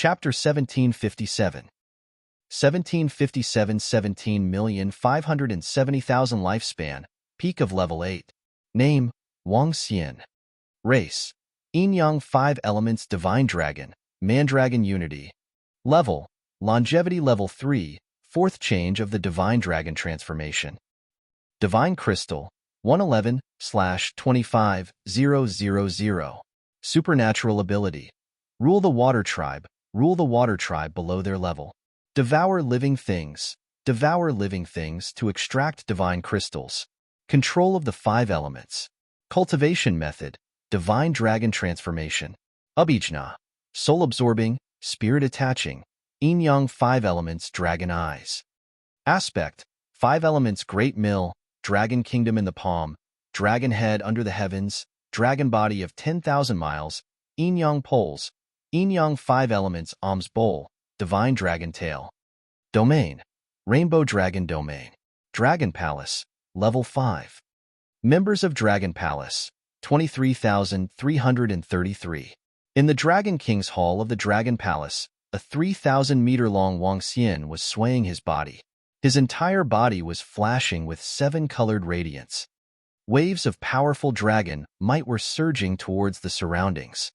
Chapter 1757. 17,570,000 lifespan, peak of level 8. Name, Wang Xian. Race, Yin-Yang 5 elements divine dragon, Mandragon unity. Level, longevity level 3, 4th change of the divine dragon transformation. Divine crystal, 111/25000. Supernatural ability. Rule the water tribe below their level. Devour living things to extract divine crystals. Control of the 5 elements. Cultivation method, divine dragon transformation. Abhijna, soul-absorbing, spirit-attaching, yin-yang 5 elements dragon eyes. Aspect, 5 elements great mill, dragon kingdom in the palm, dragon head under the heavens, dragon body of 10,000 miles, yin-yang poles, yin-yang 5 elements alms bowl, divine dragon tail. Domain, rainbow dragon domain. Dragon palace, level 5. Members of Dragon Palace, 23,333. In the Dragon King's Hall of the Dragon Palace, a 3,000-meter-long Wang Xian was swaying his body. His entire body was flashing with 7-colored radiance. Waves of powerful dragon might were surging towards the surroundings.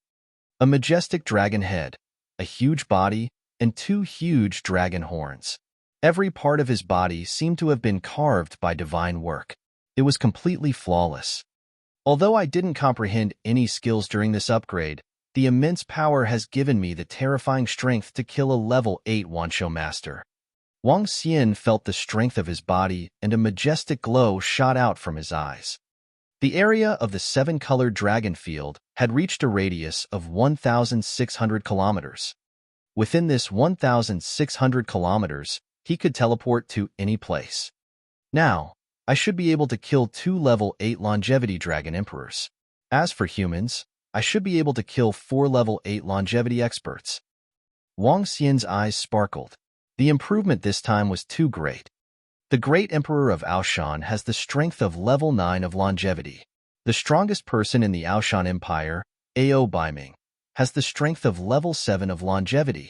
A majestic dragon head, a huge body, and 2 huge dragon horns. Every part of his body seemed to have been carved by divine work. It was completely flawless. Although I didn't comprehend any skills during this upgrade, the immense power has given me the terrifying strength to kill a level 8 Wanshou master. Wang Xian felt the strength of his body, and a majestic glow shot out from his eyes. The area of the 7-colored dragon field had reached a radius of 1,600 kilometers. Within this 1,600 kilometers, he could teleport to any place. Now, I should be able to kill 2 level 8 longevity dragon emperors. As for humans, I should be able to kill 4 level 8 longevity experts. Wang Xian's eyes sparkled. The improvement this time was too great. The great emperor of Aoshan has the strength of level 9 of longevity. The strongest person in the Aoshan Empire, Ao Baiming, has the strength of level 7 of longevity.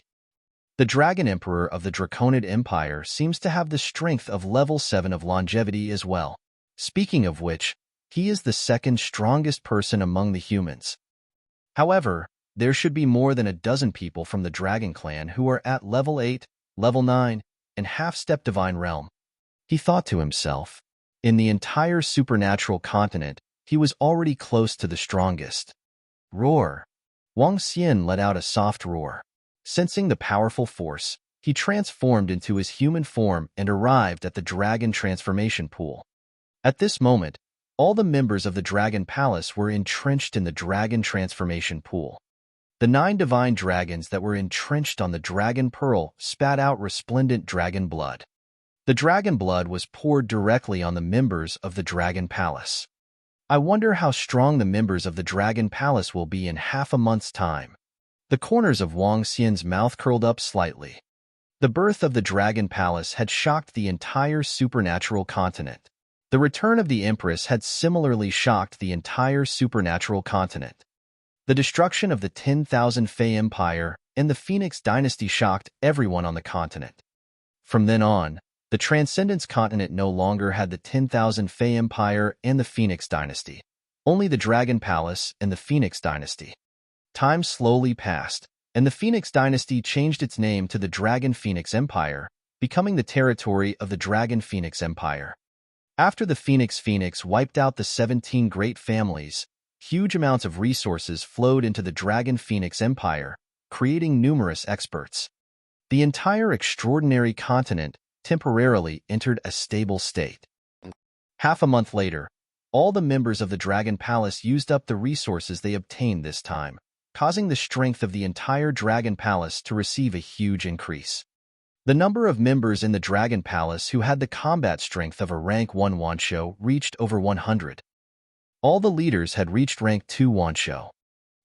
The Dragon Emperor of the Draconid Empire seems to have the strength of level 7 of longevity as well. Speaking of which, he is the second strongest person among the humans. However, there should be more than a dozen people from the Dragon Clan who are at level 8, level 9, and half-step divine realm. He thought to himself. In the entire supernatural continent, he was already close to the strongest. Roar. Wang Xian let out a soft roar. Sensing the powerful force, he transformed into his human form and arrived at the dragon transformation pool. At this moment, all the members of the Dragon Palace were entrenched in the dragon transformation pool. The 9 divine dragons that were entrenched on the dragon pearl spat out resplendent dragon blood. The dragon blood was poured directly on the members of the Dragon Palace. I wonder how strong the members of the Dragon Palace will be in half a month's time. The corners of Wang Xian's mouth curled up slightly. The birth of the Dragon Palace had shocked the entire supernatural continent. The return of the Empress had similarly shocked the entire supernatural continent. The destruction of the 10,000 Fey Empire and the Phoenix Dynasty shocked everyone on the continent. From then on, the Transcendence continent no longer had the 10,000 Fey Empire and the Phoenix Dynasty, only the Dragon Palace and the Phoenix Dynasty. Time slowly passed, and the Phoenix Dynasty changed its name to the Dragon Phoenix Empire, becoming the territory of the Dragon Phoenix Empire. After the Phoenix wiped out the 17 great families, huge amounts of resources flowed into the Dragon Phoenix Empire, creating numerous experts. The entire extraordinary continent temporarily entered a stable state. Half a month later, all the members of the Dragon Palace used up the resources they obtained this time, causing the strength of the entire Dragon Palace to receive a huge increase. The number of members in the Dragon Palace who had the combat strength of a rank 1 Wanshou reached over 100. All the leaders had reached rank 2 Wanshou.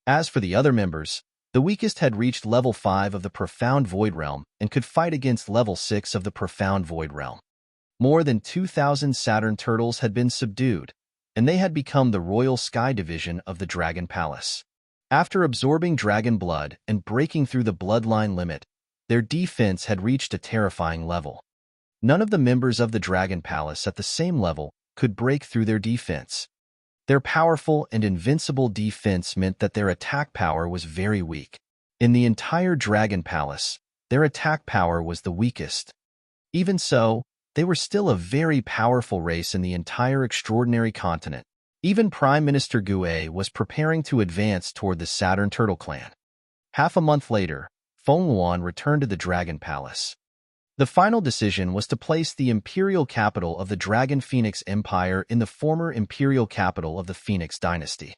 As for the other members, the weakest had reached level 5 of the Profound Void Realm and could fight against level 6 of the Profound Void Realm. More than 2,000 Saturn turtles had been subdued, and they had become the Royal Sky Division of the Dragon Palace. After absorbing dragon blood and breaking through the bloodline limit, their defense had reached a terrifying level. None of the members of the Dragon Palace at the same level could break through their defense. Their powerful and invincible defense meant that their attack power was very weak. In the entire Dragon Palace, their attack power was the weakest. Even so, they were still a very powerful race in the entire extraordinary continent. Even Prime Minister Gue was preparing to advance toward the Saturn Turtle clan. Half a month later, Feng Luan returned to the Dragon Palace. The final decision was to place the imperial capital of the Dragon Phoenix Empire in the former imperial capital of the Phoenix Dynasty.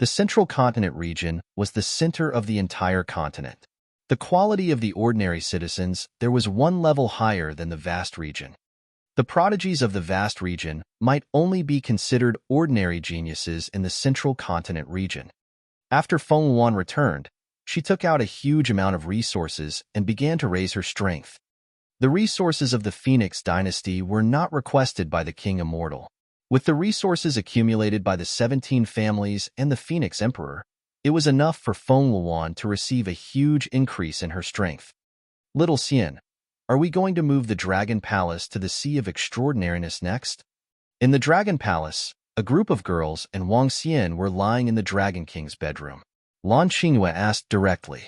The Central Continent region was the center of the entire continent. The quality of the ordinary citizens there was one level higher than the vast region. The prodigies of the vast region might only be considered ordinary geniuses in the Central Continent region. After Feng Luan returned, she took out a huge amount of resources and began to raise her strength. The resources of the Phoenix Dynasty were not requested by the King Immortal. With the resources accumulated by the 17 families and the Phoenix Emperor, it was enough for Feng Luan to receive a huge increase in her strength. Little Xian, are we going to move the Dragon Palace to the Sea of Extraordinariness next? In the Dragon Palace, a group of girls and Wang Xian were lying in the Dragon King's bedroom. Lan Qingyue asked directly.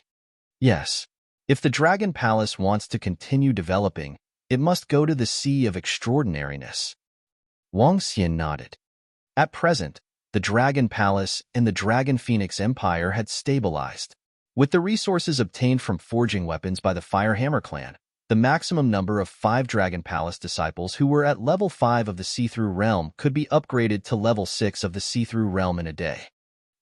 Yes. If the Dragon Palace wants to continue developing, it must go to the Sea of Extraordinariness. Wang Xian nodded. At present, the Dragon Palace and the Dragon Phoenix Empire had stabilized. With the resources obtained from forging weapons by the Firehammer clan, the maximum number of 5 Dragon Palace disciples who were at level 5 of the See-Through Realm could be upgraded to level 6 of the See-Through Realm in a day.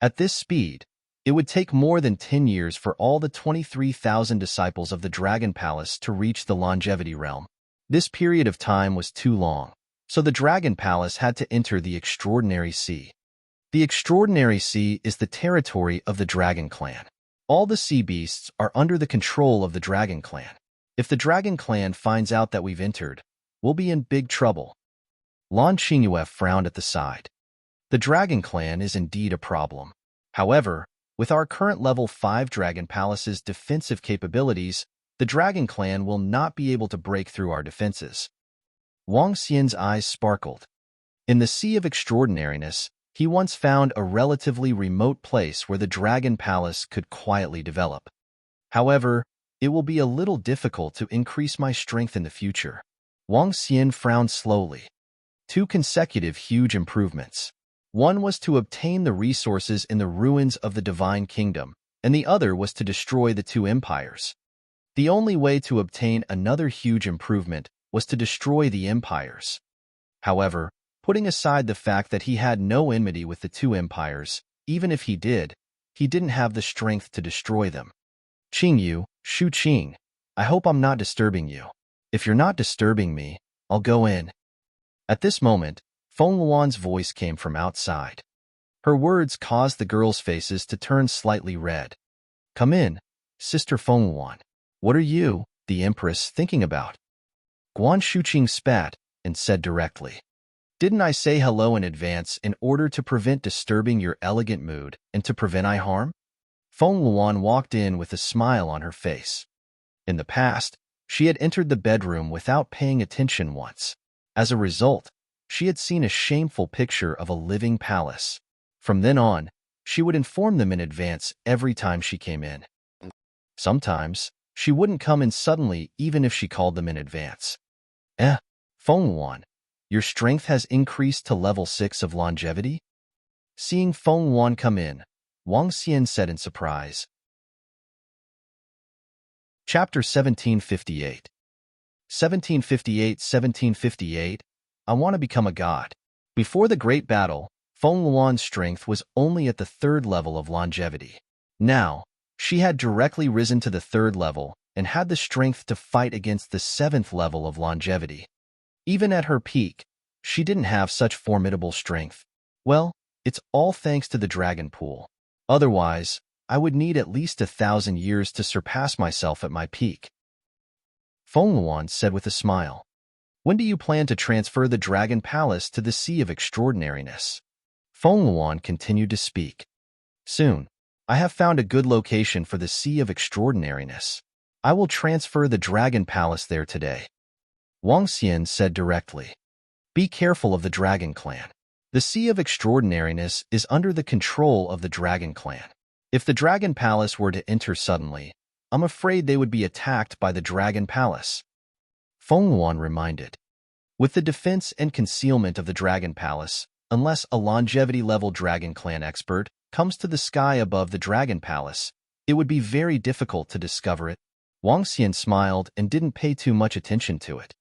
At this speed, it would take more than 10 years for all the 23,000 disciples of the Dragon Palace to reach the Longevity Realm. This period of time was too long, so the Dragon Palace had to enter the Extraordinary Sea. The Extraordinary Sea is the territory of the Dragon Clan. All the sea beasts are under the control of the Dragon Clan. If the Dragon Clan finds out that we've entered, we'll be in big trouble. Lan Qingyue frowned at the side. The Dragon Clan is indeed a problem. However, with our current level 5 Dragon Palace's defensive capabilities, the Dragon Clan will not be able to break through our defenses. Wang Xian's eyes sparkled. In the Sea of Extraordinariness, he once found a relatively remote place where the Dragon Palace could quietly develop. However, it will be a little difficult to increase my strength in the future. Wang Xian frowned slowly. 2 consecutive huge improvements. One was to obtain the resources in the ruins of the Divine Kingdom, and the other was to destroy the 2 empires. The only way to obtain another huge improvement was to destroy the empires. However, putting aside the fact that he had no enmity with the 2 empires, even if he didn't have the strength to destroy them. Qingyu, Shu Qing, I hope I'm not disturbing you. If you're not disturbing me, I'll go in. At this moment, Feng Luan's voice came from outside. Her words caused the girls' faces to turn slightly red. Come in, Sister Feng Luan. What are you, the Empress, thinking about? Guan Shuqing spat and said directly. Didn't I say hello in advance in order to prevent disturbing your elegant mood and to prevent eye harm? Feng Luan walked in with a smile on her face. In the past, she had entered the bedroom without paying attention once. As a result, she had seen a shameful picture of a living palace. From then on, she would inform them in advance every time she came in. Sometimes, she wouldn't come in suddenly even if she called them in advance. Feng Luan, your strength has increased to level 6 of longevity? Seeing Feng Luan come in, Wang Xian said in surprise. Chapter 1758. 1758. I want to become a god. Before the Great Battle, Feng Luan's strength was only at the 3rd level of longevity. Now, she had directly risen to the 3rd level and had the strength to fight against the 7th level of longevity. Even at her peak, she didn't have such formidable strength. Well, it's all thanks to the dragon pool. Otherwise, I would need at least 1,000 years to surpass myself at my peak. Feng Luan said with a smile. When do you plan to transfer the Dragon Palace to the Sea of Extraordinariness? Feng Luan continued to speak. Soon. I have found a good location for the Sea of Extraordinariness. I will transfer the Dragon Palace there today. Wang Xian said directly. Be careful of the Dragon Clan. The Sea of Extraordinariness is under the control of the Dragon Clan. If the Dragon Palace were to enter suddenly, I'm afraid they would be attacked by the Dragon Palace. Feng Yuan reminded. With the defense and concealment of the Dragon Palace, unless a longevity-level Dragon Clan expert comes to the sky above the Dragon Palace, it would be very difficult to discover it. Wang Xian smiled and didn't pay too much attention to it.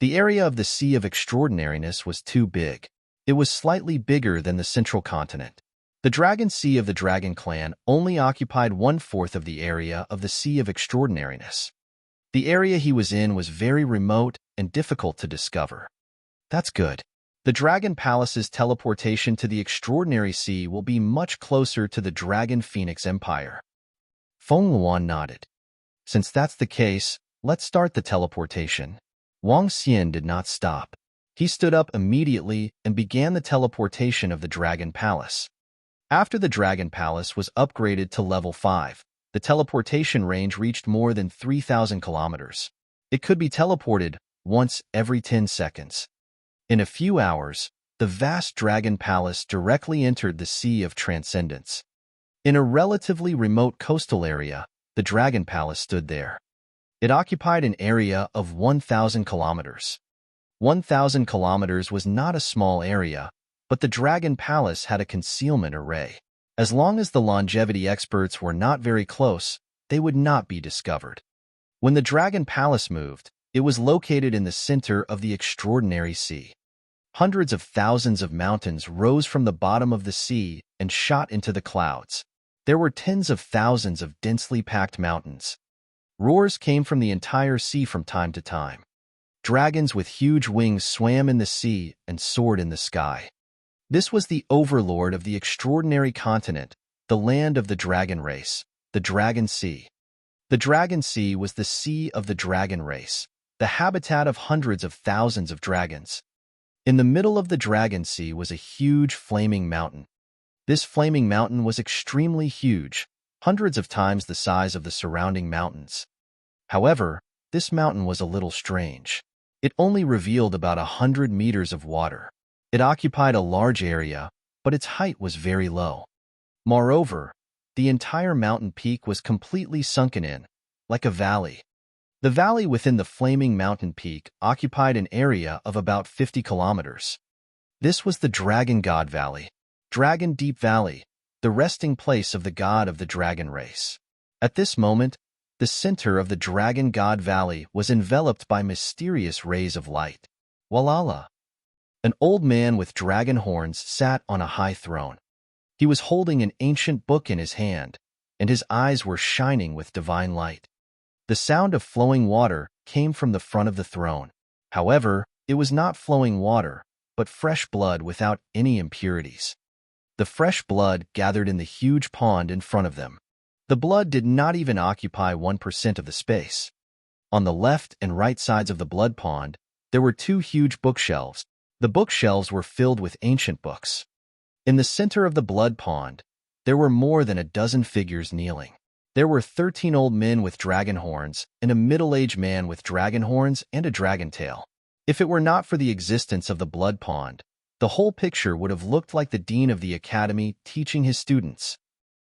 The area of the Sea of Extraordinariness was too big. It was slightly bigger than the central continent. The Dragon Sea of the Dragon Clan only occupied 1/4 of the area of the Sea of Extraordinariness. The area he was in was very remote and difficult to discover. That's good. The Dragon Palace's teleportation to the Extraordinary Sea will be much closer to the Dragon Phoenix Empire. Feng Yuan nodded. Since that's the case, let's start the teleportation. Wang Xian did not stop. He stood up immediately and began the teleportation of the Dragon Palace. After the Dragon Palace was upgraded to level 5, the teleportation range reached more than 3,000 kilometers. It could be teleported once every 10 seconds. In a few hours, the vast Dragon Palace directly entered the Sea of Transcendence. In a relatively remote coastal area, the Dragon Palace stood there. It occupied an area of 1,000 kilometers. 1,000 kilometers was not a small area, but the Dragon Palace had a concealment array. As long as the longevity experts were not very close, they would not be discovered. When the Dragon Palace moved, it was located in the center of the Extraordinary Sea. Hundreds of thousands of mountains rose from the bottom of the sea and shot into the clouds. There were tens of thousands of densely packed mountains. Roars came from the entire sea from time to time. Dragons with huge wings swam in the sea and soared in the sky. This was the overlord of the extraordinary continent, the land of the dragon race, the Dragon Sea. The Dragon Sea was the sea of the dragon race, the habitat of hundreds of thousands of dragons. In the middle of the Dragon Sea was a huge flaming mountain. This flaming mountain was extremely huge, hundreds of times the size of the surrounding mountains. However, this mountain was a little strange. It only revealed about 100 meters of water. It occupied a large area, but its height was very low. Moreover, the entire mountain peak was completely sunken in, like a valley. The valley within the flaming mountain peak occupied an area of about 50 kilometers. This was the Dragon God Valley, Dragon Deep Valley, the resting place of the god of the dragon race. At this moment, the center of the Dragon God Valley was enveloped by mysterious rays of light. Walala! An old man with dragon horns sat on a high throne. He was holding an ancient book in his hand, and his eyes were shining with divine light. The sound of flowing water came from the front of the throne. However, it was not flowing water, but fresh blood without any impurities. The fresh blood gathered in the huge pond in front of them. The blood did not even occupy 1% of the space. On the left and right sides of the blood pond, there were two huge bookshelves. The bookshelves were filled with ancient books. In the center of the blood pond, there were more than a dozen figures kneeling. There were 13 old men with dragon horns and a middle-aged man with dragon horns and a dragon tail. If it were not for the existence of the blood pond, the whole picture would have looked like the dean of the academy teaching his students.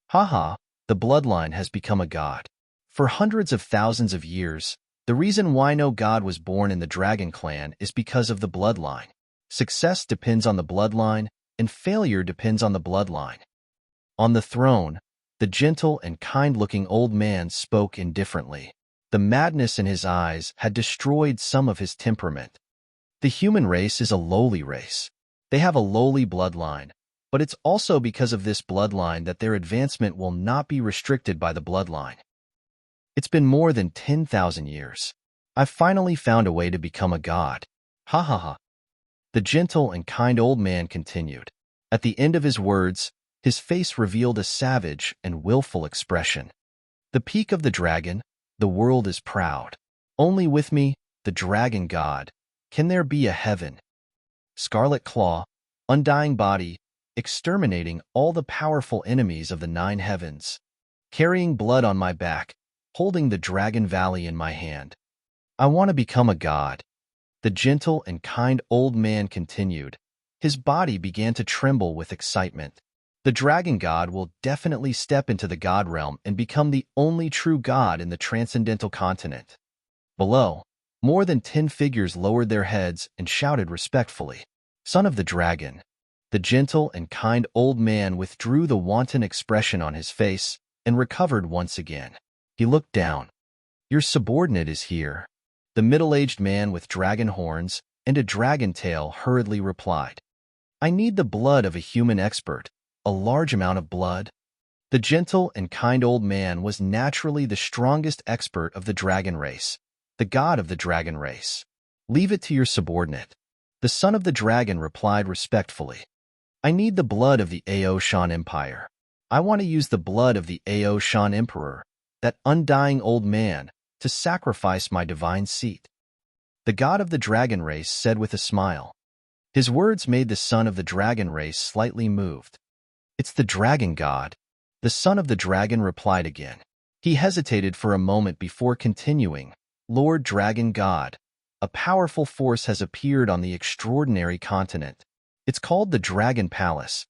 Haha, the bloodline has become a god. For hundreds of thousands of years, the reason why no god was born in the dragon clan is because of the bloodline. Success depends on the bloodline, and failure depends on the bloodline. On the throne, the gentle and kind-looking old man spoke indifferently. The madness in his eyes had destroyed some of his temperament. The human race is a lowly race. They have a lowly bloodline, but it's also because of this bloodline that their advancement will not be restricted by the bloodline. It's been more than 10,000 years. I've finally found a way to become a god. Ha ha ha. The gentle and kind old man continued. At the end of his words, his face revealed a savage and willful expression. The peak of the dragon, the world is proud. Only with me, the dragon god, can there be a heaven. Scarlet claw, undying body, exterminating all the powerful enemies of the 9 heavens. Carrying blood on my back, holding the Dragon Valley in my hand. I want to become a god. The gentle and kind old man continued. His body began to tremble with excitement. The dragon god will definitely step into the god realm and become the only true god in the transcendental continent. Below, more than 10 figures lowered their heads and shouted respectfully, "Son of the dragon." The gentle and kind old man withdrew the wanton expression on his face and recovered once again. He looked down. "Your subordinate is here." The middle-aged man with dragon horns and a dragon tail hurriedly replied, "I need the blood of a human expert, a large amount of blood." The gentle and kind old man was naturally the strongest expert of the dragon race, the god of the dragon race. "Leave it to your subordinate." The son of the dragon replied respectfully, "I need the blood of the Ao Shan Empire. I want to use the blood of the Ao Shan Emperor, that undying old man, to sacrifice my divine seat." The god of the dragon race said with a smile. His words made the son of the dragon race slightly moved. "It's the dragon god." The son of the dragon replied again. He hesitated for a moment before continuing, "Lord Dragon God, a powerful force has appeared on the extraordinary continent. It's called the Dragon Palace.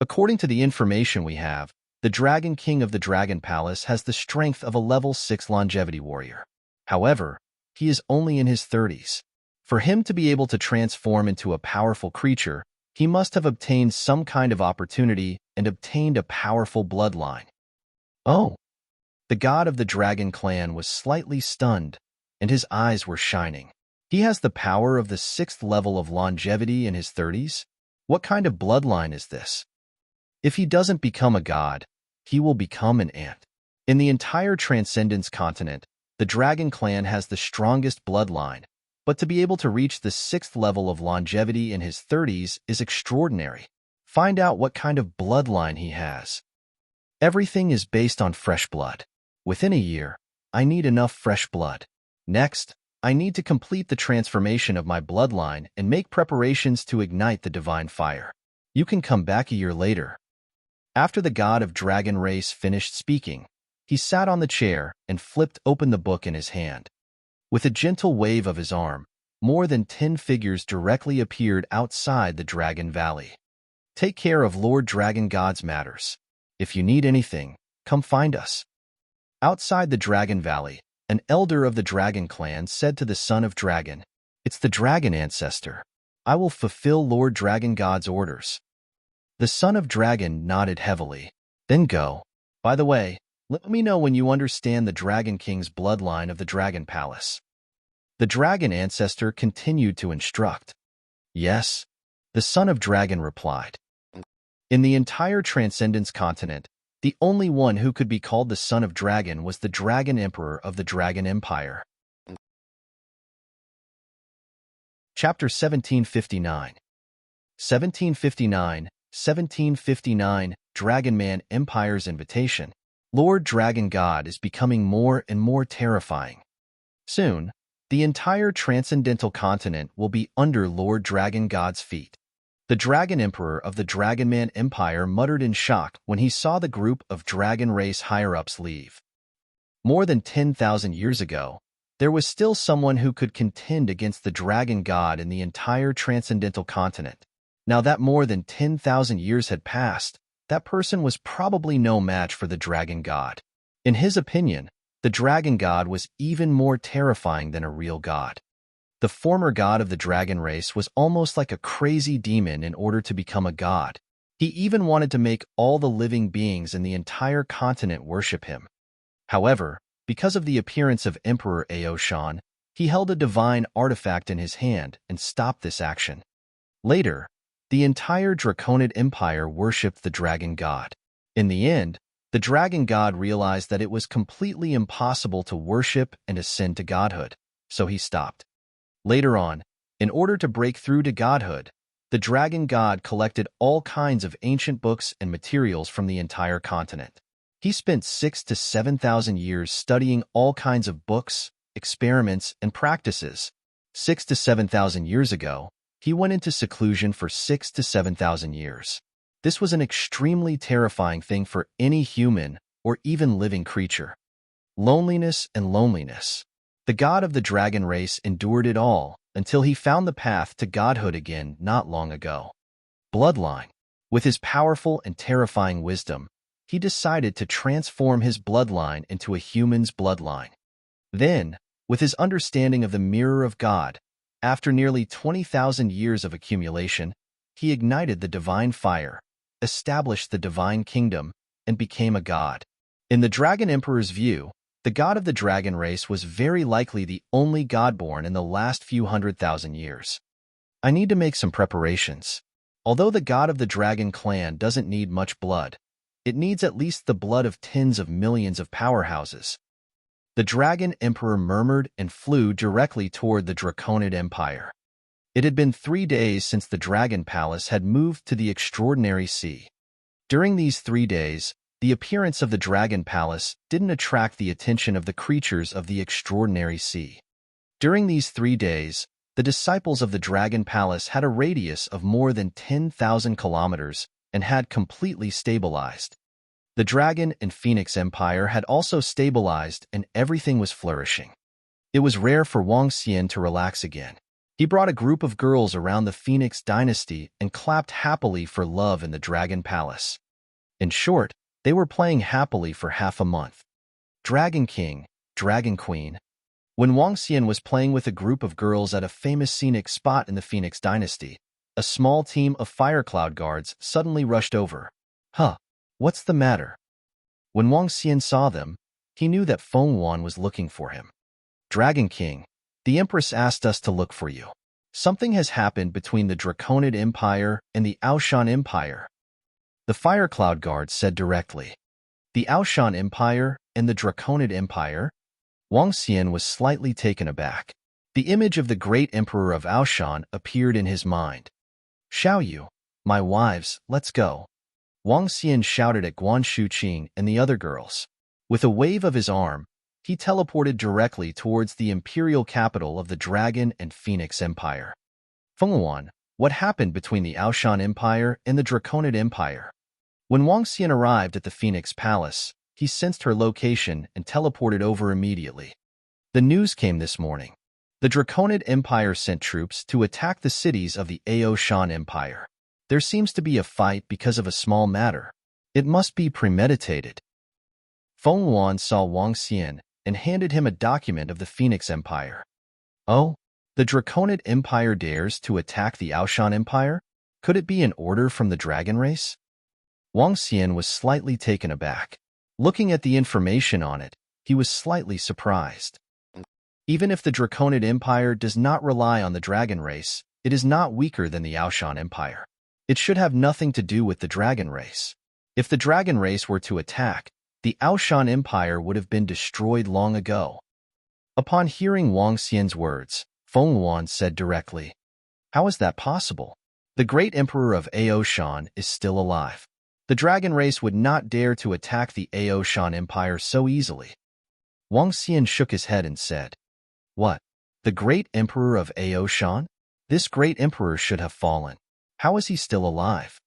According to the information we have, the Dragon King of the Dragon Palace has the strength of a level 6 longevity warrior. However, he is only in his 30s. For him to be able to transform into a powerful creature, he must have obtained some kind of opportunity and obtained a powerful bloodline." "Oh!" The god of the dragon clan was slightly stunned, and his eyes were shining. "He has the power of the 6th level of longevity in his 30s? What kind of bloodline is this? If he doesn't become a god, he will become an ant." In the entire Transcendence continent, the dragon clan has the strongest bloodline, but to be able to reach the 6th level of longevity in his 30s is extraordinary. Find out what kind of bloodline he has. Everything is based on fresh blood. Within a year, I need enough fresh blood. Next, I need to complete the transformation of my bloodline and make preparations to ignite the divine fire. You can come back a year later. After the god of dragon race finished speaking, he sat on the chair and flipped open the book in his hand. With a gentle wave of his arm, more than 10 figures directly appeared outside the Dragon Valley. "Take care of Lord Dragon God's matters. If you need anything, come find us." Outside the Dragon Valley, an elder of the Dragon clan said to the son of Dragon, "It's the Dragon Ancestor. I will fulfill Lord Dragon God's orders." The son of Dragon nodded heavily. "Then go. By the way, let me know when you understand the Dragon King's bloodline of the Dragon Palace." The Dragon Ancestor continued to instruct. "Yes," the son of Dragon replied. In the entire Transcendence continent, the only one who could be called the son of Dragon was the Dragon Emperor of the Dragon Empire. Chapter 1759. 1759, Dragon Man Empire's Invitation. Lord Dragon God is becoming more and more terrifying. Soon, the entire transcendental continent will be under Lord Dragon God's feet. The Dragon Emperor of the Dragon Man Empire muttered in shock when he saw the group of dragon race higher-ups leave. More than 10,000 years ago, there was still someone who could contend against the Dragon God in the entire transcendental continent. Now that more than 10,000 years had passed, that person was probably no match for the Dragon God. In his opinion, the Dragon God was even more terrifying than a real god. The former god of the dragon race was almost like a crazy demon in order to become a god. He even wanted to make all the living beings in the entire continent worship him. However, because of the appearance of Emperor Ao Shan, he held a divine artifact in his hand and stopped this action. Later, the entire Draconid Empire worshipped the Dragon God. In the end, the Dragon God realized that it was completely impossible to worship and ascend to godhood, so he stopped. Later on, in order to break through to godhood, the Dragon God collected all kinds of ancient books and materials from the entire continent. He spent 6,000 to 7,000 years studying all kinds of books, experiments, and practices. 6,000 to 7,000 years ago, he went into seclusion for 6,000 to 7,000 years. This was an extremely terrifying thing for any human or even living creature. Loneliness and loneliness. The god of the dragon race endured it all until he found the path to godhood again not long ago. Bloodline. With his powerful and terrifying wisdom, he decided to transform his bloodline into a human's bloodline. Then, with his understanding of the mirror of God, after nearly 20,000 years of accumulation, he ignited the divine fire, established the divine kingdom, and became a god. In the Dragon Emperor's view, the god of the dragon race was very likely the only god born in the last few 100,000 years. I need to make some preparations. Although the god of the dragon clan doesn't need much blood, it needs at least the blood of tens of millions of powerhouses. The Dragon Emperor murmured and flew directly toward the Draconid Empire. It had been 3 days since the Dragon Palace had moved to the Extraordinary Sea. During these 3 days, the appearance of the Dragon Palace didn't attract the attention of the creatures of the Extraordinary Sea. During these 3 days, the disciples of the Dragon Palace had a radius of more than 10,000 kilometers and had completely stabilized. The Dragon and Phoenix Empire had also stabilized and everything was flourishing. It was rare for Wang Xian to relax again. He brought a group of girls around the Phoenix dynasty and clapped happily for love in the Dragon Palace. In short, they were playing happily for half a month. Dragon King, Dragon Queen. When Wang Xian was playing with a group of girls at a famous scenic spot in the Phoenix dynasty, a small team of fire cloud guards suddenly rushed over. Huh, what's the matter? When Wang Xian saw them, he knew that Feng Wan was looking for him. Dragon King, the Empress asked us to look for you. Something has happened between the Draconid Empire and the Aoshan Empire. The Fire Cloud Guard said directly. The Aoshan Empire and the Draconid Empire? Wang Xian was slightly taken aback. The image of the great emperor of Aoshan appeared in his mind. Xiaoyu, my wives, let's go. Wang Xian shouted at Guan Shuqing and the other girls. With a wave of his arm, he teleported directly towards the imperial capital of the Dragon and Phoenix Empire. Feng Wan, what happened between the Aoshan Empire and the Draconid Empire? When Wang Xian arrived at the Phoenix Palace, he sensed her location and teleported over immediately. The news came this morning. The Draconid Empire sent troops to attack the cities of the Aoshan Empire. There seems to be a fight because of a small matter. It must be premeditated. Feng Wan saw Wang Xian and handed him a document of the Phoenix Empire. Oh, the Draconid Empire dares to attack the Aoshan Empire? Could it be an order from the dragon race? Wang Xian was slightly taken aback. Looking at the information on it, he was slightly surprised. Even if the Draconid Empire does not rely on the dragon race, it is not weaker than the Aoshan Empire. It should have nothing to do with the dragon race. If the dragon race were to attack, the Aoshan Empire would have been destroyed long ago. Upon hearing Wang Xian's words, Feng Wan said directly, how is that possible? The great emperor of Aoshan is still alive. The dragon race would not dare to attack the Aoshan Empire so easily. Wang Xian shook his head and said, what? The great emperor of Aoshan? This great emperor should have fallen. How is he still alive?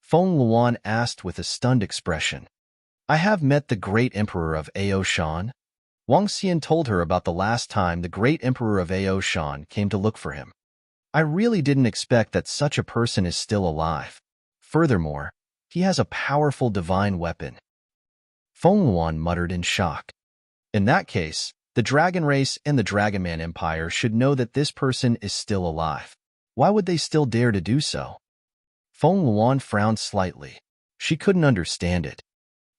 Feng Luan asked with a stunned expression. I have met the great emperor of Aoshan. Wang Xian told her about the last time the great emperor of Aoshan came to look for him. I really didn't expect that such a person is still alive. Furthermore, he has a powerful divine weapon. Feng Luan muttered in shock. In that case, the dragon race and the Dragonman Empire should know that this person is still alive. Why would they still dare to do so? Feng Luan frowned slightly. She couldn't understand it.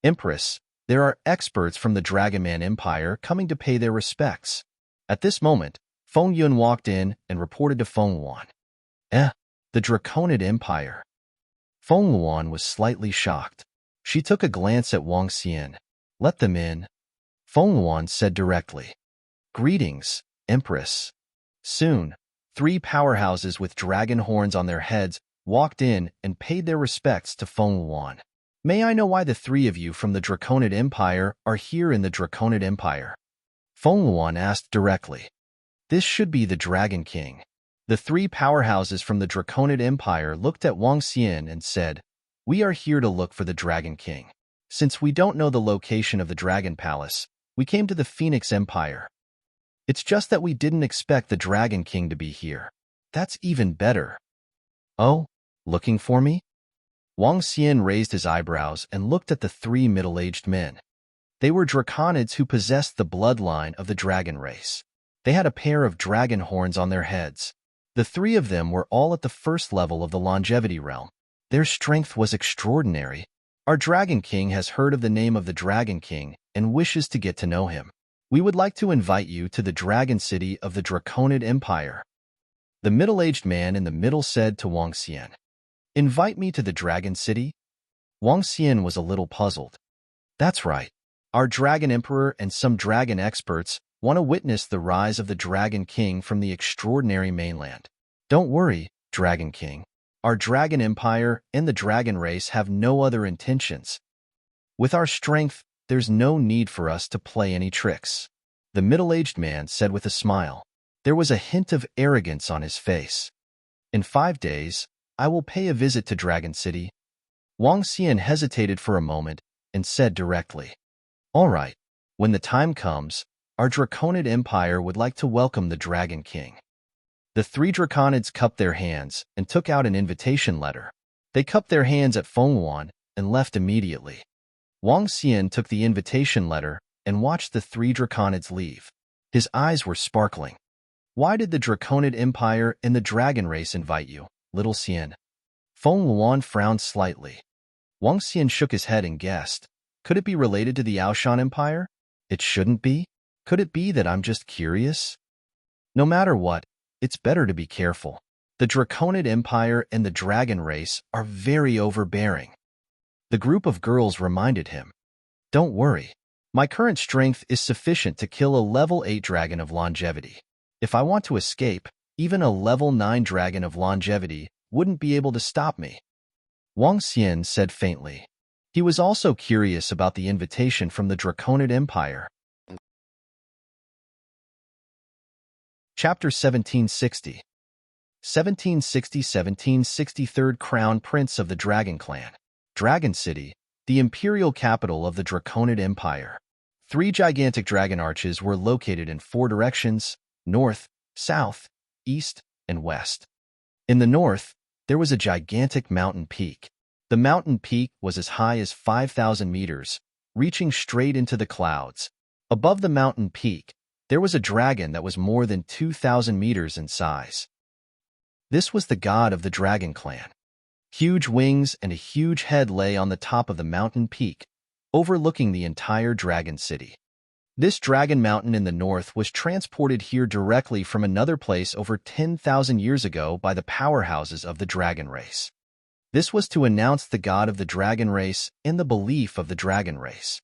Empress, there are experts from the Dragonman Empire coming to pay their respects. At this moment, Feng Yun walked in and reported to Feng Luan. The Draconid Empire. Feng Luan was slightly shocked. She took a glance at Wang Xian. Let them in. Feng Luan said directly. Greetings, Empress. Soon, 3 powerhouses with dragon horns on their heads walked in and paid their respects to Feng Luan. May I know why the 3 of you from the Draconid Empire are here in the Draconid Empire? Feng Luan asked directly. This should be the Dragon King. The 3 powerhouses from the Draconid Empire looked at Wang Xian and said, We are here to look for the Dragon King. Since we don't know the location of the Dragon Palace, we came to the Phoenix Empire. It's just that we didn't expect the Dragon King to be here. That's even better. Oh, looking for me? Wang Xian raised his eyebrows and looked at the three middle-aged men. They were draconids who possessed the bloodline of the dragon race. They had a pair of dragon horns on their heads. The three of them were all at the first level of the longevity realm. Their strength was extraordinary. Our Dragon King has heard of the name of the Dragon King and wishes to get to know him. We would like to invite you to the Dragon City of the Draconid Empire. The middle-aged man in the middle said to Wang Xian. Invite me to the Dragon City? Wang Xian was a little puzzled. That's right. Our Dragon Emperor and some dragon experts want to witness the rise of the Dragon King from the extraordinary mainland. Don't worry, Dragon King. Our Dragon Empire and the Dragon race have no other intentions. With our strength, there's no need for us to play any tricks. The middle-aged man said with a smile. There was a hint of arrogance on his face. In 5 days, I will pay a visit to Dragon City. Wang Xian hesitated for a moment and said directly. All right, when the time comes, our Draconid Empire would like to welcome the Dragon King. The three Draconids cupped their hands and took out an invitation letter. They cupped their hands at Fenghuan and left immediately. Wang Xian took the invitation letter and watched the three Draconids leave. His eyes were sparkling. Why did the Draconid Empire and the Dragon race invite you, little Xian? Fenghuan frowned slightly. Wang Xian shook his head and guessed. Could it be related to the Aoshan Empire? It shouldn't be. Could it be that I'm just curious? No matter what, it's better to be careful. The Draconid Empire and the Dragon race are very overbearing. The group of girls reminded him. Don't worry. My current strength is sufficient to kill a level 8 dragon of longevity. If I want to escape, even a level 9 dragon of longevity wouldn't be able to stop me. Wang Xian said faintly. He was also curious about the invitation from the Draconid Empire. Chapter 1760 1763 Crown Prince of the Dragon Clan. Dragon City, the imperial capital of the Draconid Empire. 3 gigantic dragon arches were located in 4 directions: north, south, east, and west. In the north, there was a gigantic mountain peak. The mountain peak was as high as 5,000 meters, reaching straight into the clouds. Above the mountain peak, there was a dragon that was more than 2,000 meters in size. This was the god of the Dragon Clan. Huge wings and a huge head lay on the top of the mountain peak, overlooking the entire Dragon City. This dragon mountain in the north was transported here directly from another place over 10,000 years ago by the powerhouses of the dragon race. This was to announce the god of the dragon race and the belief of the dragon race.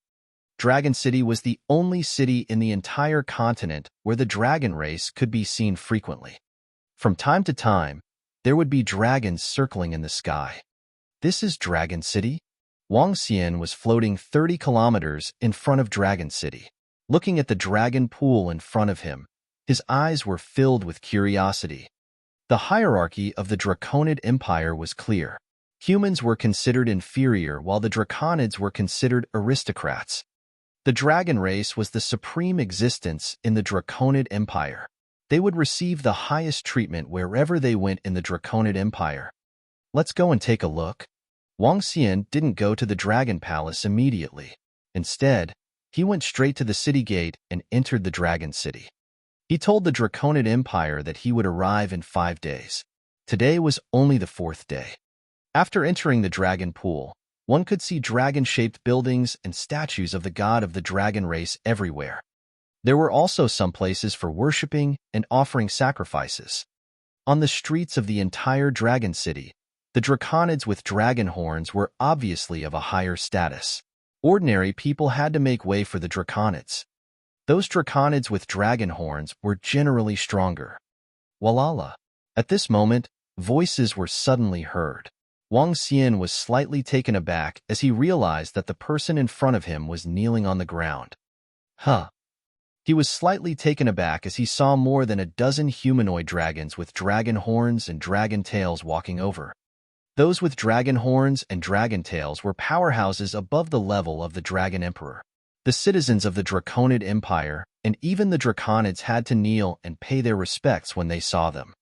Dragon City was the only city in the entire continent where the dragon race could be seen frequently. From time to time, there would be dragons circling in the sky. This is Dragon City? Wang Xian was floating 30 kilometers in front of Dragon City. Looking at the dragon pool in front of him, his eyes were filled with curiosity. The hierarchy of the Draconid Empire was clear. Humans were considered inferior while the Draconids were considered aristocrats. The dragon race was the supreme existence in the Draconid Empire. They would receive the highest treatment wherever they went in the Draconid Empire. Let's go and take a look. Wang Xian didn't go to the Dragon Palace immediately. Instead, he went straight to the city gate and entered the Dragon City. He told the Draconid Empire that he would arrive in 5 days. Today was only the 4th day. After entering the dragon pool, one could see dragon-shaped buildings and statues of the god of the dragon race everywhere. There were also some places for worshipping and offering sacrifices. On the streets of the entire Dragon City, the Draconids with dragon horns were obviously of a higher status. Ordinary people had to make way for the Draconids. Those Draconids with dragon horns were generally stronger. Walala. At this moment, voices were suddenly heard. Wang Xian was slightly taken aback as he realized that the person in front of him was kneeling on the ground. He was slightly taken aback as he saw more than a dozen humanoid dragons with dragon horns and dragon tails walking over. Those with dragon horns and dragon tails were powerhouses above the level of the Dragon Emperor. The citizens of the Draconid Empire and even the Draconids had to kneel and pay their respects when they saw them.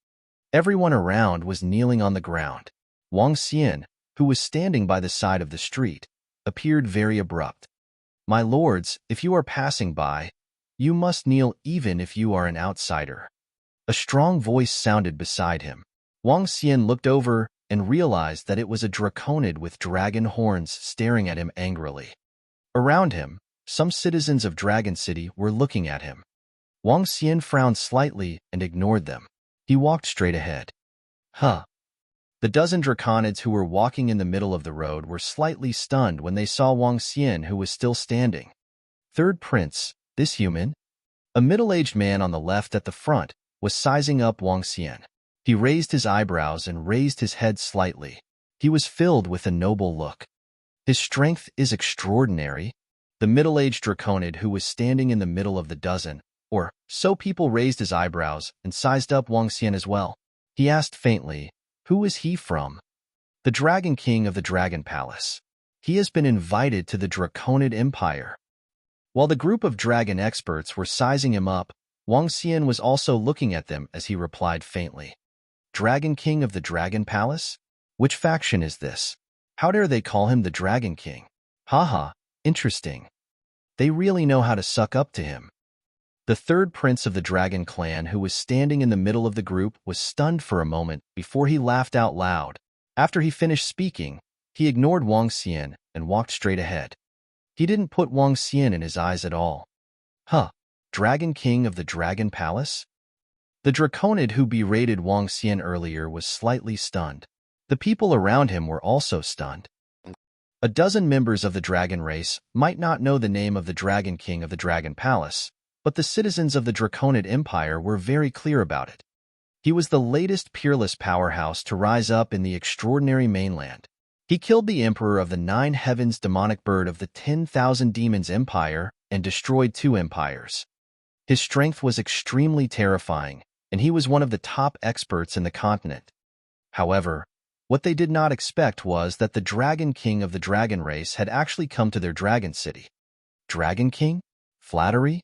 Everyone around was kneeling on the ground. Wang Xian, who was standing by the side of the street, appeared very abrupt. "My lords, if you are passing by, you must kneel even if you are an outsider." A strong voice sounded beside him. Wang Xian looked over and realized that it was a Draconid with dragon horns staring at him angrily. Around him, some citizens of Dragon City were looking at him. Wang Xian frowned slightly and ignored them. He walked straight ahead. Huh. The dozen Draconids who were walking in the middle of the road were slightly stunned when they saw Wang Xian, who was still standing. Third Prince, this human? A middle-aged man on the left at the front was sizing up Wang Xian. He raised his eyebrows and raised his head slightly. He was filled with a noble look. His strength is extraordinary. The middle-aged Draconid who was standing in the middle of the dozen, or so people, raised his eyebrows and sized up Wang Xian as well. He asked faintly, "Who is he from?" "The Dragon King of the Dragon Palace. He has been invited to the Draconid Empire." While the group of dragon experts were sizing him up, Wang Xian was also looking at them as he replied faintly, "Dragon King of the Dragon Palace? Which faction is this? How dare they call him the Dragon King? Haha, interesting. They really know how to suck up to him." The third prince of the dragon clan, who was standing in the middle of the group, was stunned for a moment before he laughed out loud. After he finished speaking, he ignored Wang Xian and walked straight ahead. He didn't put Wang Xian in his eyes at all. Huh, Dragon King of the Dragon Palace? The Draconid who berated Wang Xian earlier was slightly stunned. The people around him were also stunned. A dozen members of the dragon race might not know the name of the Dragon King of the Dragon Palace, but the citizens of the Draconid Empire were very clear about it. He was the latest peerless powerhouse to rise up in the extraordinary mainland. He killed the Emperor of the Nine Heavens, demonic bird of the 10,000 Demons Empire, and destroyed 2 empires. His strength was extremely terrifying, and he was one of the top experts in the continent. However, what they did not expect was that the Dragon King of the dragon race had actually come to their dragon city. Dragon King? Flattery?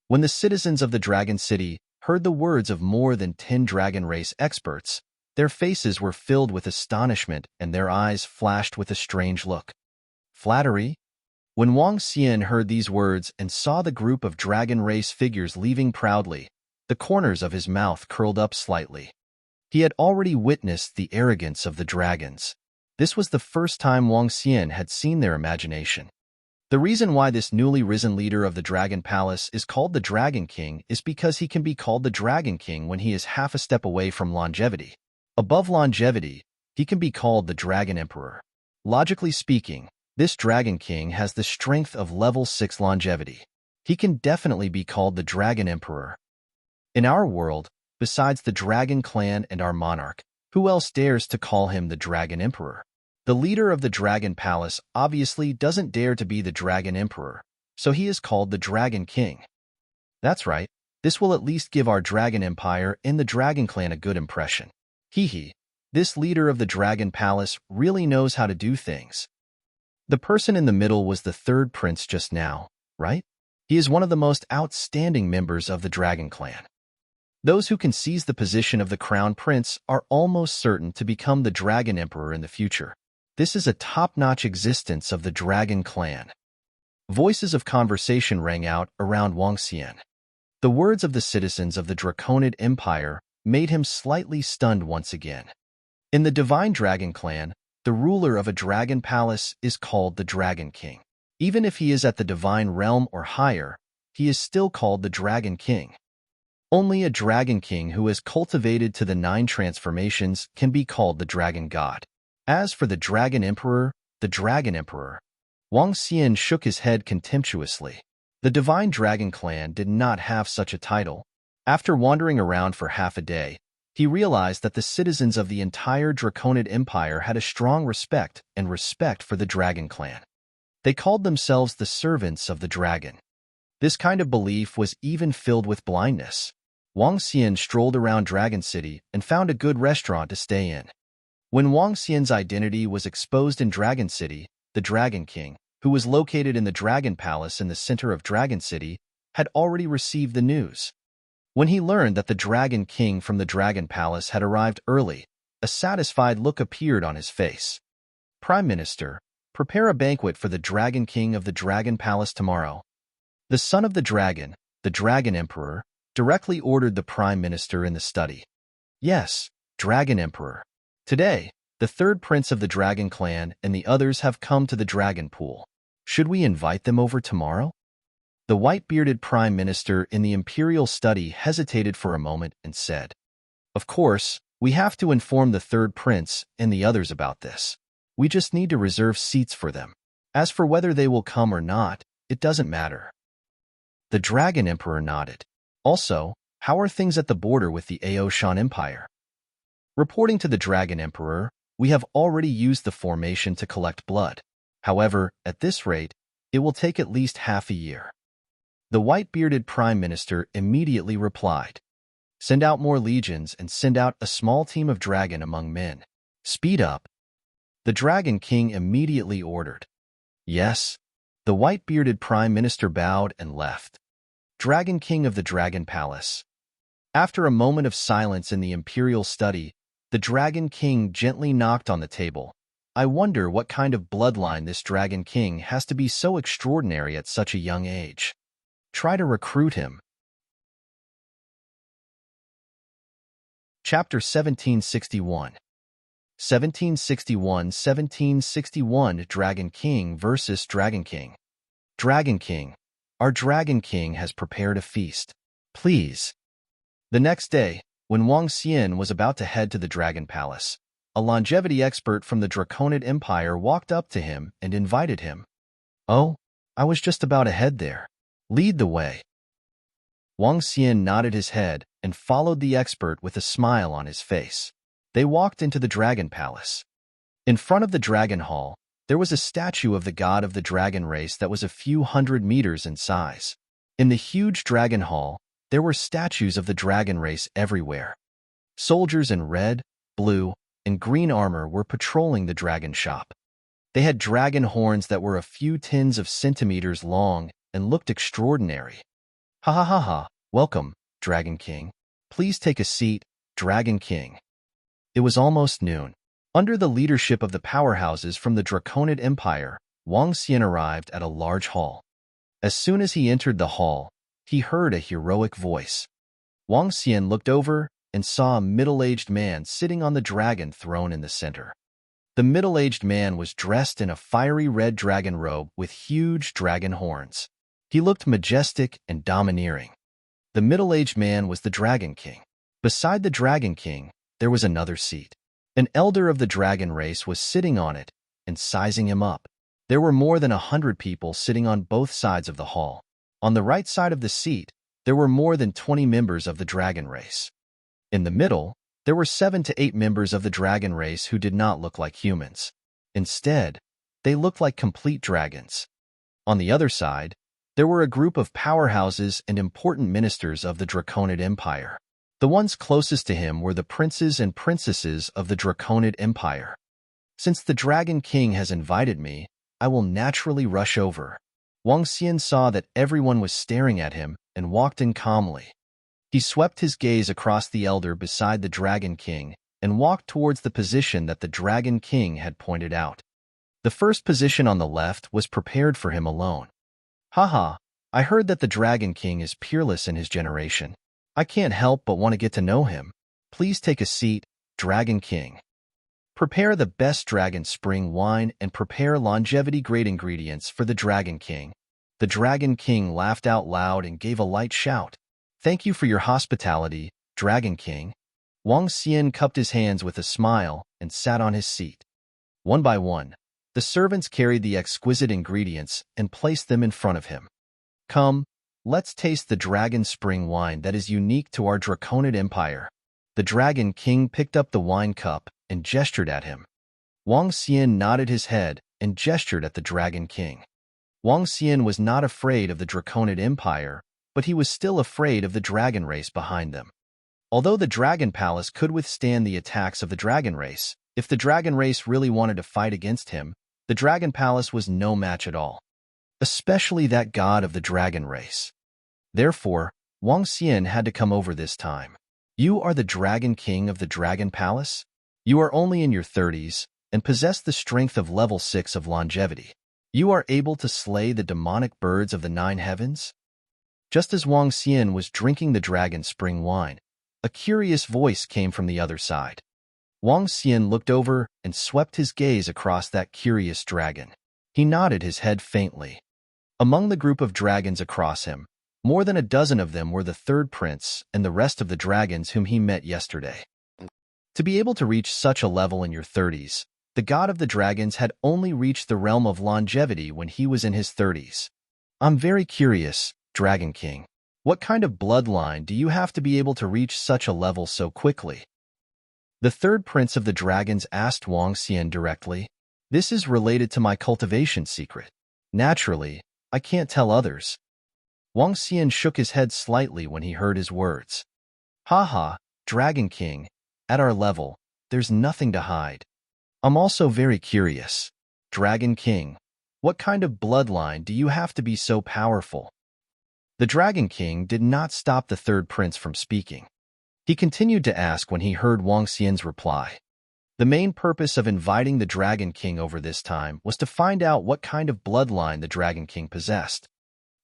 When the citizens of the Dragon City heard the words of more than 10 dragon race experts, their faces were filled with astonishment and their eyes flashed with a strange look. Flattery? When Wang Xian heard these words and saw the group of dragon race figures leaving proudly, the corners of his mouth curled up slightly. He had already witnessed the arrogance of the dragons. This was the first time Wang Xian had seen their imagination. The reason why this newly risen leader of the Dragon Palace is called the Dragon King is because he can be called the Dragon King when he is half a step away from longevity. Above longevity, he can be called the Dragon Emperor. Logically speaking, this Dragon King has the strength of level 6 longevity. He can definitely be called the Dragon Emperor. In our world, besides the Dragon Clan and our monarch, who else dares to call him the Dragon Emperor? The leader of the Dragon Palace obviously doesn't dare to be the Dragon Emperor, so he is called the Dragon King. That's right, this will at least give our Dragon Empire and the Dragon Clan a good impression. Hee, this leader of the Dragon Palace really knows how to do things. The person in the middle was the third prince just now, right? He is one of the most outstanding members of the Dragon Clan. Those who can seize the position of the Crown Prince are almost certain to become the Dragon Emperor in the future. This is a top-notch existence of the Dragon Clan. Voices of conversation rang out around Wang Xian. The words of the citizens of the Draconid Empire made him slightly stunned once again. In the Divine Dragon Clan, the ruler of a dragon palace is called the Dragon King. Even if he is at the Divine Realm or higher, he is still called the Dragon King. Only a Dragon King who has cultivated to the 9 transformations can be called the Dragon God. As for the Dragon Emperor, Wang Xian shook his head contemptuously. The Divine Dragon Clan did not have such a title. After wandering around for half a day, he realized that the citizens of the entire Draconid Empire had a strong respect for the Dragon Clan. They called themselves the servants of the dragon. This kind of belief was even filled with blindness. Wang Xian strolled around Dragon City and found a good restaurant to stay in. When Wang Xian's identity was exposed in Dragon City, the Dragon King, who was located in the Dragon Palace in the center of Dragon City, had already received the news. When he learned that the Dragon King from the Dragon Palace had arrived early, a satisfied look appeared on his face. Prime Minister, prepare a banquet for the Dragon King of the Dragon Palace tomorrow. The son of the Dragon Emperor, directly ordered the Prime Minister in the study. Yes, Dragon Emperor. Today, the third prince of the Dragon Clan and the others have come to the Dragon Pool. Should we invite them over tomorrow? The white-bearded Prime Minister in the Imperial study hesitated for a moment and said, Of course, we have to inform the third prince and the others about this. We just need to reserve seats for them. As for whether they will come or not, it doesn't matter. The Dragon Emperor nodded. Also, how are things at the border with the Aoshan Empire? Reporting to the Dragon Emperor, we have already used the formation to collect blood. However, at this rate, it will take at least half a year. The white-bearded Prime Minister immediately replied, Send out more legions and send out a small team of dragon among men. Speed up. The Dragon King immediately ordered. Yes. The white-bearded Prime Minister bowed and left. Dragon King of the Dragon Palace. After a moment of silence in the Imperial study, the Dragon King gently knocked on the table. I wonder what kind of bloodline this Dragon King has to be so extraordinary at such a young age. Try to recruit him. Chapter 1761. 1761 Dragon King versus Dragon King. Dragon King, our Dragon King has prepared a feast. Please. The next day, when Wang Xian was about to head to the Dragon Palace, a longevity expert from the Draconid Empire walked up to him and invited him. Oh, I was just about to head there. Lead the way. Wang Xian nodded his head and followed the expert with a smile on his face. They walked into the Dragon Palace. In front of the Dragon Hall, there was a statue of the god of the dragon race that was a few hundred meters in size. In the huge Dragon Hall, there were statues of the dragon race everywhere. Soldiers in red, blue, and green armor were patrolling the dragon shop. They had dragon horns that were a few tens of centimeters long and looked extraordinary. Ha ha ha ha, welcome, Dragon King. Please take a seat, Dragon King. It was almost noon. Under the leadership of the powerhouses from the Draconid Empire, Wang Xian arrived at a large hall. As soon as he entered the hall, he heard a heroic voice. Wang Xian looked over and saw a middle-aged man sitting on the dragon throne in the center. The middle-aged man was dressed in a fiery red dragon robe with huge dragon horns. He looked majestic and domineering. The middle-aged man was the Dragon King. Beside the Dragon King, there was another seat. An elder of the dragon race was sitting on it and sizing him up. There were more than 100 people sitting on both sides of the hall. On the right side of the seat, there were more than 20 members of the dragon race. In the middle, there were 7 to 8 members of the dragon race who did not look like humans. Instead, they looked like complete dragons. On the other side, there were a group of powerhouses and important ministers of the Draconid Empire. The ones closest to him were the princes and princesses of the Draconid Empire. Since the Dragon King has invited me, I will naturally rush over. Wang Xian saw that everyone was staring at him and walked in calmly. He swept his gaze across the elder beside the Dragon King and walked towards the position that the Dragon King had pointed out. The first position on the left was prepared for him alone. Haha, I heard that the Dragon King is peerless in his generation. I can't help but want to get to know him. Please take a seat, Dragon King. Prepare the best dragon spring wine and prepare longevity-grade ingredients for the Dragon King. The Dragon King laughed out loud and gave a light shout. Thank you for your hospitality, Dragon King. Wang Xian cupped his hands with a smile and sat on his seat. One by one, the servants carried the exquisite ingredients and placed them in front of him. Come, let's taste the dragon spring wine that is unique to our Draconid Empire. The Dragon King picked up the wine cup and gestured at him. Wang Xian nodded his head and gestured at the Dragon King. Wang Xian was not afraid of the Draconid Empire, but he was still afraid of the dragon race behind them. Although the Dragon Palace could withstand the attacks of the dragon race, If the dragon race really wanted to fight against him, the Dragon Palace was no match at all, especially that god of the dragon race. Therefore, Wang Xian had to come over this time. You are the Dragon King of the Dragon Palace? You are only in your 30s and possess the strength of level 6 of longevity. You are able to slay the demonic birds of the 9 heavens? Just as Wang Xian was drinking the dragon spring wine, a curious voice came from the other side. Wang Xian looked over and swept his gaze across that curious dragon. He nodded his head faintly. Among the group of dragons across him, more than a dozen of them were the third prince and the rest of the dragons whom he met yesterday. To be able to reach such a level in your 30s, the god of the dragons had only reached the realm of longevity when he was in his 30s. I'm very curious, Dragon King. What kind of bloodline do you have to be able to reach such a level so quickly? The third prince of the dragons asked Wang Xian directly. This is related to my cultivation secret. Naturally, I can't tell others. Wang Xian shook his head slightly when he heard his words. Haha, Dragon King, at our level, there's nothing to hide. I'm also very curious. Dragon King, what kind of bloodline do you have to be so powerful? The Dragon King did not stop the third prince from speaking. He continued to ask when he heard Wang Xian's reply. The main purpose of inviting the Dragon King over this time was to find out what kind of bloodline the Dragon King possessed.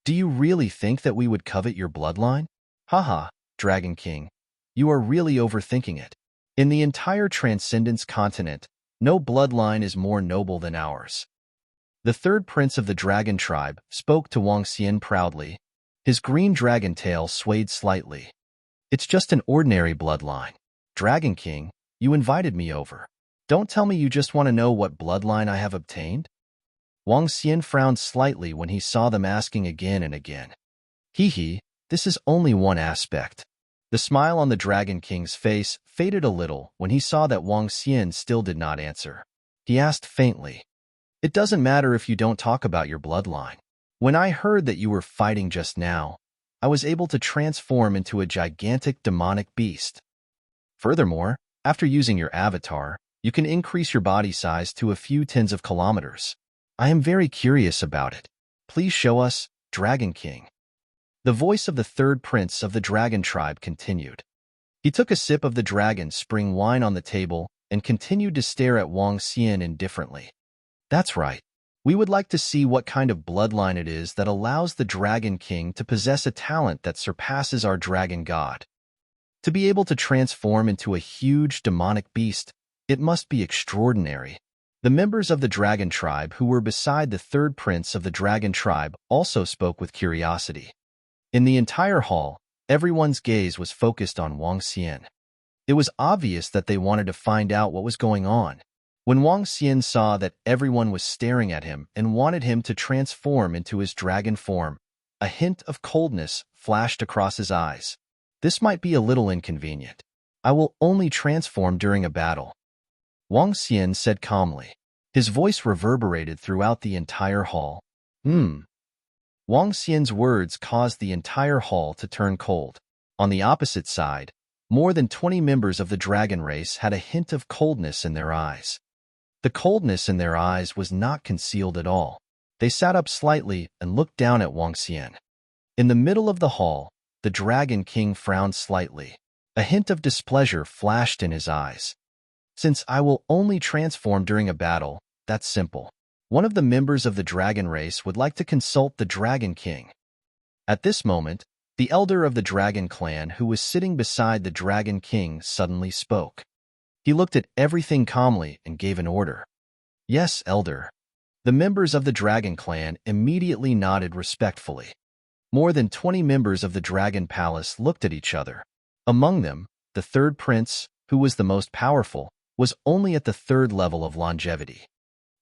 Do you really think that we would covet your bloodline? Haha, Dragon King, you are really overthinking it. In the entire Transcendence continent, no bloodline is more noble than ours. The third prince of the dragon tribe spoke to Wang Xian proudly. His green dragon tail swayed slightly. It's just an ordinary bloodline. Dragon King, you invited me over. Don't tell me you just want to know what bloodline I have obtained? Wang Xian frowned slightly when he saw them asking again and again. Hee, this is only one aspect. The smile on the Dragon King's face faded a little when he saw that Wang Xian still did not answer. He asked faintly, It doesn't matter if you don't talk about your bloodline. When I heard that you were fighting just now, I was able to transform into a gigantic demonic beast. Furthermore, after using your avatar, you can increase your body size to a few tens of kilometers. I am very curious about it. Please show us, Dragon King. The voice of the third prince of the dragon tribe continued. He took a sip of the dragon spring wine on the table and continued to stare at Wang Xian indifferently. That's right. We would like to see what kind of bloodline it is that allows the Dragon King to possess a talent that surpasses our dragon god. To be able to transform into a huge demonic beast, it must be extraordinary. The members of the dragon tribe who were beside the third prince of the dragon tribe also spoke with curiosity. In the entire hall, everyone's gaze was focused on Wang Xian. It was obvious that they wanted to find out what was going on. When Wang Xian saw that everyone was staring at him and wanted him to transform into his dragon form, a hint of coldness flashed across his eyes. This might be a little inconvenient. I will only transform during a battle. Wang Xian said calmly. His voice reverberated throughout the entire hall. Wang Xian's words caused the entire hall to turn cold. On the opposite side, more than 20 members of the dragon race had a hint of coldness in their eyes. The coldness in their eyes was not concealed at all. They sat up slightly and looked down at Wang Xian. In the middle of the hall, the Dragon King frowned slightly. A hint of displeasure flashed in his eyes. Since I will only transform during a battle, that's simple. One of the members of the dragon race would like to consult the Dragon King. At this moment, the elder of the dragon clan who was sitting beside the Dragon King suddenly spoke. He looked at everything calmly and gave an order. Yes, elder. The members of the dragon clan immediately nodded respectfully. More than 20 members of the dragon palace looked at each other. Among them, the third prince, who was the most powerful, was only at the 3rd level of longevity.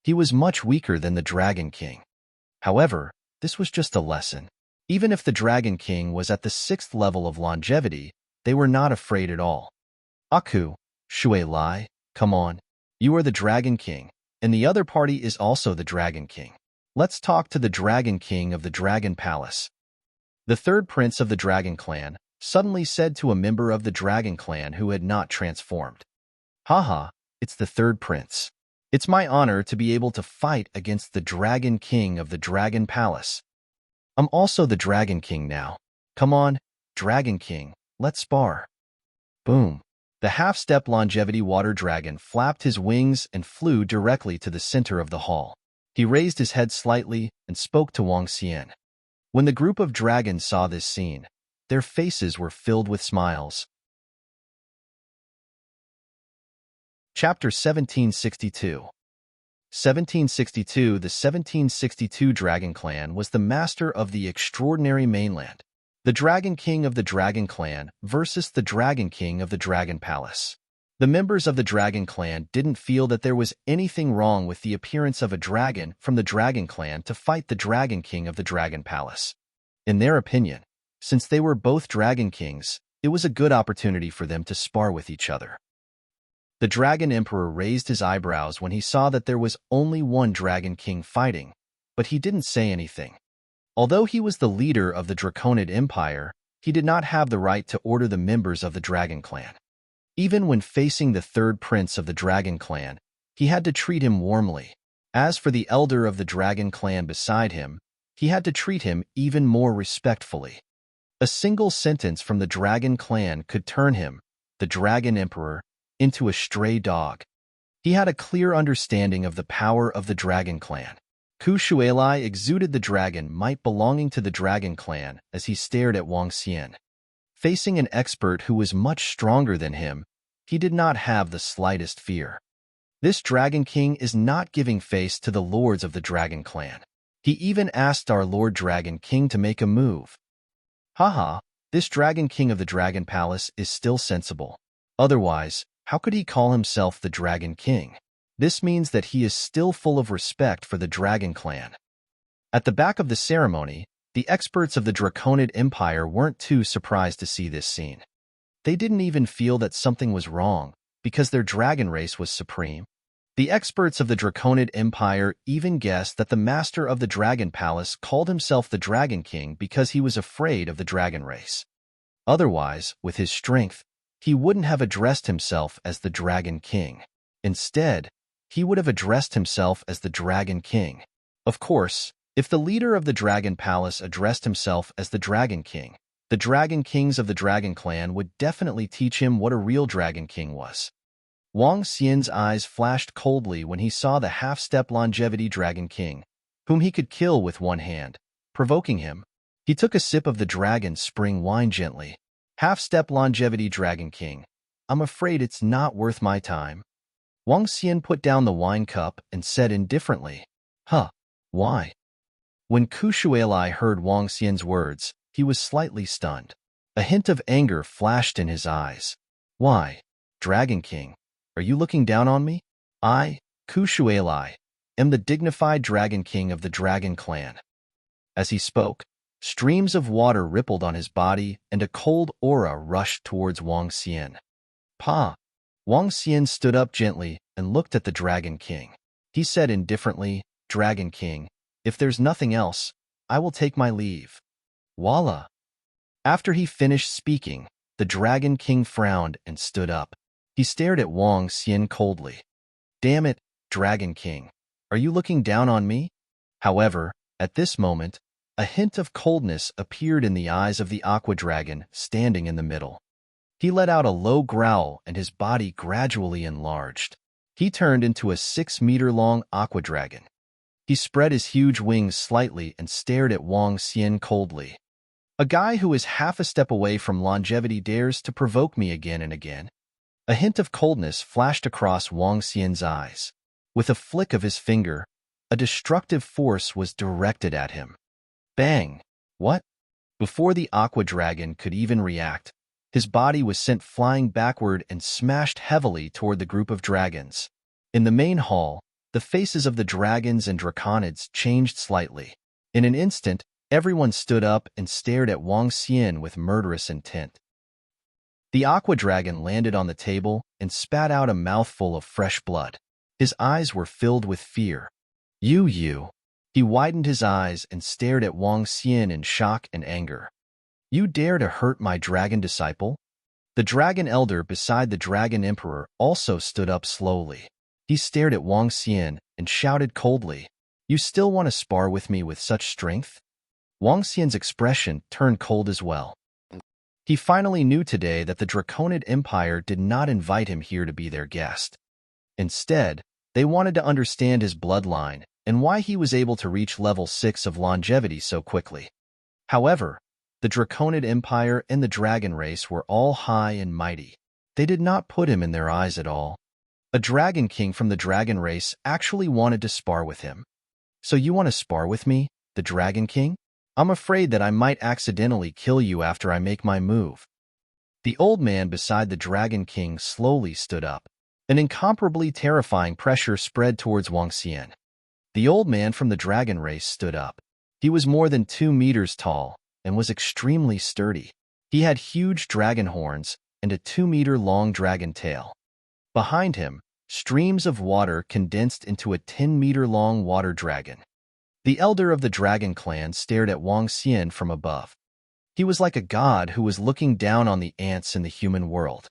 He was much weaker than the Dragon King. However, this was just a lesson. Even if the Dragon King was at the 6th level of longevity, they were not afraid at all. Aku, Shui Lai, come on. You are the Dragon King, and the other party is also the Dragon King. Let's talk to the Dragon King of the Dragon Palace. The third prince of the Dragon Clan suddenly said to a member of the Dragon Clan who had not transformed. Haha, It's the third prince. It's my honor to be able to fight against the Dragon King of the Dragon Palace. I'm also the Dragon King now. Come on, Dragon King, let's spar. Boom. The half-step longevity water dragon flapped his wings and flew directly to the center of the hall. He raised his head slightly and spoke to Wang Xian. When the group of dragons saw this scene, their faces were filled with smiles. Chapter 1762. 1762. The 1762 Dragon Clan was the master of the extraordinary mainland. The Dragon King of the Dragon Clan versus the Dragon King of the Dragon Palace. The members of the Dragon Clan didn't feel that there was anything wrong with the appearance of a dragon from the Dragon Clan to fight the Dragon King of the Dragon Palace. In their opinion, since they were both Dragon Kings, it was a good opportunity for them to spar with each other. The Dragon Emperor raised his eyebrows when he saw that there was only one Dragon King fighting, but he didn't say anything. Although he was the leader of the Draconid Empire, he did not have the right to order the members of the Dragon Clan. Even when facing the third prince of the Dragon Clan, he had to treat him warmly. As for the elder of the Dragon Clan beside him, he had to treat him even more respectfully. A single sentence from the Dragon Clan could turn him, the Dragon Emperor, into a stray dog. He had a clear understanding of the power of the Dragon Clan. Ku Shuailai exuded the dragon might belonging to the Dragon Clan as he stared at Wang Xian. Facing an expert who was much stronger than him, he did not have the slightest fear. This Dragon King is not giving face to the lords of the Dragon Clan. He even asked our Lord Dragon King to make a move. Haha, this Dragon King of the Dragon Palace is still sensible. Otherwise, how could he call himself the Dragon King? This means that he is still full of respect for the Dragon Clan. At the back of the ceremony, the experts of the Draconid Empire weren't too surprised to see this scene. They didn't even feel that something was wrong, because their dragon race was supreme. The experts of the Draconid Empire even guessed that the master of the Dragon Palace called himself the Dragon King because he was afraid of the dragon race. Otherwise, with his strength, he wouldn't have addressed himself as the Dragon King. Instead, he would have addressed himself as the Dragon King. Of course, if the leader of the Dragon Palace addressed himself as the Dragon King, the Dragon Kings of the Dragon Clan would definitely teach him what a real Dragon King was. Wang Xian's eyes flashed coldly when he saw the half-step longevity Dragon King, whom he could kill with one hand, provoking him. He took a sip of the dragon spring wine gently. Half-step longevity Dragon King, I'm afraid it's not worth my time. Wang Xian put down the wine cup and said indifferently, Huh, why? When Ku Shuailai heard Wang Xian's words, he was slightly stunned. A hint of anger flashed in his eyes. Why, Dragon King, are you looking down on me? I, Ku Shuailai, am the dignified Dragon King of the Dragon Clan. As he spoke, streams of water rippled on his body and a cold aura rushed towards Wang Xian. Pa! Wang Xian stood up gently and looked at the Dragon King. He said indifferently, Dragon King, if there's nothing else, I will take my leave. Voila! After he finished speaking, the Dragon King frowned and stood up. He stared at Wang Xian coldly. Damn it, Dragon King, are you looking down on me? However, at this moment, a hint of coldness appeared in the eyes of the Aqua Dragon standing in the middle. He let out a low growl and his body gradually enlarged. He turned into a 6-meter-long Aqua Dragon. He spread his huge wings slightly and stared at Wang Xian coldly. A guy who is half a step away from longevity dares to provoke me again and again. A hint of coldness flashed across Wang Xian's eyes. With a flick of his finger, a destructive force was directed at him. Bang! What? Before the Aqua Dragon could even react, his body was sent flying backward and smashed heavily toward the group of dragons. In the main hall, the faces of the dragons and draconids changed slightly. In an instant, everyone stood up and stared at Wang Xian with murderous intent. The Aqua Dragon landed on the table and spat out a mouthful of fresh blood. His eyes were filled with fear. You. He widened his eyes and stared at Wang Xian in shock and anger. You dare to hurt my dragon disciple? The dragon elder beside the dragon emperor also stood up slowly. He stared at Wang Xian and shouted coldly, "You still want to spar with me with such strength?" Wang Xian's expression turned cold as well. He finally knew today that the Draconid Empire did not invite him here to be their guest. Instead, they wanted to understand his bloodline and why he was able to reach level 6 of longevity so quickly. However, the Draconid Empire and the dragon race were all high and mighty. They did not put him in their eyes at all. A dragon king from the dragon race actually wanted to spar with him. "So you want to spar with me, the dragon king? I'm afraid that I might accidentally kill you after I make my move." The old man beside the dragon king slowly stood up. An incomparably terrifying pressure spread towards Wang Xian. The old man from the dragon race stood up. He was more than 2 meters tall and was extremely sturdy. He had huge dragon horns and a 2-meter-long dragon tail. Behind him, streams of water condensed into a 10-meter-long water dragon. The elder of the dragon clan stared at Wang Xian from above. He was like a god who was looking down on the ants in the human world.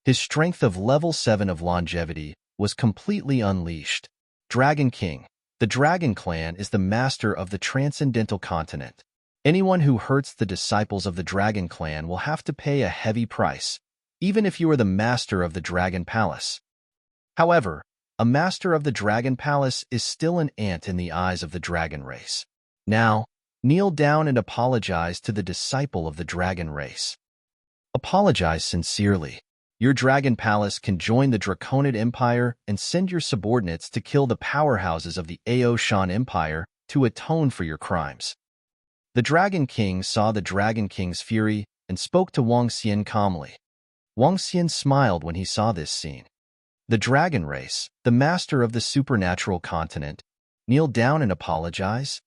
His strength of level 7 of longevity was completely unleashed. Dragon King. The Dragon Clan is the master of the transcendental continent. Anyone who hurts the disciples of the Dragon Clan will have to pay a heavy price, even if you are the master of the Dragon Palace. However, a master of the Dragon Palace is still an ant in the eyes of the dragon race. Now, kneel down and apologize to the disciple of the dragon race. Apologize sincerely. Your Dragon Palace can join the Draconid Empire and send your subordinates to kill the powerhouses of the Ao Shan Empire to atone for your crimes. The Dragon King saw the Dragon King's fury and spoke to Wang Xian calmly. Wang Xian smiled when he saw this scene. The dragon race, the master of the supernatural continent, kneel down and apologize,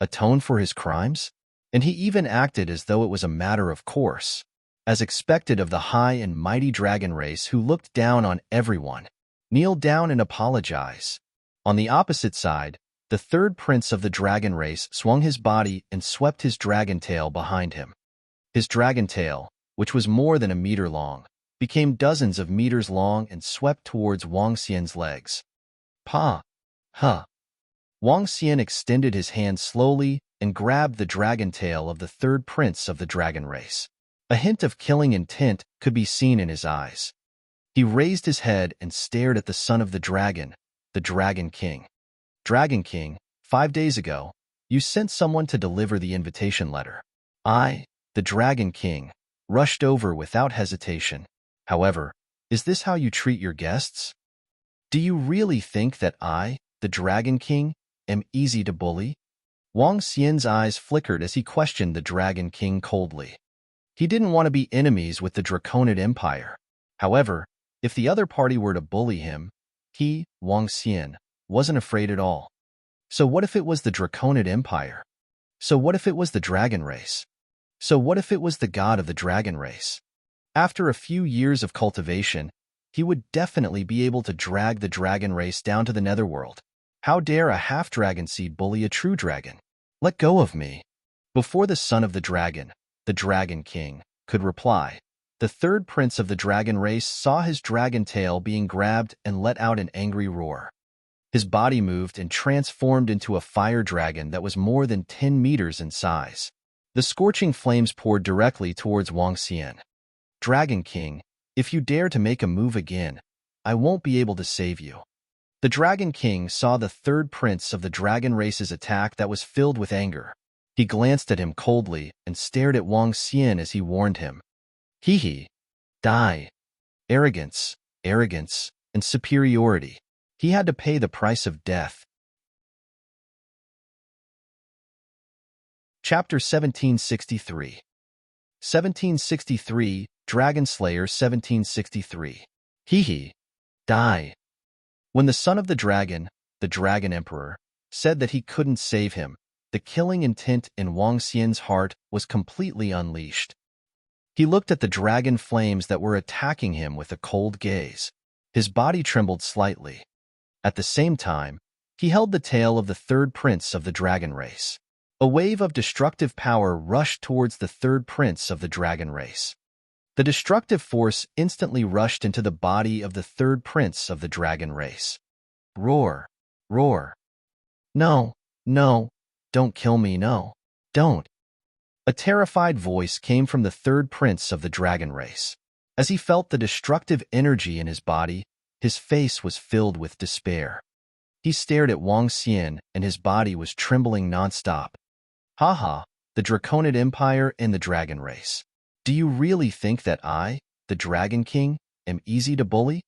atone for his crimes, and he even acted as though it was a matter of course, as expected of the high and mighty dragon race who looked down on everyone. Kneel down and apologize. On the opposite side, the third prince of the dragon race swung his body and swept his dragon tail behind him. His dragon tail, which was more than a meter long, became dozens of meters long and swept towards Wang Xian's legs. Pa! Huh! Wang Xian extended his hand slowly and grabbed the dragon tail of the third prince of the dragon race. A hint of killing intent could be seen in his eyes. He raised his head and stared at the son of the Dragon King. Dragon King, 5 days ago, you sent someone to deliver the invitation letter. I, the Dragon King, rushed over without hesitation. However, is this how you treat your guests? Do you really think that I, the Dragon King, am easy to bully? Wang Xian's eyes flickered as he questioned the Dragon King coldly. He didn't want to be enemies with the Draconid Empire. However, if the other party were to bully him, he, Wang Xian, wasn't afraid at all. So what if it was the Draconid Empire? So what if it was the dragon race? So what if it was the god of the dragon race? After a few years of cultivation, he would definitely be able to drag the dragon race down to the netherworld. How dare a half-dragon seed bully a true dragon? Let go of me. Before the son of the Dragon King, could reply, the third prince of the dragon race saw his dragon tail being grabbed and let out an angry roar. His body moved and transformed into a fire dragon that was more than 10 meters in size. The scorching flames poured directly towards Wang Xian. Dragon King, if you dare to make a move again, I won't be able to save you. The Dragon King saw the third prince of the dragon race's attack that was filled with anger. He glanced at him coldly and stared at Wang Xian as he warned him. Hee. Die. Arrogance, and superiority. He had to pay the price of death. Chapter 1763. 1763, Dragon Slayer 1763. Hee. Die. When the son of the Dragon Emperor, said that he couldn't save him, the killing intent in Wang Xian's heart was completely unleashed. He looked at the dragon flames that were attacking him with a cold gaze. His body trembled slightly. At the same time, he held the tail of the third prince of the dragon race. A wave of destructive power rushed towards the third prince of the dragon race. The destructive force instantly rushed into the body of the third prince of the dragon race. Roar! Roar! No! No! Don't kill me, no! Don't! A terrified voice came from the third prince of the dragon race. As he felt the destructive energy in his body, his face was filled with despair. He stared at Wang Xian, and his body was trembling nonstop. Haha, the Draconid Empire and the dragon race. Do you really think that I, the Dragon King, am easy to bully?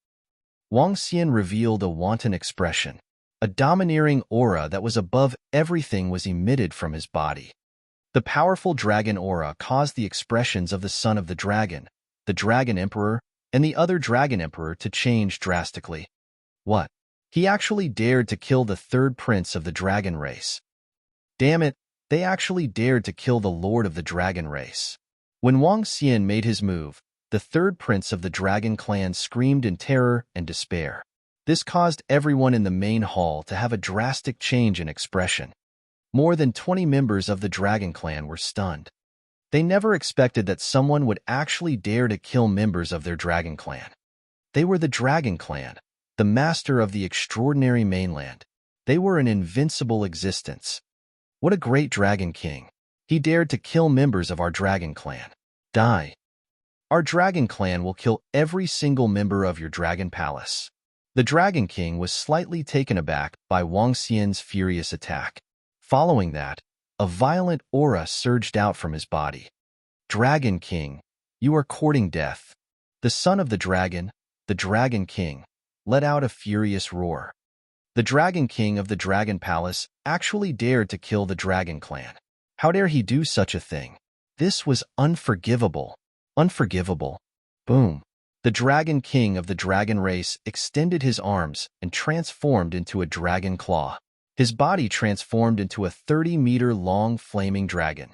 Wang Xian revealed a wanton expression. A domineering aura that was above everything was emitted from his body. The powerful dragon aura caused the expressions of the son of the Dragon Emperor, and the other Dragon Emperor to change drastically. What? He actually dared to kill the third prince of the dragon race. Damn it, they actually dared to kill the lord of the dragon race. When Wang Xian made his move, the third prince of the dragon clan screamed in terror and despair. This caused everyone in the main hall to have a drastic change in expression. More than 20 members of the dragon clan were stunned. They never expected that someone would actually dare to kill members of their dragon clan. They were the dragon clan, the master of the extraordinary mainland. They were an invincible existence. What a great dragon king. He dared to kill members of our dragon clan. Die. Our dragon clan will kill every single member of your dragon palace. The dragon king was slightly taken aback by Wang Xian's furious attack. Following that, a violent aura surged out from his body. Dragon King, you are courting death. The son of the Dragon King, let out a furious roar. The Dragon King of the Dragon Palace actually dared to kill the Dragon Clan. How dare he do such a thing? This was unforgivable. Unforgivable. Boom. The Dragon King of the Dragon race extended his arms and transformed into a dragon claw. His body transformed into a 30-meter-long flaming dragon.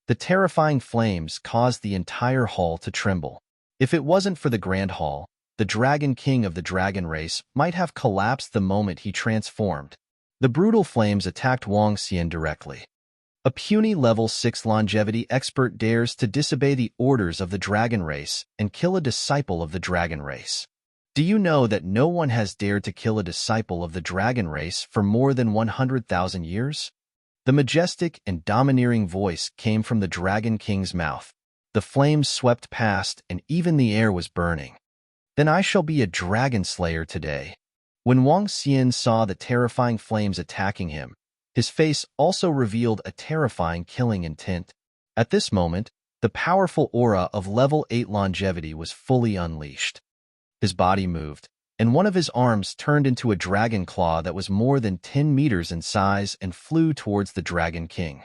The terrifying flames caused the entire hall to tremble. If it wasn't for the Grand Hall, the Dragon King of the Dragon race might have collapsed the moment he transformed. The brutal flames attacked Wang Xian directly. A puny level 6 longevity expert dares to disobey the orders of the dragon race and kill a disciple of the dragon race. Do you know that no one has dared to kill a disciple of the dragon race for more than 100,000 years? The majestic and domineering voice came from the Dragon King's mouth. The flames swept past and even the air was burning. Then I shall be a dragon slayer today. When Wang Xian saw the terrifying flames attacking him, his face also revealed a terrifying killing intent. At this moment, the powerful aura of level 8 longevity was fully unleashed. His body moved, and one of his arms turned into a dragon claw that was more than 10 meters in size and flew towards the Dragon King.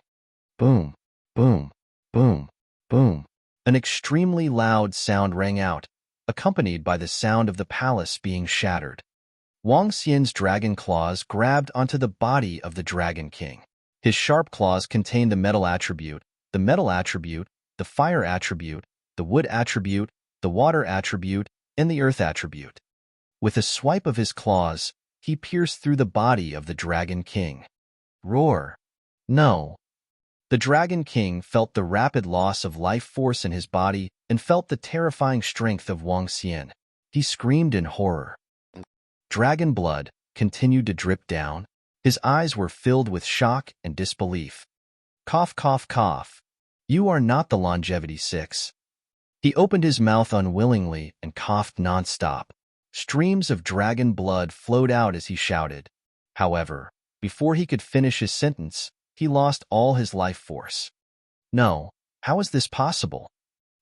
Boom, boom, boom, boom. An extremely loud sound rang out, accompanied by the sound of the palace being shattered. Wang Xian's dragon claws grabbed onto the body of the Dragon King. His sharp claws contained the metal attribute, the fire attribute, the wood attribute, the water attribute, and the earth attribute. With a swipe of his claws, he pierced through the body of the Dragon King. Roar! No! The Dragon King felt the rapid loss of life force in his body and felt the terrifying strength of Wang Xian. He screamed in horror. Dragon blood continued to drip down. His eyes were filled with shock and disbelief. Cough, cough, cough. You are not the longevity 6. He opened his mouth unwillingly and coughed nonstop. Streams of dragon blood flowed out as he shouted. However, before he could finish his sentence, he lost all his life force. No, how is this possible?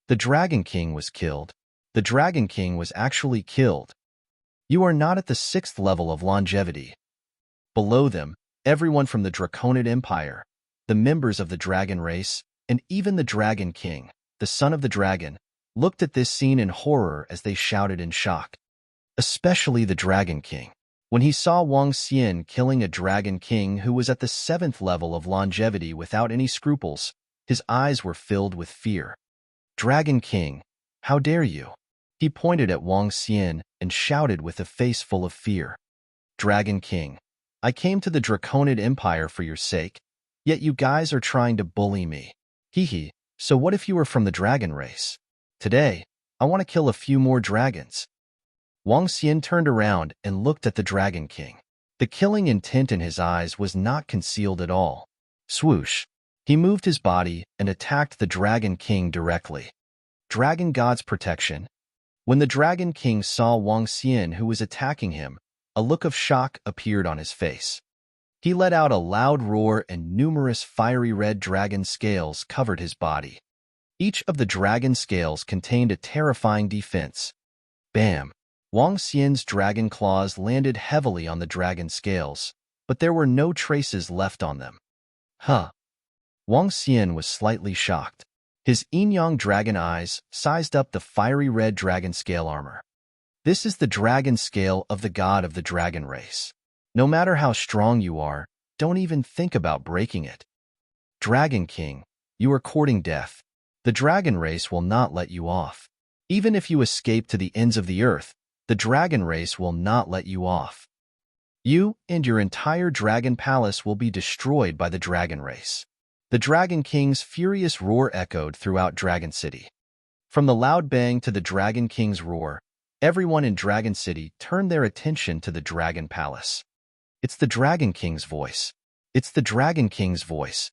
The Dragon King was killed. The Dragon King was actually killed. You are not at the 6th level of longevity. Below them, everyone from the Draconid Empire, the members of the dragon race, and even the Dragon King, the son of the dragon, looked at this scene in horror as they shouted in shock. Especially the Dragon King. When he saw Wang Xian killing a Dragon King who was at the 7th level of longevity without any scruples, his eyes were filled with fear. Dragon King, how dare you? He pointed at Wang Xian and shouted with a face full of fear. Dragon King, I came to the Draconid Empire for your sake, yet you guys are trying to bully me. Hee hee, so what if you were from the dragon race? Today, I want to kill a few more dragons. Wang Xian turned around and looked at the Dragon King. The killing intent in his eyes was not concealed at all. Swoosh! He moved his body and attacked the Dragon King directly. Dragon God's protection. When the Dragon King saw Wang Xian who was attacking him, a look of shock appeared on his face. He let out a loud roar and numerous fiery red dragon scales covered his body. Each of the dragon scales contained a terrifying defense. Bam! Wang Xian's dragon claws landed heavily on the dragon scales, but there were no traces left on them. Huh! Wang Xian was slightly shocked. His yin-yang dragon eyes sized up the fiery red dragon scale armor. This is the dragon scale of the god of the dragon race. No matter how strong you are, don't even think about breaking it. Dragon King, you are courting death. The dragon race will not let you off. Even if you escape to the ends of the earth, the dragon race will not let you off. You and your entire dragon palace will be destroyed by the dragon race. The Dragon King's furious roar echoed throughout Dragon City. From the loud bang to the Dragon King's roar, everyone in Dragon City turned their attention to the Dragon Palace. It's the Dragon King's voice. It's the Dragon King's voice.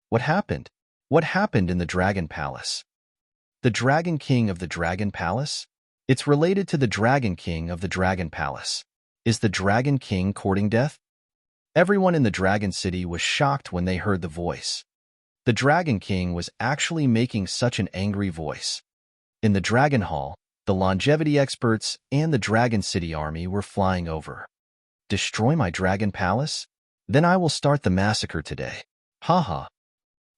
What happened? What happened in the Dragon Palace? The Dragon King of the Dragon Palace? It's related to the Dragon King of the Dragon Palace. Is the Dragon King courting death? Everyone in the Dragon City was shocked when they heard the voice. The Dragon King was actually making such an angry voice. In the Dragon Hall, the longevity experts and the Dragon City army were flying over. Destroy my Dragon Palace? Then I will start the massacre today. Haha.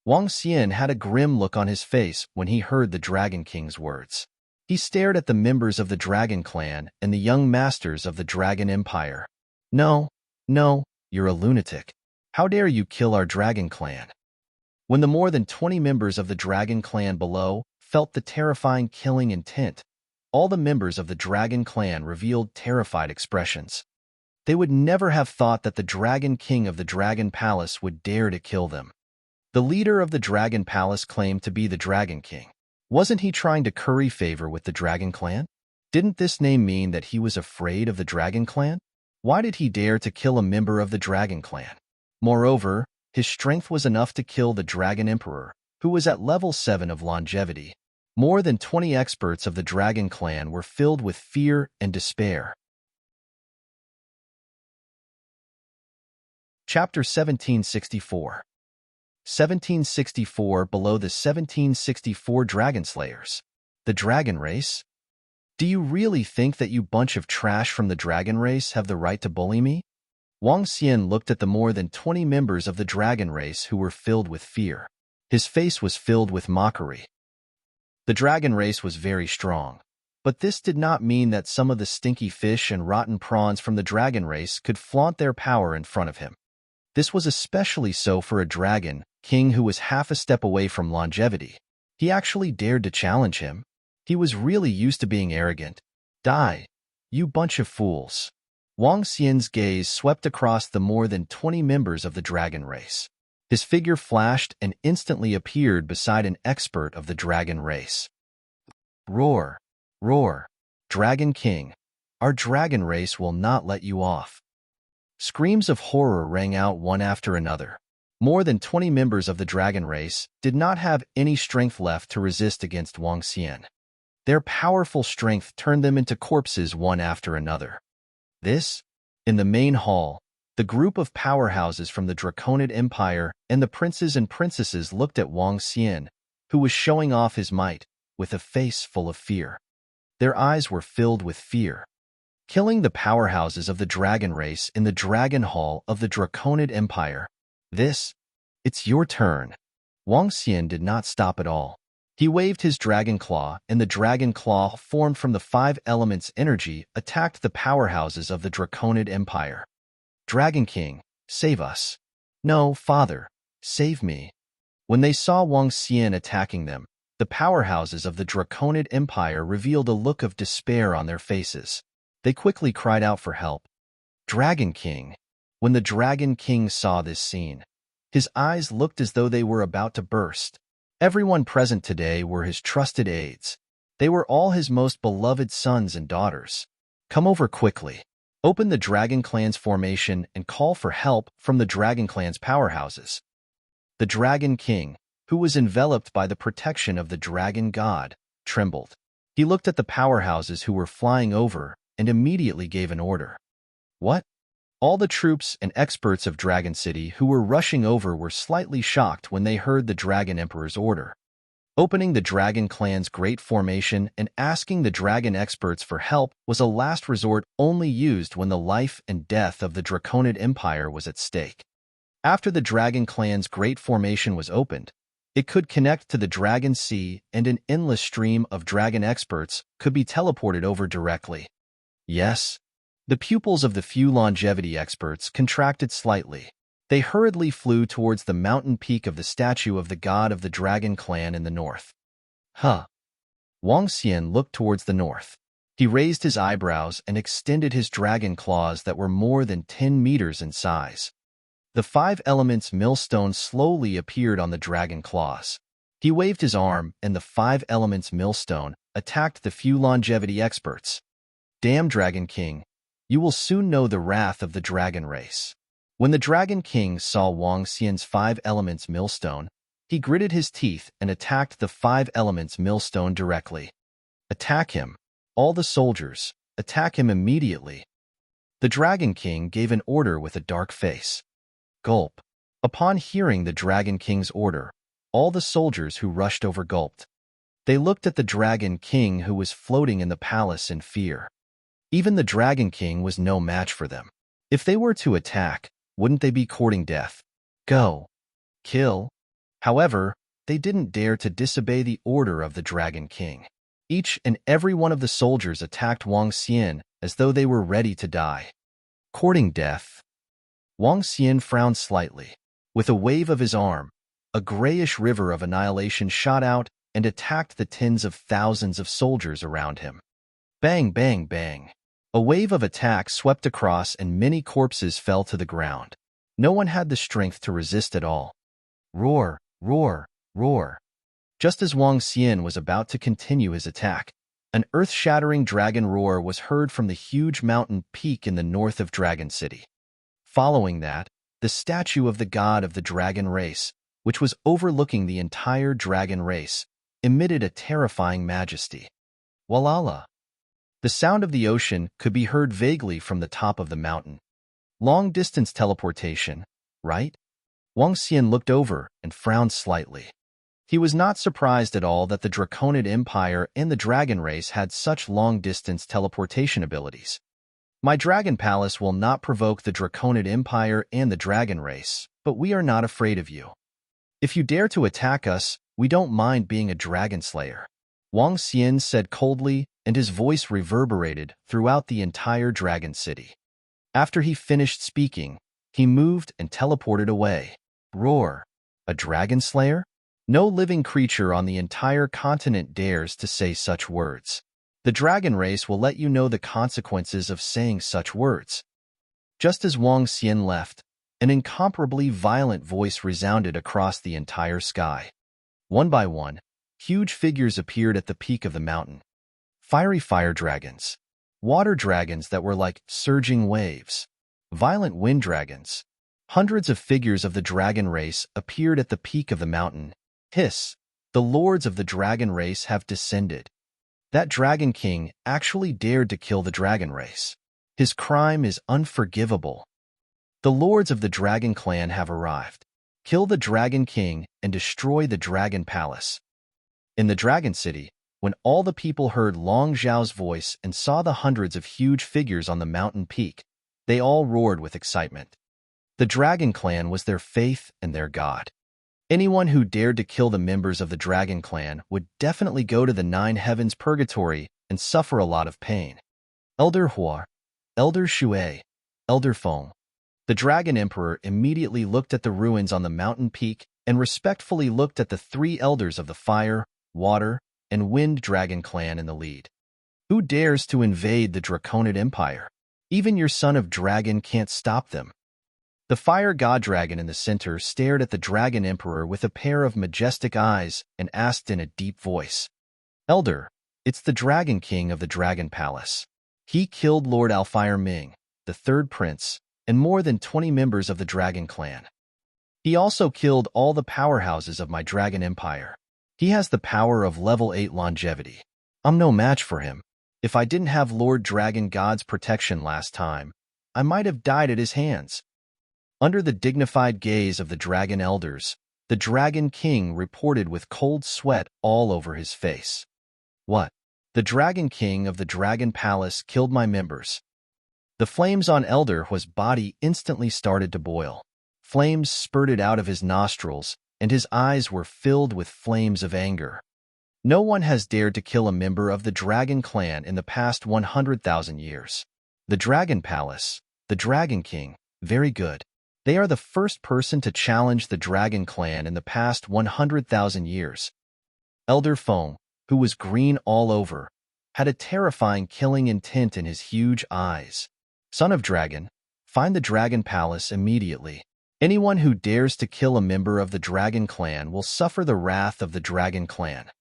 Wang Xian had a grim look on his face when he heard the Dragon King's words. He stared at the members of the Dragon Clan and the young masters of the Dragon Empire. No, you're a lunatic. How dare you kill our Dragon Clan? When the more than 20 members of the Dragon Clan below felt the terrifying killing intent, all the members of the Dragon Clan revealed terrified expressions. They would never have thought that the Dragon King of the Dragon Palace would dare to kill them. The leader of the Dragon Palace claimed to be the Dragon King. Wasn't he trying to curry favor with the Dragon Clan? Didn't this name mean that he was afraid of the Dragon Clan? Why did he dare to kill a member of the Dragon Clan? Moreover, his strength was enough to kill the Dragon Emperor, who was at level 7 of longevity. More than 20 experts of the Dragon Clan were filled with fear and despair. Chapter 1764. 1764 below the 1764 Dragon Slayers. The Dragon Race? Do you really think that you bunch of trash from the Dragon Race have the right to bully me? Wang Xian looked at the more than 20 members of the Dragon Race who were filled with fear. His face was filled with mockery. The Dragon Race was very strong, but this did not mean that some of the stinky fish and rotten prawns from the Dragon Race could flaunt their power in front of him. This was especially so for a Dragon King who was half a step away from longevity. He actually dared to challenge him. He was really used to being arrogant. Die, you bunch of fools. Wang Xian's gaze swept across the more than 20 members of the Dragon Race. His figure flashed and instantly appeared beside an expert of the Dragon Race. Roar, roar, Dragon King, our Dragon Race will not let you off. Screams of horror rang out one after another. More than 20 members of the Dragon Race did not have any strength left to resist against Wang Xian. Their powerful strength turned them into corpses one after another. In the main hall, the group of powerhouses from the Draconid Empire and the princes and princesses looked at Wang Xian, who was showing off his might, with a face full of fear. Their eyes were filled with fear. Killing the powerhouses of the Dragon Race in the Dragon Hall of the Draconid Empire. It's your turn. Wang Xian did not stop at all. He waved his dragon claw, and the dragon claw formed from the 5 elements energy attacked the powerhouses of the Draconid Empire. Dragon King, save us. No, father, save me. When they saw Wang Xian attacking them, the powerhouses of the Draconid Empire revealed a look of despair on their faces. They quickly cried out for help. Dragon King. When the Dragon King saw this scene, his eyes looked as though they were about to burst. Everyone present today were his trusted aides. They were all his most beloved sons and daughters. Come over quickly. Open the Dragon Clan's formation and call for help from the Dragon Clan's powerhouses. The Dragon King, who was enveloped by the protection of the Dragon God, trembled. He looked at the powerhouses who were flying over and immediately gave an order. What? All the troops and experts of Dragon City who were rushing over were slightly shocked when they heard the Dragon Emperor's order. Opening the Dragon Clan's great formation and asking the Dragon experts for help was a last resort only used when the life and death of the Draconid Empire was at stake. After the Dragon Clan's great formation was opened, it could connect to the Dragon Sea and an endless stream of Dragon experts could be teleported over directly. Yes, the pupils of the few longevity experts contracted slightly. They hurriedly flew towards the mountain peak of the statue of the god of the Dragon Clan in the north. Huh. Wang Xian looked towards the north. He raised his eyebrows and extended his dragon claws that were more than 10 meters in size. The 5 elements millstone slowly appeared on the dragon claws. He waved his arm, and the 5 elements millstone attacked the few longevity experts. Damn Dragon King, you will soon know the wrath of the dragon race. When the Dragon King saw Wang Xian's 5 elements millstone, he gritted his teeth and attacked the 5 elements millstone directly. Attack him. All the soldiers, attack him immediately. The Dragon King gave an order with a dark face. Gulp. Upon hearing the Dragon King's order, all the soldiers who rushed over gulped. They looked at the Dragon King who was floating in the palace in fear. Even the Dragon King was no match for them. If they were to attack, wouldn't they be courting death? Go. Kill. However, they didn't dare to disobey the order of the Dragon King. Each and every one of the soldiers attacked Wang Xian as though they were ready to die. Courting death. Wang Xian frowned slightly. With a wave of his arm, a grayish river of annihilation shot out and attacked the tens of thousands of soldiers around him. Bang, bang, bang. A wave of attack swept across and many corpses fell to the ground. No one had the strength to resist at all. Roar, roar, roar. Just as Wang Xian was about to continue his attack, an earth-shattering dragon roar was heard from the huge mountain peak in the north of Dragon City. Following that, the statue of the god of the dragon race, which was overlooking the entire dragon race, emitted a terrifying majesty. Walala. The sound of the ocean could be heard vaguely from the top of the mountain. Long-distance teleportation, right? Wang Xian looked over and frowned slightly. He was not surprised at all that the Draconid Empire and the dragon race had such long-distance teleportation abilities. My dragon palace will not provoke the Draconid Empire and the dragon race, but we are not afraid of you. If you dare to attack us, we don't mind being a dragon slayer. Wang Xian said coldly, and his voice reverberated throughout the entire Dragon City. After he finished speaking, he moved and teleported away. Roar. A dragon slayer? No living creature on the entire continent dares to say such words. The dragon race will let you know the consequences of saying such words. Just as Wang Xian left, an incomparably violent voice resounded across the entire sky. One by one, huge figures appeared at the peak of the mountain. Fiery fire dragons, water dragons that were like surging waves, violent wind dragons. Hundreds of figures of the dragon race appeared at the peak of the mountain. Hiss, the lords of the dragon race have descended. That Dragon King actually dared to kill the dragon race. His crime is unforgivable. The lords of the Dragon Clan have arrived. Kill the Dragon King and destroy the Dragon Palace. In the Dragon City, when all the people heard Long Zhao's voice and saw the hundreds of huge figures on the mountain peak, they all roared with excitement. The Dragon Clan was their faith and their god. Anyone who dared to kill the members of the Dragon Clan would definitely go to the 9 heavens purgatory and suffer a lot of pain. Elder Hua, Elder Shui, Elder Feng. The Dragon Emperor immediately looked at the ruins on the mountain peak and respectfully looked at the 3 elders of the fire, water, and wind dragon clan in the lead. Who dares to invade the Draconid Empire? Even your son of dragon can't stop them. The fire god dragon in the center stared at the Dragon Emperor with a pair of majestic eyes and asked in a deep voice, Elder, It's the Dragon King of the Dragon Palace. He killed Lord Alfire Ming, the third prince, and more than 20 members of the Dragon Clan. He also killed all the powerhouses of my Dragon Empire. He has the power of level 8 longevity. I'm no match for him. If I didn't have Lord Dragon God's protection last time, I might have died at his hands. Under the dignified gaze of the Dragon Elders, the Dragon King reported with cold sweat all over his face. What? The Dragon King of the Dragon Palace killed my members. The flames on Elder's body instantly started to boil. Flames spurted out of his nostrils, and his eyes were filled with flames of anger. No one has dared to kill a member of the Dragon Clan in the past 100,000 years. The Dragon Palace, the Dragon King, very good. They are the first person to challenge the Dragon Clan in the past 100,000 years. Elder Feng, who was green all over, had a terrifying killing intent in his huge eyes. Son of Dragon, find the Dragon Palace immediately. Anyone who dares to kill a member of the Dragon Clan will suffer the wrath of the Dragon Clan.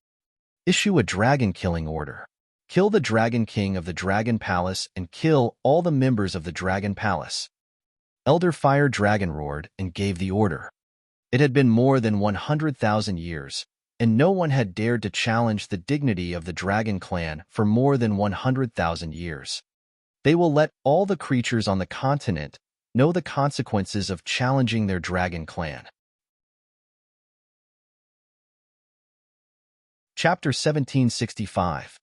Issue a dragon killing order. Kill the Dragon King of the Dragon Palace and kill all the members of the Dragon Palace. Elder Fire Dragon roared and gave the order. It had been more than 100,000 years, and no one had dared to challenge the dignity of the Dragon Clan for more than 100,000 years. They will let all the creatures on the continent know the consequences of challenging their Dragon Clan. Chapter 1765.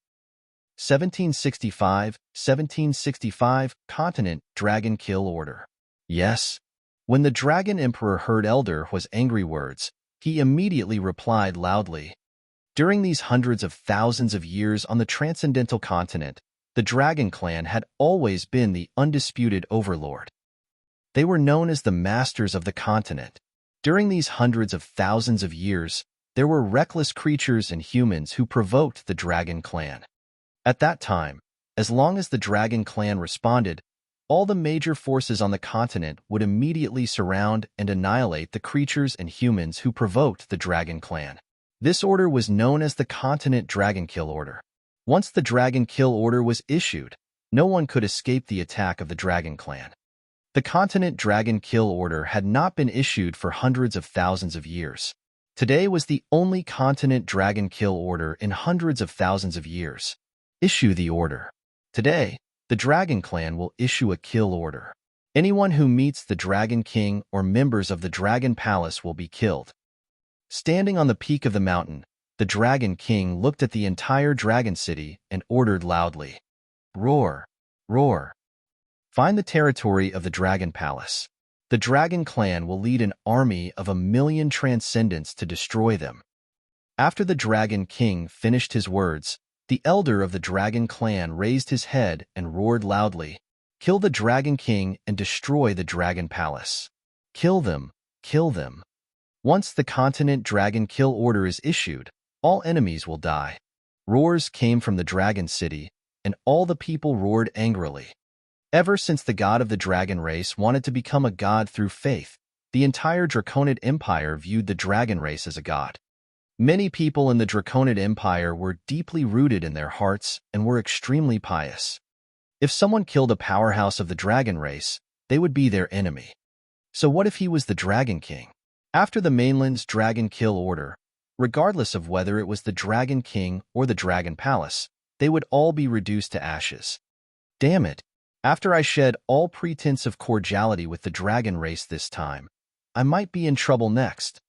1765, Continent Dragon Kill Order. Yes. When the Dragon Emperor heard Elder's angry words, he immediately replied loudly. During these hundreds of thousands of years on the transcendental continent, the Dragon Clan had always been the undisputed overlord. They were known as the masters of the continent. During these hundreds of thousands of years, there were reckless creatures and humans who provoked the Dragon Clan. At that time, as long as the Dragon Clan responded, all the major forces on the continent would immediately surround and annihilate the creatures and humans who provoked the Dragon Clan. This order was known as the Continent Dragon Kill Order. Once the Dragon Kill Order was issued, no one could escape the attack of the Dragon Clan. The Continent Dragon Kill Order had not been issued for hundreds of thousands of years. Today was the only Continent Dragon Kill Order in hundreds of thousands of years. Issue the order. Today, the Dragon Clan will issue a kill order. Anyone who meets the Dragon King or members of the Dragon Palace will be killed. Standing on the peak of the mountain, the Dragon King looked at the entire Dragon City and ordered loudly. Roar! Roar! Find the territory of the Dragon Palace. The Dragon Clan will lead an army of 1,000,000 transcendents to destroy them. After the Dragon King finished his words, the elder of the Dragon Clan raised his head and roared loudly. Kill the Dragon King and destroy the Dragon Palace. Kill them, kill them. Once the Continent Dragon Kill Order is issued, all enemies will die. Roars came from the Dragon City, and all the people roared angrily. Ever since the god of the dragon race wanted to become a god through faith, the entire Draconid Empire viewed the dragon race as a god. Many people in the Draconid Empire were deeply rooted in their hearts and were extremely pious. If someone killed a powerhouse of the dragon race, they would be their enemy. So what if he was the Dragon King? After the mainland's Dragon Kill Order, regardless of whether it was the Dragon King or the Dragon Palace, they would all be reduced to ashes. Damn it! After I shed all pretense of cordiality with the dragon race this time, I might be in trouble next.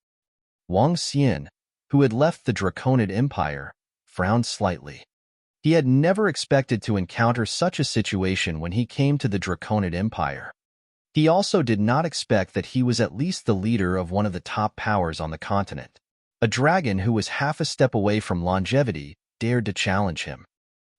Wang Xian, who had left the Draconid Empire, frowned slightly. He had never expected to encounter such a situation when he came to the Draconid Empire. He also did not expect that he was at least the leader of one of the top powers on the continent. A dragon who was half a step away from longevity dared to challenge him.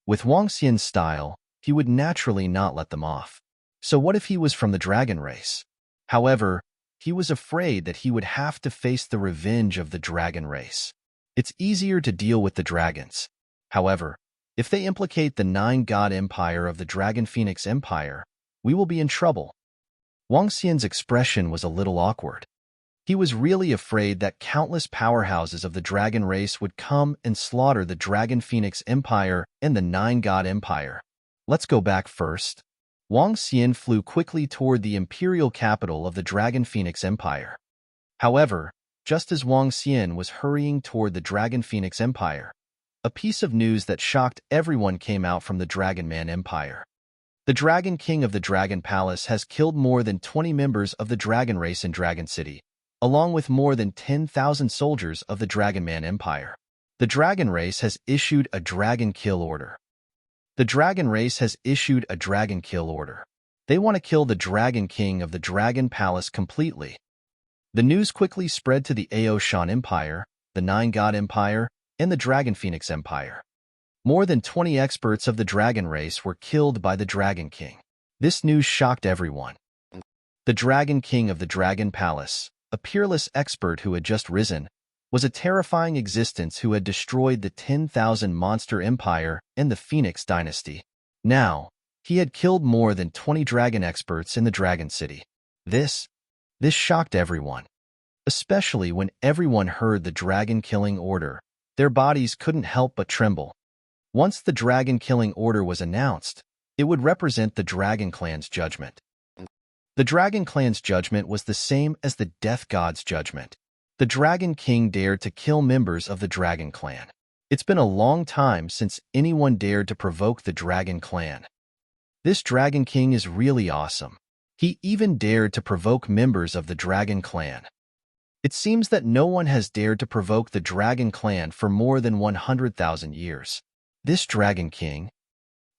With Wang Xian's style, he would naturally not let them off. So what if he was from the dragon race? However, he was afraid that he would have to face the revenge of the dragon race. It's easier to deal with the dragons. However, if they implicate the 9-god empire of the Dragon Phoenix Empire, we will be in trouble. Wang Xian's expression was a little awkward. He was really afraid that countless powerhouses of the dragon race would come and slaughter the Dragon Phoenix Empire and the Nine God Empire. Let's go back first. Wang Xian flew quickly toward the imperial capital of the Dragon Phoenix Empire. However, just as Wang Xian was hurrying toward the Dragon Phoenix Empire, a piece of news that shocked everyone came out from the Dragon Man Empire. The Dragon King of the Dragon Palace has killed more than 20 members of the dragon race in Dragon City, along with more than 10,000 soldiers of the Dragon Man Empire. The dragon race has issued a dragon kill order. The dragon race has issued a dragon kill order. They want to kill the Dragon King of the Dragon Palace completely. The news quickly spread to the Aoshan Empire, the Nine God Empire, and the Dragon Phoenix Empire. More than 20 experts of the dragon race were killed by the Dragon King. This news shocked everyone. The Dragon King of the Dragon Palace, a peerless expert who had just risen, was a terrifying existence who had destroyed the 10,000 monster empire and the Phoenix dynasty. Now, he had killed more than 20 dragon experts in the Dragon City. This shocked everyone. Especially when everyone heard the dragon killing order, their bodies couldn't help but tremble. Once the dragon killing order was announced, it would represent the Dragon Clan's judgment. The Dragon Clan's judgment was the same as the Death God's judgment. The Dragon King dared to kill members of the Dragon Clan. It's been a long time since anyone dared to provoke the Dragon Clan. This Dragon King is really awesome. He even dared to provoke members of the Dragon Clan. It seems that no one has dared to provoke the Dragon Clan for more than 100,000 years. This Dragon King.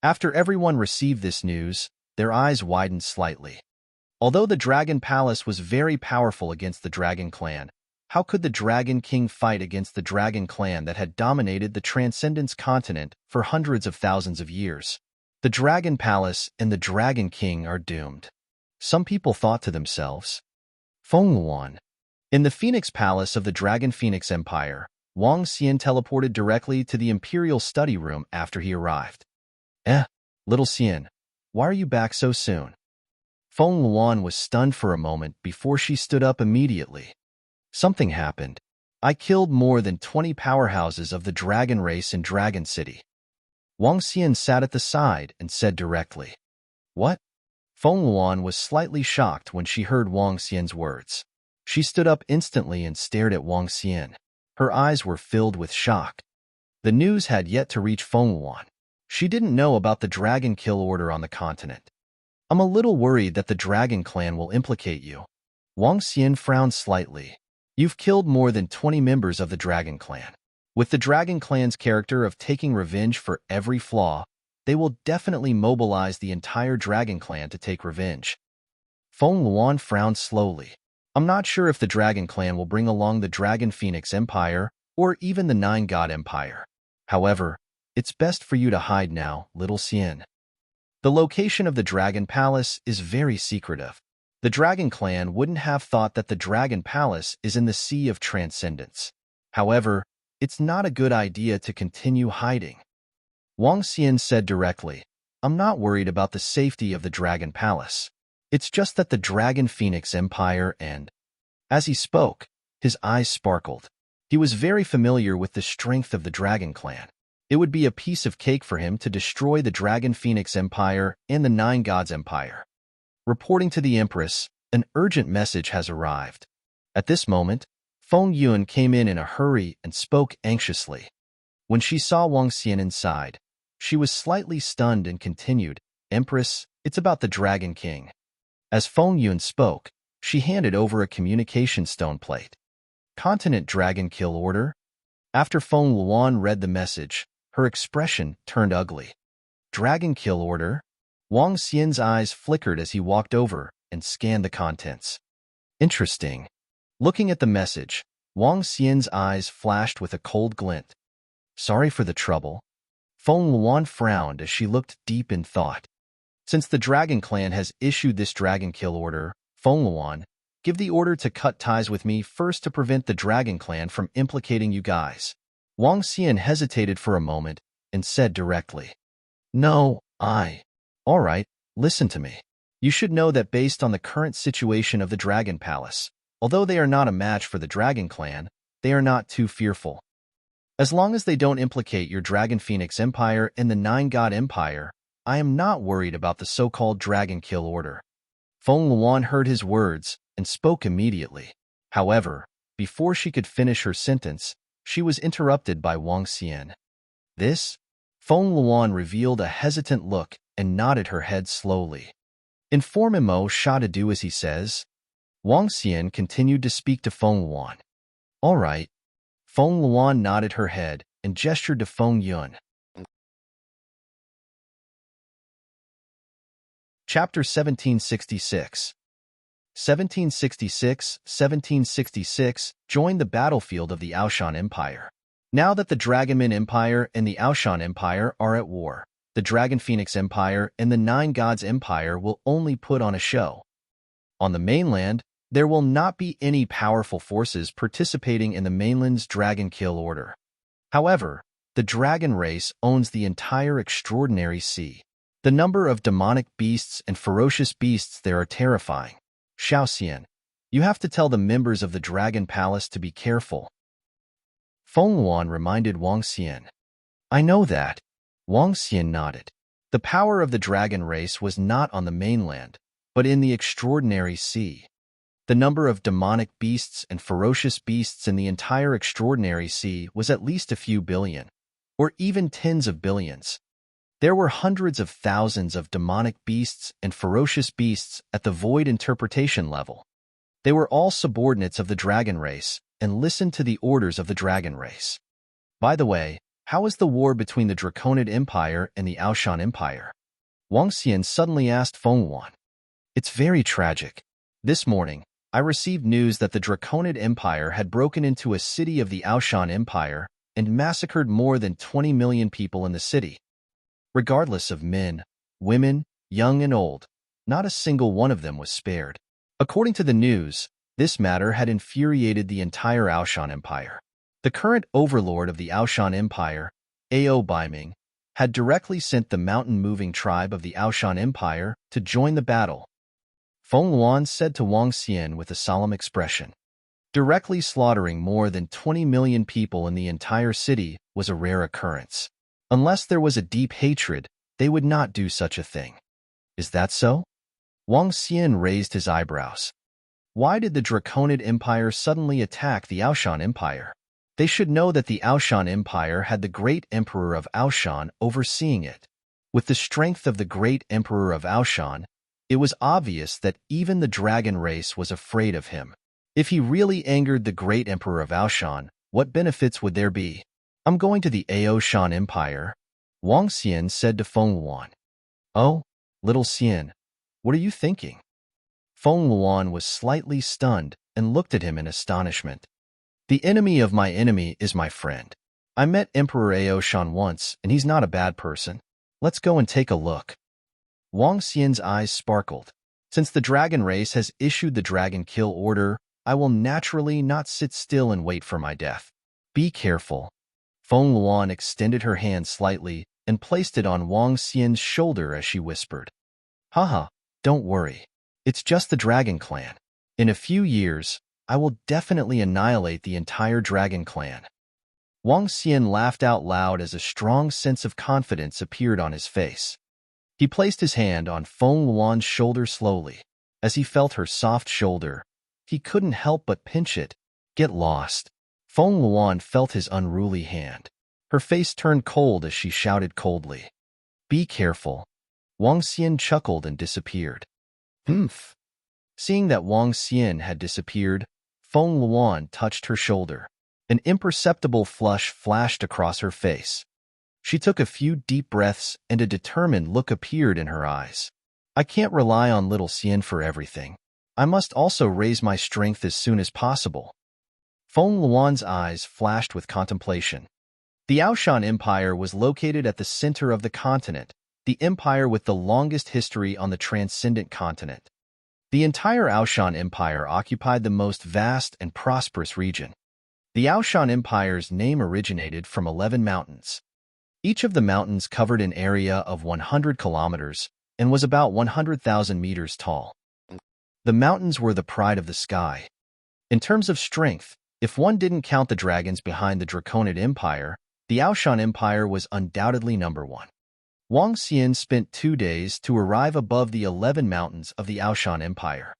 After everyone received this news, their eyes widened slightly. Although the Dragon Palace was very powerful against the Dragon Clan, how could the Dragon King fight against the Dragon Clan that had dominated the Transcendence continent for hundreds of thousands of years? The Dragon Palace and the Dragon King are doomed. Some people thought to themselves. Feng Luan. In the Phoenix Palace of the Dragon Phoenix Empire, Wang Xian teleported directly to the Imperial study room after he arrived. Little Xian, why are you back so soon? Feng Luan was stunned for a moment before she stood up immediately. Something happened. I killed more than 20 powerhouses of the dragon race in Dragon City. Wang Xian sat at the side and said directly. What? Feng Luan was slightly shocked when she heard Wang Xian's words. She stood up instantly and stared at Wang Xian. Her eyes were filled with shock. The news had yet to reach Feng Luan. She didn't know about the dragon kill order on the continent. I'm a little worried that the Dragon Clan will implicate you. Wang Xian frowned slightly. You've killed more than 20 members of the Dragon Clan. With the Dragon Clan's character of taking revenge for every flaw, they will definitely mobilize the entire Dragon Clan to take revenge. Feng Luan frowned slowly. I'm not sure if the Dragon Clan will bring along the Dragon Phoenix Empire or even the Nine God Empire. However, it's best for you to hide now, little Xian. The location of the Dragon Palace is very secretive. The Dragon Clan wouldn't have thought that the Dragon Palace is in the Sea of Transcendence. However, it's not a good idea to continue hiding. Wang Xian said directly, I'm not worried about the safety of the Dragon Palace. It's just that the Dragon Phoenix Empire and... As he spoke, his eyes sparkled. He was very familiar with the strength of the Dragon Clan. It would be a piece of cake for him to destroy the Dragon Phoenix Empire and the Nine Gods Empire. Reporting to the Empress, an urgent message has arrived. At this moment, Feng Yuan came in a hurry and spoke anxiously. When she saw Wang Xian inside, she was slightly stunned and continued, Empress, it's about the Dragon King. As Feng Yuan spoke, she handed over a communication stone plate. Continent Dragon Kill Order? After Feng Luan read the message, her expression turned ugly. Dragon Kill Order? Wang Xian's eyes flickered as he walked over and scanned the contents. Interesting. Looking at the message, Wang Xian's eyes flashed with a cold glint. Sorry for the trouble. Feng Luan frowned as she looked deep in thought. Since the Dragon Clan has issued this Dragon Kill Order, Feng Luan, give the order to cut ties with me first to prevent the Dragon Clan from implicating you guys. Wang Xian hesitated for a moment and said directly. No, All right, listen to me. You should know that based on the current situation of the Dragon Palace, Although they are not a match for the Dragon Clan, they are not too fearful. As long as they don't implicate your Dragon Phoenix Empire and the Nine God Empire, I am not worried about the so-called Dragon Kill Order. Feng Luan heard his words and spoke immediately. However, before she could finish her sentence, she was interrupted by Wang Xian. This? Feng Luan revealed a hesitant look and nodded her head slowly. Informez-moi ce to do as he says. Wang Xian continued to speak to Feng Luan. All right. Feng Luan nodded her head and gestured to Feng Yun. Chapter 1766. 1766 joined the battlefield of the Aoshan Empire. Now that the Dragonman Empire and the Aoshan Empire are at war, the Dragon Phoenix Empire and the Nine Gods Empire will only put on a show. On the mainland, there will not be any powerful forces participating in the mainland's Dragon Kill Order. However, the dragon race owns the entire extraordinary sea. The number of demonic beasts and ferocious beasts there are terrifying. Xiao Xian, you have to tell the members of the Dragon Palace to be careful. Feng Luan reminded Wang Xian. I know that. Wang Xian nodded. The power of the dragon race was not on the mainland, but in the extraordinary sea. The number of demonic beasts and ferocious beasts in the entire extraordinary sea was at least a few billion, or even tens of billions. There were hundreds of thousands of demonic beasts and ferocious beasts at the void interpretation level. They were all subordinates of the dragon race and listened to the orders of the dragon race. By the way, how is the war between the Draconid Empire and the Aoshan Empire? Wang Xian suddenly asked Feng Luan. It's very tragic. This morning, I received news that the Draconid Empire had broken into a city of the Aoshan Empire and massacred more than 20 million people in the city. Regardless of men, women, young and old, not a single one of them was spared. According to the news, this matter had infuriated the entire Aoshan Empire. The current overlord of the Aoshan Empire, Ao Baiming, had directly sent the mountain-moving tribe of the Aoshan Empire to join the battle. Feng Luan said to Wang Xian with a solemn expression. Directly slaughtering more than 20 million people in the entire city was a rare occurrence. Unless there was a deep hatred, they would not do such a thing. Is that so? Wang Xian raised his eyebrows. Why did the Draconid Empire suddenly attack the Aoshan Empire? They should know that the Aoshan Empire had the great Emperor of Aoshan overseeing it. With the strength of the great Emperor of Aoshan, it was obvious that even the dragon race was afraid of him. If he really angered the great Emperor of Aoshan, what benefits would there be? I'm going to the Aoshan Empire, Wang Xian said to Feng Luan. Oh, little Xian, what are you thinking? Feng Luan was slightly stunned and looked at him in astonishment. The enemy of my enemy is my friend. I met Emperor Aoshan once, and he's not a bad person. Let's go and take a look. Wang Xian's eyes sparkled. Since the dragon race has issued the Dragon Kill Order, I will naturally not sit still and wait for my death. Be careful. Feng Luan extended her hand slightly and placed it on Wang Xian's shoulder as she whispered. Haha, don't worry. It's just the Dragon Clan. In a few years, I will definitely annihilate the entire Dragon Clan. Wang Xian laughed out loud as a strong sense of confidence appeared on his face. He placed his hand on Feng Luan's shoulder slowly. As he felt her soft shoulder, he couldn't help but pinch it. Get lost. Feng Luan felt his unruly hand. Her face turned cold as she shouted coldly. Be careful. Wang Xian chuckled and disappeared. Humph. Seeing that Wang Xian had disappeared, Feng Luan touched her shoulder. An imperceptible flush flashed across her face. She took a few deep breaths and a determined look appeared in her eyes. I can't rely on little Xian for everything. I must also raise my strength as soon as possible. Feng Luan's eyes flashed with contemplation. The Aoshan Empire was located at the center of the continent, the empire with the longest history on the transcendent continent. The entire Aoshan Empire occupied the most vast and prosperous region. The Aoshan Empire's name originated from 11 mountains. Each of the mountains covered an area of 100 kilometers and was about 100,000 meters tall. The mountains were the pride of the sky. In terms of strength, if one didn't count the dragons behind the Draconid Empire, the Aoshan Empire was undoubtedly number one. Wang Xian spent 2 days to arrive above the 11 mountains of the Aoshan Empire.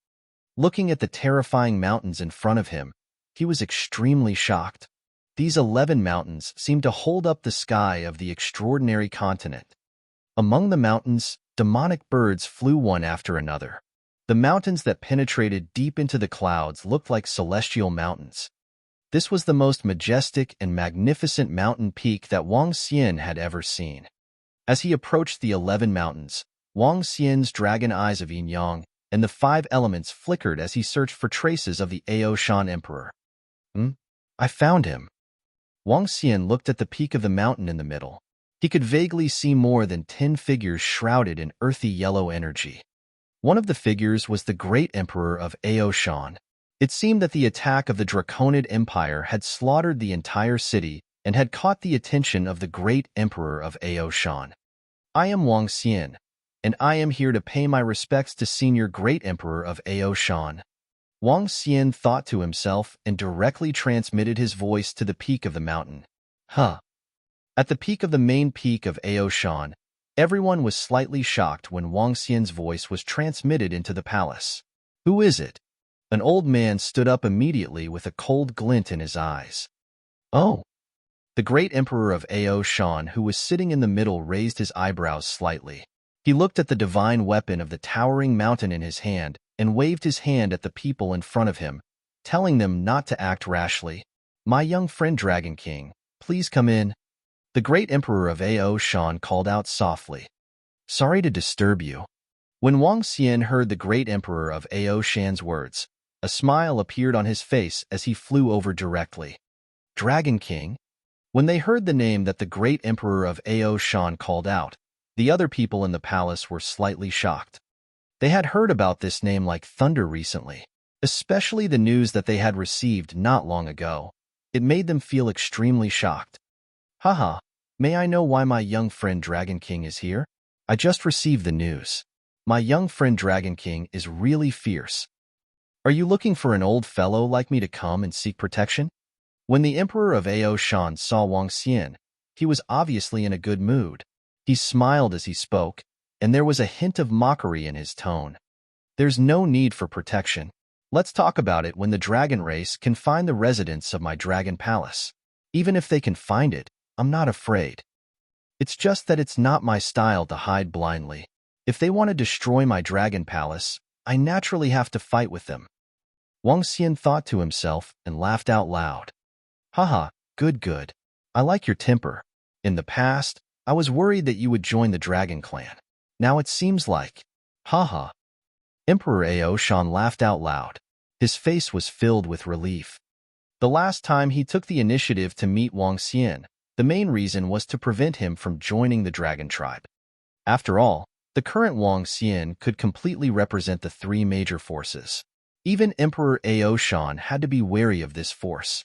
Looking at the terrifying mountains in front of him, he was extremely shocked. These 11 mountains seemed to hold up the sky of the extraordinary continent. Among the mountains, demonic birds flew one after another. The mountains that penetrated deep into the clouds looked like celestial mountains. This was the most majestic and magnificent mountain peak that Wang Xian had ever seen. As he approached the 11 mountains, Wang Xian's dragon eyes of yin-yang and the 5 elements flickered as he searched for traces of the Aoshan Emperor. I found him. Wang Xian looked at the peak of the mountain in the middle. He could vaguely see more than 10 figures shrouded in earthy yellow energy. One of the figures was the great emperor of Aoshan. It seemed that the attack of the Draconid Empire had slaughtered the entire city and had caught the attention of the great emperor of Aoshan. I am Wang Xian, and I am here to pay my respects to Senior Great Emperor of Aoshan. Wang Xian thought to himself and directly transmitted his voice to the peak of the mountain. At the peak of the main peak of Aoshan, everyone was slightly shocked when Wang Xian's voice was transmitted into the palace. Who is it? An old man stood up immediately with a cold glint in his eyes. Oh! The great emperor of Aoshan, who was sitting in the middle, raised his eyebrows slightly. He looked at the divine weapon of the towering mountain in his hand and waved his hand at the people in front of him, telling them not to act rashly. My young friend Dragon King, please come in. The great emperor of Aoshan called out softly. Sorry to disturb you. When Wang Xian heard the great emperor of Aoshan's words, a smile appeared on his face as he flew over directly. Dragon King? When they heard the name that the great emperor of Aoshan called out, the other people in the palace were slightly shocked. They had heard about this name like thunder recently, especially the news that they had received not long ago. It made them feel extremely shocked. Haha, may I know why my young friend Dragon King is here? I just received the news. My young friend Dragon King is really fierce. Are you looking for an old fellow like me to come and seek protection? When the Emperor of Aoshan saw Wang Xian, he was obviously in a good mood. He smiled as he spoke, and there was a hint of mockery in his tone. There's no need for protection. Let's talk about it when the dragon race can find the residence of my dragon palace. Even if they can find it, I'm not afraid. It's just that it's not my style to hide blindly. If they want to destroy my dragon palace, I naturally have to fight with them. Wang Xian thought to himself and laughed out loud. Haha, good. I like your temper. In the past, I was worried that you would join the dragon clan. Now it seems like... Haha. Emperor Aoshan laughed out loud. His face was filled with relief. The last time he took the initiative to meet Wang Xian, the main reason was to prevent him from joining the dragon tribe. After all, the current Wang Xian could completely represent the 3 major forces. Even Emperor Aoshan had to be wary of this force.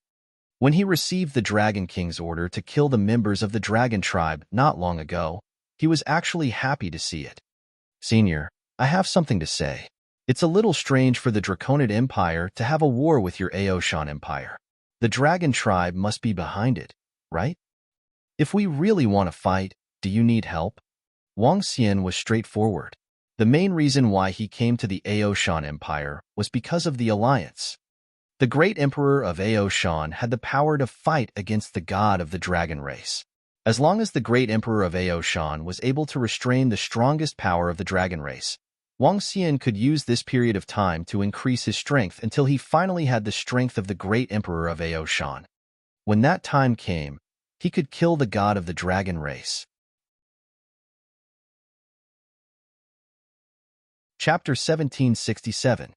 When he received the Dragon King's order to kill the members of the dragon tribe not long ago, he was actually happy to see it. Senior, I have something to say. It's a little strange for the Draconid Empire to have a war with your Aoshan Empire. The dragon tribe must be behind it, right? If we really want to fight, do you need help? Wang Xian was straightforward. The main reason why he came to the Aoshan Empire was because of the alliance. The great emperor of Aoshan had the power to fight against the god of the dragon race. As long as the great emperor of Aoshan was able to restrain the strongest power of the dragon race, Wang Xian could use this period of time to increase his strength until he finally had the strength of the great emperor of Aoshan. When that time came, he could kill the god of the dragon race. Chapter 1767.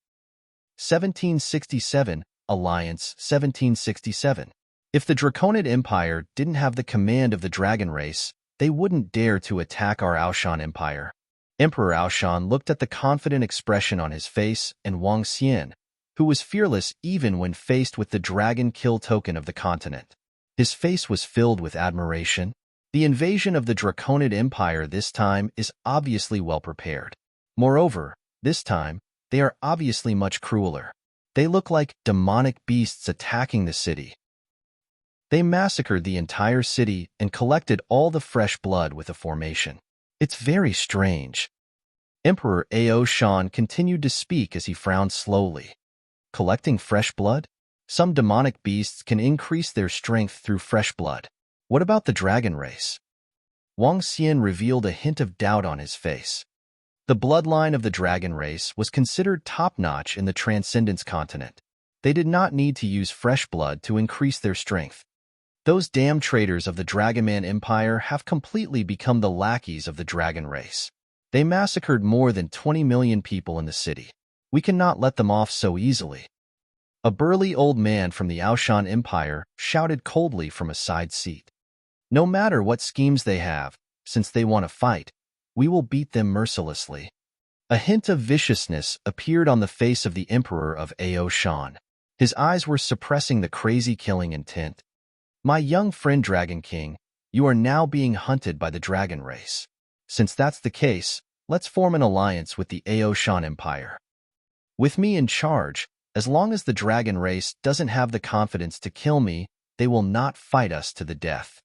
1767, Alliance 1767. If the Draconid Empire didn't have the command of the dragon race, they wouldn't dare to attack our Aoshan Empire. Emperor Aoshan looked at the confident expression on his face and Wang Xian, who was fearless even when faced with the dragon kill token of the continent. His face was filled with admiration. The invasion of the Draconid Empire this time is obviously well prepared. Moreover, this time, they are obviously much crueler. They look like demonic beasts attacking the city. They massacred the entire city and collected all the fresh blood with a formation. It's very strange. Emperor Ao Shan continued to speak as he frowned slowly. Collecting fresh blood? Some demonic beasts can increase their strength through fresh blood. What about the dragon race? Wang Xian revealed a hint of doubt on his face. The bloodline of the dragon race was considered top-notch in the Transcendence continent. They did not need to use fresh blood to increase their strength. Those damn traitors of the Dragonman Empire have completely become the lackeys of the dragon race. They massacred more than 20 million people in the city. We cannot let them off so easily. A burly old man from the Aoshan Empire shouted coldly from a side seat. No matter what schemes they have, since they want to fight, we will beat them mercilessly. A hint of viciousness appeared on the face of the Emperor of Ao Shan. His eyes were suppressing the crazy killing intent. My young friend Dragon King, you are now being hunted by the dragon race. Since that's the case, let's form an alliance with the Ao Shan Empire. With me in charge, as long as the dragon race doesn't have the confidence to kill me, they will not fight us to the death.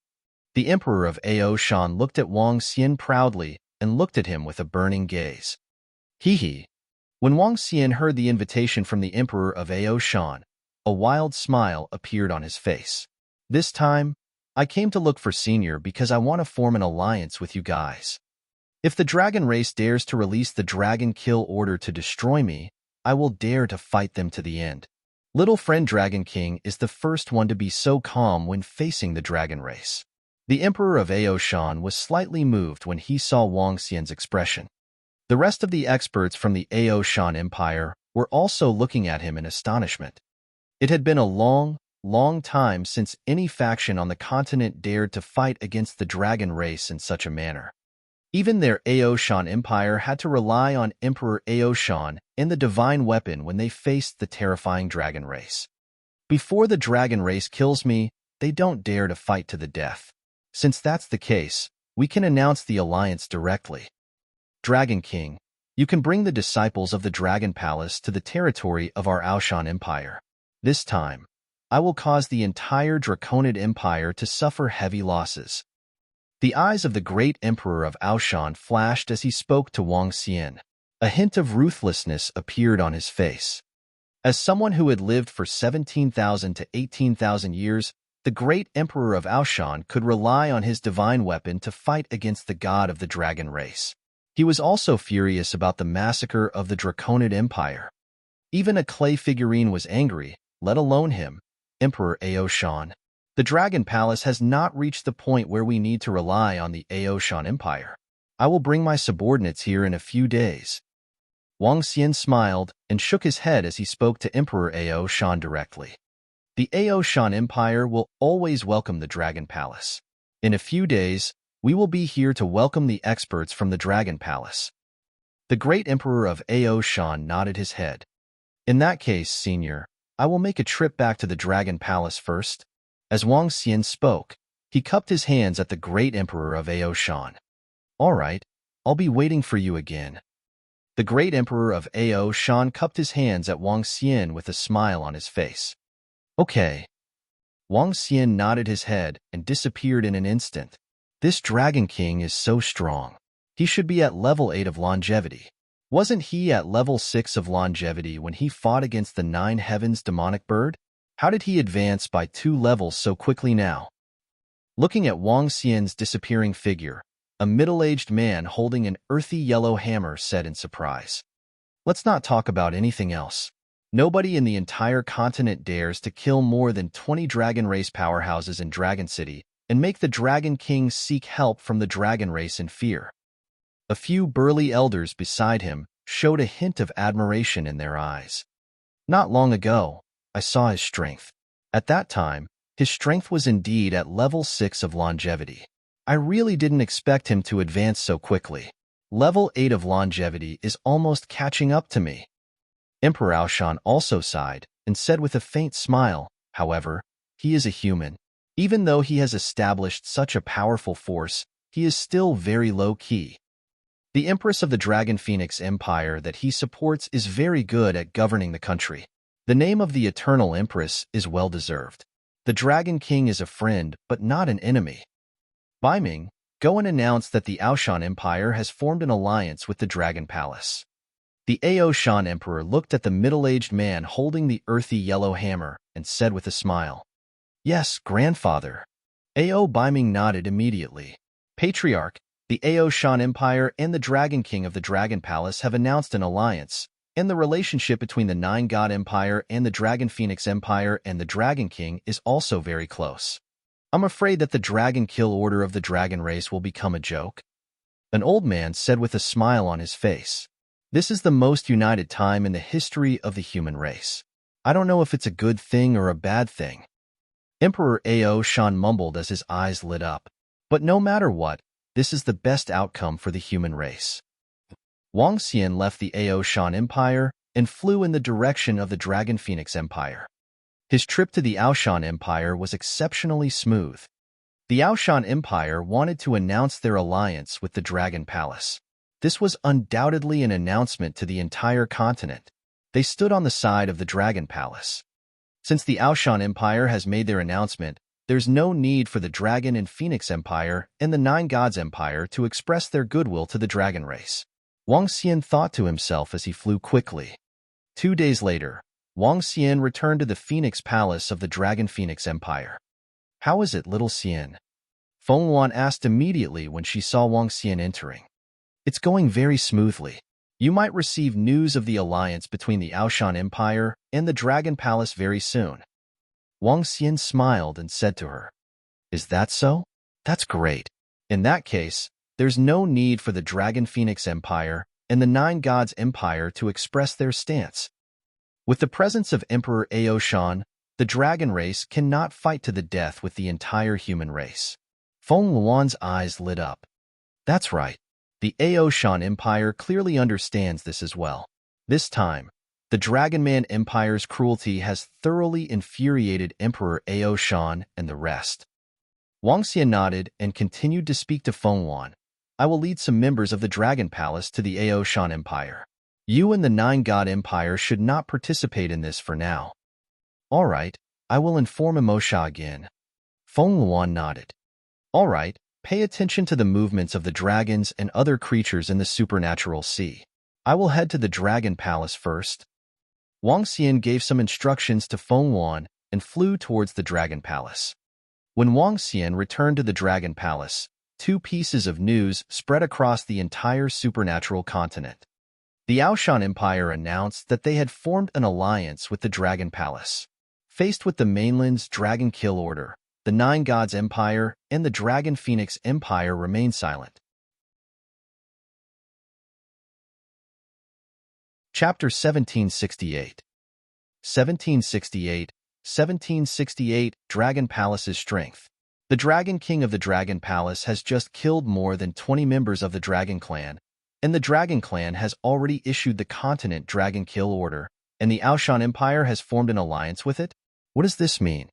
The Emperor of Ao Shan looked at Wang Xian proudly and looked at him with a burning gaze. Hee. When Wang Xian heard the invitation from the Emperor of Ao Shan, a wild smile appeared on his face. This time, I came to look for Senior because I want to form an alliance with you guys. If the dragon race dares to release the dragon kill order to destroy me, I will dare to fight them to the end. Little friend Dragon King is the first one to be so calm when facing the dragon race. The Emperor of Ao Shan was slightly moved when he saw Wang Xian's expression. The rest of the experts from the Ao Shan Empire were also looking at him in astonishment. It had been a long time since any faction on the continent dared to fight against the dragon race in such a manner. Even their Ao Shan Empire had to rely on Emperor Ao Shan and the divine weapon when they faced the terrifying dragon race. Before the dragon race kills me, they don't dare to fight to the death. Since that's the case, we can announce the alliance directly. Dragon King, you can bring the disciples of the Dragon Palace to the territory of our Aoshan Empire. This time, I will cause the entire Draconid Empire to suffer heavy losses. The eyes of the great Emperor of Aoshan flashed as he spoke to Wang Xian. A hint of ruthlessness appeared on his face. As someone who had lived for 17,000 to 18,000 years, the great Emperor of Aoshan could rely on his divine weapon to fight against the god of the dragon race. He was also furious about the massacre of the Draconid Empire. Even a clay figurine was angry, let alone him, Emperor Ao Shan. The Dragon Palace has not reached the point where we need to rely on the Ao Shan Empire. I will bring my subordinates here in a few days. Wang Xian smiled and shook his head as he spoke to Emperor Ao Shan directly. The Ao Shan Empire will always welcome the Dragon Palace. In a few days, we will be here to welcome the experts from the Dragon Palace. The great Emperor of Ao Shan nodded his head. In that case, Senior, I will make a trip back to the Dragon Palace first. As Wang Xian spoke, he cupped his hands at the great Emperor of Ao Shan. All right, I'll be waiting for you again. The great Emperor of Ao Shan cupped his hands at Wang Xian with a smile on his face. Okay. Wang Xian nodded his head and disappeared in an instant. This Dragon King is so strong. He should be at level 8 of longevity. Wasn't he at level 6 of longevity when he fought against the 9 Heavens demonic bird? How did he advance by 2 levels so quickly now? Looking at Wang Xian's disappearing figure, a middle-aged man holding an earthy yellow hammer said in surprise. Let's not talk about anything else. Nobody in the entire continent dares to kill more than 20 dragon race powerhouses in Dragon City and make the Dragon King seek help from the dragon race in fear. A few burly elders beside him showed a hint of admiration in their eyes. Not long ago, I saw his strength. At that time, his strength was indeed at level 6 of longevity. I really didn't expect him to advance so quickly. Level 8 of longevity is almost catching up to me. Emperor Aoshan also sighed and said with a faint smile, however, he is a human. Even though he has established such a powerful force, he is still very low-key. The Empress of the Dragon Phoenix Empire that he supports is very good at governing the country. The name of the eternal empress is well-deserved. The Dragon King is a friend, but not an enemy. Biming, go and announce that the Aoshan Empire has formed an alliance with the Dragon Palace. The Aoshan Emperor looked at the middle-aged man holding the earthy yellow hammer and said with a smile, "Yes, grandfather." Ao Biming nodded immediately. Patriarch, the Aoshan Empire and the Dragon King of the Dragon Palace have announced an alliance, and the relationship between the Nine God Empire and the Dragon Phoenix Empire and the Dragon King is also very close. I'm afraid that the Dragon Kill Order of the Dragon Race will become a joke. An old man said with a smile on his face. This is the most united time in the history of the human race. I don't know if it's a good thing or a bad thing. Emperor Ao Shan mumbled as his eyes lit up. But no matter what, this is the best outcome for the human race. Wang Xian left the Ao Shan Empire and flew in the direction of the Dragon Phoenix Empire. His trip to the Aoshan Empire was exceptionally smooth. The Aoshan Empire wanted to announce their alliance with the Dragon Palace. This was undoubtedly an announcement to the entire continent. They stood on the side of the Dragon Palace. Since the Aoshan Empire has made their announcement, there's no need for the Dragon and Phoenix Empire and the Nine Gods Empire to express their goodwill to the dragon race. Wang Xian thought to himself as he flew quickly. 2 days later, Wang Xian returned to the Phoenix Palace of the Dragon Phoenix Empire. "How is it, little Xian?" Feng Luan asked immediately when she saw Wang Xian entering. "It's going very smoothly. You might receive news of the alliance between the Aoshan Empire and the Dragon Palace very soon." Wang Xian smiled and said to her, "Is that so? That's great. In that case, there's no need for the Dragon Phoenix Empire and the Nine Gods Empire to express their stance. With the presence of Emperor Aoshan, the dragon race cannot fight to the death with the entire human race." Feng Luan's eyes lit up. That's right. The Aoshan Empire clearly understands this as well. This time, the Dragonman Empire's cruelty has thoroughly infuriated Emperor Aoshan and the rest. Wang Xian nodded and continued to speak to Feng Luan. "I will lead some members of the Dragon Palace to the Aoshan Empire. You and the Nine God Empire should not participate in this for now." "All right, I will inform Emosha again." Feng Luan nodded. "All right, pay attention to the movements of the dragons and other creatures in the supernatural sea. I will head to the Dragon Palace first." Wang Xian gave some instructions to Feng Luan and flew towards the Dragon Palace. When Wang Xian returned to the Dragon Palace, 2 pieces of news spread across the entire supernatural continent. The Aoshan Empire announced that they had formed an alliance with the Dragon Palace. Faced with the mainland's Dragon Kill Order, the Nine Gods Empire and the Dragon Phoenix Empire remained silent. Chapter 1768. 1768 Dragon Palace's Strength. The Dragon King of the Dragon Palace has just killed more than 20 members of the Dragon Clan, and the Dragon Clan has already issued the continent Dragon Kill Order, and the Aoshan Empire has formed an alliance with it? What does this mean?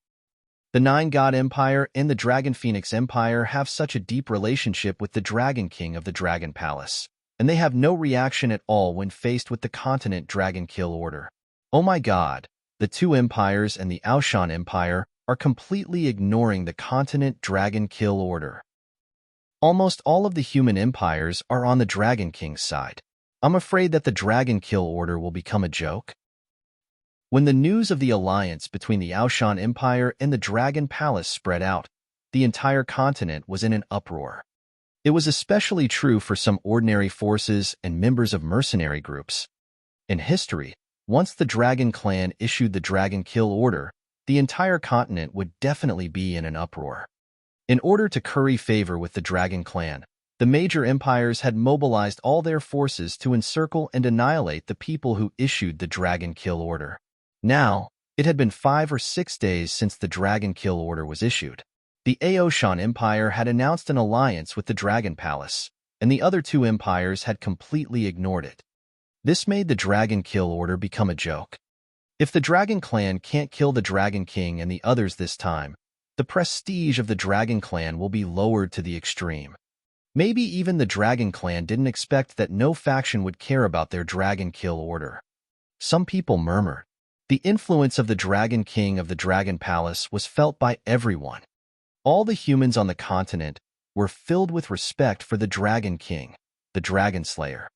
The Nine God Empire and the Dragon Phoenix Empire have such a deep relationship with the Dragon King of the Dragon Palace, and they have no reaction at all when faced with the continent Dragon Kill Order. Oh my God, the 2 empires and the Aoshan Empire are completely ignoring the continent Dragon Kill Order. Almost all of the human empires are on the Dragon King's side. I'm afraid that the Dragon Kill Order will become a joke. When the news of the alliance between the Aoshan Empire and the Dragon Palace spread out, the entire continent was in an uproar. It was especially true for some ordinary forces and members of mercenary groups. In history, once the Dragon Clan issued the Dragon Kill Order, the entire continent would definitely be in an uproar. In order to curry favor with the Dragon Clan, the major empires had mobilized all their forces to encircle and annihilate the people who issued the Dragon Kill Order. Now, it had been 5 or 6 days since the Dragon Kill Order was issued. The Aoshan Empire had announced an alliance with the Dragon Palace, and the other 2 empires had completely ignored it. This made the Dragon Kill Order become a joke. If the Dragon Clan can't kill the Dragon King and the others this time, the prestige of the Dragon Clan will be lowered to the extreme. Maybe even the Dragon Clan didn't expect that no faction would care about their Dragon Kill Order. Some people murmured. The influence of the Dragon King of the Dragon Palace was felt by everyone. All the humans on the continent were filled with respect for the Dragon King, the Dragon Slayer.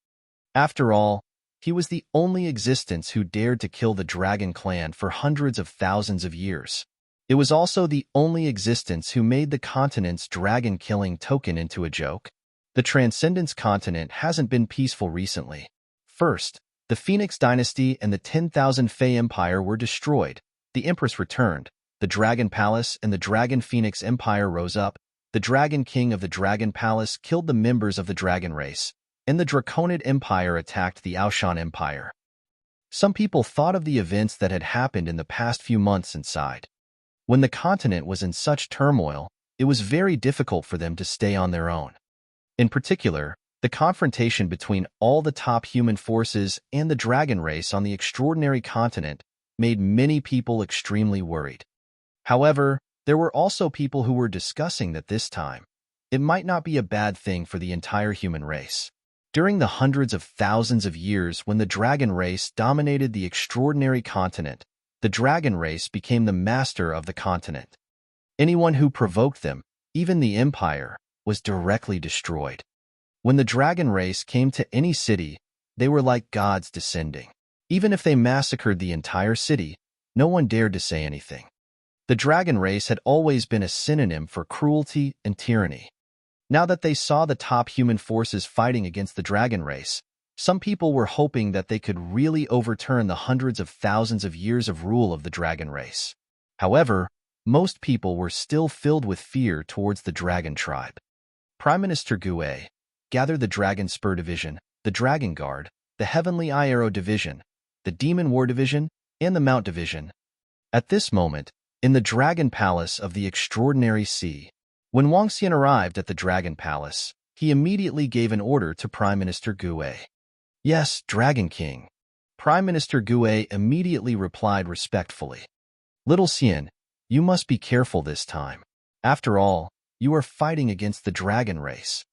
After all, he was the only existence who dared to kill the Dragon Clan for hundreds of thousands of years. It was also the only existence who made the continent's dragon-killing token into a joke. The Transcendence continent hasn't been peaceful recently. First, the Phoenix Dynasty and the 10,000 Fey Empire were destroyed. The Empress returned. The Dragon Palace and the Dragon Phoenix Empire rose up. The Dragon King of the Dragon Palace killed the members of the Dragon race, and the Draconid Empire attacked the Aoshan Empire. Some people thought of the events that had happened in the past few months and sighed. When the continent was in such turmoil, it was very difficult for them to stay on their own. In particular, the confrontation between all the top human forces and the dragon race on the extraordinary continent made many people extremely worried. However, there were also people who were discussing that this time, it might not be a bad thing for the entire human race. During the hundreds of thousands of years when the dragon race dominated the extraordinary continent, the dragon race became the master of the continent. Anyone who provoked them, even the empire, was directly destroyed. When the dragon race came to any city, they were like gods descending. Even if they massacred the entire city, no one dared to say anything. The dragon race had always been a synonym for cruelty and tyranny. Now that they saw the top human forces fighting against the dragon race, some people were hoping that they could really overturn the hundreds of thousands of years of rule of the dragon race. However, most people were still filled with fear towards the dragon tribe. Prime Minister Gue gathered the Dragon Spur Division, the Dragon Guard, the Heavenly Eye Arrow Division, the Demon War Division, and the Mount Division. At this moment, in the Dragon Palace of the Extraordinary Sea, when Wang Xian arrived at the Dragon Palace, he immediately gave an order to Prime Minister Gue. Yes, Dragon King. Prime Minister Gue immediately replied respectfully. Little Xian, you must be careful this time. After all, you are fighting against the dragon race.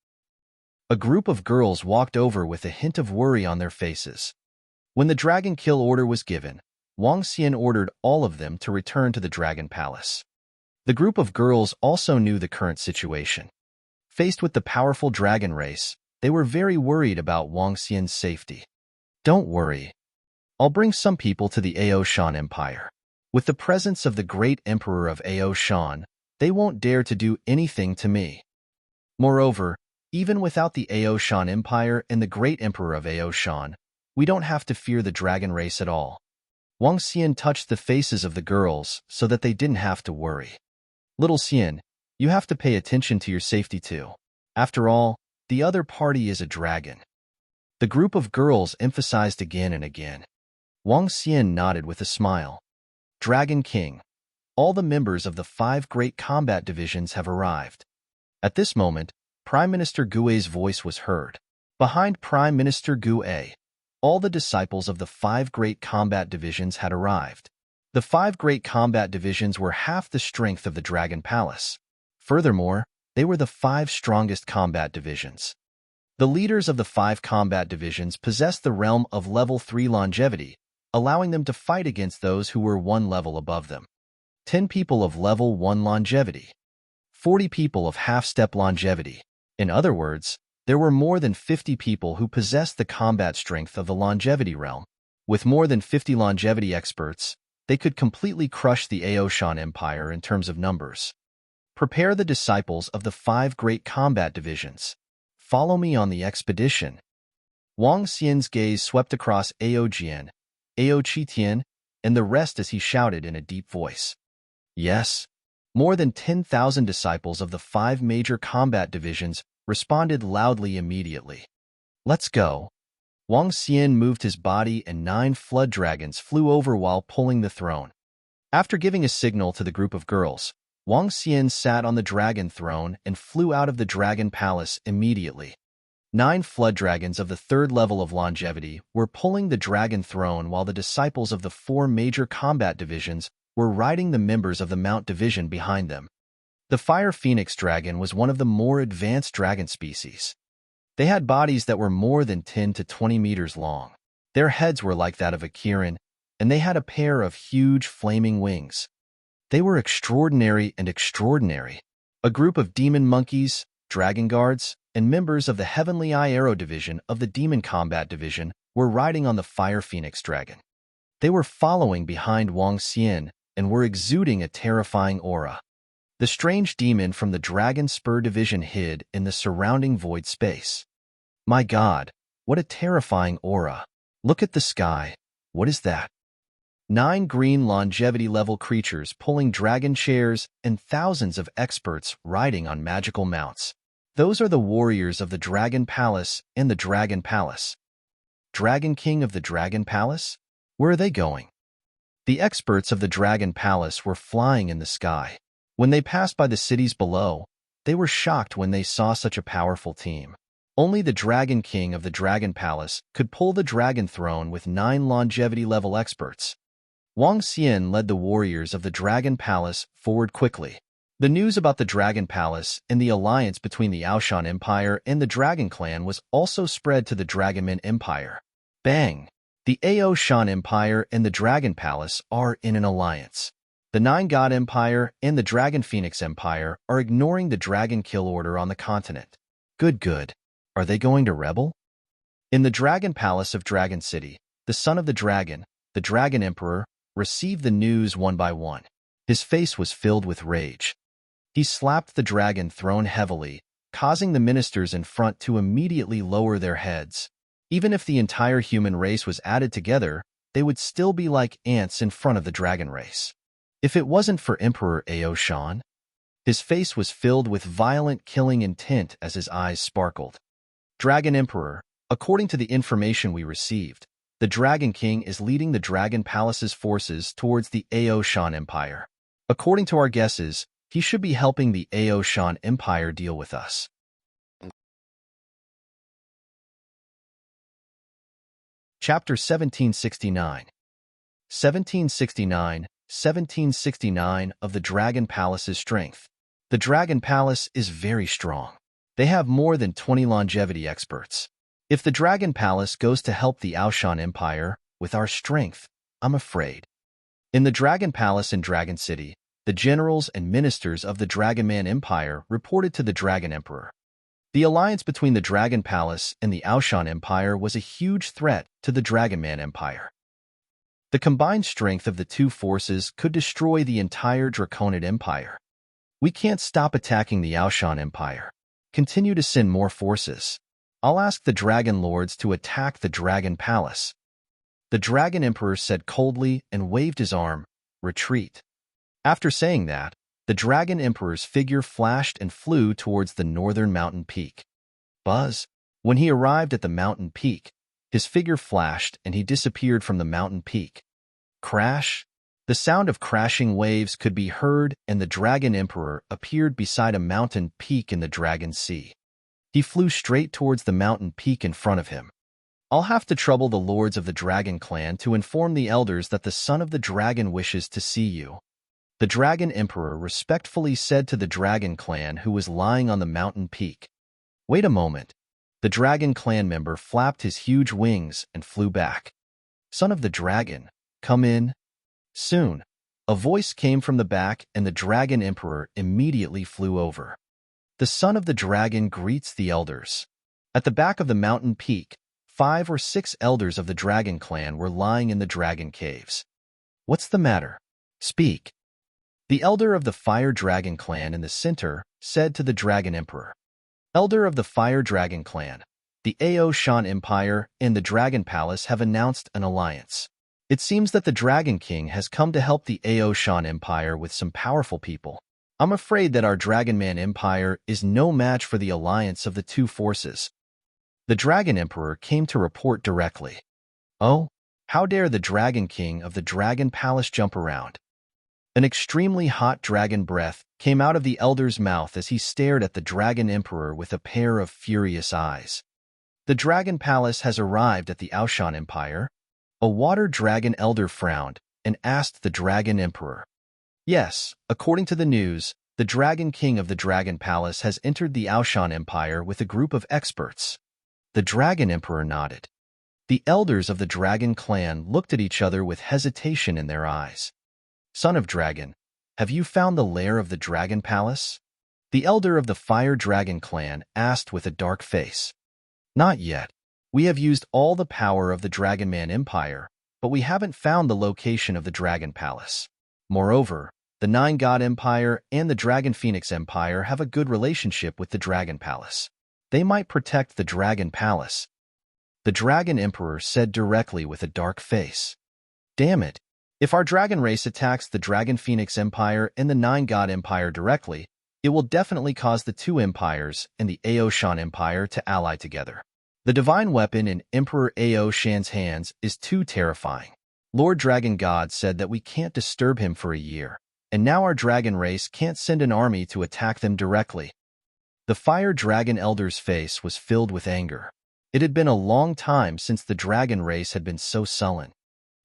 A group of girls walked over with a hint of worry on their faces. When the dragon kill order was given, Wang Xian ordered all of them to return to the Dragon Palace. The group of girls also knew the current situation. Faced with the powerful dragon race, they were very worried about Wang Xian's safety. Don't worry. I'll bring some people to the Aoshan Empire. With the presence of the great emperor of Aoshan, they won't dare to do anything to me. Moreover, even without the Aoshan Empire and the great emperor of Aoshan, we don't have to fear the dragon race at all. Wang Xian touched the faces of the girls so that they didn't have to worry. Little Xian, you have to pay attention to your safety too. After all, the other party is a dragon. The group of girls emphasized again and again. Wang Xian nodded with a smile. Dragon King, all the members of the 5 great combat divisions have arrived. At this moment, Prime Minister Gue's voice was heard. Behind Prime Minister Gue, all the disciples of the 5 great combat divisions had arrived. The 5 great combat divisions were half the strength of the Dragon Palace. Furthermore, they were the 5 strongest combat divisions. The leaders of the 5 combat divisions possessed the realm of level 3 longevity, allowing them to fight against those who were 1 level above them. 10 people of level 1 longevity. 40 people of half-step longevity. In other words, there were more than 50 people who possessed the combat strength of the longevity realm. With more than 50 longevity experts, they could completely crush the Aoshan Empire in terms of numbers. Prepare the disciples of the 5 great combat divisions. Follow me on the expedition. Wang Xian's gaze swept across Ao Jian, Ao Qitian, and the rest as he shouted in a deep voice. Yes. More than 10,000 disciples of the 5 major combat divisions responded loudly immediately. Let's go. Wang Xian moved his body and 9 flood dragons flew over while pulling the throne. After giving a signal to the group of girls, Wang Xian sat on the dragon throne and flew out of the dragon palace immediately. 9 flood dragons of the 3rd level of longevity were pulling the dragon throne while the disciples of the 4 major combat divisions were riding the members of the Mount Division behind them. The Fire Phoenix dragon was one of the more advanced dragon species. They had bodies that were more than 10 to 20 meters long. Their heads were like that of a Kirin, and they had a pair of huge flaming wings. They were extraordinary and extraordinary. A group of demon monkeys, dragon guards, and members of the Heavenly Eye Arrow Division of the Demon Combat Division were riding on the Fire Phoenix Dragon. They were following behind Wang Xian and were exuding a terrifying aura. The strange demon from the Dragon Spur Division hid in the surrounding void space. My God, what a terrifying aura. Look at the sky. What is that? 9 green longevity-level creatures pulling dragon chairs and thousands of experts riding on magical mounts. Those are the warriors of the Dragon Palace and the Dragon Palace. Dragon King of the Dragon Palace? Where are they going? The experts of the Dragon Palace were flying in the sky. When they passed by the cities below, they were shocked when they saw such a powerful team. Only the Dragon King of the Dragon Palace could pull the Dragon Throne with 9 longevity-level experts. Wang Xian led the warriors of the Dragon Palace forward quickly. The news about the Dragon Palace and the alliance between the Aoshan Empire and the Dragon Clan was also spread to the Dragonman Empire. Bang! The Aoshan Empire and the Dragon Palace are in an alliance. The Nine God Empire and the Dragon Phoenix Empire are ignoring the Dragon Kill Order on the continent. Good. Are they going to rebel? In the Dragon Palace of Dragon City, the son of the Dragon Emperor, received the news one by one. His face was filled with rage. He slapped the Dragon Throne heavily, causing the ministers in front to immediately lower their heads. Even if the entire human race was added together, they would still be like ants in front of the dragon race. If it wasn't for Emperor Aoshan, his face was filled with violent killing intent as his eyes sparkled. Dragon Emperor, according to the information we received, the Dragon King is leading the Dragon Palace's forces towards the Aoshan Empire. According to our guesses, he should be helping the Aoshan Empire deal with us. Chapter 1769 1769 of the Dragon Palace's strength. The Dragon Palace is very strong. They have more than 20 longevity experts. If the Dragon Palace goes to help the Aoshan Empire with our strength, I'm afraid. In the Dragon Palace in Dragon City, the generals and ministers of the Dragonman Empire reported to the Dragon Emperor. The alliance between the Dragon Palace and the Aoshan Empire was a huge threat to the Dragonman Empire. The combined strength of the two forces could destroy the entire Draconid Empire. We can't stop attacking the Aoshan Empire. Continue to send more forces. I'll ask the Dragon Lords to attack the Dragon Palace. The Dragon Emperor said coldly and waved his arm, retreat. After saying that, the Dragon Emperor's figure flashed and flew towards the northern mountain peak. Buzz! When he arrived at the mountain peak, his figure flashed and he disappeared from the mountain peak. Crash! The sound of crashing waves could be heard and the Dragon Emperor appeared beside a mountain peak in the Dragon Sea. He flew straight towards the mountain peak in front of him. I'll have to trouble the lords of the Dragon Clan to inform the elders that the son of the dragon wishes to see you. The Dragon Emperor respectfully said to the Dragon Clan who was lying on the mountain peak. Wait a moment. The Dragon Clan member flapped his huge wings and flew back. Son of the dragon, come in. Soon, a voice came from the back and the Dragon Emperor immediately flew over. The son of the dragon greets the elders. At the back of the mountain peak, 5 or 6 elders of the Dragon Clan were lying in the dragon caves. What's the matter? Speak. The elder of the Fire Dragon Clan in the center said to the Dragon Emperor. Elder of the Fire Dragon Clan, the Aoshan Empire and the Dragon Palace have announced an alliance. It seems that the Dragon King has come to help the Aoshan Empire with some powerful people. I'm afraid that our Dragonman Empire is no match for the alliance of the two forces. The Dragon Emperor came to report directly. Oh, how dare the Dragon King of the Dragon Palace jump around? An extremely hot dragon breath came out of the elder's mouth as he stared at the Dragon Emperor with a pair of furious eyes. The Dragon Palace has arrived at the Aoshan Empire. A water dragon elder frowned and asked the Dragon Emperor. Yes, according to the news, the Dragon King of the Dragon Palace has entered the Aoshan Empire with a group of experts. The Dragon Emperor nodded. The elders of the dragon clan looked at each other with hesitation in their eyes. Son of Dragon, have you found the lair of the dragon palace? The elder of the fire dragon clan asked with a dark face. Not yet. We have used all the power of the Dragonman Empire, but we haven't found the location of the Dragon Palace. Moreover, the Nine God Empire and the Dragon Phoenix Empire have a good relationship with the Dragon Palace. They might protect the Dragon Palace. The Dragon Emperor said directly with a dark face. Damn it. If our dragon race attacks the Dragon Phoenix Empire and the Nine God Empire directly, it will definitely cause the two empires and the Ao Shan Empire to ally together. The divine weapon in Emperor Ao Shan's hands is too terrifying. Lord Dragon God said that we can't disturb him for a year, and now our dragon race can't send an army to attack them directly. The fire dragon elder's face was filled with anger. It had been a long time since the dragon race had been so sullen.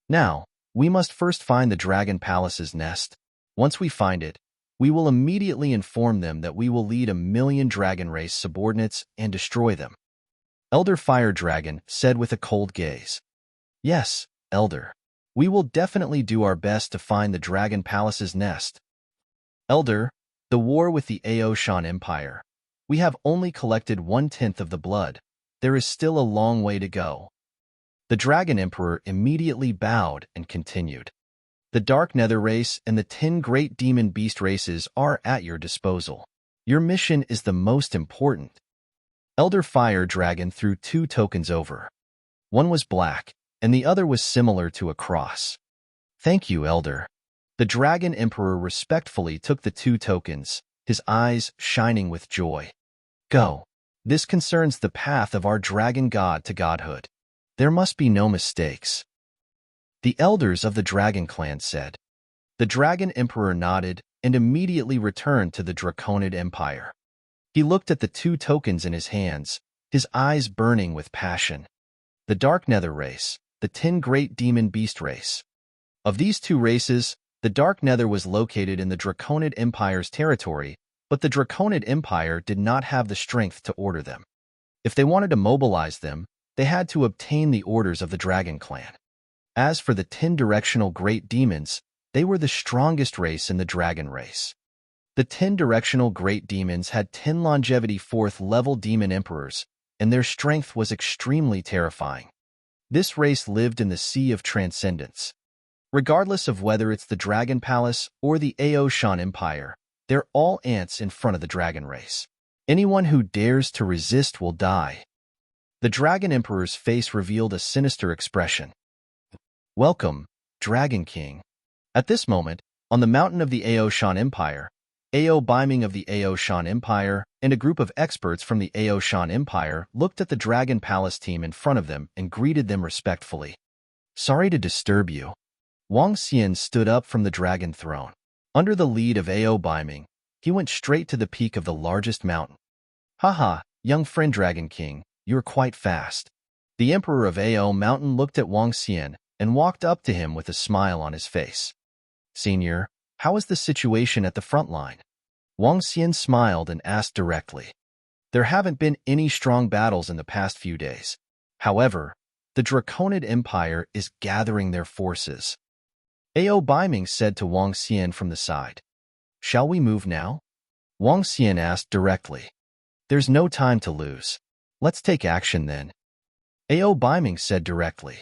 Now, we must first find the dragon palace's nest. Once we find it, we will immediately inform them that we will lead 1,000,000 dragon race subordinates and destroy them. Elder Fire Dragon said with a cold gaze. Yes, Elder. We will definitely do our best to find the Dragon Palace's nest. Elder, the war with the Ao Shan Empire. We have only collected 1/10 of the blood. There is still a long way to go. The Dragon Emperor immediately bowed and continued. The Dark Nether race and the 10 Great Demon Beast races are at your disposal. Your mission is the most important. Elder Fire Dragon threw 2 tokens over. One was black, and the other was similar to a cross. Thank you, Elder. The Dragon Emperor respectfully took the 2 tokens, his eyes shining with joy. Go. This concerns the path of our dragon god to godhood. There must be no mistakes. The elders of the Dragon Clan said. The Dragon Emperor nodded and immediately returned to the Draconid Empire. He looked at the 2 tokens in his hands, his eyes burning with passion. The Dark Nether race, the 10 Great Demon Beast race. Of these 2 races, the Dark Nether was located in the Draconid Empire's territory, but the Draconid Empire did not have the strength to order them. If they wanted to mobilize them, they had to obtain the orders of the Dragon Clan. As for the 10 directional Great Demons, they were the strongest race in the Dragon race. The 10 directional Great Demons had 10 longevity 4th level Demon Emperors, and their strength was extremely terrifying. This race lived in the Sea of Transcendence. Regardless of whether it's the Dragon Palace or the Ao Shan Empire, they're all ants in front of the dragon race. Anyone who dares to resist will die. The Dragon Emperor's face revealed a sinister expression. Welcome, Dragon King. At this moment, on the mountain of the Ao Shan Empire, Ao Biming of the Ao Shan Empire and a group of experts from the Ao Shan Empire looked at the Dragon Palace team in front of them and greeted them respectfully. Sorry to disturb you. Wang Xian stood up from the dragon throne. Under the lead of Ao Biming, he went straight to the peak of the largest mountain. Haha, young friend Dragon King, you're quite fast. The Emperor of Ao Mountain looked at Wang Xian and walked up to him with a smile on his face. Senior, how is the situation at the front line? Wang Xian smiled and asked directly. There haven't been any strong battles in the past few days. However, the Draconid Empire is gathering their forces. Ao Biming said to Wang Xian from the side. Shall we move now? Wang Xian asked directly. There's no time to lose. Let's take action then. Ao Biming said directly.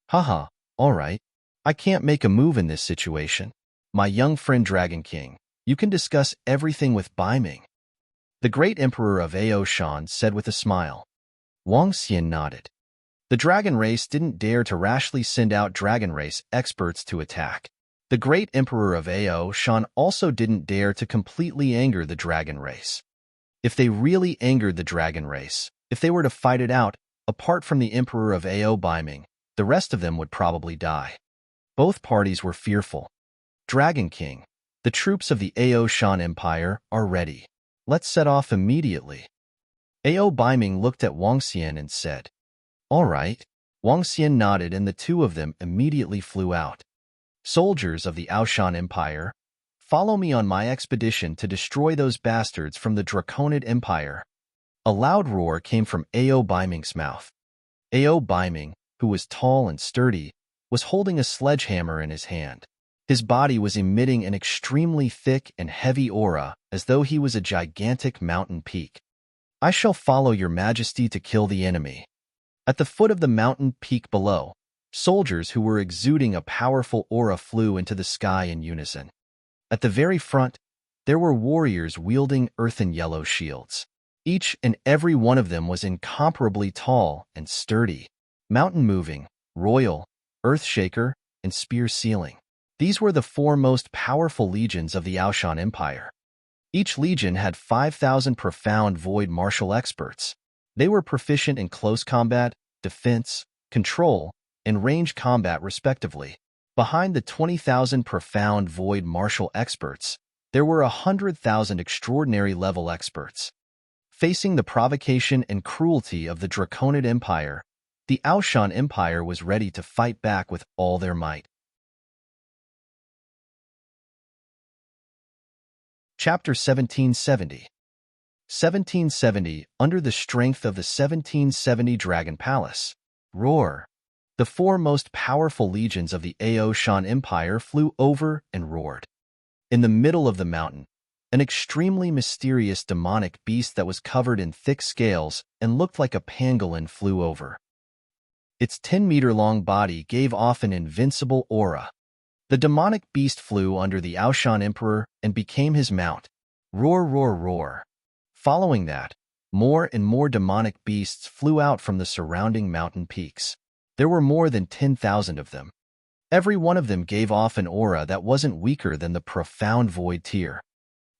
Haha, all right. I can't make a move in this situation. My young friend Dragon King, you can discuss everything with Biming. The great emperor of Ao Shan said with a smile. Wang Xian nodded. The dragon race didn't dare to rashly send out dragon race experts to attack. The great emperor of Ao Shan also didn't dare to completely anger the dragon race. If they really angered the dragon race, if they were to fight it out, apart from the emperor of Ao Biming, the rest of them would probably die. Both parties were fearful. Dragon King, the troops of the Ao Shan Empire are ready. Let's set off immediately. Ao Biming looked at Wang Xian and said, All right. Wang Xian nodded and the 2 of them immediately flew out. Soldiers of the Ao Shan Empire, follow me on my expedition to destroy those bastards from the Draconid Empire. A loud roar came from Ao Biming's mouth. Ao Biming, who was tall and sturdy, was holding a sledgehammer in his hand. His body was emitting an extremely thick and heavy aura, as though he was a gigantic mountain peak. I shall follow your majesty to kill the enemy. At the foot of the mountain peak below, soldiers who were exuding a powerful aura flew into the sky in unison. At the very front, there were warriors wielding earthen yellow shields. Each and every one of them was incomparably tall and sturdy, mountain-moving, royal, earth-shaker, and spear-sealing. These were the four most powerful legions of the Aoshan Empire. Each legion had 5,000 profound void martial experts. They were proficient in close combat, defense, control, and range combat respectively. Behind the 20,000 profound void martial experts, there were 100,000 extraordinary level experts. Facing the provocation and cruelty of the Draconid Empire, the Aoshan Empire was ready to fight back with all their might. Chapter 1770. 1770, under the strength of the 1770 Dragon Palace. Roar. The four most powerful legions of the Aoshan Empire flew over and roared. In the middle of the mountain, an extremely mysterious demonic beast that was covered in thick scales and looked like a pangolin flew over. Its 10-meter-long body gave off an invincible aura. The demonic beast flew under the Aoshan Emperor and became his mount. Roar, roar, roar. Following that, more and more demonic beasts flew out from the surrounding mountain peaks. There were more than 10,000 of them. Every one of them gave off an aura that wasn't weaker than the profound void tier.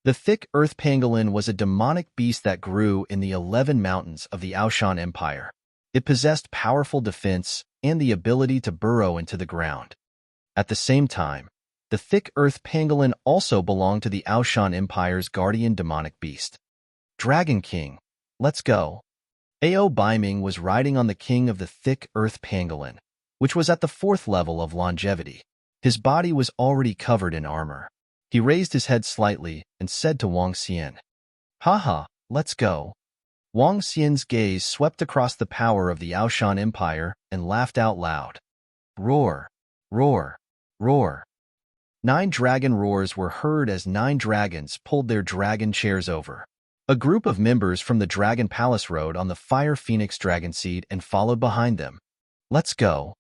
The thick earth pangolin was a demonic beast that grew in the 11 mountains of the Aoshan Empire. It possessed powerful defense and the ability to burrow into the ground. At the same time, the thick earth pangolin also belonged to the Aoshan Empire's guardian demonic beast. Dragon King, let's go. Ao Baiming was riding on the king of the thick earth pangolin, which was at the 4th level of longevity. His body was already covered in armor. He raised his head slightly and said to Wang Xian, "Haha, let's go." Wang Xian's gaze swept across the power of the Aoshan Empire and laughed out loud. Roar, roar, roar. 9 dragon roars were heard as 9 dragons pulled their dragon chairs over. A group of members from the Dragon Palace rode on the Fire Phoenix Dragon Seed and followed behind them. Let's go.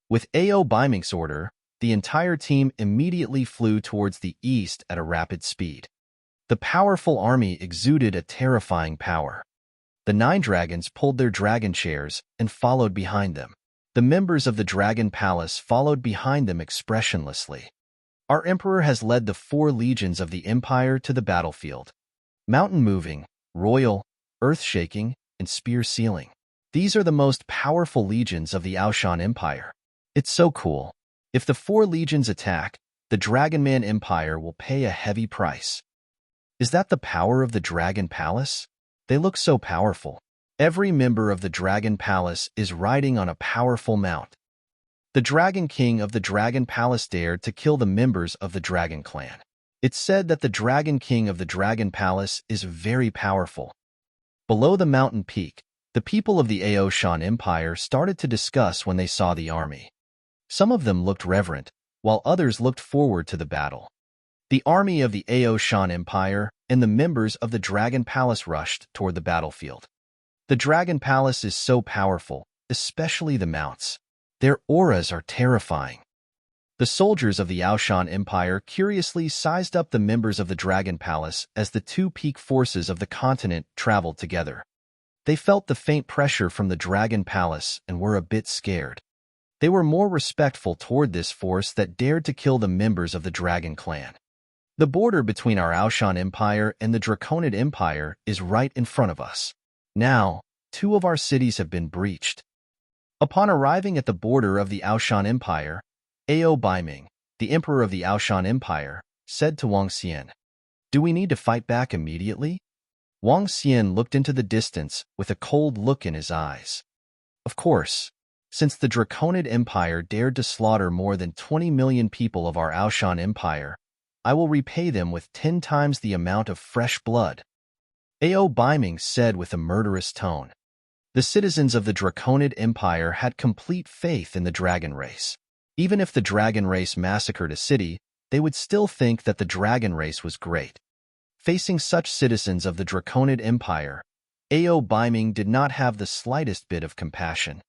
With Ao Baiming's order, the entire team immediately flew towards the east at a rapid speed. The powerful army exuded a terrifying power. The 9 dragons pulled their dragon chairs and followed behind them. The members of the Dragon Palace followed behind them expressionlessly. Our emperor has led the 4 legions of the empire to the battlefield. Mountain-moving, royal, earth-shaking, and spear-sealing. These are the most powerful legions of the Aoshan Empire. It's so cool. If the 4 legions attack, the Dragon Man Empire will pay a heavy price. Is that the power of the Dragon Palace? They look so powerful. Every member of the Dragon Palace is riding on a powerful mount. The Dragon King of the Dragon Palace dared to kill the members of the Dragon Clan. It's said that the Dragon King of the Dragon Palace is very powerful. Below the mountain peak, the people of the Aoshan Empire started to discuss when they saw the army. Some of them looked reverent, while others looked forward to the battle. The army of the Aoshan Empire and the members of the Dragon Palace rushed toward the battlefield. The Dragon Palace is so powerful, especially the mounts. Their auras are terrifying. The soldiers of the Aoshan Empire curiously sized up the members of the Dragon Palace as the 2 peak forces of the continent traveled together. They felt the faint pressure from the Dragon Palace and were a bit scared. They were more respectful toward this force that dared to kill the members of the Dragon Clan. The border between our Aoshan Empire and the Draconid Empire is right in front of us. Now, 2 of our cities have been breached. Upon arriving at the border of the Aoshan Empire, Ao Baiming, the emperor of the Aoshan Empire, said to Wang Xian, "Do we need to fight back immediately?" Wang Xian looked into the distance with a cold look in his eyes. Of course, since the Draconid Empire dared to slaughter more than 20 million people of our Aoshan Empire, I will repay them with 10 times the amount of fresh blood. Ao Baiming said with a murderous tone. The citizens of the Draconid Empire had complete faith in the dragon race. Even if the dragon race massacred a city, they would still think that the dragon race was great. Facing such citizens of the Draconid Empire, Ao Baiming did not have the slightest bit of compassion.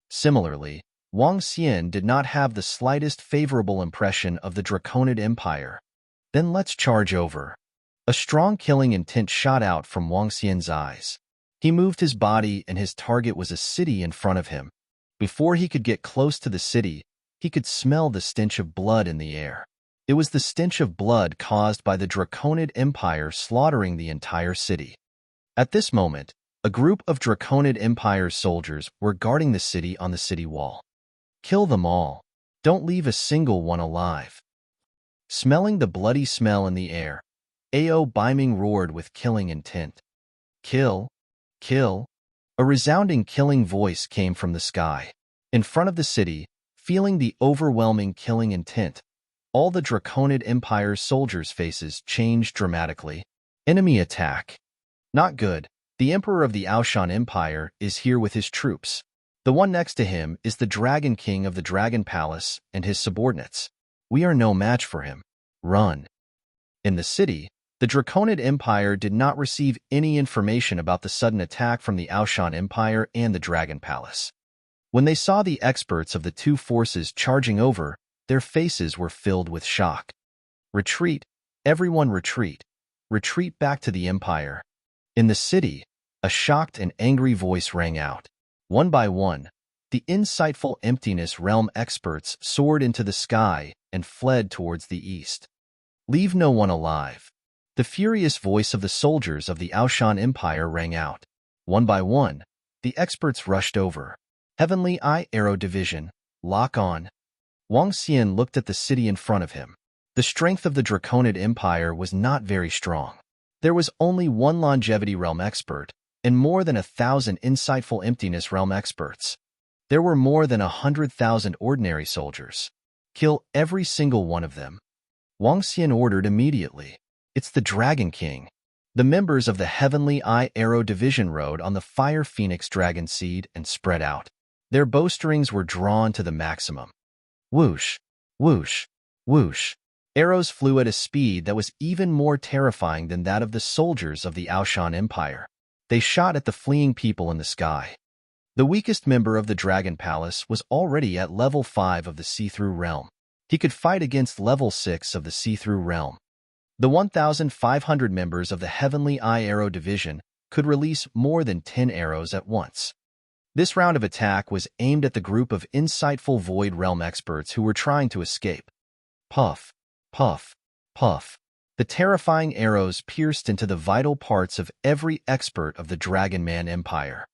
Similarly, Wang Xian did not have the slightest favorable impression of the Draconid Empire. Then let's charge over. A strong killing intent shot out from Wang Xian's eyes. He moved his body and his target was a city in front of him. Before he could get close to the city, he could smell the stench of blood in the air. It was the stench of blood caused by the Draconid Empire slaughtering the entire city. At this moment, a group of Draconid Empire soldiers were guarding the city on the city wall. Kill them all. Don't leave a single one alive. Smelling the bloody smell in the air, Ao Baiming roared with killing intent. Kill! Kill! A resounding killing voice came from the sky. In front of the city, feeling the overwhelming killing intent, all the Draconid Empire's soldiers' faces changed dramatically. Enemy attack. Not good. The Emperor of the Aoshan Empire is here with his troops. The one next to him is the Dragon King of the Dragon Palace and his subordinates. We are no match for him. Run. In the city, the Draconid Empire did not receive any information about the sudden attack from the Aoshan Empire and the Dragon Palace. When they saw the experts of the two forces charging over, their faces were filled with shock. Retreat, everyone retreat. Retreat back to the Empire. In the city, a shocked and angry voice rang out. One by one, the insightful emptiness realm experts soared into the sky and fled towards the east. Leave no one alive. The furious voice of the soldiers of the Aoshan Empire rang out. One by one, the experts rushed over. Heavenly Eye Arrow Division, lock on. Wang Xian looked at the city in front of him. The strength of the Draconid Empire was not very strong. There was only one longevity realm expert, and more than 1,000 insightful emptiness realm experts. There were more than 100,000 ordinary soldiers. Kill every single one of them. Wang Xian ordered immediately. It's the Dragon King. The members of the Heavenly Eye Arrow Division rode on the Fire Phoenix Dragon Seed and spread out. Their bowstrings were drawn to the maximum. Whoosh, whoosh, whoosh. Arrows flew at a speed that was even more terrifying than that of the soldiers of the Aoshan Empire. They shot at the fleeing people in the sky. The weakest member of the Dragon Palace was already at level 5 of the See-Through Realm. He could fight against level 6 of the See-Through Realm. The 1,500 members of the Heavenly Eye Arrow Division could release more than 10 arrows at once. This round of attack was aimed at the group of insightful Void Realm experts who were trying to escape. Puff, puff, puff. The terrifying arrows pierced into the vital parts of every expert of the Dragon Man Empire.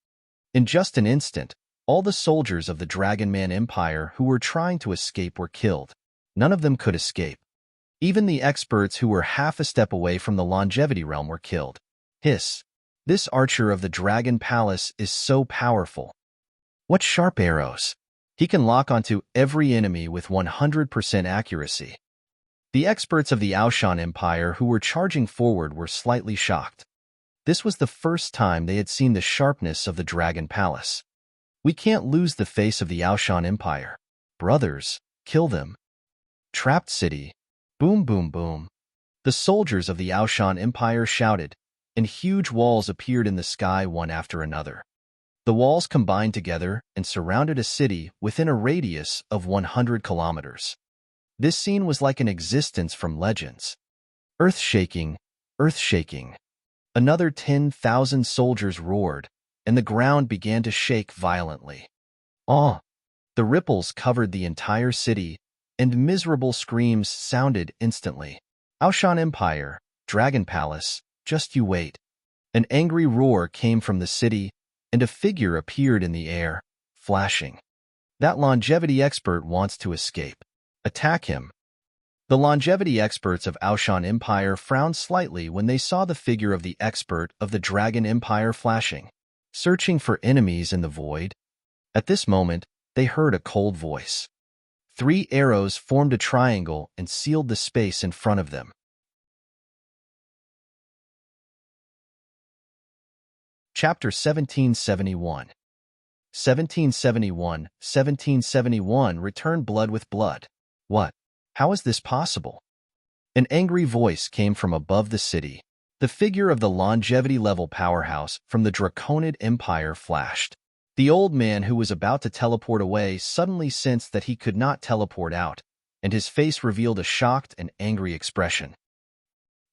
In just an instant, all the soldiers of the Dragon Man Empire who were trying to escape were killed. None of them could escape. Even the experts who were half a step away from the Longevity Realm were killed. Hiss. This archer of the Dragon Palace is so powerful. What sharp arrows! He can lock onto every enemy with 100% accuracy. The experts of the Aoshan Empire who were charging forward were slightly shocked. This was the first time they had seen the sharpness of the Dragon Palace. We can't lose the face of the Aoshan Empire. Brothers, kill them. Trapped city. Boom, boom, boom. The soldiers of the Aoshan Empire shouted, and huge walls appeared in the sky one after another. The walls combined together and surrounded a city within a radius of 100 kilometers. This scene was like an existence from legends. Earth-shaking, earth-shaking. Another 10,000 soldiers roared, and the ground began to shake violently. Awe! The ripples covered the entire city, and miserable screams sounded instantly. Aoshan Empire, Dragon Palace, just you wait. An angry roar came from the city, and a figure appeared in the air, flashing. That longevity expert wants to escape. Attack him. The longevity experts of Aoshan Empire frowned slightly when they saw the figure of the expert of the Dragon Empire flashing, searching for enemies in the void. At this moment, they heard a cold voice. 3 arrows formed a triangle and sealed the space in front of them. Chapter 1771. 1771 Return blood with blood. What? How is this possible? An angry voice came from above the city. The figure of the longevity-level powerhouse from the Draconid Empire flashed. The old man who was about to teleport away suddenly sensed that he could not teleport out, and his face revealed a shocked and angry expression.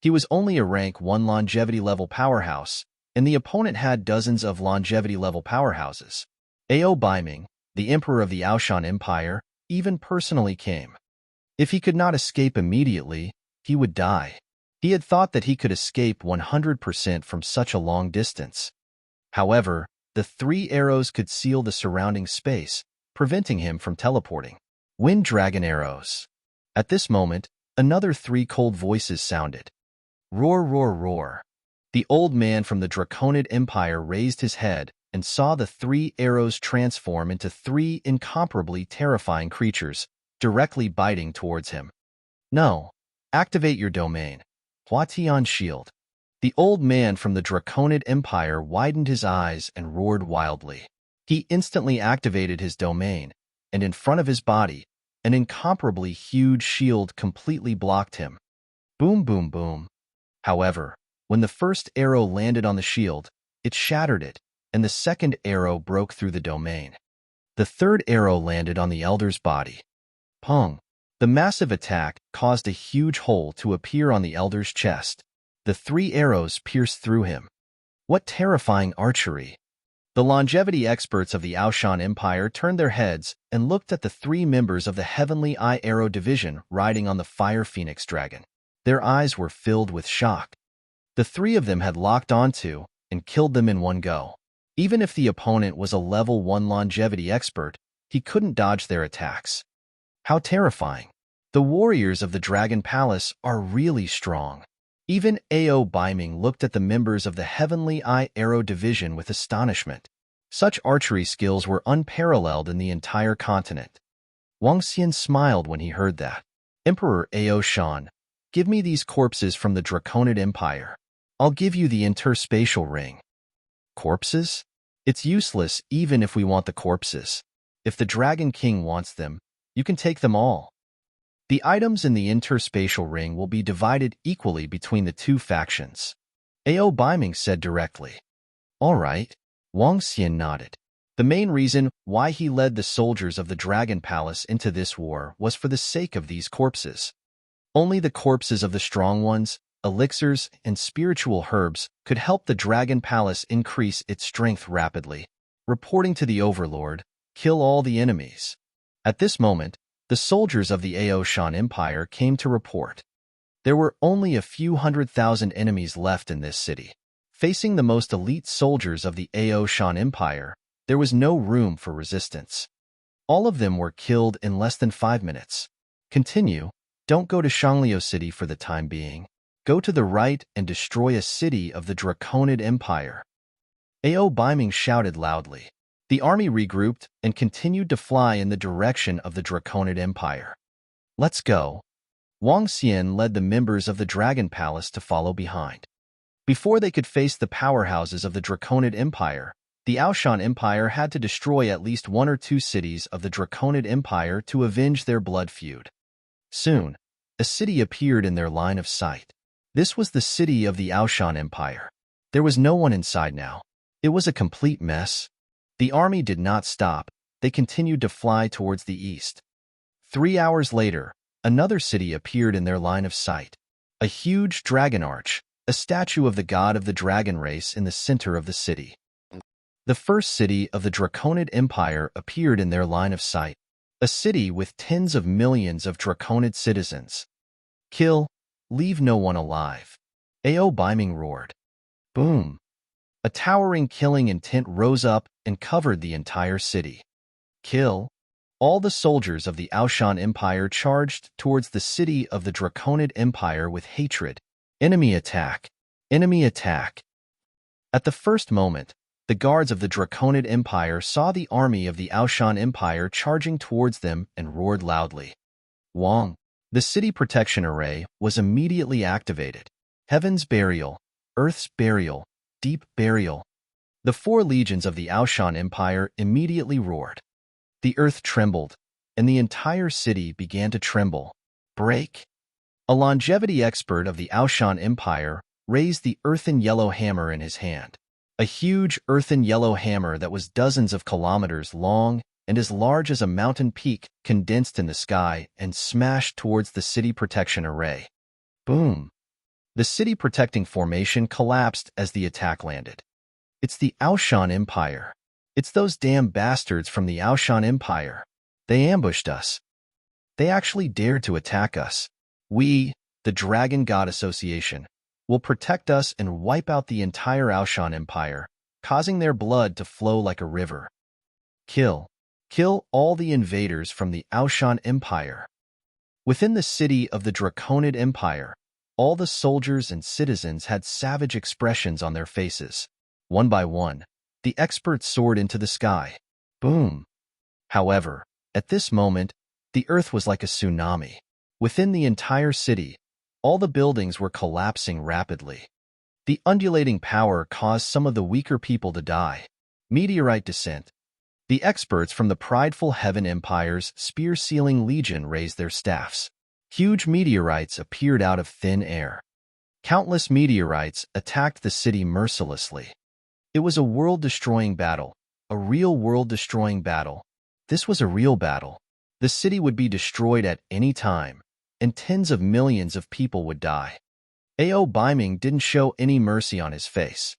He was only a rank 1 longevity-level powerhouse, and the opponent had dozens of longevity-level powerhouses. Ao Baiming, the emperor of the Aoshan Empire, even personally came. If he could not escape immediately, he would die. He had thought that he could escape 100% from such a long distance. However, the 3 arrows could seal the surrounding space, preventing him from teleporting. Wind Dragon Arrows. At this moment, another 3 cold voices sounded. Roar, roar, roar. The old man from the Draconid Empire raised his head and saw the 3 arrows transform into 3 incomparably terrifying creatures, directly biting towards him. No. Activate your domain. Huatian Shield. The old man from the Draconid Empire widened his eyes and roared wildly. He instantly activated his domain, and in front of his body, an incomparably huge shield completely blocked him. Boom, boom, boom. However, when the first arrow landed on the shield, it shattered it, and the second arrow broke through the domain. The third arrow landed on the elder's body. Pong. The massive attack caused a huge hole to appear on the elder's chest. The 3 arrows pierced through him. What terrifying archery! The longevity experts of the Aoshan Empire turned their heads and looked at the 3 members of the Heavenly Eye Arrow Division riding on the Fire Phoenix Dragon. Their eyes were filled with shock. The 3 of them had locked onto and killed them in one go. Even if the opponent was a level 1 longevity expert, he couldn't dodge their attacks. How terrifying. The warriors of the Dragon Palace are really strong. Even Ao Baiming looked at the members of the Heavenly Eye Arrow Division with astonishment. Such archery skills were unparalleled in the entire continent. Wang Xian smiled when he heard that. Emperor Ao Shan, give me these corpses from the Draconid Empire. I'll give you the interspatial ring. Corpses? It's useless even if we want the corpses. If the Dragon King wants them, you can take them all. The items in the interspatial ring will be divided equally between the 2 factions. Ao Baiming said directly. All right. Wang Xian nodded. The main reason why he led the soldiers of the Dragon Palace into this war was for the sake of these corpses. Only the corpses of the strong ones, elixirs, and spiritual herbs could help the Dragon Palace increase its strength rapidly. Reporting to the Overlord, kill all the enemies. At this moment, the soldiers of the Aoshan Empire came to report. There were only a few 100,000 enemies left in this city. Facing the most elite soldiers of the Aoshan Empire, there was no room for resistance. All of them were killed in less than 5 minutes. Continue. Don't go to Shangliu City for the time being. Go to the right and destroy a city of the Draconid Empire. Ao Baiming shouted loudly. The army regrouped and continued to fly in the direction of the Draconid Empire. Let's go. Wang Xian led the members of the Dragon Palace to follow behind. Before they could face the powerhouses of the Draconid Empire, the Aoshan Empire had to destroy at least 1 or 2 cities of the Draconid Empire to avenge their blood feud. Soon, a city appeared in their line of sight. This was the city of the Aoshan Empire. There was no one inside now. It was a complete mess. The army did not stop. They continued to fly towards the east. 3 hours later, another city appeared in their line of sight. A huge dragon arch, a statue of the god of the dragon race in the center of the city. The first city of the Draconid Empire appeared in their line of sight. A city with tens of millions of Draconid citizens. Kill, leave no one alive. Ao Baiming roared. Boom. A towering killing intent rose up and covered the entire city. Kill. All the soldiers of the Aoshan Empire charged towards the city of the Draconid Empire with hatred. Enemy attack. Enemy attack. At the first moment, the guards of the Draconid Empire saw the army of the Aoshan Empire charging towards them and roared loudly. Wang. The city protection array was immediately activated. Heaven's burial, Earth's burial, deep burial. The 4 legions of the Aoshan Empire immediately roared. The earth trembled, and the entire city began to tremble. Break! A longevity expert of the Aoshan Empire raised the earthen yellow hammer in his hand. A huge earthen yellow hammer that was dozens of kilometers long and as large as a mountain peak condensed in the sky and smashed towards the city protection array. Boom! The city protecting formation collapsed as the attack landed. It's the Aoshan Empire. It's those damn bastards from the Aoshan Empire. They ambushed us. They actually dared to attack us. We, the Dragon God Association, will protect us and wipe out the entire Aoshan Empire, causing their blood to flow like a river. Kill. Kill all the invaders from the Aoshan Empire. Within the city of the Draconid Empire, all the soldiers and citizens had savage expressions on their faces. One by one, the experts soared into the sky. Boom! However, at this moment, the earth was like a tsunami. Within the entire city, all the buildings were collapsing rapidly. The undulating power caused some of the weaker people to die. Meteorite descent. The experts from the prideful Heaven Empire's spear-sealing legion raised their staffs. Huge meteorites appeared out of thin air. Countless meteorites attacked the city mercilessly. It was a world-destroying battle, a real world-destroying battle. This was a real battle. The city would be destroyed at any time, and tens of millions of people would die. Ao Baiming didn't show any mercy on his face.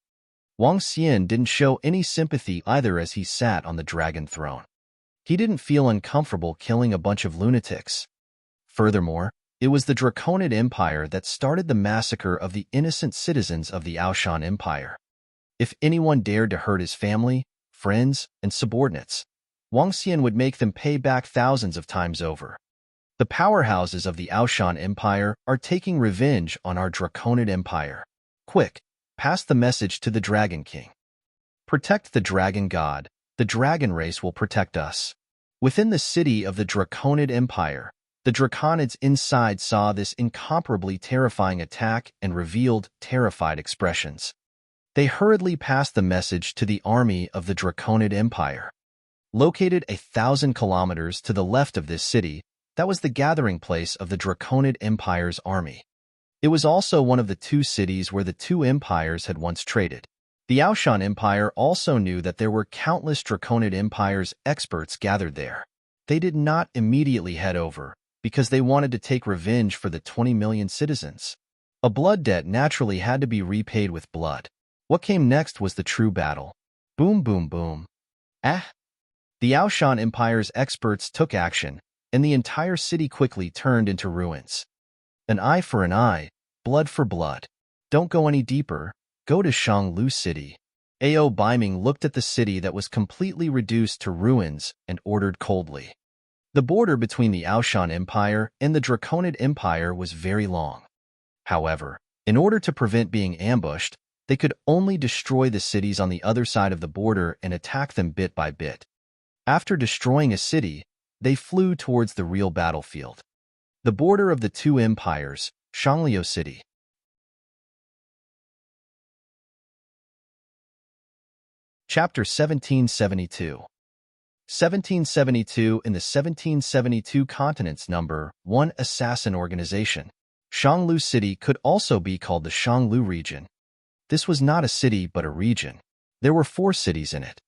Wang Xian didn't show any sympathy either as he sat on the dragon throne. He didn't feel uncomfortable killing a bunch of lunatics. Furthermore, it was the Draconid Empire that started the massacre of the innocent citizens of the Aoshan Empire. If anyone dared to hurt his family, friends, and subordinates, Wang Xian would make them pay back thousands of times over. The powerhouses of the Aoshan Empire are taking revenge on our Draconid Empire. Quick, pass the message to the Dragon King. Protect the Dragon God. The dragon race will protect us. Within the city of the Draconid Empire, the Draconids inside saw this incomparably terrifying attack and revealed terrified expressions. They hurriedly passed the message to the army of the Draconid Empire. Located 1,000 kilometers to the left of this city, that was the gathering place of the Draconid Empire's army. It was also one of the 2 cities where the 2 empires had once traded. The Aoshan Empire also knew that there were countless Draconid Empire's experts gathered there. They did not immediately head over, because they wanted to take revenge for the 20 million citizens. A blood debt naturally had to be repaid with blood. What came next was the true battle. Boom, boom, boom. The Aoshan Empire's experts took action, and the entire city quickly turned into ruins. An eye for an eye, blood for blood. Don't go any deeper, go to Shanglu City. Ao Baiming looked at the city that was completely reduced to ruins and ordered coldly. The border between the Aoshan Empire and the Draconid Empire was very long. However, in order to prevent being ambushed, they could only destroy the cities on the other side of the border and attack them bit by bit. After destroying a city, they flew towards the real battlefield. The border of the 2 empires, Shangliu City. Chapter 1772. 1772 in the 1772 Continents Number 1 Assassin Organization. Shanglu City could also be called the Shanglu region. This was not a city but a region. There were 4 cities in it.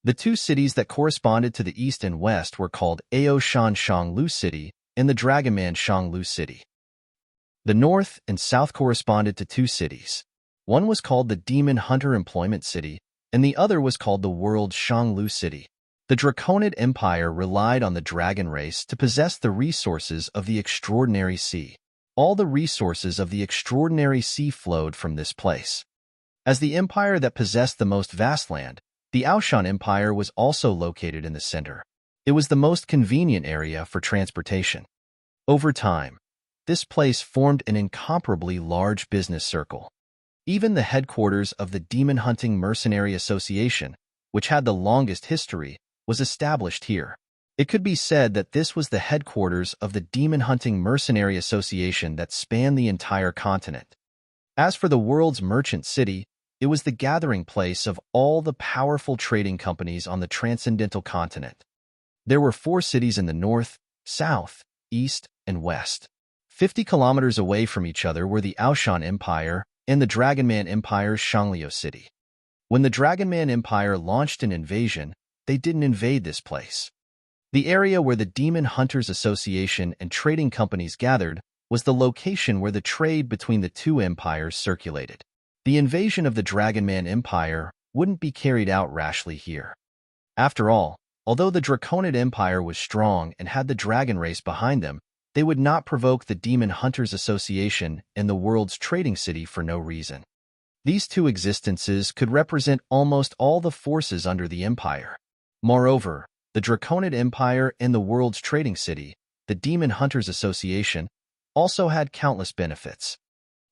The 2 cities that corresponded to the east and west were called Aoshan Shanglu City and the Dragonman Shanglu City. The north and south corresponded to 2 cities. One was called the Demon Hunter Employment City, and the other was called the World Shanglu City. The Draconid Empire relied on the dragon race to possess the resources of the extraordinary sea. All the resources of the extraordinary sea flowed from this place. As the empire that possessed the most vast land, the Aoshan Empire was also located in the center. It was the most convenient area for transportation. Over time, this place formed an incomparably large business circle. Even the headquarters of the Demon Hunting Mercenary Association, which had the longest history, was established here. It could be said that this was the headquarters of the Demon Hunting Mercenary Association that spanned the entire continent. As for the world's merchant city, It was the gathering place of all the powerful trading companies on the transcendental continent. There were 4 cities in the north, south, east, and west. 50 kilometers away from each other were the Aoshan Empire and the Dragonman Empire's Shangliu City. When the Dragonman Empire launched an invasion, they didn't invade this place. The area where the Demon Hunters Association and trading companies gathered was the location where the trade between the two empires circulated. The invasion of the Dragonman Empire wouldn't be carried out rashly here. After all, although the Draconid Empire was strong and had the dragon race behind them, they would not provoke the Demon Hunters Association and the world's trading city for no reason. These two existences could represent almost all the forces under the empire. Moreover, the Draconid Empire and the world's trading city, the Demon Hunters Association, also had countless benefits.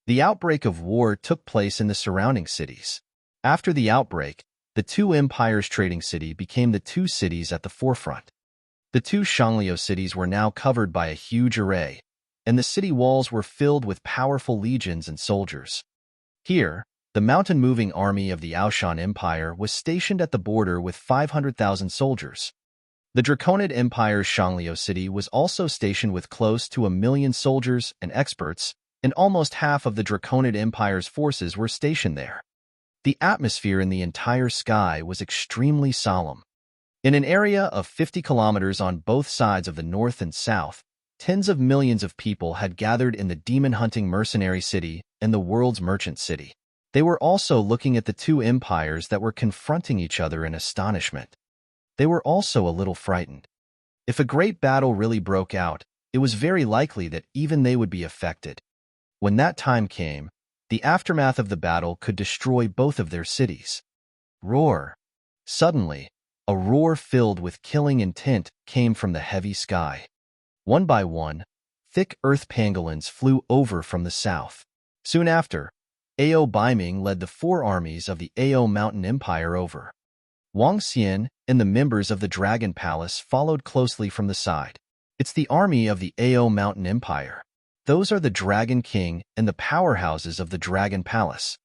The outbreak of war took place in the surrounding cities. After the outbreak, the two empires' trading city became the 2 cities at the forefront. The 2 Shangliu cities were now covered by a huge array, and the city walls were filled with powerful legions and soldiers. Here, the mountain-moving army of the Aoshan Empire was stationed at the border with 500,000 soldiers. The Draconid Empire's Shangliu city was also stationed with close to 1 million soldiers and experts, and almost half of the Draconid Empire's forces were stationed there. The atmosphere in the entire sky was extremely solemn. In an area of 50 kilometers on both sides of the north and south, tens of millions of people had gathered in the demon-hunting mercenary city and the world's merchant city. They were also looking at the 2 empires that were confronting each other in astonishment. They were also a little frightened. If a great battle really broke out, it was very likely that even they would be affected. When that time came, the aftermath of the battle could destroy both of their cities. Roar! Suddenly, a roar filled with killing intent came from the heavy sky. One by one, thick earth pangolins flew over from the south. Soon after, Ao Baiming led the 4 armies of the Ao Mountain Empire over. Wang Xian and the members of the Dragon Palace followed closely from the side. It's the army of the Ao Mountain Empire. Those are the Dragon King and the powerhouses of the Dragon Palace.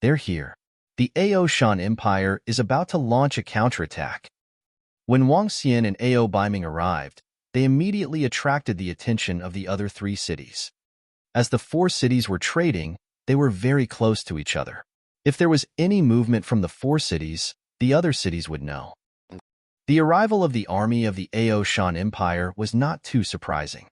They're here. The Aoshan Empire is about to launch a counterattack. When Wang Xian and Ao Baiming arrived, they immediately attracted the attention of the other 3 cities. As the 4 cities were trading, they were very close to each other. If there was any movement from the 4 cities, the other cities would know. The arrival of the army of the Aoshan Empire was not too surprising.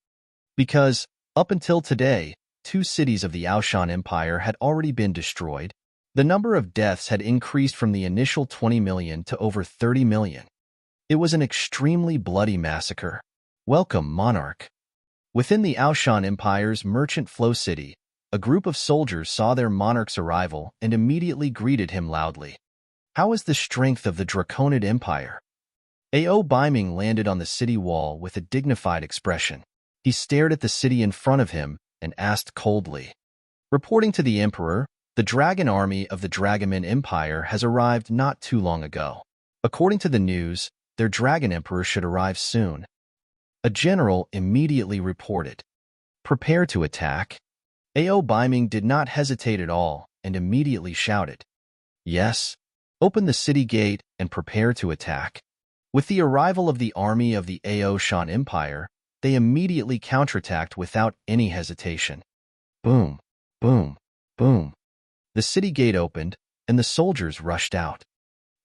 Because, up until today, 2 cities of the Aoshan Empire had already been destroyed. The number of deaths had increased from the initial 20 million to over 30 million. It was an extremely bloody massacre. Welcome, monarch. Within the Aoshan Empire's merchant flow city, a group of soldiers saw their monarch's arrival and immediately greeted him loudly. How is the strength of the Draconid Empire? Ao Baiming landed on the city wall with a dignified expression. He stared at the city in front of him and asked coldly. Reporting to the emperor, the dragon army of the Dragonman Empire has arrived not too long ago. According to the news, their dragon emperor should arrive soon. A general immediately reported. Prepare to attack. Ao Baiming did not hesitate at all and immediately shouted. Yes, open the city gate and prepare to attack. With the arrival of the army of the Aoshan Empire, they immediately counterattacked without any hesitation. Boom, boom, boom. The city gate opened, and the soldiers rushed out.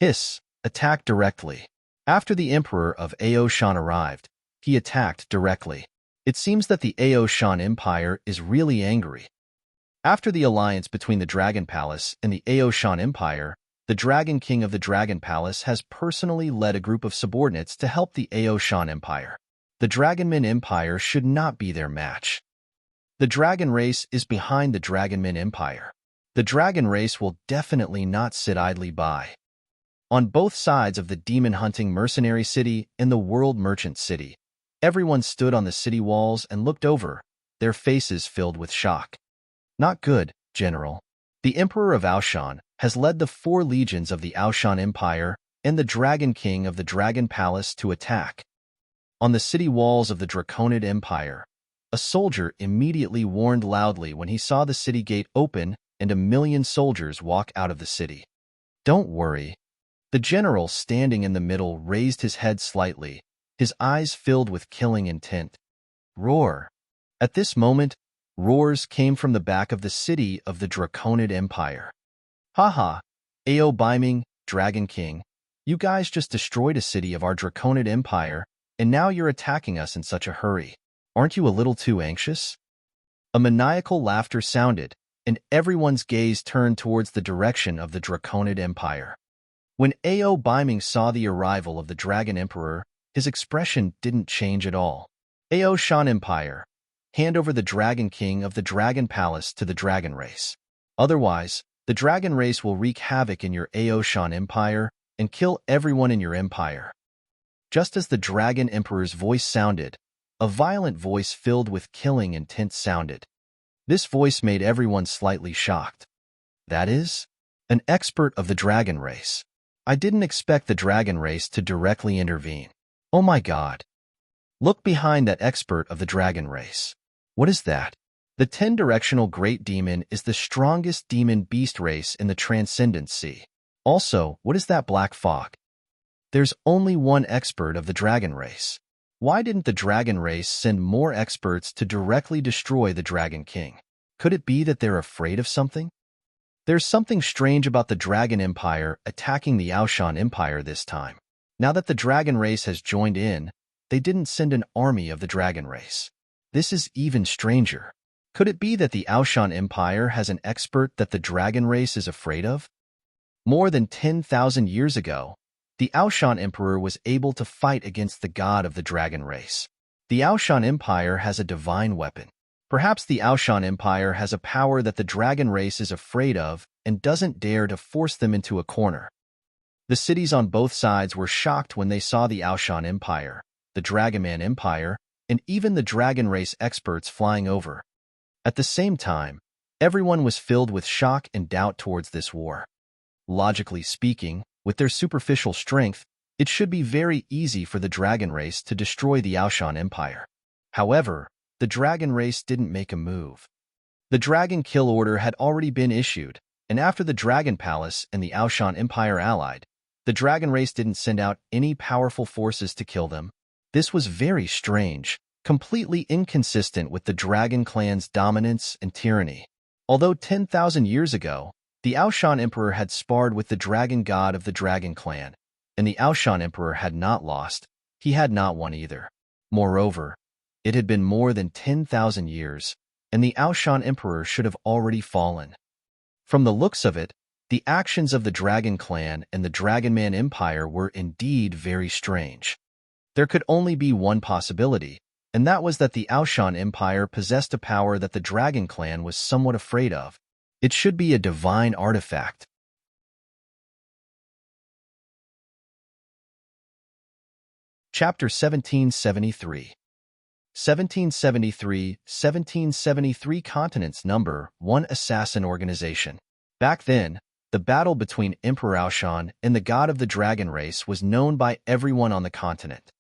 Hiss, attack directly. After the emperor of Aoshan arrived, he attacked directly. It seems that the Aoshan Empire is really angry. After the alliance between the Dragon Palace and the Aoshan Empire, the Dragon King of the Dragon Palace has personally led a group of subordinates to help the Aoshan Empire. The Dragonman Empire should not be their match. The dragon race is behind the Dragonman Empire. The dragon race will definitely not sit idly by. On both sides of the demon-hunting mercenary city and the world merchant city, everyone stood on the city walls and looked over, their faces filled with shock. Not good, General. The Emperor of Aoshan has led the 4 legions of the Aoshan Empire and the Dragon King of the Dragon Palace to attack. On the city walls of the Draconid Empire, a soldier immediately warned loudly when he saw the city gate open and 1,000,000 soldiers walk out of the city. Don't worry. The general standing in the middle raised his head slightly, his eyes filled with killing intent. Roar. At this moment, roars came from the back of the city of the Draconid Empire. Haha, Ao Biming, Dragon King, you guys just destroyed a city of our Draconid Empire, and now you're attacking us in such a hurry. Aren't you a little too anxious? A maniacal laughter sounded, and everyone's gaze turned towards the direction of the Draconid Empire. When Ao Biming saw the arrival of the Dragon Emperor, his expression didn't change at all. Ao Shan Empire, hand over the Dragon King of the Dragon Palace to the Dragon Race. Otherwise, the Dragon Race will wreak havoc in your Ao Shan Empire and kill everyone in your empire. Just as the Dragon Emperor's voice sounded, a violent voice filled with killing intent sounded. This voice made everyone slightly shocked. That is, an expert of the Dragon Race. I didn't expect the Dragon Race to directly intervene. Oh my God. Look behind that expert of the Dragon Race. What is that? The 10-directional Great Demon is the strongest demon beast race in the Transcendent Sea. Also, what is that black fog? There's only one expert of the Dragon Race. Why didn't the Dragon Race send more experts to directly destroy the Dragon King? Could it be that they're afraid of something? There's something strange about the Dragon Empire attacking the Aoshan Empire this time. Now that the Dragon Race has joined in, they didn't send an army of the Dragon Race. This is even stranger. Could it be that the Aoshan Empire has an expert that the Dragon Race is afraid of? More than 10,000 years ago, the Aoshan Emperor was able to fight against the god of the Dragon Race. The Aoshan Empire has a divine weapon. Perhaps the Aoshan Empire has a power that the Dragon Race is afraid of and doesn't dare to force them into a corner. The cities on both sides were shocked when they saw the Aoshan Empire, the Dragonman Empire, and even the Dragon Race experts flying over. At the same time, everyone was filled with shock and doubt towards this war. Logically speaking, with their superficial strength, it should be very easy for the Dragon Race to destroy the Aoshan Empire. However, the Dragon Race didn't make a move. The Dragon Kill Order had already been issued, and after the Dragon Palace and the Aoshan Empire allied, the Dragon Race didn't send out any powerful forces to kill them. This was very strange, completely inconsistent with the Dragon Clan's dominance and tyranny. Although 10,000 years ago, the Aoshan Emperor had sparred with the Dragon God of the Dragon Clan, and the Aoshan Emperor had not lost, he had not won either. Moreover, it had been more than 10,000 years, and the Aoshan Emperor should have already fallen. From the looks of it, the actions of the Dragon Clan and the Dragonman Empire were indeed very strange. There could only be one possibility, and that was that the Aoshan Empire possessed a power that the Dragon Clan was somewhat afraid of. It should be a divine artifact. Chapter 1773. 1773 Continents Number 1 Assassin Organization. Back then, the battle between Emperor Aoshan and the god of the Dragon Race was known by everyone on the continent.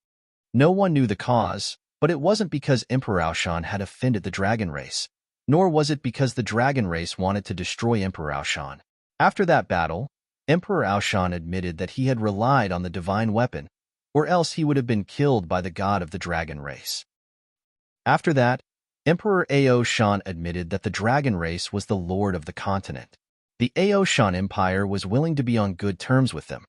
No one knew the cause, but it wasn't because Emperor Aoshan had offended the Dragon Race, nor was it because the Dragon Race wanted to destroy Emperor Aoshan. After that battle, Emperor Aoshan admitted that he had relied on the divine weapon, or else he would have been killed by the god of the Dragon Race. After that, Emperor Aoshan admitted that the Dragon Race was the lord of the continent. The Aoshan Empire was willing to be on good terms with them.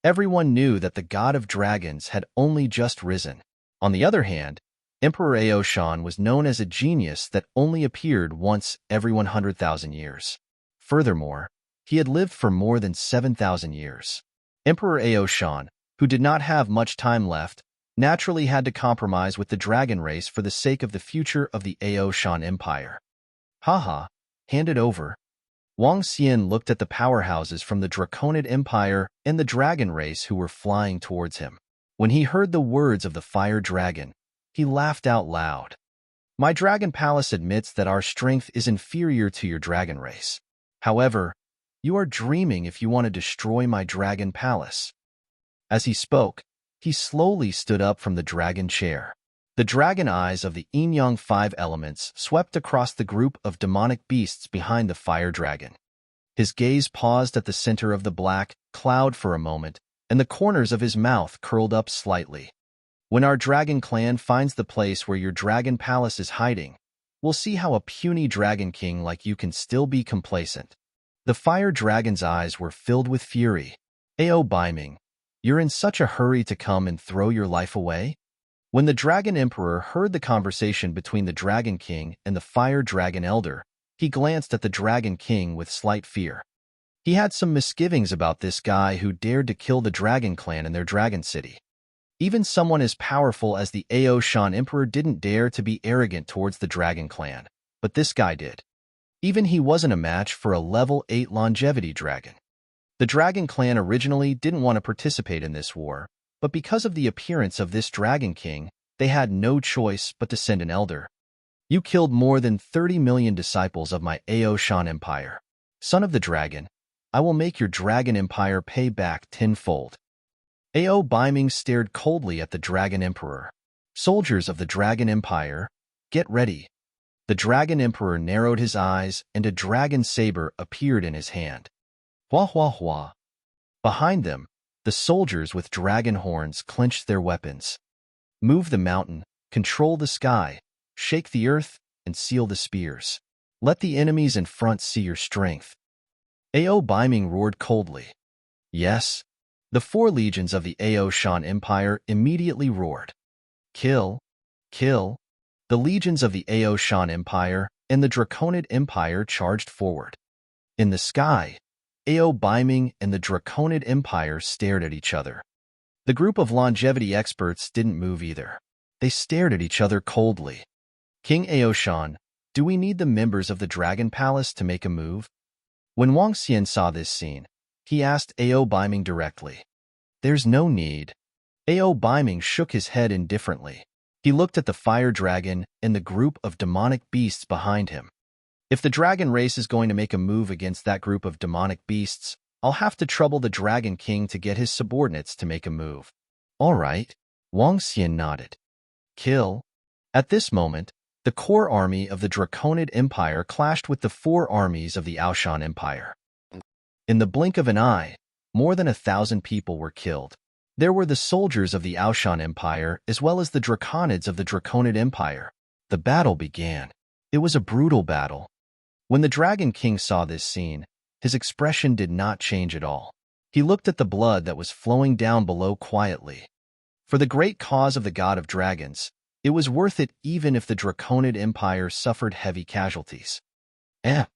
Everyone knew that the god of dragons had only just risen. On the other hand, Emperor Aoshan was known as a genius that only appeared once every 100,000 years. Furthermore, he had lived for more than 7,000 years. Emperor Aoshan, who did not have much time left, naturally had to compromise with the Dragon Race for the sake of the future of the Aoshan Empire. Haha, hand it over. Wang Xian looked at the powerhouses from the Draconid Empire and the Dragon Race who were flying towards him. When he heard the words of the Fire Dragon, he laughed out loud. My Dragon Palace admits that our strength is inferior to your Dragon Race. However, you are dreaming if you want to destroy my Dragon Palace. As he spoke, he slowly stood up from the dragon chair. The dragon eyes of the yin-yang five elements swept across the group of demonic beasts behind the fire dragon. His gaze paused at the center of the black cloud for a moment, and the corners of his mouth curled up slightly. When our dragon clan finds the place where your dragon palace is hiding, we'll see how a puny dragon king like you can still be complacent. The fire dragon's eyes were filled with fury. Ao Baiming, you're in such a hurry to come and throw your life away? When the Dragon Emperor heard the conversation between the Dragon King and the Fire Dragon Elder, he glanced at the Dragon King with slight fear. He had some misgivings about this guy who dared to kill the Dragon Clan in their Dragon City. Even someone as powerful as the Ao Shan Emperor didn't dare to be arrogant towards the Dragon Clan, but this guy did. Even he wasn't a match for a level 8 longevity dragon. The Dragon Clan originally didn't want to participate in this war, but because of the appearance of this Dragon King, they had no choice but to send an elder. You killed more than 30 million disciples of my Ao Shan Empire. Son of the Dragon, I will make your Dragon Empire pay back tenfold. Ao Baiming stared coldly at the Dragon Emperor. Soldiers of the Dragon Empire, get ready. The Dragon Emperor narrowed his eyes, and a dragon saber appeared in his hand. Hua hua hua. Behind them, the soldiers with dragon horns clenched their weapons. Move the mountain, control the sky, shake the earth, and seal the spears. Let the enemies in front see your strength. Ao Baiming roared coldly. Yes. The 4 legions of the Ao Shan Empire immediately roared. Kill! Kill! The legions of the Ao Shan Empire and the Draconid Empire charged forward. In the sky, Ao Baiming and the Draconid Empire stared at each other. The group of longevity experts didn't move either. They stared at each other coldly. King Ao Shan, do we need the members of the Dragon Palace to make a move? When Wang Xian saw this scene, he asked Ao Baiming directly. There's no need. Ao Baiming shook his head indifferently. He looked at the fire dragon and the group of demonic beasts behind him. If the dragon race is going to make a move against that group of demonic beasts, I'll have to trouble the Dragon King to get his subordinates to make a move. All right. Wang Xian nodded. Kill. At this moment, the core army of the Draconid Empire clashed with the 4 armies of the Aoshan Empire. In the blink of an eye, more than 1,000 people were killed. There were the soldiers of the Aoshan Empire as well as the Draconids of the Draconid Empire. The battle began. It was a brutal battle. When the Dragon King saw this scene, his expression did not change at all. He looked at the blood that was flowing down below quietly. For the great cause of the God of Dragons, it was worth it even if the Draconid Empire suffered heavy casualties. At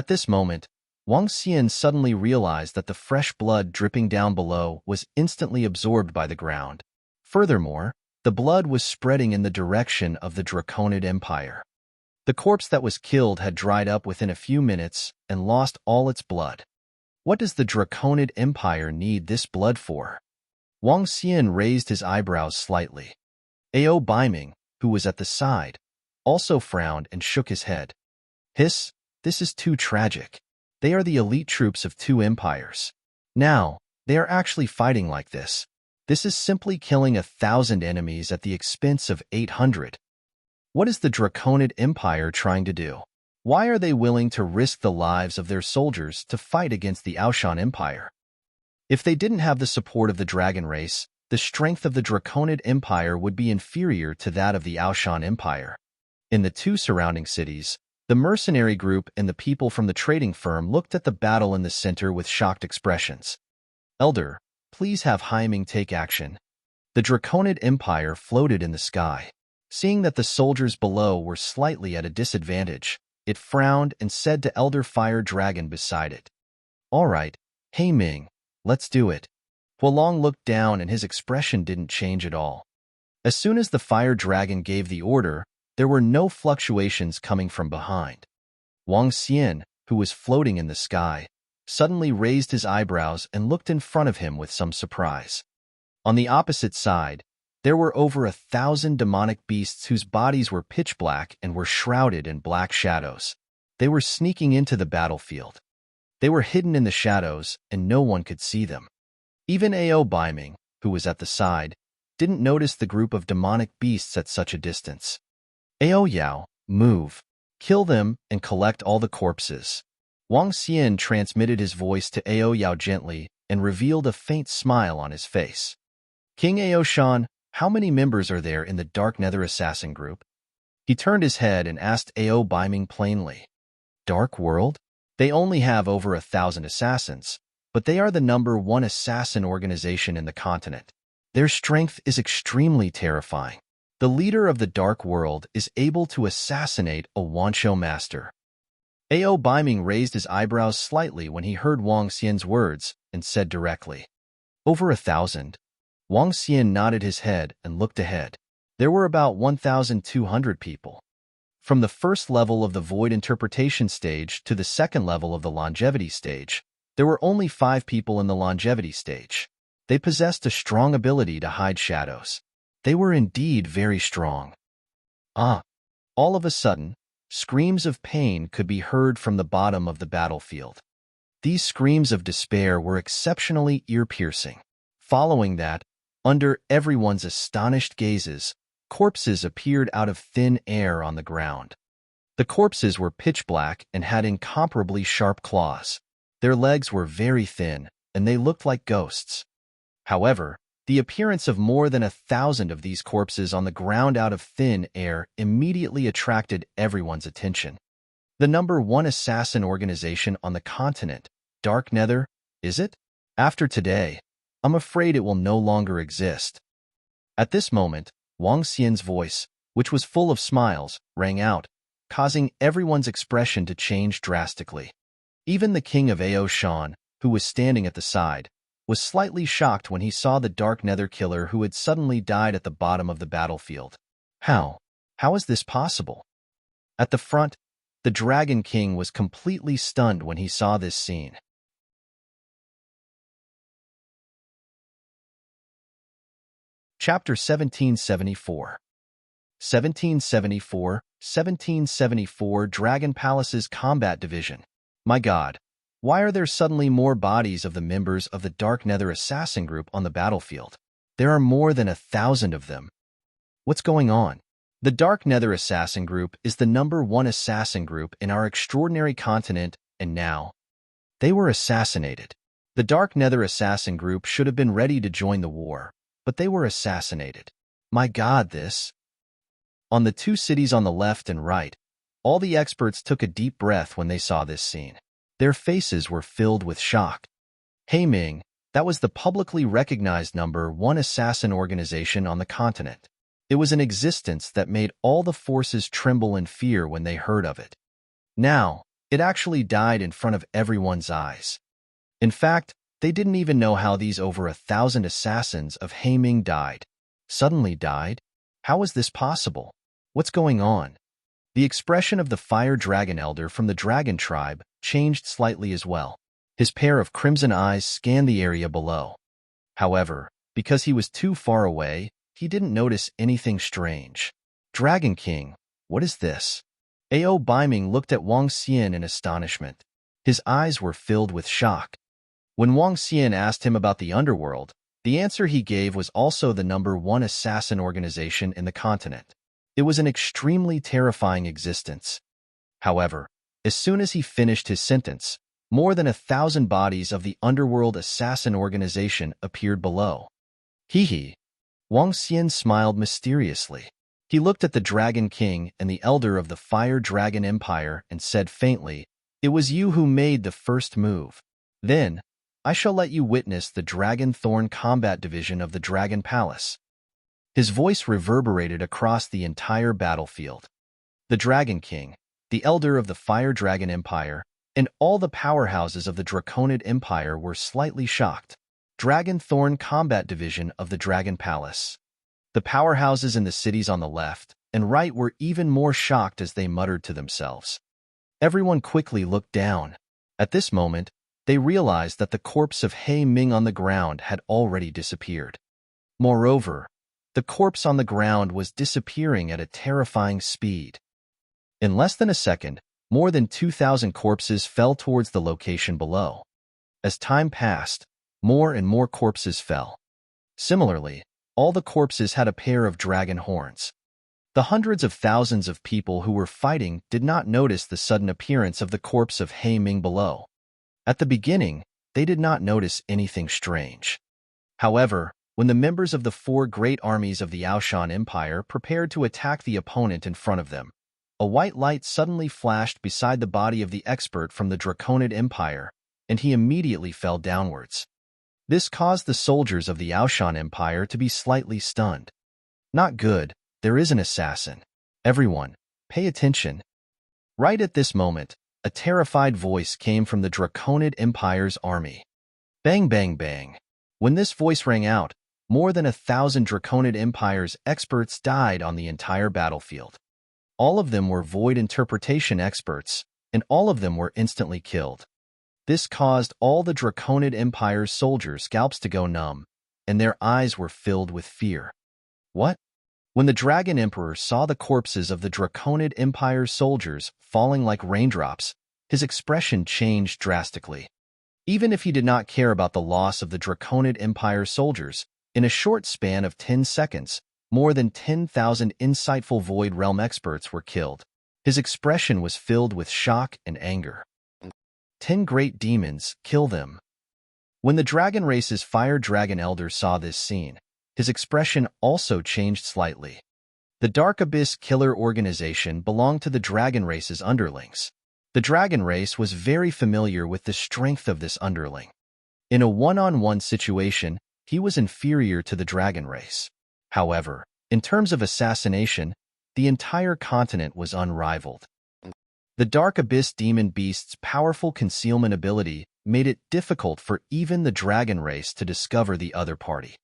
this moment, Wang Xian suddenly realized that the fresh blood dripping down below was instantly absorbed by the ground. Furthermore, the blood was spreading in the direction of the Draconid Empire. The corpse that was killed had dried up within a few minutes and lost all its blood. What does the Draconid Empire need this blood for? Wang Xian raised his eyebrows slightly. Ao Baiming, who was at the side, also frowned and shook his head. Hiss, this is too tragic. They are the elite troops of 2 empires. Now, they are actually fighting like this. This is simply killing 1,000 enemies at the expense of 800. What is the Draconid Empire trying to do? Why are they willing to risk the lives of their soldiers to fight against the Aoshan Empire? If they didn't have the support of the dragon race, the strength of the Draconid Empire would be inferior to that of the Aoshan Empire. In the 2 surrounding cities, the mercenary group and the people from the trading firm looked at the battle in the center with shocked expressions. Elder, please have Haiming take action. The Draconid Empire floated in the sky. Seeing that the soldiers below were slightly at a disadvantage, it frowned and said to Elder Fire Dragon beside it. All right, Haiming, let's do it. Huolong looked down and his expression didn't change at all. As soon as the Fire Dragon gave the order, there were no fluctuations coming from behind. Wang Xian, who was floating in the sky, suddenly raised his eyebrows and looked in front of him with some surprise. On the opposite side, there were over 1,000 demonic beasts whose bodies were pitch black and were shrouded in black shadows. They were sneaking into the battlefield. They were hidden in the shadows, and no one could see them. Even Ao Baiming, who was at the side, didn't notice the group of demonic beasts at such a distance. Ao Yao, move. Kill them and collect all the corpses. Wang Xian transmitted his voice to Ao Yao gently and revealed a faint smile on his face. King Ao Shan, how many members are there in the Dark Nether Assassin group? He turned his head and asked Ao Baiming plainly. Dark World? They only have over 1,000 assassins, but they are the #1 assassin organization in the continent. Their strength is extremely terrifying. The leader of the Dark World is able to assassinate a Wanshou master. Ao Baiming raised his eyebrows slightly when he heard Wang Xian's words and said directly, Over 1,000? Wang Xian nodded his head and looked ahead. There were about 1,200 people. From the first level of the Void Interpretation stage to the second level of the Longevity stage, there were only 5 people in the Longevity stage. They possessed a strong ability to hide shadows. They were indeed very strong. All of a sudden, screams of pain could be heard from the bottom of the battlefield. These screams of despair were exceptionally ear-piercing. Following that, under everyone's astonished gazes, corpses appeared out of thin air on the ground. The corpses were pitch black and had incomparably sharp claws. Their legs were very thin, and they looked like ghosts. However, the appearance of more than 1,000 of these corpses on the ground out of thin air immediately attracted everyone's attention. The #1 assassin organization on the continent, Dark Nether, is it? After today, I'm afraid it will no longer exist. At this moment, Wang Xian's voice, which was full of smiles, rang out, causing everyone's expression to change drastically. Even the king of Ao Shan, who was standing at the side, was slightly shocked when he saw the Dark Nether killer who had suddenly died at the bottom of the battlefield. How is this possible? At the front, the Dragon King was completely stunned when he saw this scene. Chapter 1774. 1774 Dragon Palace's Combat Division. My God, why are there suddenly more bodies of the members of the Dark Nether Assassin Group on the battlefield? There are more than 1,000 of them. What's going on? The Dark Nether Assassin Group is the #1 assassin group in our extraordinary continent, and now they were assassinated. The Dark Nether Assassin Group should have been ready to join the war, but they were assassinated. My God, this. On the 2 cities on the left and right, all the experts took a deep breath when they saw this scene. Their faces were filled with shock. Hey Ming, that was the publicly recognized #1 assassin organization on the continent. It was an existence that made all the forces tremble in fear when they heard of it. Now, it actually died in front of everyone's eyes. In fact, they didn't even know how these over 1,000 assassins of He Ming died. Suddenly died? How was this possible? What's going on? The expression of the Fire Dragon Elder from the Dragon Tribe changed slightly as well. His pair of crimson eyes scanned the area below. However, because he was too far away, he didn't notice anything strange. Dragon King, what is this? Ao Baiming looked at Wang Xian in astonishment. His eyes were filled with shock. When Wang Xian asked him about the underworld, the answer he gave was also the #1 assassin organization in the continent. It was an extremely terrifying existence. However, as soon as he finished his sentence, more than 1,000 bodies of the underworld assassin organization appeared below. Hee. Wang Xian smiled mysteriously. He looked at the Dragon King and the Elder of the Fire Dragon Empire and said faintly, It was you who made the first move. Then, I shall let you witness the Dragon Thorn Combat Division of the Dragon Palace. His voice reverberated across the entire battlefield. The Dragon King, the Elder of the Fire Dragon Empire, and all the powerhouses of the Draconid Empire were slightly shocked. Dragon Thorn Combat Division of the Dragon Palace. The powerhouses in the cities on the left and right were even more shocked as they muttered to themselves. Everyone quickly looked down. At this moment, they realized that the corpse of He Ming on the ground had already disappeared. Moreover, the corpse on the ground was disappearing at a terrifying speed. In less than a second, more than 2,000 corpses fell towards the location below. As time passed, more and more corpses fell. Similarly, All the corpses had a pair of dragon horns. The hundreds of thousands of people who were fighting did not notice the sudden appearance of the corpse of He Ming below. At the beginning, they did not notice anything strange. However, when the members of the four great armies of the Aoshan Empire prepared to attack the opponent in front of them, a white light suddenly flashed beside the body of the expert from the Draconid Empire, and he immediately fell downwards. This caused the soldiers of the Aoshan Empire to be slightly stunned. Not good, there is an assassin. Everyone, pay attention. Right at this moment, a terrified voice came from the Draconid Empire's army. Bang, bang, bang. When this voice rang out, more than 1,000 Draconid Empire's experts died on the entire battlefield. All of them were void interpretation experts, and all of them were instantly killed. This caused all the Draconid Empire's soldiers' scalps to go numb, and their eyes were filled with fear. What? When the Dragon Emperor saw the corpses of the Draconid Empire's soldiers falling like raindrops, his expression changed drastically. Even if he did not care about the loss of the Draconid Empire soldiers, in a short span of 10 seconds, more than 10,000 insightful Void Realm experts were killed. His expression was filled with shock and anger. 10 great demons, kill them. When the dragon race's fire dragon elder saw this scene, his expression also changed slightly. The Dark Abyss Killer Organization belonged to the dragon race's underlings. The dragon race was very familiar with the strength of this underling. In a one-on-one situation, he was inferior to the dragon race. However, in terms of assassination, the entire continent was unrivaled. The Dark Abyss Demon Beast's powerful concealment ability made it difficult for even the dragon race to discover the other party.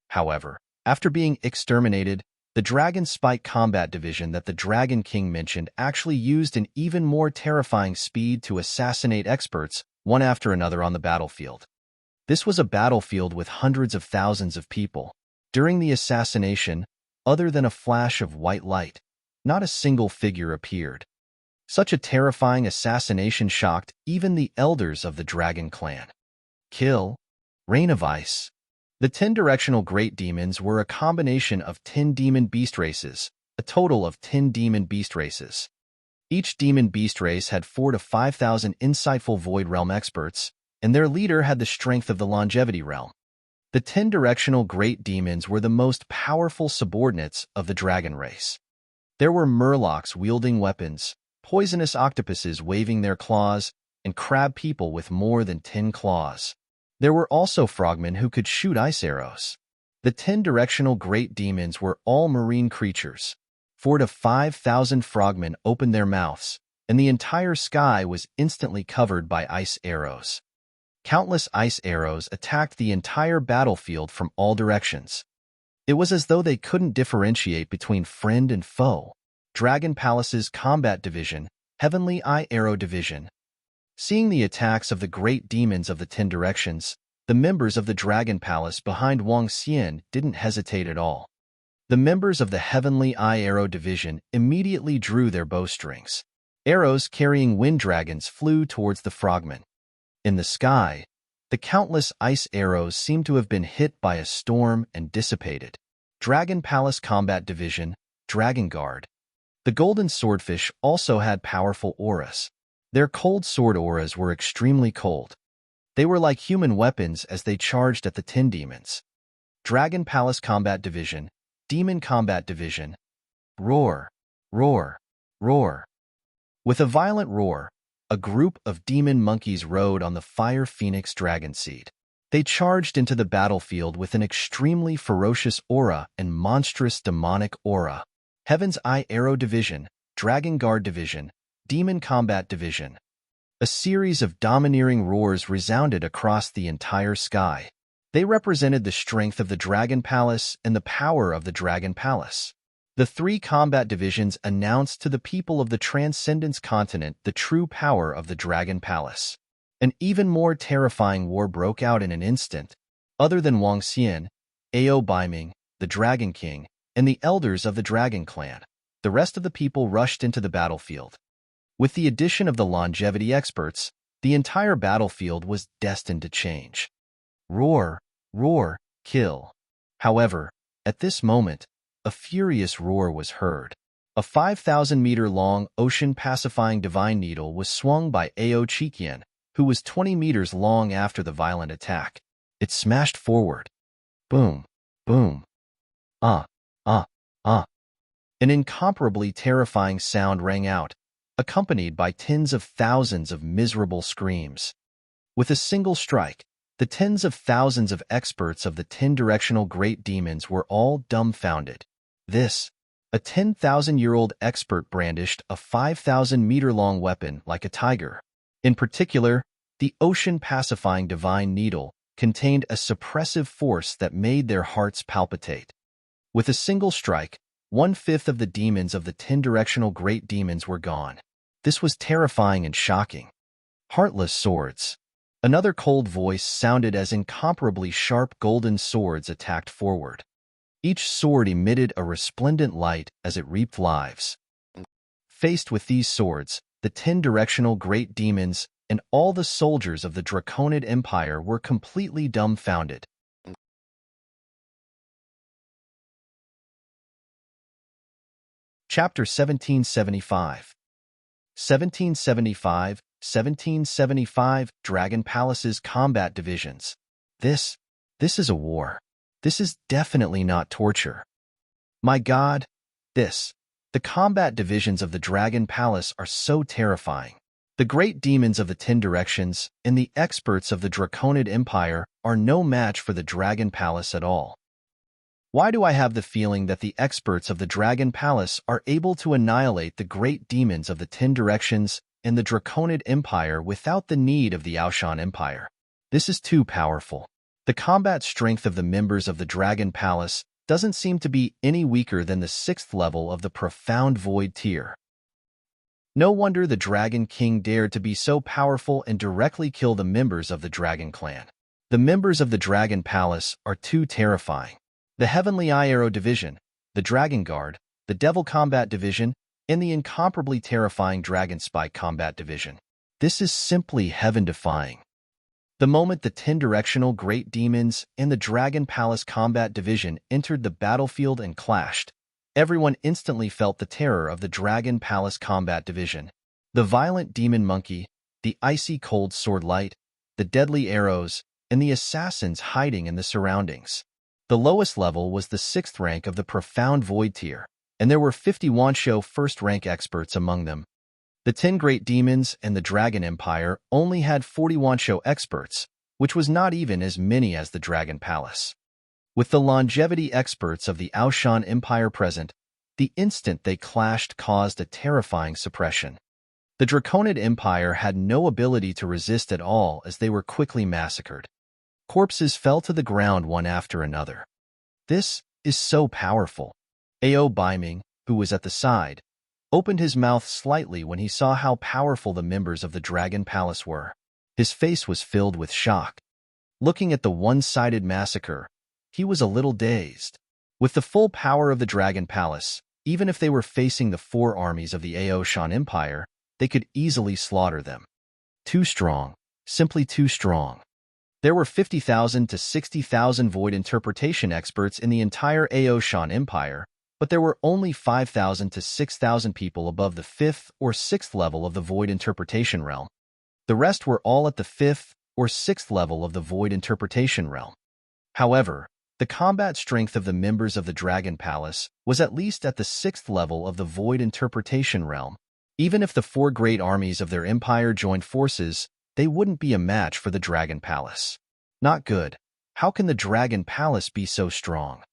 However, after being exterminated, the Dragon Spike Combat Division that the Dragon King mentioned actually used an even more terrifying speed to assassinate experts one after another on the battlefield. This was a battlefield with hundreds of thousands of people. During the assassination, other than a flash of white light, not a single figure appeared. Such a terrifying assassination shocked even the elders of the Dragon Clan. Kill. Rain of Ice. The 10 directional great demons were a combination of 10 demon beast races, a total of 10 demon beast races. Each demon beast race had 4,000 to 5,000 insightful Void Realm experts, and their leader had the strength of the Longevity Realm. The 10 directional great demons were the most powerful subordinates of the dragon race. There were murlocs wielding weapons, poisonous octopuses waving their claws, and crab people with more than 10 claws. There were also frogmen who could shoot ice arrows. The 10 directional great demons were all marine creatures. 4,000 to 5,000 frogmen opened their mouths, and the entire sky was instantly covered by ice arrows. Countless ice arrows attacked the entire battlefield from all directions. It was as though they couldn't differentiate between friend and foe. Dragon Palace's Combat Division, Heavenly Eye Arrow Division. Seeing the attacks of the great demons of the 10 directions, the members of the Dragon Palace behind Wang Xian didn't hesitate at all. The members of the Heavenly Eye Arrow Division immediately drew their bowstrings. Arrows carrying wind dragons flew towards the frogmen. In the sky, the countless ice arrows seemed to have been hit by a storm and dissipated. Dragon Palace Combat Division, Dragon Guard. The golden swordfish also had powerful auras. Their cold sword auras were extremely cold. They were like human weapons as they charged at the 10 demons. Dragon Palace Combat Division, Demon Combat Division. Roar, roar, roar. With a violent roar, a group of demon monkeys rode on the Fire Phoenix Dragon Seed. They charged into the battlefield with an extremely ferocious aura and monstrous demonic aura. Heaven's Eye Arrow Division, Dragon Guard Division, Demon Combat Division. A series of domineering roars resounded across the entire sky. They represented the strength of the Dragon Palace and the power of the Dragon Palace. The 3 combat divisions announced to the people of the Transcendence continent the true power of the Dragon Palace. An even more terrifying war broke out in an instant. Other than Wang Xian, Ao Baiming, the Dragon King, and the elders of the Dragon Clan, the rest of the people rushed into the battlefield. With the addition of the longevity experts, the entire battlefield was destined to change. Roar, roar, kill. However, At this moment, a furious roar was heard. A 5,000-meter-long ocean-pacifying divine needle was swung by Ao Chikian, who was 20 meters long after the violent attack. It smashed forward. Boom, boom. Ah, ah, ah. An incomparably terrifying sound rang out, accompanied by tens of thousands of miserable screams. With a single strike, the tens of thousands of experts of the 10-directional great demons were all dumbfounded. A 10,000-year-old expert brandished a 5,000-meter-long weapon like a tiger. In particular, the ocean-pacifying divine needle contained a suppressive force that made their hearts palpitate. With a single strike, 1/5 of the demons of the 10-directional great demons were gone. This was terrifying and shocking. Heartless swords. Another cold voice sounded as incomparably sharp golden swords attacked forward. Each sword emitted a resplendent light as it reaped lives. Faced with these swords, the 10-directional great demons and all the soldiers of the Draconid Empire were completely dumbfounded. Chapter 1775. 1775 Dragon Palace's Combat Divisions. This is a war. This is definitely not torture. My God, the combat divisions of the Dragon Palace are so terrifying. The great demons of the 10 directions and the experts of the Draconid Empire are no match for the Dragon Palace at all. Why do I have the feeling that the experts of the Dragon Palace are able to annihilate the great demons of the 10 directions and the Draconid Empire without the need of the Aoshan Empire? This is too powerful. The combat strength of the members of the Dragon Palace doesn't seem to be any weaker than the 6th level of the Profound Void tier. No wonder the Dragon King dared to be so powerful and directly kill the members of the Dragon Clan. The members of the Dragon Palace are too terrifying. The Heavenly Eye Arrow Division, the Dragon Guard, the Devil Combat Division, and the incomparably terrifying Dragon Spike Combat Division. This is simply heaven-defying. The moment the 10-directional great demons and the Dragon Palace Combat Division entered the battlefield and clashed, everyone instantly felt the terror of the Dragon Palace Combat Division. The violent demon monkey, the icy cold sword light, the deadly arrows, and the assassins hiding in the surroundings. The lowest level was the 6th rank of the Profound Void tier, and there were 50 Wansho first-rank experts among them. The 10 great demons and the Dragon Empire only had 40 Wansho experts, which was not even as many as the Dragon Palace. With the longevity experts of the Aoshan Empire present, the instant they clashed caused a terrifying suppression. The Draconid Empire had no ability to resist at all as they were quickly massacred. Corpses fell to the ground one after another. This is so powerful. Ao Baiming, who was at the side, opened his mouth slightly when he saw how powerful the members of the Dragon Palace were. His face was filled with shock. Looking at the one-sided massacre, he was a little dazed. With the full power of the Dragon Palace, even if they were facing the 4 armies of the Aoshan Empire, they could easily slaughter them. Too strong, simply too strong. There were 50,000 to 60,000 void interpretation experts in the entire Aoshan Empire, but there were only 5,000 to 6,000 people above the 5th or 6th level of the void interpretation realm. The rest were all at the 5th or 6th level of the void interpretation realm. However, the combat strength of the members of the Dragon Palace was at least at the 6th level of the void interpretation realm. Even if the 4 great armies of their empire joined forces, they wouldn't be a match for the Dragon Palace. Not good. How can the Dragon Palace be so strong?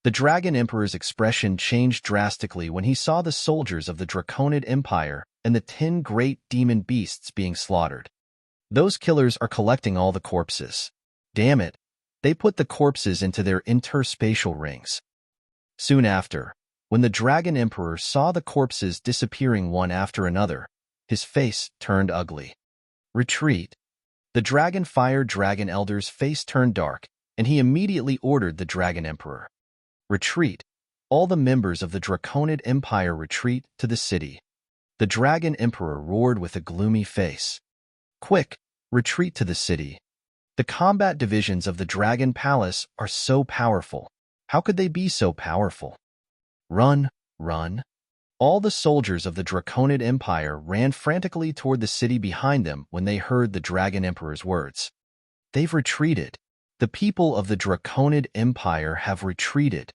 The Dragon Emperor's expression changed drastically when he saw the soldiers of the Draconid Empire and the 10 great demon beasts being slaughtered. Those killers are collecting all the corpses. Damn it, they put the corpses into their interspatial rings. Soon after, when the Dragon Emperor saw the corpses disappearing one after another, his face turned ugly. Retreat. The Dragon Fire Dragon Elder's face turned dark, and he immediately ordered the Dragon Emperor. Retreat. All the members of the Draconid Empire retreat to the city. The Dragon Emperor roared with a gloomy face. Quick, retreat to the city. The combat divisions of the Dragon Palace are so powerful. How could they be so powerful? Run, run. All the soldiers of the Draconid Empire ran frantically toward the city behind them when they heard the Dragon Emperor's words. They've retreated. The people of the Draconid Empire have retreated.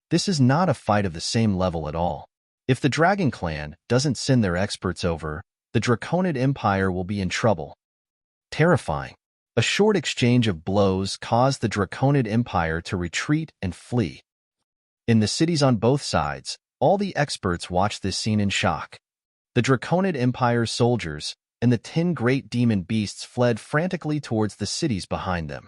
This is not a fight of the same level at all. If the Dragon Clan doesn't send their experts over, the Draconid Empire will be in trouble. Terrifying. A short exchange of blows caused the Draconid Empire to retreat and flee. In the cities on both sides, all the experts watched this scene in shock. The Draconid Empire's soldiers and the 10 great demon beasts fled frantically towards the cities behind them.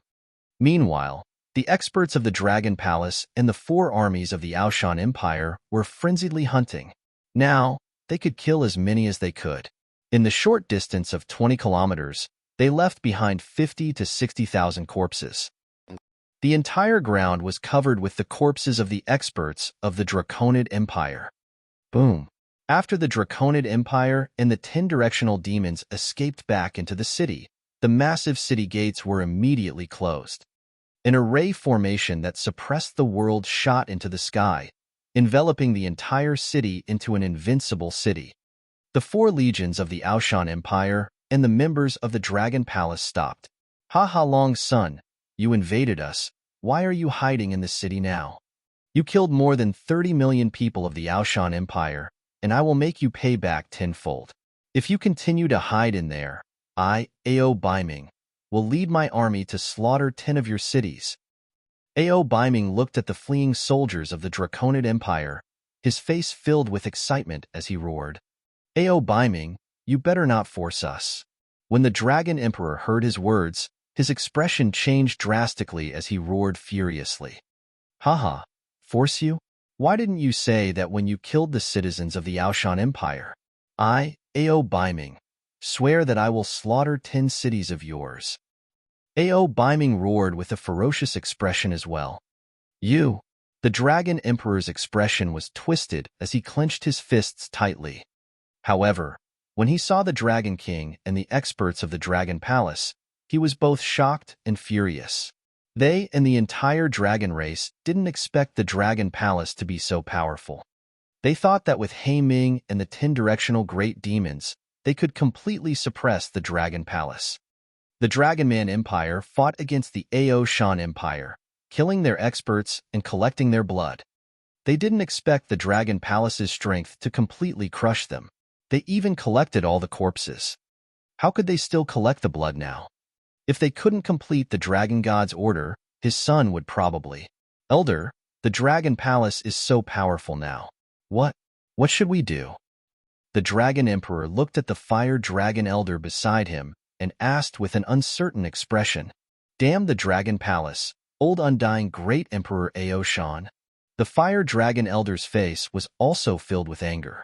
Meanwhile, the experts of the Dragon Palace and the 4 armies of the Aoshan Empire were frenziedly hunting. Now, they could kill as many as they could. In the short distance of 20 kilometers, they left behind 50 to 60,000 corpses. The entire ground was covered with the corpses of the experts of the Draconid Empire. Boom. After the Draconid Empire and the 10 directional demons escaped back into the city, the massive city gates were immediately closed. An array formation that suppressed the world shot into the sky, enveloping the entire city into an invincible city. The 4 legions of the Aoshan Empire and the members of the Dragon Palace stopped. Ha Ha Long Sun, you invaded us. Why are you hiding in the city now? You killed more than 30 million people of the Aoshan Empire, and I will make you pay back tenfold. If you continue to hide in there, I, Ao Baiming, will lead my army to slaughter 10 of your cities. Ao Baiming looked at the fleeing soldiers of the Draconid Empire, his face filled with excitement as he roared. Ao Baiming, you better not force us. When the Dragon Emperor heard his words, his expression changed drastically as he roared furiously. Haha, force you? Why didn't you say that when you killed the citizens of the Aoshan Empire? I, Ao Baiming, swear that I will slaughter 10 cities of yours. Ao Baiming roared with a ferocious expression as well. You. The Dragon Emperor's expression was twisted as he clenched his fists tightly. However, when he saw the Dragon King and the experts of the Dragon Palace, he was both shocked and furious. They and the entire dragon race didn't expect the Dragon Palace to be so powerful. They thought that with He Ming and the 10 directional great demons, they could completely suppress the Dragon Palace. The Dragon Man Empire fought against the Aoshan Empire, killing their experts and collecting their blood. They didn't expect the Dragon Palace's strength to completely crush them. They even collected all the corpses. How could they still collect the blood now? If they couldn't complete the Dragon God's order, his son would probably. Elder, the Dragon Palace is so powerful now. What should we do? The Dragon Emperor looked at the Fire Dragon Elder beside him and asked with an uncertain expression. Damn the Dragon Palace, old undying great Emperor Aoshan. The Fire Dragon Elder's face was also filled with anger.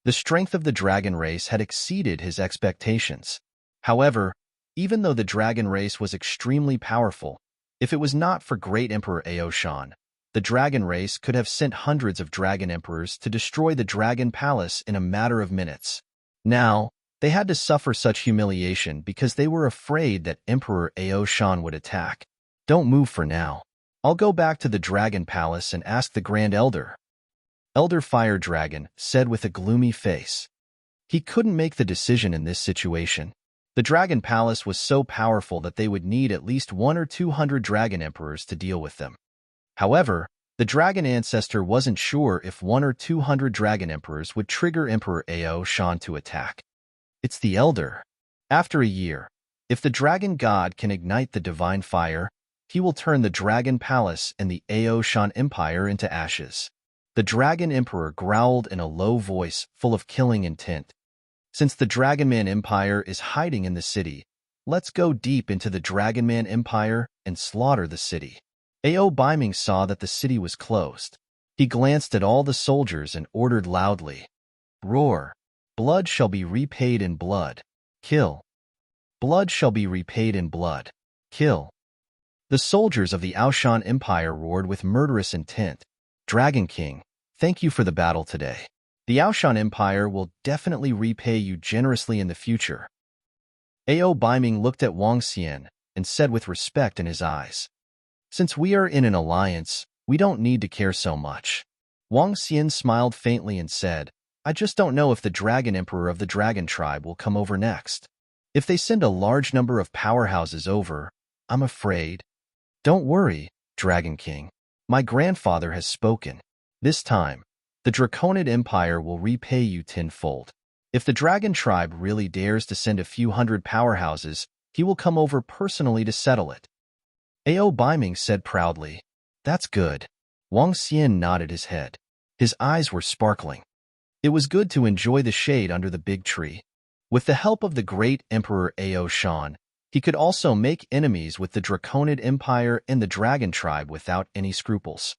The strength of the dragon race had exceeded his expectations. However, even though the dragon race was extremely powerful, if it was not for great Emperor Aoshan, the dragon race could have sent hundreds of dragon emperors to destroy the Dragon Palace in a matter of minutes. Now, they had to suffer such humiliation because they were afraid that Emperor Aoshan would attack. Don't move for now. I'll go back to the Dragon Palace and ask the Grand Elder. Elder Fire Dragon said with a gloomy face. He couldn't make the decision in this situation. The Dragon Palace was so powerful that they would need at least 100 or 200 dragon emperors to deal with them. However, the dragon ancestor wasn't sure if 100 or 200 dragon emperors would trigger Emperor Aoshan to attack. It's the Elder. After a year, if the dragon god can ignite the divine fire, he will turn the Dragon Palace and the Aoshan Empire into ashes. The Dragon Emperor growled in a low voice full of killing intent. Since the Dragon Man Empire is hiding in the city, let's go deep into the Dragon Man Empire and slaughter the city. Ao Baiming saw that the city was closed. He glanced at all the soldiers and ordered loudly. Roar! Blood shall be repaid in blood. Kill! Blood shall be repaid in blood. Kill! The soldiers of the Aoshan Empire roared with murderous intent. Dragon King, thank you for the battle today. The Aoshan Empire will definitely repay you generously in the future. Ao Baiming looked at Wang Xian and said with respect in his eyes. Since we are in an alliance, We don't need to care so much. Wang Xian smiled faintly and said, I just don't know if the Dragon Emperor of the Dragon Tribe will come over next. If they send a large number of powerhouses over, I'm afraid. Don't worry, Dragon King. My grandfather has spoken. This time, the Draconid Empire will repay you tenfold. If the Dragon Tribe really dares to send a few hundred powerhouses, he will come over personally to settle it. Ao Baiming said proudly. That's good. Wang Xian nodded his head. His eyes were sparkling. It was good to enjoy the shade under the big tree. With the help of the great Emperor Ao Shan, he could also make enemies with the Draconid Empire and the Dragon Tribe without any scruples.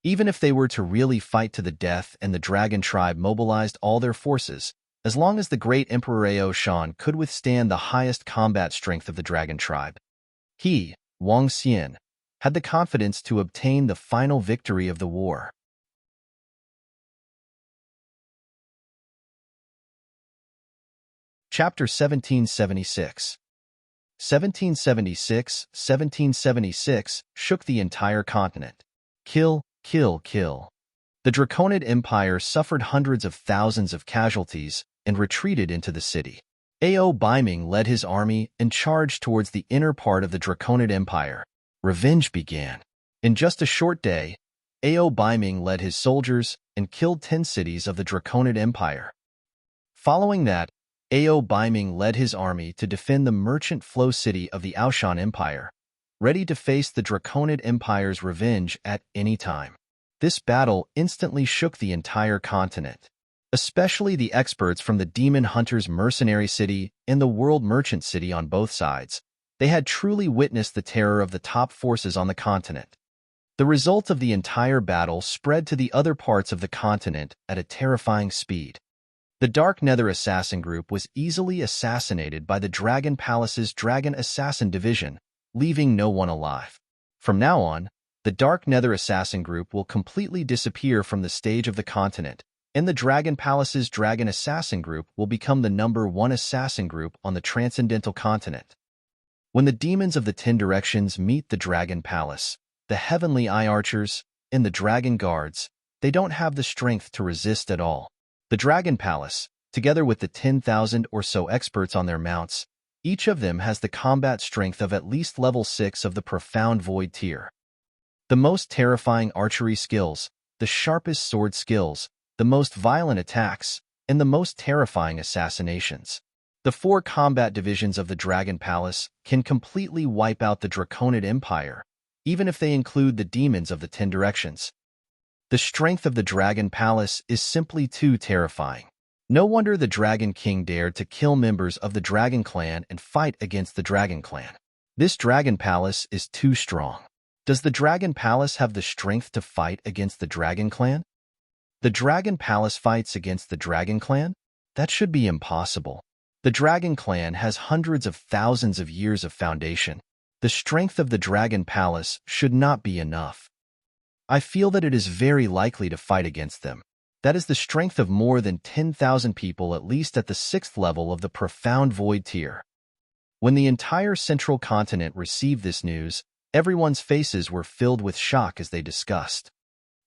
Even if they were to really fight to the death and the Dragon Tribe mobilized all their forces, as long as the great Emperor Ao Shan could withstand the highest combat strength of the Dragon Tribe, he, Wang Xian, had the confidence to obtain the final victory of the war. Chapter 1776. 1776 shook the entire continent. Kill, kill, kill. The Draconid Empire suffered hundreds of thousands of casualties and retreated into the city. Ao Baiming led his army and charged towards the inner part of the Draconid Empire. Revenge began. In just a short day, Ao Baiming led his soldiers and killed 10 cities of the Draconid Empire. Following that, Ao Baiming led his army to defend the merchant flow city of the Aoshan Empire, ready to face the Draconid Empire's revenge at any time. This battle instantly shook the entire continent, especially the experts from the Demon Hunters Mercenary City and the World Merchant City on both sides. They had truly witnessed the terror of the top forces on the continent. The result of the entire battle spread to the other parts of the continent at a terrifying speed. The Dark Nether Assassin Group was easily assassinated by the Dragon Palace's Dragon Assassin Division, leaving no one alive. From now on, the Dark Nether Assassin Group will completely disappear from the stage of the continent, and the Dragon Palace's Dragon Assassin Group will become the #1 assassin group on the Transcendental Continent. When the demons of the 10 directions meet the Dragon Palace, the Heavenly Eye Archers, and the Dragon Guards, they don't have the strength to resist at all. The Dragon Palace, together with the 10,000 or so experts on their mounts, each of them has the combat strength of at least level 6 of the Profound Void tier. The most terrifying archery skills, the sharpest sword skills, the most violent attacks, and the most terrifying assassinations. The 4 combat divisions of the Dragon Palace can completely wipe out the Draconid Empire, even if they include the demons of the 10 directions. The strength of the Dragon Palace is simply too terrifying. No wonder the Dragon King dared to kill members of the Dragon Clan and fight against the Dragon Clan. This Dragon Palace is too strong. Does the Dragon Palace have the strength to fight against the Dragon Clan? The Dragon Palace fights against the Dragon Clan? That should be impossible. The Dragon Clan has hundreds of thousands of years of foundation. The strength of the Dragon Palace should not be enough. I feel that it is very likely to fight against them. That is the strength of more than 10,000 people at least at the 6th level of the Profound Void tier. When the entire central continent received this news, everyone's faces were filled with shock as they discussed.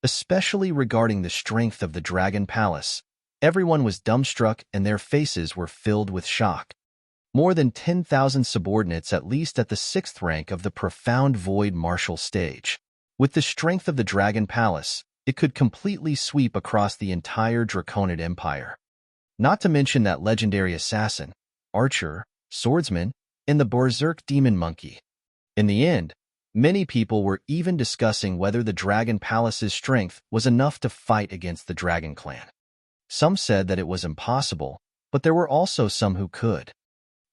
Especially regarding the strength of the Dragon Palace, everyone was dumbstruck and their faces were filled with shock. More than 10,000 subordinates at least at the 6th rank of the Profound Void martial stage. With the strength of the Dragon Palace, it could completely sweep across the entire Draconid Empire. Not to mention that legendary assassin, archer, swordsman, and the Berserk Demon Monkey. In the end, many people were even discussing whether the Dragon Palace's strength was enough to fight against the Dragon Clan. Some said that it was impossible, but there were also some who could.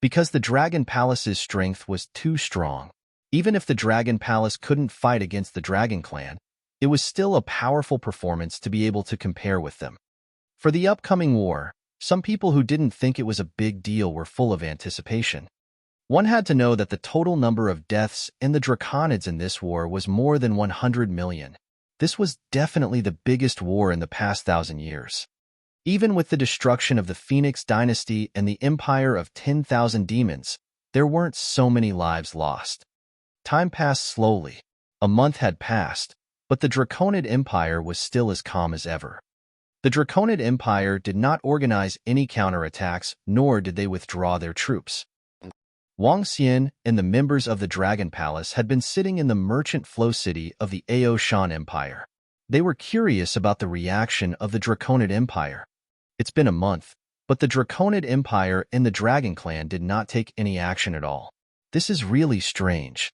Because the Dragon Palace's strength was too strong. Even if the Dragon Palace couldn't fight against the Dragon Clan, it was still a powerful performance to be able to compare with them. For the upcoming war, some people who didn't think it was a big deal were full of anticipation. One had to know that the total number of deaths in the Draconids in this war was more than 100 million. This was definitely the biggest war in the past 1,000 years. Even with the destruction of the Phoenix Dynasty and the empire of 10,000 demons, there weren't so many lives lost. Time passed slowly. A month had passed, But the Draconid Empire was still as calm as ever. The Draconid Empire did not organize any counterattacks, nor did they withdraw their troops. Wang Xian and the members of the Dragon Palace had been sitting in the merchant flow city of the Ao Shan Empire. They were curious about the reaction of the Draconid Empire. It's been a month, but the Draconid Empire and the Dragon Clan did not take any action at all. This is really strange.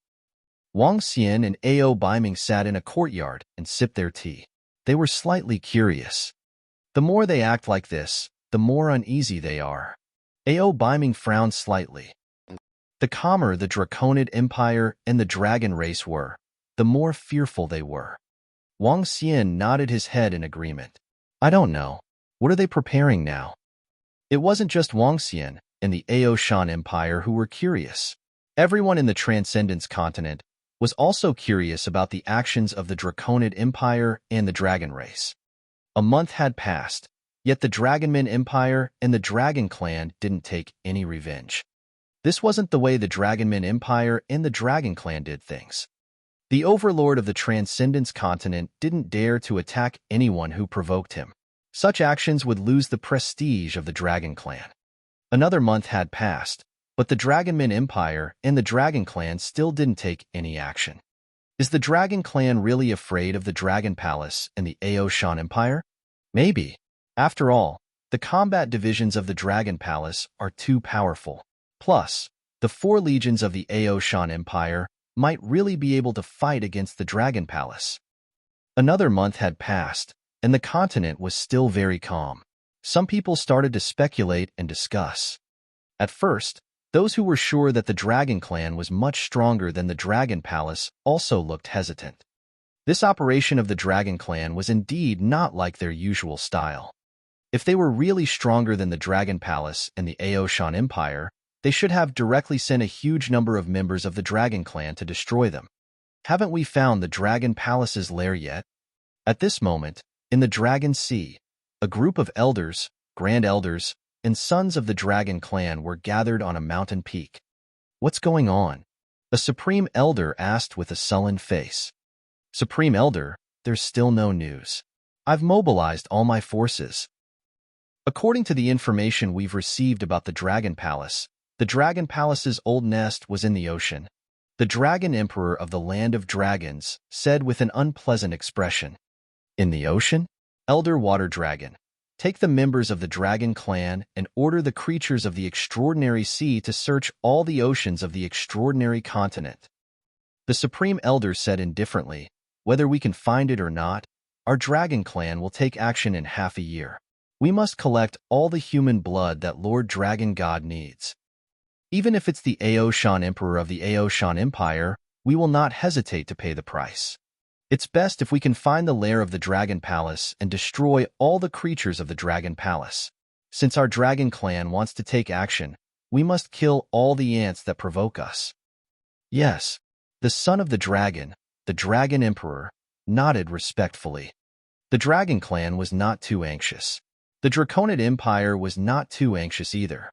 Wang Xian and Ao Baiming sat in a courtyard and sipped their tea. They were slightly curious. The more they act like this, the more uneasy they are. Ao Baiming frowned slightly. The calmer the Draconid Empire and the Dragon race were, the more fearful they were. Wang Xian nodded his head in agreement. I don't know. What are they preparing now? It wasn't just Wang Xian and the Ao Shan Empire who were curious. Everyone in the Transcendence continent was also curious about the actions of the Draconid Empire and the Dragon race. A month had passed, yet the Dragonman Empire and the Dragon Clan didn't take any revenge. This wasn't the way the Dragonman Empire and the Dragon Clan did things. The overlord of the Transcendence continent didn't dare to attack anyone who provoked him. Such actions would lose the prestige of the Dragon Clan. Another month had passed, but the Dragonman Empire and the Dragon Clan still didn't take any action. Is the Dragon Clan really afraid of the Dragon Palace and the Ao Shan Empire? Maybe. After all, the combat divisions of the Dragon Palace are too powerful. Plus, the 4 legions of the Ao Shan Empire might really be able to fight against the Dragon Palace. Another month had passed, and the continent was still very calm. Some people started to speculate and discuss. At first, those who were sure that the Dragon Clan was much stronger than the Dragon Palace also looked hesitant. This operation of the Dragon Clan was indeed not like their usual style. If they were really stronger than the Dragon Palace and the Ao Shan Empire, they should have directly sent a huge number of members of the Dragon Clan to destroy them. Haven't we found the Dragon Palace's lair yet? At this moment, in the Dragon Sea, a group of elders, grand elders, and sons of the Dragon Clan were gathered on a mountain peak. What's going on? A Supreme Elder asked with a sullen face. Supreme Elder, there's still no news. I've mobilized all my forces. According to the information we've received about the Dragon Palace, the Dragon Palace's old nest was in the ocean. The Dragon Emperor of the Land of Dragons said with an unpleasant expression. In the ocean? Elder Water Dragon, take the members of the Dragon Clan and order the creatures of the Extraordinary Sea to search all the oceans of the Extraordinary Continent. The Supreme Elder said indifferently, whether we can find it or not, our Dragon Clan will take action in half a year. We must collect all the human blood that Lord Dragon God needs. Even if it's the Ao Shan Emperor of the Ao Shan Empire, we will not hesitate to pay the price. It's best if we can find the lair of the Dragon Palace and destroy all the creatures of the Dragon Palace. Since our Dragon Clan wants to take action, we must kill all the ants that provoke us. Yes, the son of the Dragon Emperor, nodded respectfully. The Dragon Clan was not too anxious. The Draconid Empire was not too anxious either.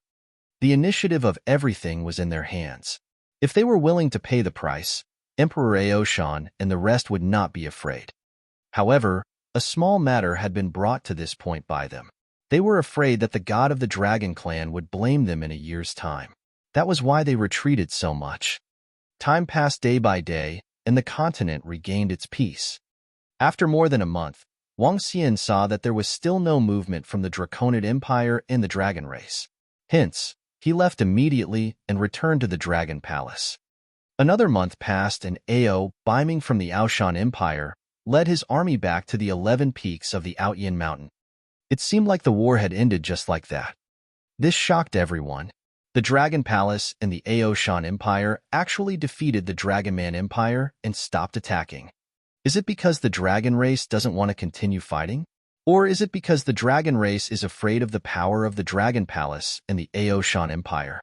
The initiative of everything was in their hands. If they were willing to pay the price, Emperor Ao Shan and the rest would not be afraid. However, a small matter had been brought to this point by them. They were afraid that the god of the Dragon Clan would blame them in a year's time. That was why they retreated so much. Time passed day by day, and the continent regained its peace. After more than a month, Wang Xian saw that there was still no movement from the Draconid Empire and the Dragon race. Hence, he left immediately and returned to the Dragon Palace. Another month passed and Ao, Baiming from the Aoshan Empire, led his army back to the 11 peaks of the Outyin Mountain. It seemed like the war had ended just like that. This shocked everyone. The Dragon Palace and the Aoshan Empire actually defeated the Dragonman Empire and stopped attacking. Is it because the Dragon race doesn't want to continue fighting? Or is it because the Dragon race is afraid of the power of the Dragon Palace and the Aoshan Empire?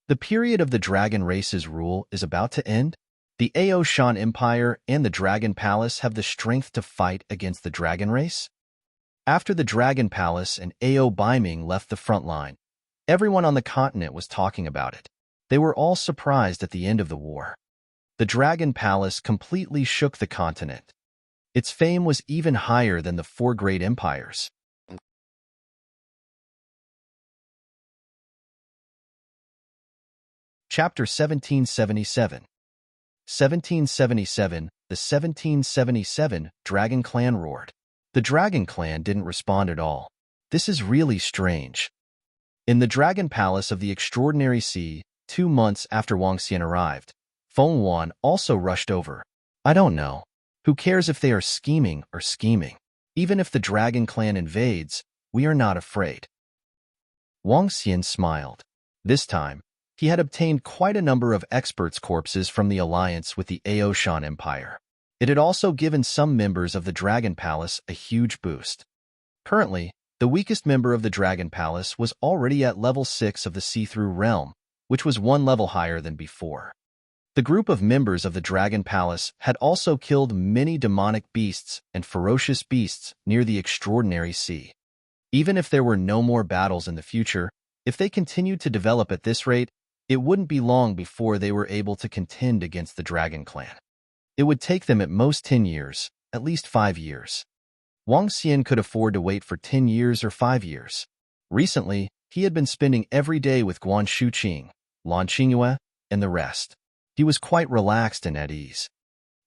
The period of the Dragon race's rule is about to end. The Aoshan Empire and the Dragon Palace have the strength to fight against the Dragon race? After the Dragon Palace and Ao Baiming left the front line, everyone on the continent was talking about it. They were all surprised at the end of the war. The Dragon Palace completely shook the continent. Its fame was even higher than the four great empires. Chapter 1777. 1777, the 1777 Dragon Clan roared. The Dragon Clan didn't respond at all. This is really strange. In the Dragon Palace of the Extraordinary Sea, 2 months after Wang Xian arrived, Feng Wan also rushed over. I don't know. Who cares if they are scheming or scheming? Even if the Dragon Clan invades, we are not afraid. Wang Xian smiled. This time, he had obtained quite a number of experts' corpses from the alliance with the Aoshan Empire. It had also given some members of the Dragon Palace a huge boost. Currently, the weakest member of the Dragon Palace was already at level 6 of the See-Through Realm, which was 1 level higher than before. The group of members of the Dragon Palace had also killed many demonic beasts and ferocious beasts near the Extraordinary Sea. Even if there were no more battles in the future, if they continued to develop at this rate, it wouldn't be long before they were able to contend against the Dragon Clan. It would take them at most 10 years, at least 5 years. Wang Xian could afford to wait for 10 years or 5 years. Recently, he had been spending every day with Guan Shuqing, Lan Qingyue, and the rest. He was quite relaxed and at ease.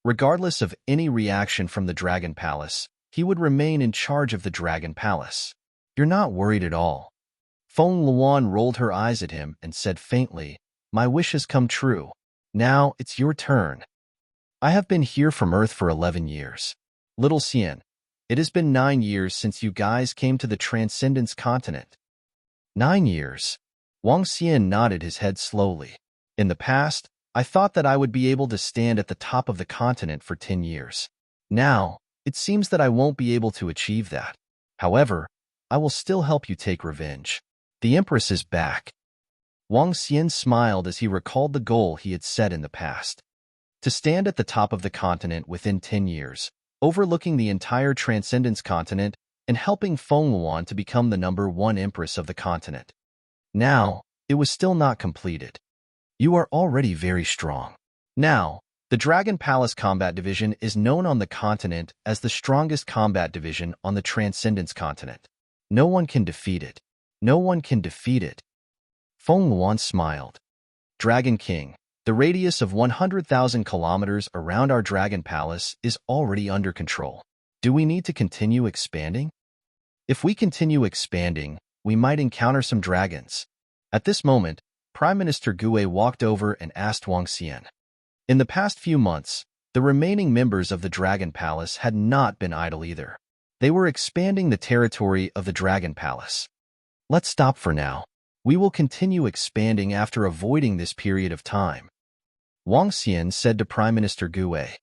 Regardless of any reaction from the Dragon Palace, he would remain in charge of the Dragon Palace. You're not worried at all. Feng Luan rolled her eyes at him and said faintly, My wish has come true. Now it's your turn. I have been here from Earth for 11 years. Little Xian, it has been 9 years since you guys came to the Transcendence Continent. 9 years. Wang Xian nodded his head slowly. In the past, I thought that I would be able to stand at the top of the continent for 10 years. Now, it seems that I won't be able to achieve that. However, I will still help you take revenge. The Empress is back. Wang Xian smiled as he recalled the goal he had set in the past. To stand at the top of the continent within 10 years, overlooking the entire Transcendence Continent and helping Feng Luan to become the #1 Empress of the continent. Now, it was still not completed. You are already very strong. Now, the Dragon Palace Combat Division is known on the continent as the strongest combat division on the Transcendence Continent. No one can defeat it. No one can defeat it. Feng Luan smiled. Dragon King, the radius of 100,000 kilometers around our Dragon Palace is already under control. Do we need to continue expanding? If we continue expanding, we might encounter some dragons. At this moment, Prime Minister Gue walked over and asked Wang Xian. In the past few months, the remaining members of the Dragon Palace had not been idle either. They were expanding the territory of the Dragon Palace. Let's stop for now. We will continue expanding after avoiding this period of time. Wang Xian said to Prime Minister Gue.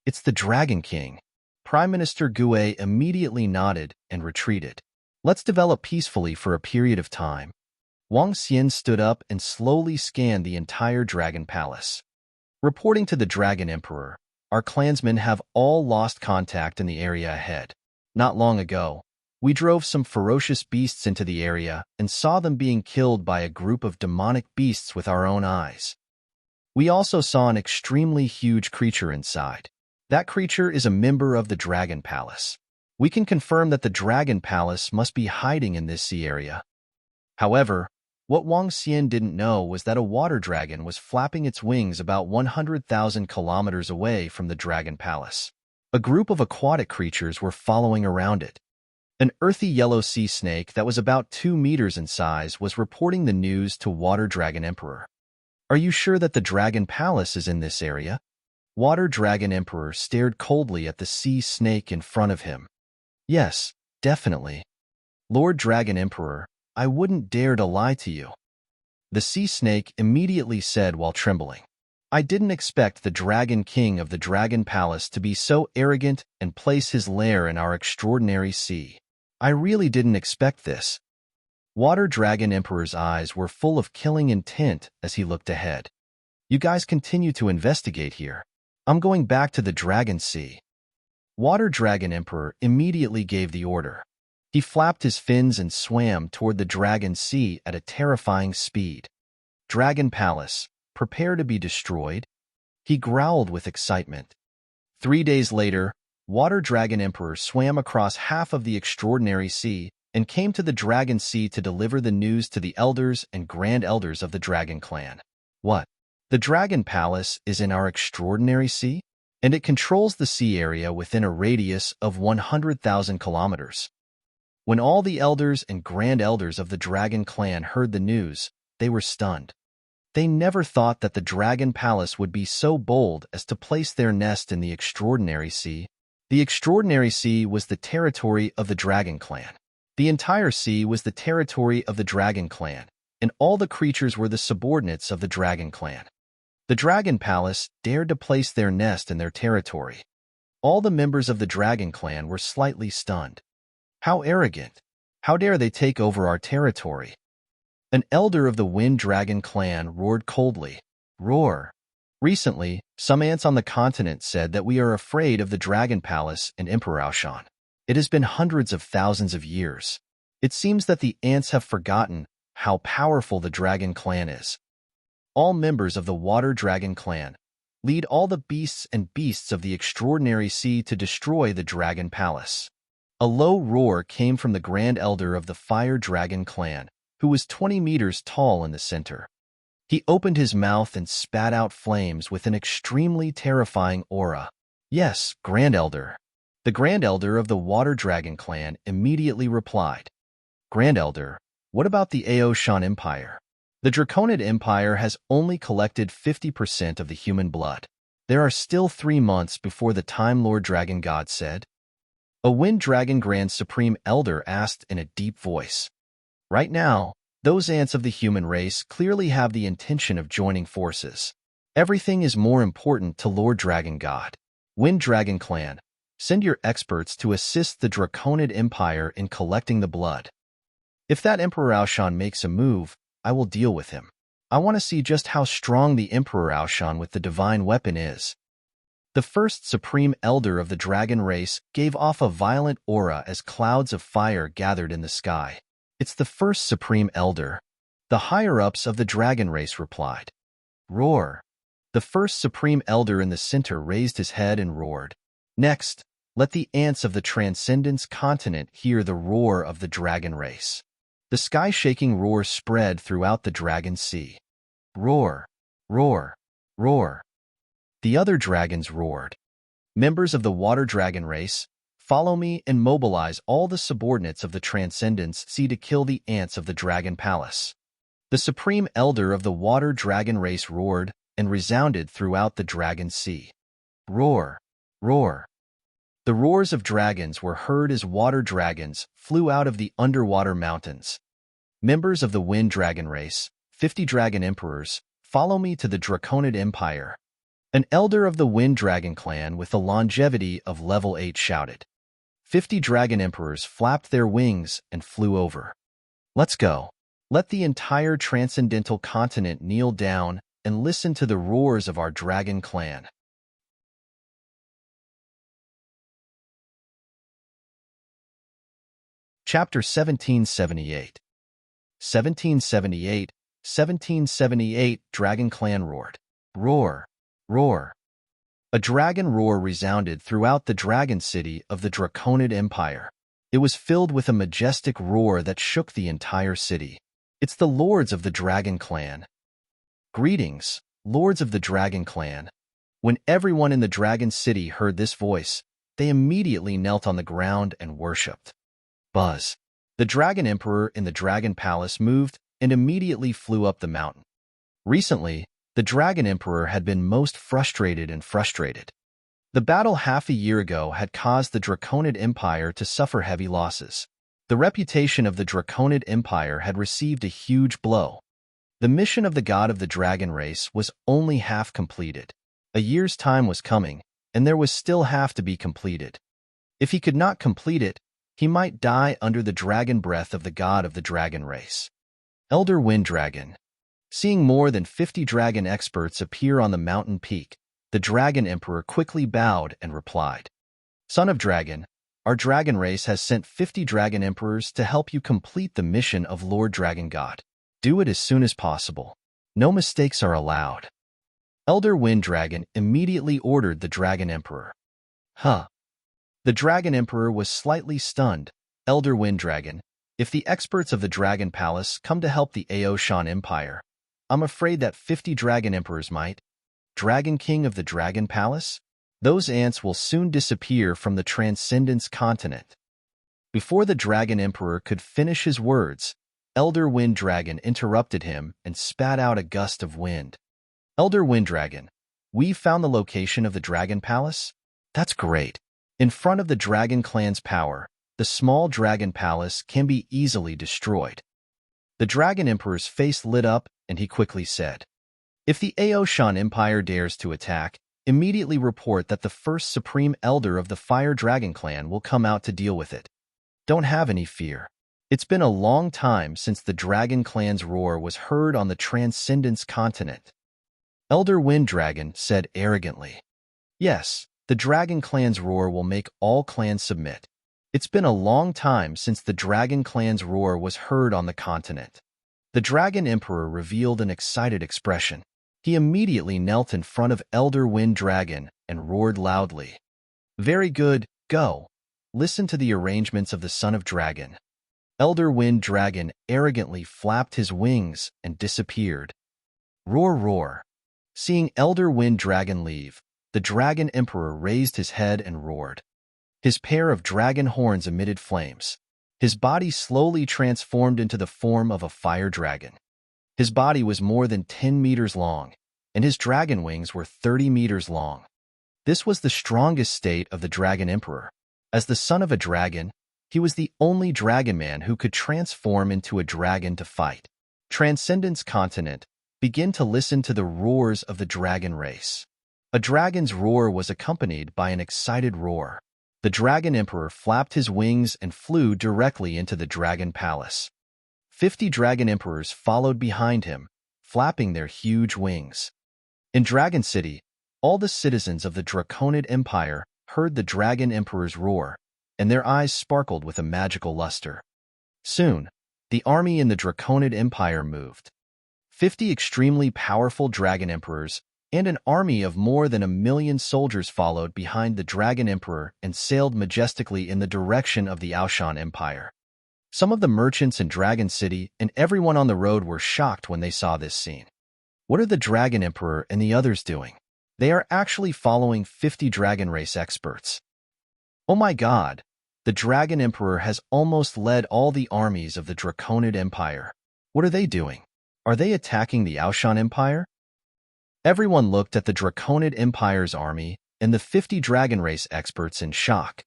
It's the Dragon King. Prime Minister Gue immediately nodded and retreated. Let's develop peacefully for a period of time. Wang Xian stood up and slowly scanned the entire Dragon Palace. Reporting to the Dragon Emperor, our clansmen have all lost contact in the area ahead. Not long ago, we drove some ferocious beasts into the area and saw them being killed by a group of demonic beasts with our own eyes. We also saw an extremely huge creature inside. That creature is a member of the Dragon Palace. We can confirm that the Dragon Palace must be hiding in this sea area. However, what Wang Xian didn't know was that a water dragon was flapping its wings about 100,000 kilometers away from the Dragon Palace. A group of aquatic creatures were following around it. An earthy yellow sea snake that was about 2 meters in size was reporting the news to Water Dragon Emperor. Are you sure that the Dragon Palace is in this area? Water Dragon Emperor stared coldly at the sea snake in front of him. Yes, definitely. Lord Dragon Emperor, I wouldn't dare to lie to you. The sea snake immediately said while trembling. I didn't expect the Dragon King of the Dragon Palace to be so arrogant and place his lair in our extraordinary sea. I really didn't expect this. Water Dragon Emperor's eyes were full of killing intent as he looked ahead. You guys continue to investigate here. I'm going back to the Dragon Sea. Water Dragon Emperor immediately gave the order. He flapped his fins and swam toward the Dragon Sea at a terrifying speed. Dragon Palace, prepare to be destroyed? He growled with excitement. 3 days later, Water Dragon Emperor swam across half of the extraordinary sea and came to the Dragon Sea to deliver the news to the elders and grand elders of the Dragon Clan. What? The Dragon Palace is in our extraordinary sea? And it controls the sea area within a radius of 100,000 kilometers. When all the elders and grand elders of the Dragon Clan heard the news, they were stunned. They never thought that the Dragon Palace would be so bold as to place their nest in the extraordinary sea. The extraordinary sea was the territory of the Dragon Clan. The entire sea was the territory of the Dragon Clan, and all the creatures were the subordinates of the Dragon Clan. The Dragon Palace dared to place their nest in their territory. All the members of the Dragon Clan were slightly stunned. How arrogant! How dare they take over our territory? An elder of the Wind Dragon Clan roared coldly. Roar! Recently, some ants on the continent said that we are afraid of the Dragon Palace and Emperor Aoshan. It has been hundreds of thousands of years. It seems that the ants have forgotten how powerful the Dragon Clan is. All members of the Water Dragon Clan, lead all the beasts and beasts of the extraordinary sea to destroy the Dragon Palace. A low roar came from the Grand Elder of the Fire Dragon Clan, who was 20 meters tall in the center. He opened his mouth and spat out flames with an extremely terrifying aura. Yes, Grand Elder. The Grand Elder of the Water Dragon Clan immediately replied. Grand Elder, what about the Aoshan Empire? The Draconid Empire has only collected 50% of the human blood. There are still 3 months before the Time Lord Dragon God said. A Wind Dragon Grand Supreme Elder asked in a deep voice. Right now, those ants of the human race clearly have the intention of joining forces. Everything is more important to Lord Dragon God. Wind Dragon Clan, send your experts to assist the Draconid Empire in collecting the blood. If that Emperor Aoshan makes a move, I will deal with him. I want to see just how strong the Emperor Aoshan with the divine weapon is. The first Supreme Elder of the dragon race gave off a violent aura as clouds of fire gathered in the sky. It's the first Supreme Elder. The higher-ups of the dragon race replied. Roar! The first Supreme Elder in the center raised his head and roared. Next, let the ants of the Transcendence continent hear the roar of the dragon race. The sky-shaking roar spread throughout the Dragon Sea. Roar! Roar! Roar! The other dragons roared. Members of the Water Dragon race, follow me and mobilize all the subordinates of the Transcendence Sea to kill the ants of the Dragon Palace. The Supreme Elder of the Water Dragon race roared and resounded throughout the Dragon Sea. Roar! Roar! The roars of dragons were heard as water dragons flew out of the underwater mountains. Members of the Wind Dragon race, 50 Dragon Emperors, follow me to the Draconid Empire. An elder of the Wind Dragon Clan with the longevity of level 8 shouted. 50 Dragon Emperors flapped their wings and flew over. Let's go. Let the entire transcendental continent kneel down and listen to the roars of our Dragon Clan. Chapter 1778. 1778, Dragon Clan roared. Roar! Roar! A dragon roar resounded throughout the dragon city of the Draconid Empire. It was filled with a majestic roar that shook the entire city. It's the lords of the Dragon Clan. Greetings, lords of the Dragon Clan. When everyone in the Dragon City heard this voice, they immediately knelt on the ground and worshipped. Buzz! The Dragon Emperor in the Dragon Palace moved and immediately flew up the mountain. Recently, the Dragon Emperor had been most frustrated. The battle half a year ago had caused the Draconid Empire to suffer heavy losses. The reputation of the Draconid Empire had received a huge blow. The mission of the god of the dragon race was only half completed. A year's time was coming, and there was still half to be completed. If he could not complete it, he might die under the dragon breath of the god of the dragon race. Elder Wind Dragon. Seeing more than 50 dragon experts appear on the mountain peak, the Dragon Emperor quickly bowed and replied, Son of Dragon, our dragon race has sent 50 dragon emperors to help you complete the mission of Lord Dragon God. Do it as soon as possible. No mistakes are allowed. Elder Wind Dragon immediately ordered the Dragon Emperor. Huh. The Dragon Emperor was slightly stunned. Elder Wind Dragon, if the experts of the Dragon Palace come to help the Aoshan Empire, I'm afraid that 50 Dragon Emperors might. Dragon King of the Dragon Palace? Those ants will soon disappear from the Transcendence continent. Before the Dragon Emperor could finish his words, Elder Wind Dragon interrupted him and spat out a gust of wind. Elder Wind Dragon, we've found the location of the Dragon Palace? That's great. In front of the Dragon Clan's power, the small Dragon Palace can be easily destroyed. The Dragon Emperor's face lit up and he quickly said, if the Aoshan Empire dares to attack, immediately report that the first Supreme Elder of the Fire Dragon Clan will come out to deal with it. Don't have any fear. It's been a long time since the Dragon Clan's roar was heard on the Transcendence continent. Elder Wind Dragon said arrogantly. Yes, the Dragon Clan's roar will make all clans submit. It's been a long time since the Dragon Clan's roar was heard on the continent. The Dragon Emperor revealed an excited expression. He immediately knelt in front of Elder Wind Dragon and roared loudly. Very good, go. Listen to the arrangements of the Son of Dragon. Elder Wind Dragon arrogantly flapped his wings and disappeared. Roar, roar. Seeing Elder Wind Dragon leave, the Dragon Emperor raised his head and roared. His pair of dragon horns emitted flames. His body slowly transformed into the form of a fire dragon. His body was more than 10 meters long, and his dragon wings were 30 meters long. This was the strongest state of the Dragon Emperor. As the son of a dragon, he was the only dragon man who could transform into a dragon to fight. Transcendence Continent, begin to listen to the roars of the dragon race. A dragon's roar was accompanied by an excited roar. The Dragon Emperor flapped his wings and flew directly into the Dragon Palace. 50 Dragon Emperors followed behind him, flapping their huge wings. In Dragon City, all the citizens of the Draconid Empire heard the Dragon Emperor's roar, and their eyes sparkled with a magical luster. Soon, the army in the Draconid Empire moved. 50 extremely powerful Dragon Emperors and an army of more than 1,000,000 soldiers followed behind the Dragon Emperor and sailed majestically in the direction of the Aoshan Empire. Some of the merchants in Dragon City and everyone on the road were shocked when they saw this scene. What are the Dragon Emperor and the others doing? They are actually following 50 dragon race experts. Oh my god, the Dragon Emperor has almost led all the armies of the Draconid Empire. What are they doing? Are they attacking the Aoshan Empire? Everyone looked at the Draconid Empire's army and the 50 dragon race experts in shock.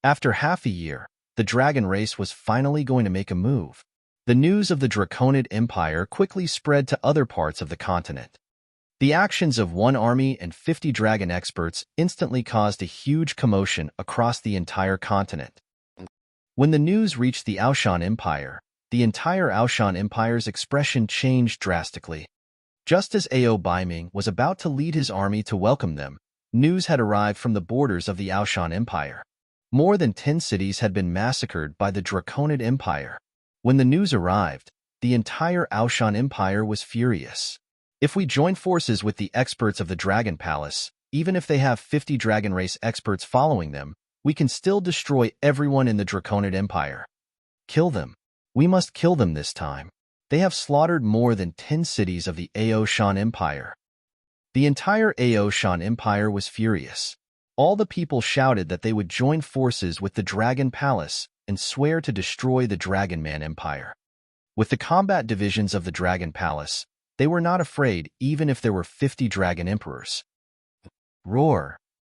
After half a year, the dragon race was finally going to make a move. The news of the Draconid Empire quickly spread to other parts of the continent. The actions of one army and 50 dragon experts instantly caused a huge commotion across the entire continent. When the news reached the Aoshan Empire, the entire Aoshan Empire's expression changed drastically. Just as Ao Baiming was about to lead his army to welcome them, news had arrived from the borders of the Aoshan Empire. More than 10 cities had been massacred by the Draconid Empire. When the news arrived, the entire Aoshan Empire was furious. If we join forces with the experts of the Dragon Palace, even if they have 50 dragon race experts following them, we can still destroy everyone in the Draconid Empire. Kill them. We must kill them this time. They have slaughtered more than 10 cities of the Aoshan Empire. The entire Aoshan Empire was furious. All the people shouted that they would join forces with the Dragon Palace and swear to destroy the Dragon Man Empire. With the combat divisions of the Dragon Palace, they were not afraid even if there were 50 Dragon Emperors. Roar!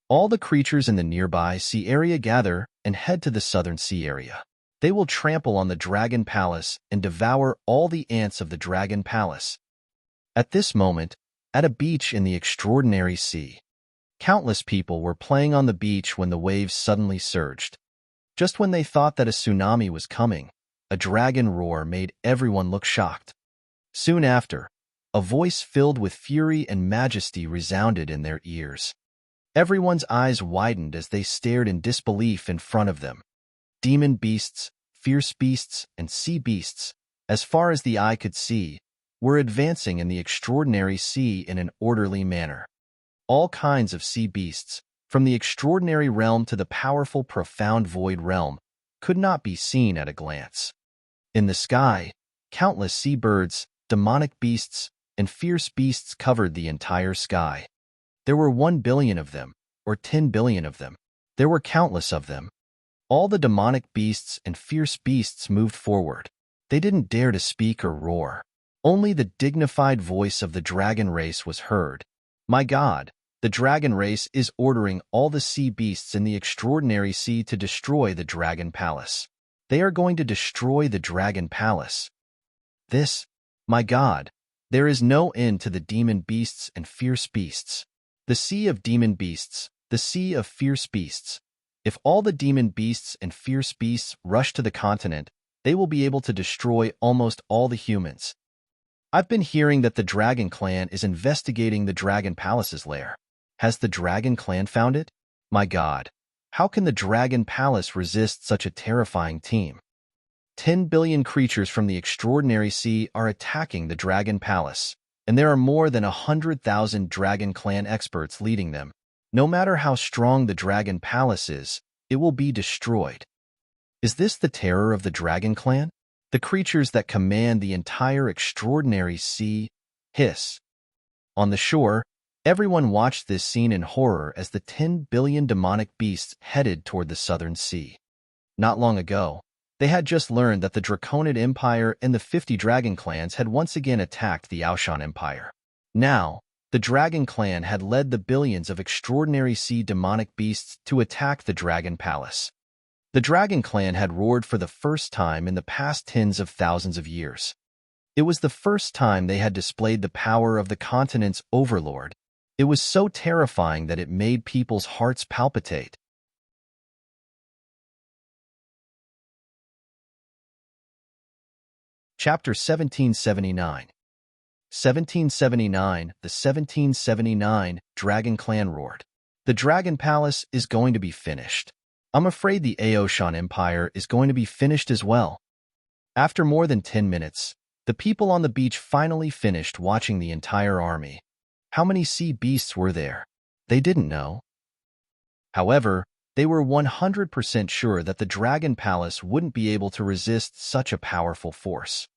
All the creatures in the nearby sea area gather and head to the southern sea area. They will trample on the Dragon Palace and devour all the ants of the Dragon Palace. At this moment, at a beach in the extraordinary sea, countless people were playing on the beach when the waves suddenly surged. Just when they thought that a tsunami was coming, a dragon roar made everyone look shocked. Soon after, a voice filled with fury and majesty resounded in their ears. Everyone's eyes widened as they stared in disbelief in front of them. Demon beasts, fierce beasts, and sea beasts, as far as the eye could see, were advancing in the extraordinary sea in an orderly manner. All kinds of sea beasts, from the extraordinary realm to the powerful, profound void realm, could not be seen at a glance. In the sky, countless seabirds, demonic beasts, and fierce beasts covered the entire sky. There were 1 billion of them, or 10 billion of them. There were countless of them. All the demonic beasts and fierce beasts moved forward. They didn't dare to speak or roar. Only the dignified voice of the dragon race was heard. My God, the dragon race is ordering all the sea beasts in the extraordinary sea to destroy the dragon palace. They are going to destroy the dragon palace. This, my God, there is no end to the demon beasts and fierce beasts. The sea of demon beasts, the sea of fierce beasts. If all the demon beasts and fierce beasts rush to the continent, they will be able to destroy almost all the humans. I've been hearing that the Dragon Clan is investigating the Dragon Palace's lair. Has the Dragon Clan found it? My God, how can the Dragon Palace resist such a terrifying team? 10 billion creatures from the extraordinary sea are attacking the Dragon Palace, and there are more than 100,000 Dragon Clan experts leading them. No matter how strong the Dragon Palace is, it will be destroyed. Is this the terror of the Dragon Clan? The creatures that command the entire extraordinary sea hiss. On the shore, everyone watched this scene in horror as the 10 billion demonic beasts headed toward the southern sea. Not long ago, they had just learned that the Draconid Empire and the 50 Dragon Clans had once again attacked the Aoshan Empire. Now, the Dragon Clan had led the billions of extraordinary sea demonic beasts to attack the Dragon Palace. The Dragon Clan had roared for the first time in the past tens of thousands of years. It was the first time they had displayed the power of the continent's overlord. It was so terrifying that it made people's hearts palpitate. Chapter 1779. 1779, the 1779 Dragon Clan roared. The Dragon Palace is going to be finished. I'm afraid the Aoshan Empire is going to be finished as well. After more than 10 minutes, the people on the beach finally finished watching the entire army. How many sea beasts were there? They didn't know. However, they were 100% sure that the Dragon Palace wouldn't be able to resist such a powerful force.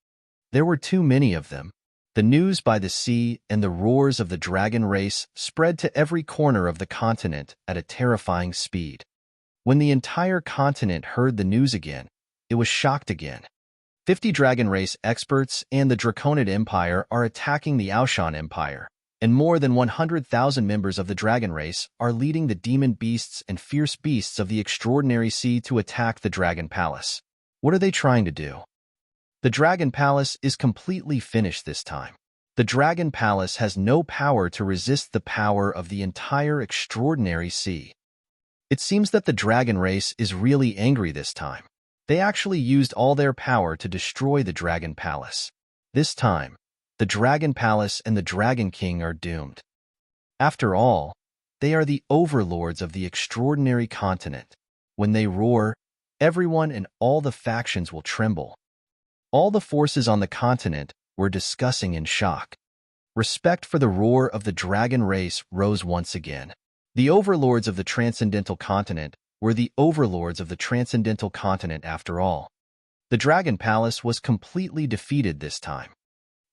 There were too many of them. The news by the sea and the roars of the dragon race spread to every corner of the continent at a terrifying speed. When the entire continent heard the news again, it was shocked again. 50 dragon race experts and the Draconid Empire are attacking the Aoshan Empire, and more than 100,000 members of the dragon race are leading the demon beasts and fierce beasts of the extraordinary sea to attack the Dragon Palace. What are they trying to do? The Dragon Palace is completely finished this time. The Dragon Palace has no power to resist the power of the entire extraordinary sea. It seems that the dragon race is really angry this time. They actually used all their power to destroy the Dragon Palace. This time, the Dragon Palace and the Dragon King are doomed. After all, they are the overlords of the extraordinary continent. When they roar, everyone and all the factions will tremble. All the forces on the continent were discussing in shock. Respect for the roar of the dragon race rose once again. The overlords of the transcendental continent were the overlords of the transcendental continent after all. The Dragon Palace was completely defeated this time.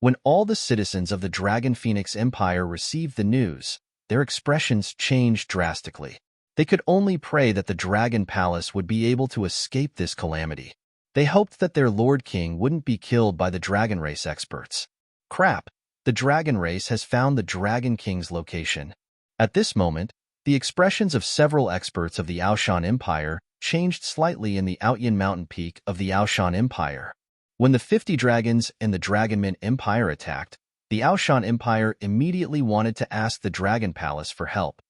When all the citizens of the Dragon Phoenix Empire received the news, their expressions changed drastically. They could only pray that the Dragon Palace would be able to escape this calamity. They hoped that their Lord King wouldn't be killed by the Dragon Race experts. Crap! The Dragon Race has found the Dragon King's location. At this moment, the expressions of several experts of the Aoshan Empire changed slightly in the Outyin mountain peak of the Aoshan Empire. When the 50 dragons and the Dragonman Empire attacked, the Aoshan Empire immediately wanted to ask the Dragon Palace for help.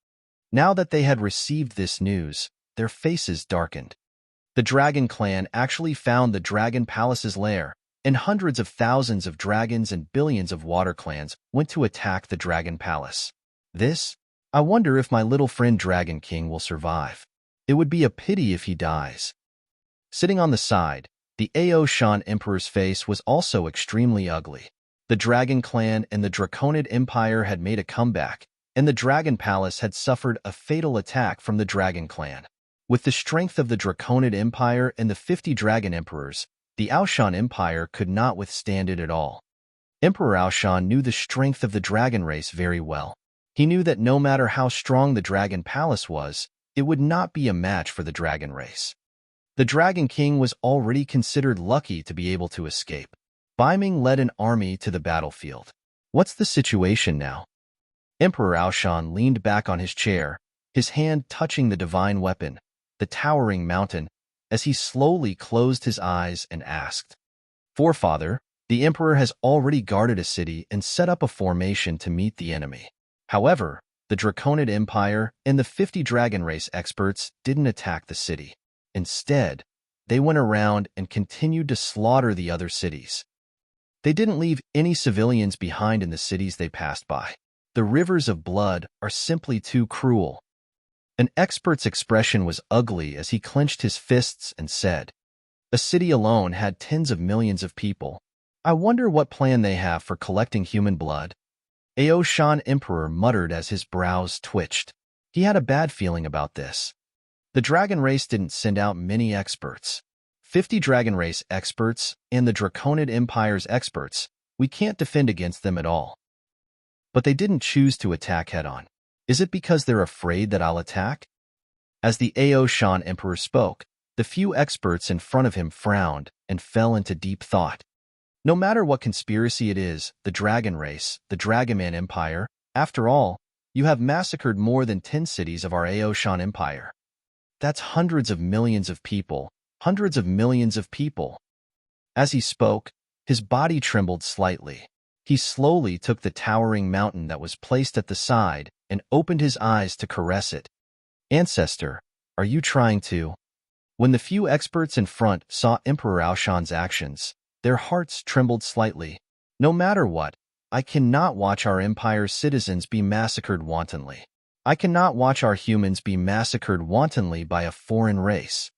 Now that they had received this news, their faces darkened. The Dragon Clan actually found the Dragon Palace's lair, and hundreds of thousands of dragons and billions of water clans went to attack the Dragon Palace. I wonder if my little friend Dragon King will survive. It would be a pity if he dies. Sitting on the side, the Aoshan Emperor's face was also extremely ugly. The Dragon Clan and the Draconid Empire had made a comeback, and the Dragon Palace had suffered a fatal attack from the Dragon Clan. With the strength of the Draconid Empire and the 50 Dragon Emperors, the Aoshan Empire could not withstand it at all. Emperor Aoshan knew the strength of the dragon race very well. He knew that no matter how strong the Dragon Palace was, it would not be a match for the dragon race. The Dragon King was already considered lucky to be able to escape. Baiming led an army to the battlefield. What's the situation now? Emperor Aoshan leaned back on his chair, his hand touching the divine weapon, the towering mountain, as he slowly closed his eyes and asked, Forefather, the Emperor has already guarded a city and set up a formation to meet the enemy. However, the Draconid Empire and the 50 Dragon Race experts didn't attack the city. Instead, they went around and continued to slaughter the other cities. They didn't leave any civilians behind in the cities they passed by. The rivers of blood are simply too cruel. An expert's expression was ugly as he clenched his fists and said, A city alone had tens of millions of people. I wonder what plan they have for collecting human blood. Aoshan Emperor muttered as his brows twitched. He had a bad feeling about this. The Dragon Race didn't send out many experts. 50 Dragon Race experts and the Draconid Empire's experts, we can't defend against them at all. But they didn't choose to attack head-on. Is it because they're afraid that I'll attack? As the Aoshan Emperor spoke, the few experts in front of him frowned and fell into deep thought. No matter what conspiracy it is, the Dragon Race, the Dragoman Empire, after all, you have massacred more than 10 cities of our Aoshan Empire. That's hundreds of millions of people, hundreds of millions of people. As he spoke, his body trembled slightly. He slowly took the towering mountain that was placed at the side and opened his eyes to caress it. Ancestor, are you trying to? When the few experts in front saw Emperor Aoshan's actions, their hearts trembled slightly. No matter what, I cannot watch our empire's citizens be massacred wantonly. I cannot watch our humans be massacred wantonly by a foreign race.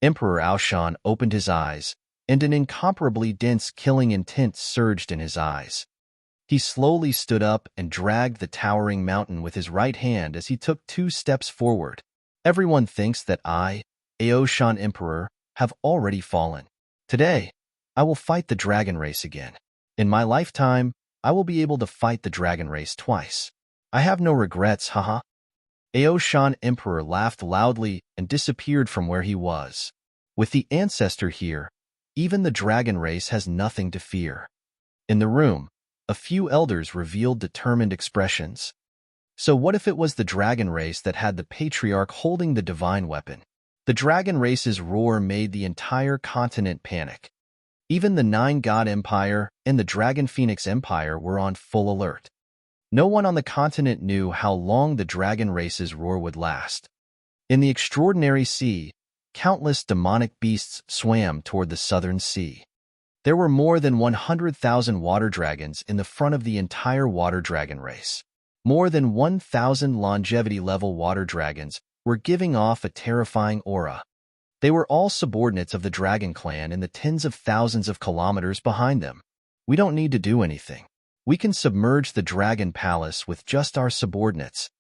Emperor Aoshan opened his eyes, and an incomparably dense killing intent surged in his eyes. He slowly stood up and dragged the towering mountain with his right hand as he took 2 steps forward. Everyone thinks that I, Aoshan Emperor, have already fallen. Today, I will fight the dragon race again. In my lifetime, I will be able to fight the dragon race twice. I have no regrets, haha. Aoshan Emperor laughed loudly and disappeared from where he was. With the ancestor here, even the dragon race has nothing to fear. In the room, a few elders revealed determined expressions. So what if it was the dragon race that had the patriarch holding the divine weapon? The dragon race's roar made the entire continent panic. Even the 9-God Empire and the Dragon Phoenix Empire were on full alert. No one on the continent knew how long the dragon race's roar would last. In the extraordinary sea, countless demonic beasts swam toward the southern sea. There were more than 100,000 water dragons in the front of the entire water dragon race. More than 1,000 longevity-level water dragons were giving off a terrifying aura. They were all subordinates of the Dragon Clan and the tens of thousands of kilometers behind them. We don't need to do anything. We can submerge the Dragon Palace with just our subordinates.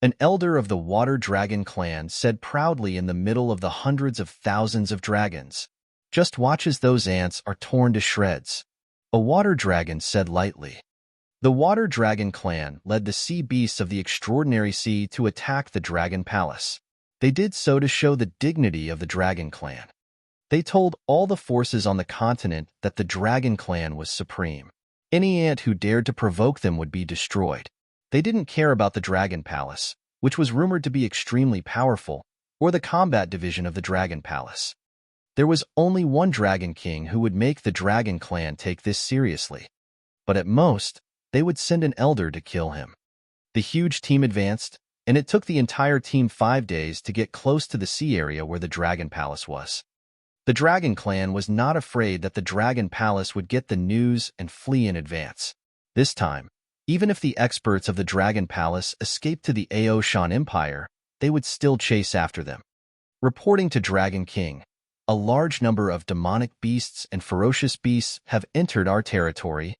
An elder of the Water Dragon Clan said proudly in the middle of the hundreds of thousands of dragons. Just watch as those ants are torn to shreds. A water dragon said lightly. The Water Dragon Clan led the sea beasts of the extraordinary sea to attack the Dragon Palace. They did so to show the dignity of the Dragon Clan. They told all the forces on the continent that the Dragon Clan was supreme. Any ant who dared to provoke them would be destroyed. They didn't care about the Dragon Palace, which was rumored to be extremely powerful, or the combat division of the Dragon Palace. There was only one Dragon King who would make the Dragon Clan take this seriously. But at most, they would send an elder to kill him. The huge team advanced, and it took the entire team 5 days to get close to the sea area where the Dragon Palace was. The Dragon Clan was not afraid that the Dragon Palace would get the news and flee in advance. This time, even if the experts of the Dragon Palace escaped to the Aoshan Empire, they would still chase after them. Reporting to Dragon King, a large number of demonic beasts and ferocious beasts have entered our territory.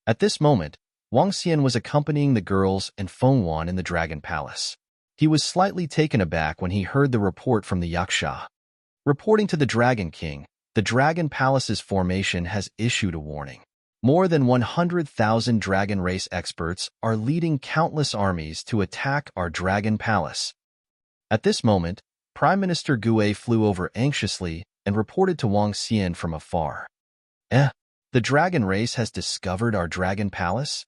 At this moment, Wang Xian was accompanying the girls and Feng Wan in the Dragon Palace. He was slightly taken aback when he heard the report from the Yaksha. Reporting to the Dragon King, the Dragon Palace's formation has issued a warning. More than 100,000 dragon race experts are leading countless armies to attack our Dragon Palace. At this moment, Prime Minister Gue flew over anxiously and reported to Wang Xian from afar. The dragon race has discovered our Dragon Palace?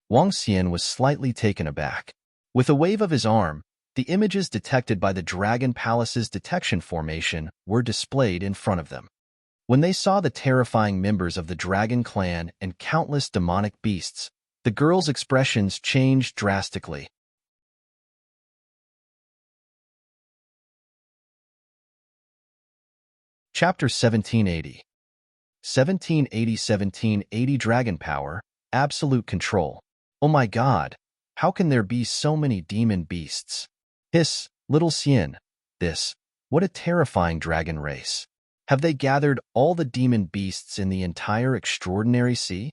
Wang Xian was slightly taken aback. With a wave of his arm, the images detected by the Dragon Palace's detection formation were displayed in front of them. When they saw the terrifying members of the Dragon Clan and countless demonic beasts, the girls' expressions changed drastically. Chapter 1780 1780 Dragon Power, Absolute Control. Oh my god, how can there be so many demon beasts? Hiss, little Xian. What a terrifying dragon race. Have they gathered all the demon beasts in the entire extraordinary sea?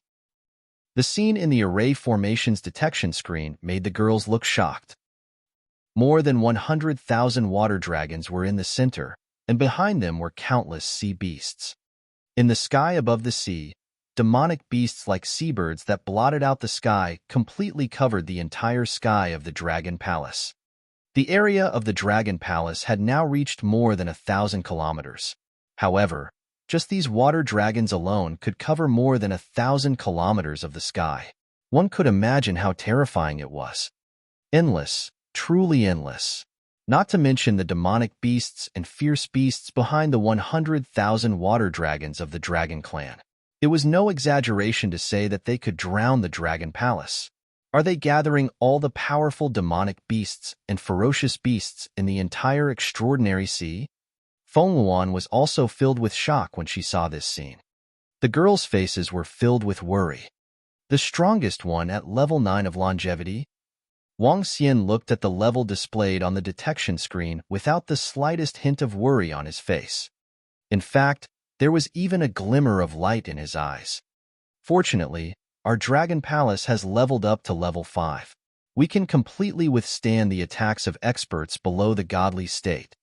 The scene in the array formations detection screen made the girls look shocked. More than 100,000 water dragons were in the center, and behind them were countless sea beasts. In the sky above the sea, demonic beasts like seabirds that blotted out the sky completely covered the entire sky of the Dragon Palace. The area of the Dragon Palace had now reached more than 1,000 kilometers. However, just these water dragons alone could cover more than 1,000 kilometers of the sky. One could imagine how terrifying it was. Endless, truly endless. Not to mention the demonic beasts and fierce beasts behind the 100,000 water dragons of the Dragon Clan. It was no exaggeration to say that they could drown the Dragon Palace. Are they gathering all the powerful demonic beasts and ferocious beasts in the entire extraordinary sea? Feng Luan was also filled with shock when she saw this scene. The girls' faces were filled with worry. The strongest one at level 9 of longevity? Wang Xian looked at the level displayed on the detection screen without the slightest hint of worry on his face. In fact, there was even a glimmer of light in his eyes. Fortunately, our Dragon Palace has leveled up to level 5. We can completely withstand the attacks of experts below the godly state.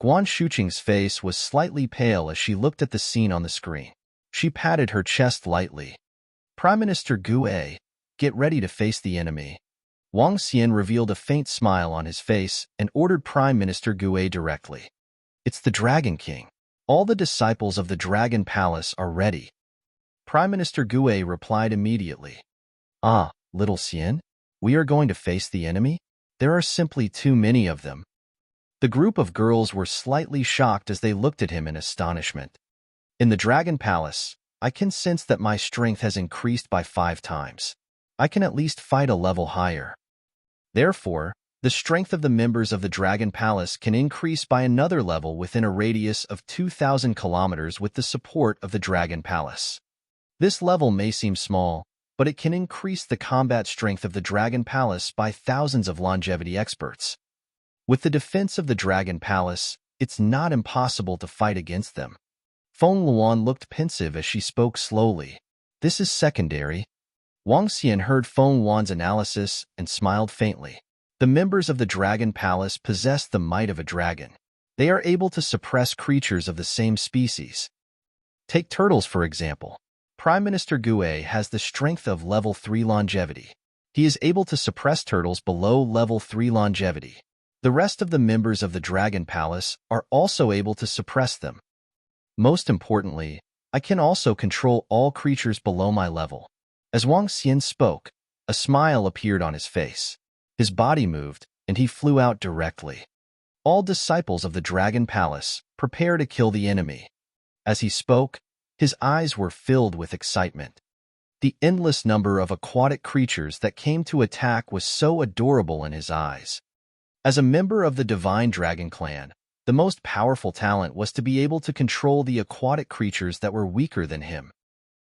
Guan Shuqing's face was slightly pale as she looked at the scene on the screen. She patted her chest lightly. Prime Minister Gue, get ready to face the enemy. Wang Xian revealed a faint smile on his face and ordered Prime Minister Gue directly. It's the Dragon King. All the disciples of the Dragon Palace are ready. Prime Minister Gue replied immediately. Little Xian, we are going to face the enemy? There are simply too many of them. The group of girls were slightly shocked as they looked at him in astonishment. In the Dragon Palace, I can sense that my strength has increased by 5 times. I can at least fight a level higher. Therefore, the strength of the members of the Dragon Palace can increase by another level within a radius of 2,000 kilometers with the support of the Dragon Palace. This level may seem small, but it can increase the combat strength of the Dragon Palace by thousands of longevity experts. With the defense of the Dragon Palace, it's not impossible to fight against them. Feng Luan looked pensive as she spoke slowly. This is secondary. Wang Xian heard Feng Luan's analysis and smiled faintly. The members of the Dragon Palace possess the might of a dragon. They are able to suppress creatures of the same species. Take turtles, for example. Prime Minister Gue has the strength of level 3 longevity. He is able to suppress turtles below level 3 longevity. The rest of the members of the Dragon Palace are also able to suppress them. Most importantly, I can also control all creatures below my level. As Wang Xian spoke, a smile appeared on his face. His body moved, and he flew out directly. All disciples of the Dragon Palace, prepare to kill the enemy. As he spoke, his eyes were filled with excitement. The endless number of aquatic creatures that came to attack was so adorable in his eyes. As a member of the Divine Dragon Clan, the most powerful talent was to be able to control the aquatic creatures that were weaker than him.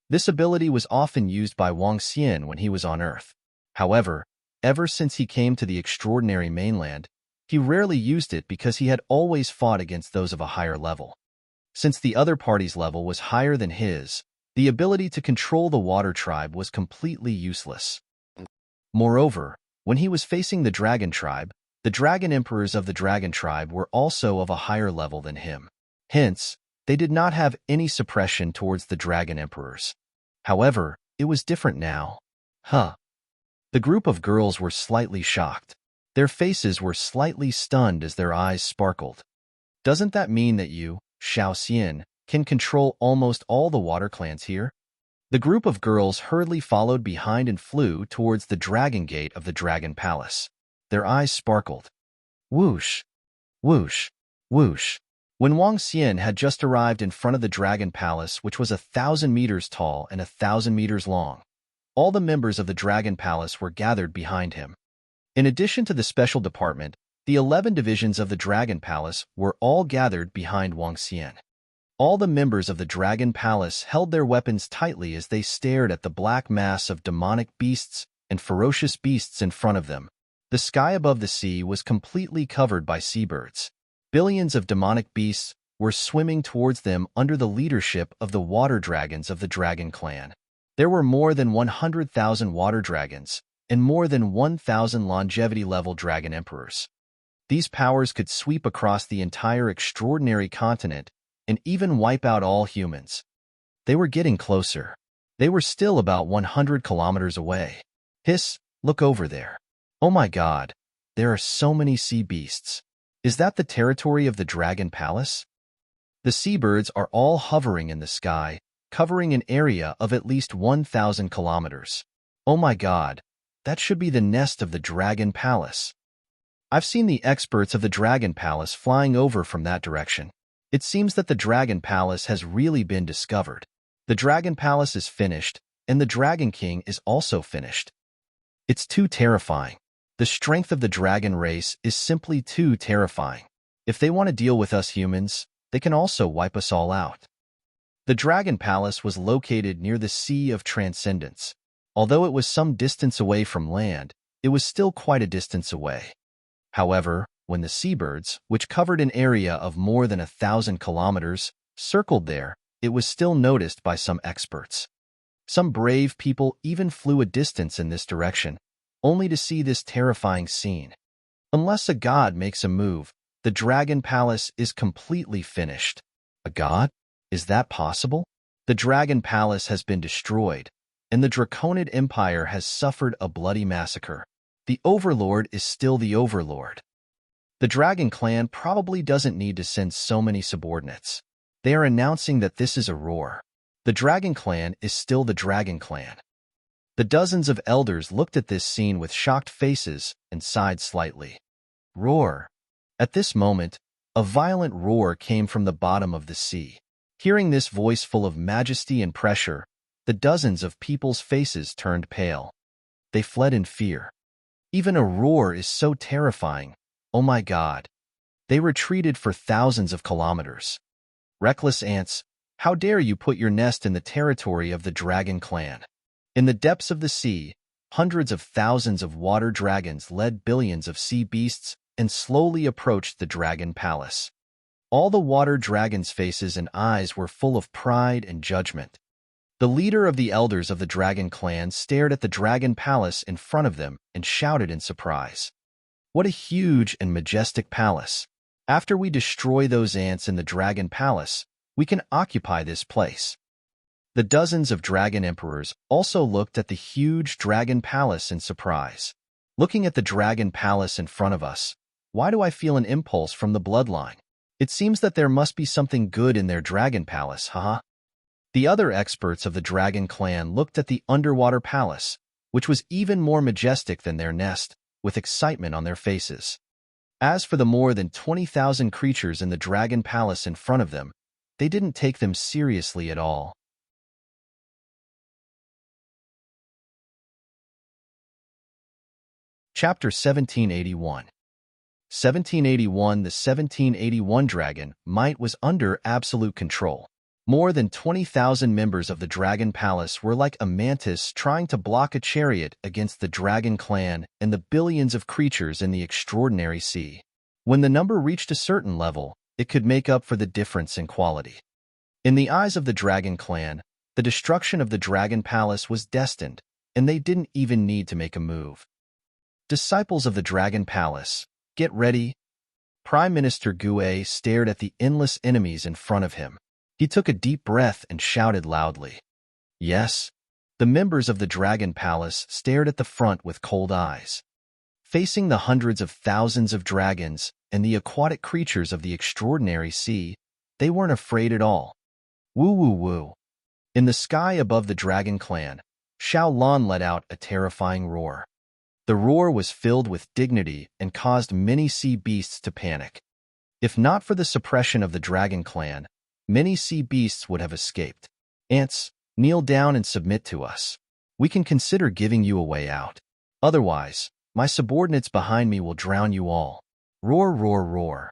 This ability was often used by Wang Xian when he was on Earth. However, ever since he came to the extraordinary mainland, he rarely used it because he had always fought against those of a higher level. Since the other party's level was higher than his, The ability to control the water tribe was completely useless. Moreover, when he was facing the dragon tribe, the dragon emperors of the dragon tribe were also of a higher level than him. Hence, they did not have any suppression towards the dragon emperors. However, it was different now. Huh. The group of girls were slightly shocked. Their faces were slightly stunned as their eyes sparkled. Doesn't that mean that you, Xiao Xian, can control almost all the water clans here? The group of girls hurriedly followed behind and flew towards the dragon gate of the dragon palace. Their eyes sparkled. Whoosh, whoosh, whoosh. When Wang Xian had just arrived in front of the dragon palace, which was 1,000 meters tall and 1,000 meters long, all the members of the dragon palace were gathered behind him. In addition to the special department, the 11 divisions of the dragon palace were all gathered behind Wang Xian. All the members of the dragon palace held their weapons tightly as they stared at the black mass of demonic beasts and ferocious beasts in front of them. The sky above the sea was completely covered by seabirds. Billions of demonic beasts were swimming towards them under the leadership of the water dragons of the dragon clan. There were more than 100,000 water dragons and more than 1,000 longevity-level dragon emperors. These powers could sweep across the entire extraordinary continent and even wipe out all humans. They were getting closer. They were still about 100 kilometers away. Hiss, look over there. Oh my God, there are so many sea beasts. Is that the territory of the dragon palace? The seabirds are all hovering in the sky, covering an area of at least 1,000 kilometers. Oh my God, that should be the nest of the dragon palace. I've seen the experts of the dragon palace flying over from that direction. It seems that the dragon palace has really been discovered. The dragon palace is finished, and the dragon king is also finished. It's too terrifying. The strength of the dragon race is simply too terrifying. If they want to deal with us humans, they can also wipe us all out. The dragon palace was located near the Sea of Transcendence. Although it was some distance away from land, it was still quite a distance away. However, when the seabirds, which covered an area of more than 1,000 kilometers, circled there, it was still noticed by some experts. Some brave people even flew a distance in this direction, only to see this terrifying scene. Unless a god makes a move, the dragon palace is completely finished. A god? Is that possible? The dragon palace has been destroyed, and the Draconid Empire has suffered a bloody massacre. The Overlord is still the Overlord. The Dragon Clan probably doesn't need to send so many subordinates. They are announcing that this is a roar. The Dragon Clan is still the Dragon Clan. The dozens of elders looked at this scene with shocked faces and sighed slightly. Roar. At this moment, a violent roar came from the bottom of the sea. Hearing this voice full of majesty and pressure, the dozens of people's faces turned pale. They fled in fear. Even a roar is so terrifying. Oh my God. They retreated for thousands of kilometers. Reckless ants, how dare you put your nest in the territory of the dragon clan? In the depths of the sea, hundreds of thousands of water dragons led billions of sea beasts and slowly approached the dragon palace. All the water dragons' faces and eyes were full of pride and judgment. The leader of the elders of the dragon clan stared at the dragon palace in front of them and shouted in surprise. What a huge and majestic palace! After we destroy those ants in the dragon palace, we can occupy this place. The dozens of dragon emperors also looked at the huge dragon palace in surprise. Looking at the dragon palace in front of us, why do I feel an impulse from the bloodline? It seems that there must be something good in their dragon palace, haha. The other experts of the dragon clan looked at the underwater palace, which was even more majestic than their nest, with excitement on their faces. As for the more than 20,000 creatures in the dragon palace in front of them, they didn't take them seriously at all. Chapter 1781. 1781. The 1781 dragon might was under absolute control. More than 20,000 members of the Dragon Palace were like a mantis trying to block a chariot against the Dragon Clan and the billions of creatures in the extraordinary sea. When the number reached a certain level, it could make up for the difference in quality. In the eyes of the Dragon Clan, The destruction of the Dragon Palace was destined, and they didn't even need to make a move. Disciples of the Dragon Palace, get ready. Prime Minister Gue stared at the endless enemies in front of him. He took a deep breath and shouted loudly. Yes. The members of the Dragon Palace stared at the front with cold eyes. Facing the hundreds of thousands of dragons and the aquatic creatures of the extraordinary sea, they weren't afraid at all. Woo woo woo. In the sky above the Dragon Clan, Xiao Lan let out a terrifying roar. The roar was filled with dignity and caused many sea beasts to panic. If not for the suppression of the Dragon Clan, many sea beasts would have escaped. Ants, kneel down and submit to us. We can consider giving you a way out. Otherwise, my subordinates behind me will drown you all. Roar, roar, roar.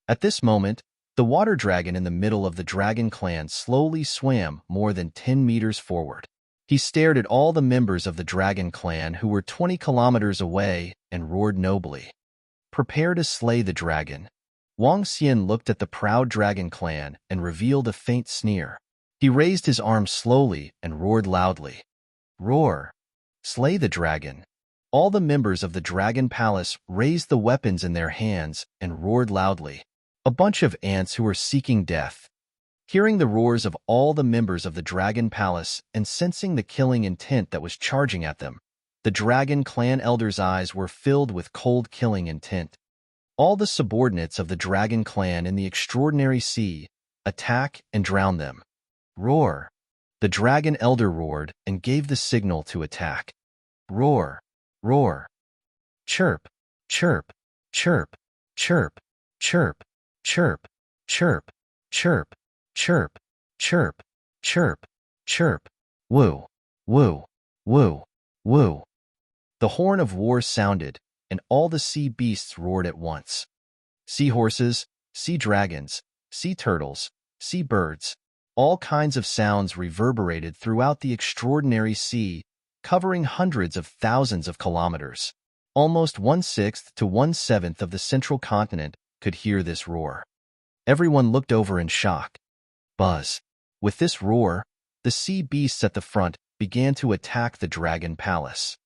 At this moment, the water dragon in the middle of the Dragon Clan slowly swam more than 10 meters forward. He stared at all the members of the Dragon Clan who were 20 kilometers away and roared nobly. Prepare to slay the dragon. Wang Xian looked at the proud Dragon Clan and revealed a faint sneer. He raised his arm slowly and roared loudly. Roar! Slay the dragon! All the members of the Dragon Palace raised the weapons in their hands and roared loudly. A bunch of ants who were seeking death. Hearing the roars of all the members of the Dragon Palace and sensing the killing intent that was charging at them, the Dragon Clan elders' eyes were filled with cold killing intent. All the subordinates of the Dragon Clan in the extraordinary sea, attack and drown them. Roar! The Dragon Elder roared and gave the signal to attack. Roar! Roar! Chirp! Chirp! Chirp! Chirp! Chirp! Chirp! Chirp! Chirp! Chirp! Chirp! Chirp! Chirp! Woo! Woo! Woo! Woo! The horn of war sounded, and all the sea beasts roared at once. Seahorses, sea dragons, sea turtles, sea birds, all kinds of sounds reverberated throughout the extraordinary sea, covering hundreds of thousands of kilometers. Almost 1/6 to 1/7 of the central continent could hear this roar. Everyone looked over in shock. Buzz. With this roar, the sea beasts at the front began to attack the Dragon Palace.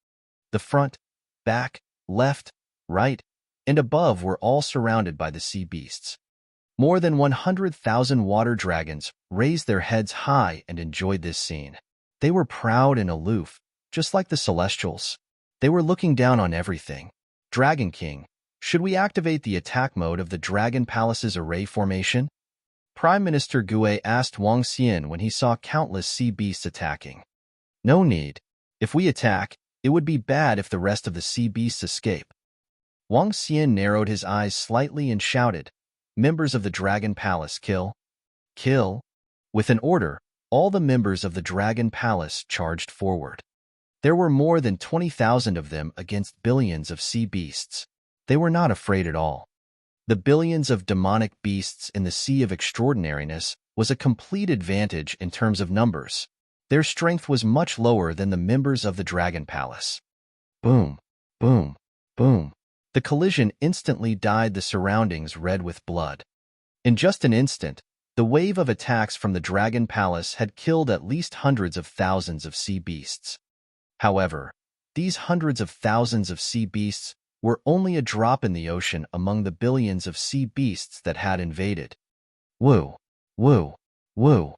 The front, back, left, right, and above were all surrounded by the sea beasts. More than 100,000 water dragons raised their heads high and enjoyed this scene. They were proud and aloof, just like the Celestials. They were looking down on everything. Dragon King, should we activate the attack mode of the Dragon Palace's array formation? Prime Minister Gue asked Wang Xian when he saw countless sea beasts attacking. No need. If we attack, it would be bad if the rest of the sea beasts escape. Wang Xian narrowed his eyes slightly and shouted, Members of the Dragon Palace, kill! Kill! With an order, all the members of the Dragon Palace charged forward. There were more than 20,000 of them against billions of sea beasts. They were not afraid at all. The billions of demonic beasts in the Sea of Extraordinariness was a complete advantage in terms of numbers. Their strength was much lower than the members of the Dragon Palace. Boom, boom, boom. The collision instantly dyed the surroundings red with blood. In just an instant, the wave of attacks from the Dragon Palace had killed at least hundreds of thousands of sea beasts. However, these hundreds of thousands of sea beasts were only a drop in the ocean among the billions of sea beasts that had invaded. Woo, woo, woo.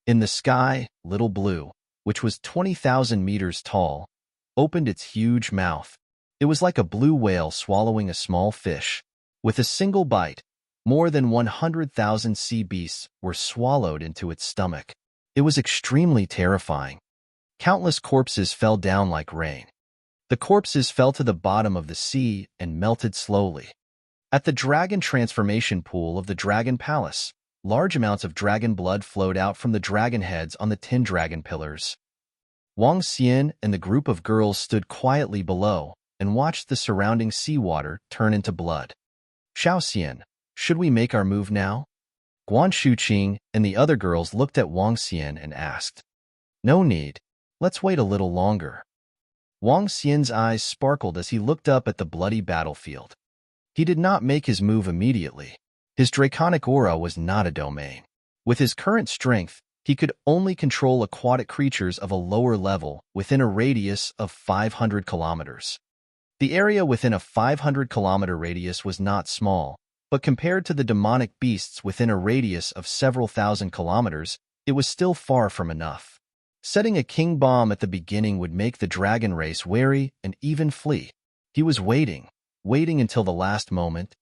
In the sky, Little Blue, which was 20,000 meters tall, opened its huge mouth. It was like a blue whale swallowing a small fish. With a single bite, more than 100,000 sea beasts were swallowed into its stomach. It was extremely terrifying. Countless corpses fell down like rain. The corpses fell to the bottom of the sea and melted slowly. At the dragon transformation pool of the Dragon Palace, large amounts of dragon blood flowed out from the dragon heads on the 10 dragon pillars. Wang Xian and the group of girls stood quietly below and watched the surrounding seawater turn into blood. Xiao Xian, should we make our move now? Guan Shuqing and the other girls looked at Wang Xian and asked. No need. Let's wait a little longer. Wang Xian's eyes sparkled as he looked up at the bloody battlefield. He did not make his move immediately. His draconic aura was not a domain. With his current strength, He could only control aquatic creatures of a lower level within a radius of 500 kilometers. The area within a 500-kilometer radius was not small, but compared to the demonic beasts within a radius of several thousand kilometers, it was still far from enough. Setting a king bomb at the beginning would make the dragon race wary and even flee. He was waiting until the last moment.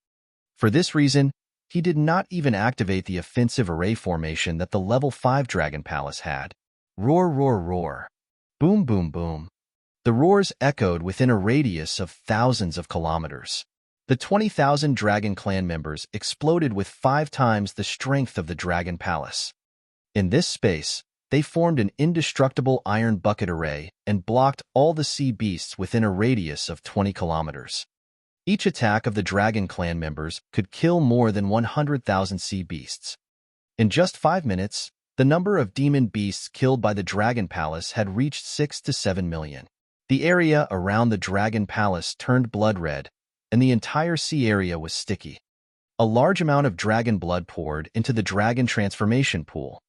For this reason, he did not even activate the offensive array formation that the level 5 Dragon Palace had. Roar, roar, roar. Boom, boom, boom. The roars echoed within a radius of thousands of kilometers. The 20,000 Dragon Clan members exploded with 5 times the strength of the Dragon Palace. In this space, they formed an indestructible iron bucket array and blocked all the sea beasts within a radius of 20 kilometers. Each attack of the Dragon Clan members could kill more than 100,000 sea beasts. In just 5 minutes, the number of demon beasts killed by the Dragon Palace had reached 6 to 7 million. The area around the Dragon Palace turned blood red, and the entire sea area was sticky. A large amount of dragon blood poured into the dragon transformation pool.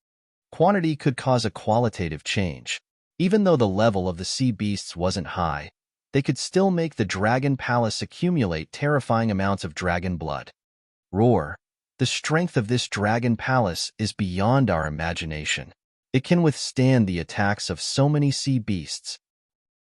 Quantity could cause a qualitative change. Even though the level of the sea beasts wasn't high, they could still make the Dragon Palace accumulate terrifying amounts of dragon blood. Roar. The strength of this Dragon Palace is beyond our imagination. It can withstand the attacks of so many sea beasts.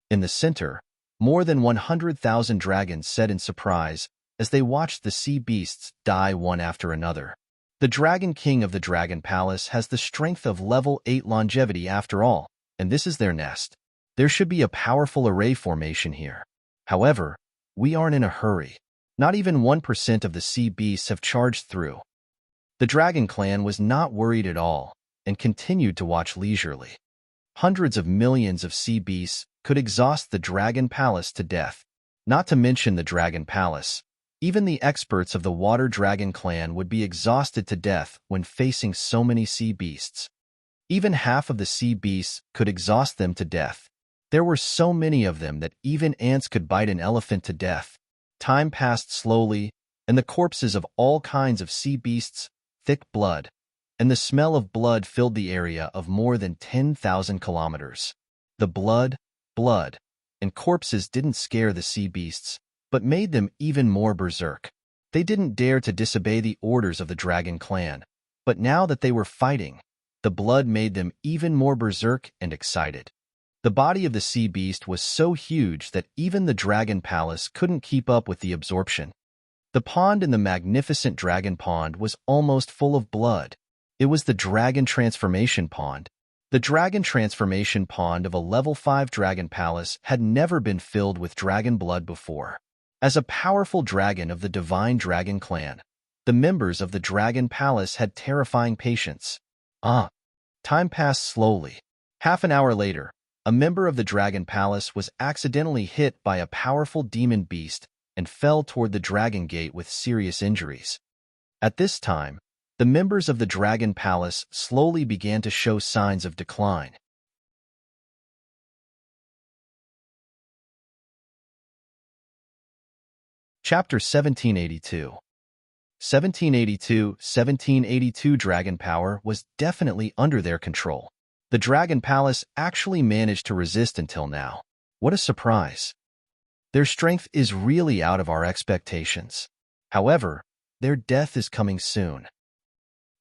In the center, more than 100,000 dragons said in surprise as they watched the sea beasts die one after another. The Dragon King of the Dragon Palace has the strength of level 8 longevity after all, and this is their nest. There should be a powerful array formation here. However, we aren't in a hurry. Not even 1% of the sea beasts have charged through. The Dragon Clan was not worried at all and continued to watch leisurely. Hundreds of millions of sea beasts could exhaust the Dragon Palace to death. Not to mention the Dragon Palace. Even the experts of the Water Dragon Clan would be exhausted to death when facing so many sea beasts. Even half of the sea beasts could exhaust them to death. There were so many of them that even ants could bite an elephant to death. Time passed slowly, and the corpses of all kinds of sea beasts, thick blood, and the smell of blood filled the area of more than 10,000 kilometers. The blood, and corpses didn't scare the sea beasts, but made them even more berserk. They didn't dare to disobey the orders of the Dragon Clan, but now that they were fighting, the blood made them even more berserk and excited. The body of the sea beast was so huge that even the Dragon Palace couldn't keep up with the absorption. The pond in the magnificent Dragon Pond was almost full of blood. It was the Dragon Transformation Pond. The Dragon Transformation Pond of a level 5 Dragon Palace had never been filled with dragon blood before. As a powerful dragon of the Divine Dragon Clan, the members of the Dragon Palace had terrifying patience. Time passed slowly. Half an hour later, a member of the Dragon Palace was accidentally hit by a powerful demon beast and fell toward the Dragon Gate with serious injuries. At this time, the members of the Dragon Palace slowly began to show signs of decline. Chapter 1782. 1782 dragon power was definitely under their control. The Dragon Palace actually managed to resist until now. What a surprise. Their strength is really out of our expectations. However, their death is coming soon.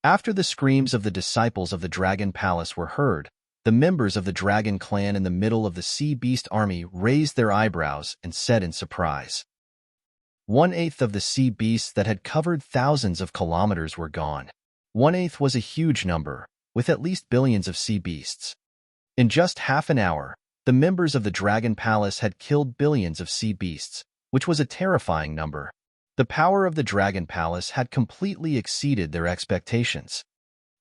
After the screams of the disciples of the Dragon Palace were heard, the members of the Dragon Clan in the middle of the Sea Beast army raised their eyebrows and said in surprise. 1/8 of the sea beasts that had covered thousands of kilometers were gone. 1/8 was a huge number, with at least billions of sea beasts. In just half an hour, the members of the Dragon Palace had killed billions of sea beasts, which was a terrifying number. The power of the Dragon Palace had completely exceeded their expectations.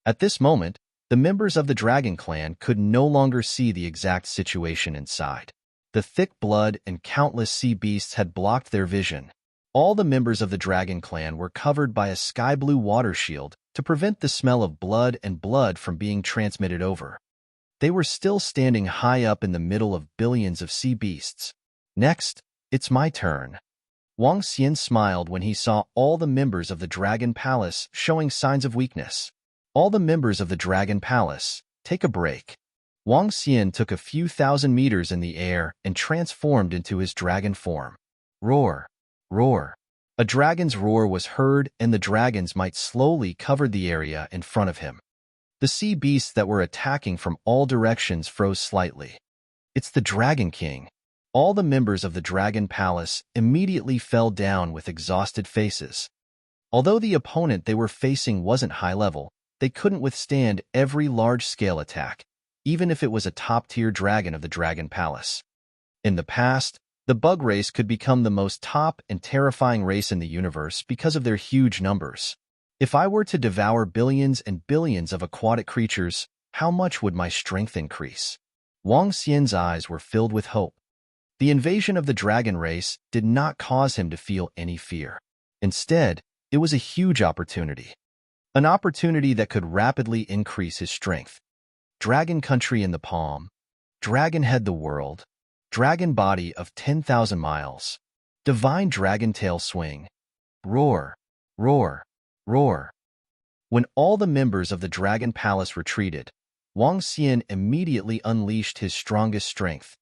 At this moment, the members of the Dragon Clan could no longer see the exact situation inside. The thick blood and countless sea beasts had blocked their vision. All the members of the Dragon Clan were covered by a sky-blue water shield to prevent the smell of blood and blood from being transmitted over. They were still standing high up in the middle of billions of sea beasts. Next, it's my turn. Wang Xian smiled when he saw all the members of the Dragon Palace showing signs of weakness. All the members of the Dragon Palace, take a break. Wang Xian took a few thousand meters in the air and transformed into his dragon form. Roar! Roar! A dragon's roar was heard, and the dragon's might slowly covered the area in front of him. The sea beasts that were attacking from all directions froze slightly. It's the Dragon King. All the members of the Dragon Palace immediately fell down with exhausted faces. Although the opponent they were facing wasn't high level, they couldn't withstand every large-scale attack, even if it was a top-tier dragon of the Dragon Palace. In the past, the bug race could become the most top and terrifying race in the universe because of their huge numbers. If I were to devour billions and billions of aquatic creatures, how much would my strength increase? Wang Xian's eyes were filled with hope. The invasion of the dragon race did not cause him to feel any fear. Instead, it was a huge opportunity. An opportunity that could rapidly increase his strength. Dragon country in the palm. Dragon head the world. Dragon body of 10,000 miles. Divine dragon tail swing. Roar, roar, roar. When all the members of the Dragon Palace retreated, Wang Xian immediately unleashed his strongest strength.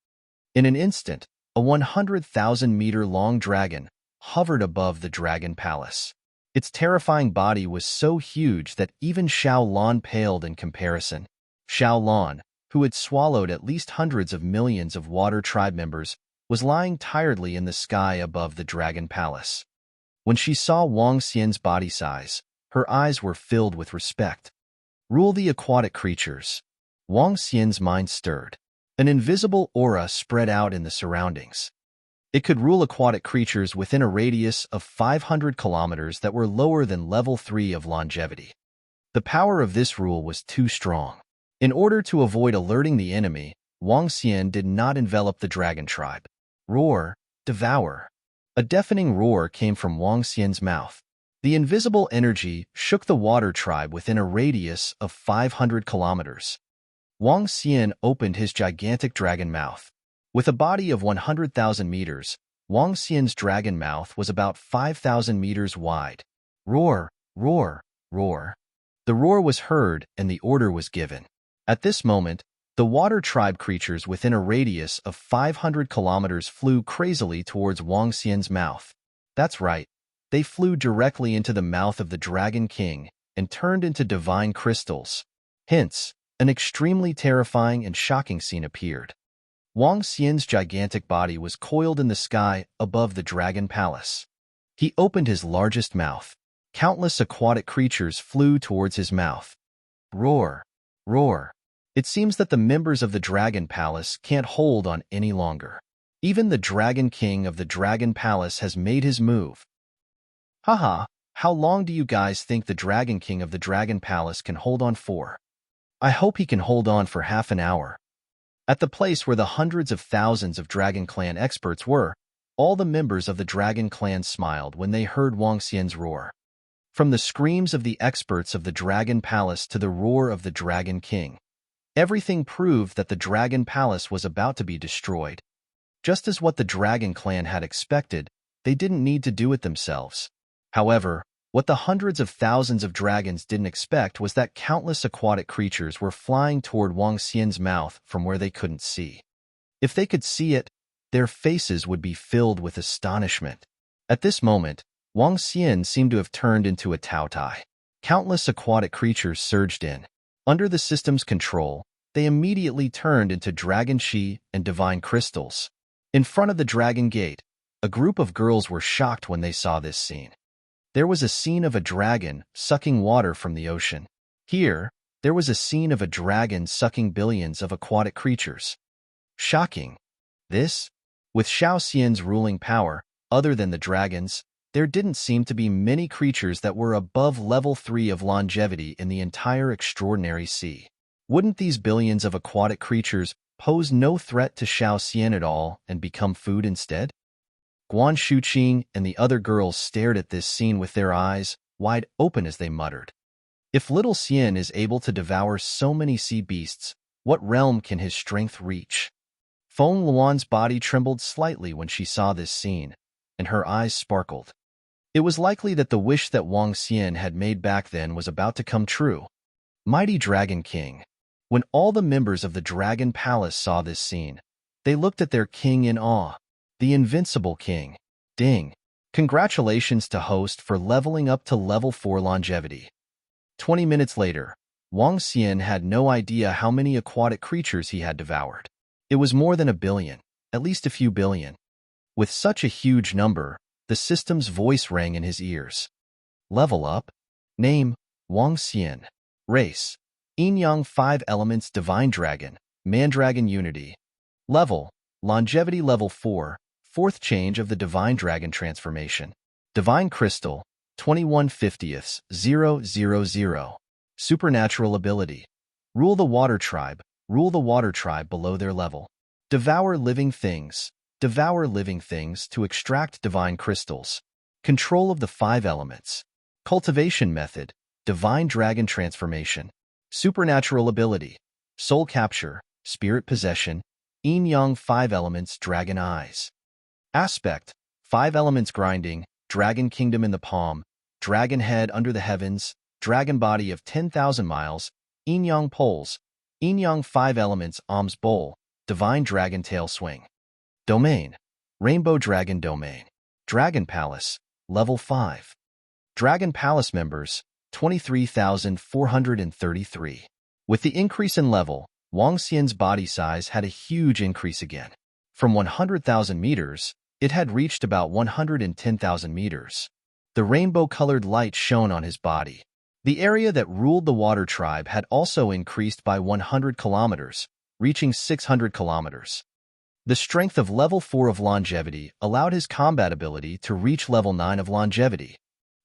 In an instant, a 100,000-meter-long dragon hovered above the Dragon Palace. Its terrifying body was so huge that even Xiao Lan paled in comparison. Xiao Lan, who had swallowed at least hundreds of millions of water tribe members, was lying tiredly in the sky above the Dragon Palace. When she saw Wang Xian's body size, her eyes were filled with respect. Rule the aquatic creatures. Wang Xian's mind stirred. An invisible aura spread out in the surroundings. It could rule aquatic creatures within a radius of 500 kilometers that were lower than level 3 of longevity. The power of this rule was too strong. In order to avoid alerting the enemy, Wang Xian did not envelop the dragon tribe. Roar, devour. A deafening roar came from Wang Xian's mouth. The invisible energy shook the water tribe within a radius of 500 kilometers. Wang Xian opened his gigantic dragon mouth. With a body of 100,000 meters, Wang Xian's dragon mouth was about 5,000 meters wide. Roar, roar, roar. The roar was heard and the order was given. At this moment, the water tribe creatures within a radius of 500 kilometers flew crazily towards Wang Xian's mouth. That's right, they flew directly into the mouth of the Dragon King and turned into divine crystals. Hence, an extremely terrifying and shocking scene appeared. Wang Xian's gigantic body was coiled in the sky above the Dragon Palace. He opened his largest mouth. Countless aquatic creatures flew towards his mouth. Roar, roar. It seems that the members of the Dragon Palace can't hold on any longer. Even the Dragon King of the Dragon Palace has made his move. Haha, how long do you guys think the Dragon King of the Dragon Palace can hold on for? I hope he can hold on for half an hour. At the place where the hundreds of thousands of Dragon Clan experts were, all the members of the Dragon Clan smiled when they heard Wang Xian's roar. From the screams of the experts of the Dragon Palace to the roar of the Dragon King, everything proved that the Dragon Palace was about to be destroyed. Just as what the Dragon Clan had expected, they didn't need to do it themselves. However, what the hundreds of thousands of dragons didn't expect was that countless aquatic creatures were flying toward Wang Xian's mouth from where they couldn't see. If they could see it, their faces would be filled with astonishment. At this moment, Wang Xian seemed to have turned into a taotai. Countless aquatic creatures surged in. Under the system's control, they immediately turned into dragon chi and divine crystals. In front of the dragon gate, a group of girls were shocked when they saw this scene. There was a scene of a dragon sucking water from the ocean. Here, there was a scene of a dragon sucking billions of aquatic creatures. Shocking. This? With Xiao Xian's ruling power, other than the dragons, there didn't seem to be many creatures that were above level 3 of longevity in the entire extraordinary sea. Wouldn't these billions of aquatic creatures pose no threat to Xiao Xian at all and become food instead? Guan Shuqing and the other girls stared at this scene with their eyes wide open as they muttered. If little Xian is able to devour so many sea beasts, what realm can his strength reach? Feng Luan's body trembled slightly when she saw this scene, and her eyes sparkled. It was likely that the wish that Wang Xian had made back then was about to come true. Mighty Dragon King. When all the members of the Dragon Palace saw this scene, they looked at their king in awe. The invincible king. Ding. Congratulations to host for leveling up to level 4 longevity. 20 minutes later, Wang Xian had no idea how many aquatic creatures he had devoured. It was more than a billion, at least a few billion. With such a huge number, the system's voice rang in his ears. Level up. Name, Wang Xian. Race, Yin-Yang 5 Elements Divine Dragon, Mandragon Unity. Level, Longevity Level 4, 4th Change of the Divine Dragon Transformation. Divine Crystal, 21/50th,000. Supernatural Ability. Rule the Water Tribe. Rule the Water Tribe below their level. Devour living things. Devour living things to extract divine crystals. Control of the 5 elements. Cultivation Method. Divine Dragon Transformation. Supernatural Ability. Soul Capture. Spirit Possession. Yin-Yang 5 Elements Dragon Eyes. Aspect. 5 Elements Grinding. Dragon Kingdom in the palm. Dragon Head under the heavens. Dragon Body of 10,000 miles. Yin-Yang Poles. Yin-Yang 5 Elements Alms Bowl. Divine Dragon Tail Swing. Domain. Rainbow Dragon Domain. Dragon Palace. Level 5. Dragon Palace members, 23,433. With the increase in level, Wang Xian's body size had a huge increase again. From 100,000 meters, it had reached about 110,000 meters. The rainbow-colored light shone on his body. The area that ruled the Water Tribe had also increased by 100 kilometers, reaching 600 kilometers. The strength of level 4 of longevity allowed his combat ability to reach level 9 of longevity.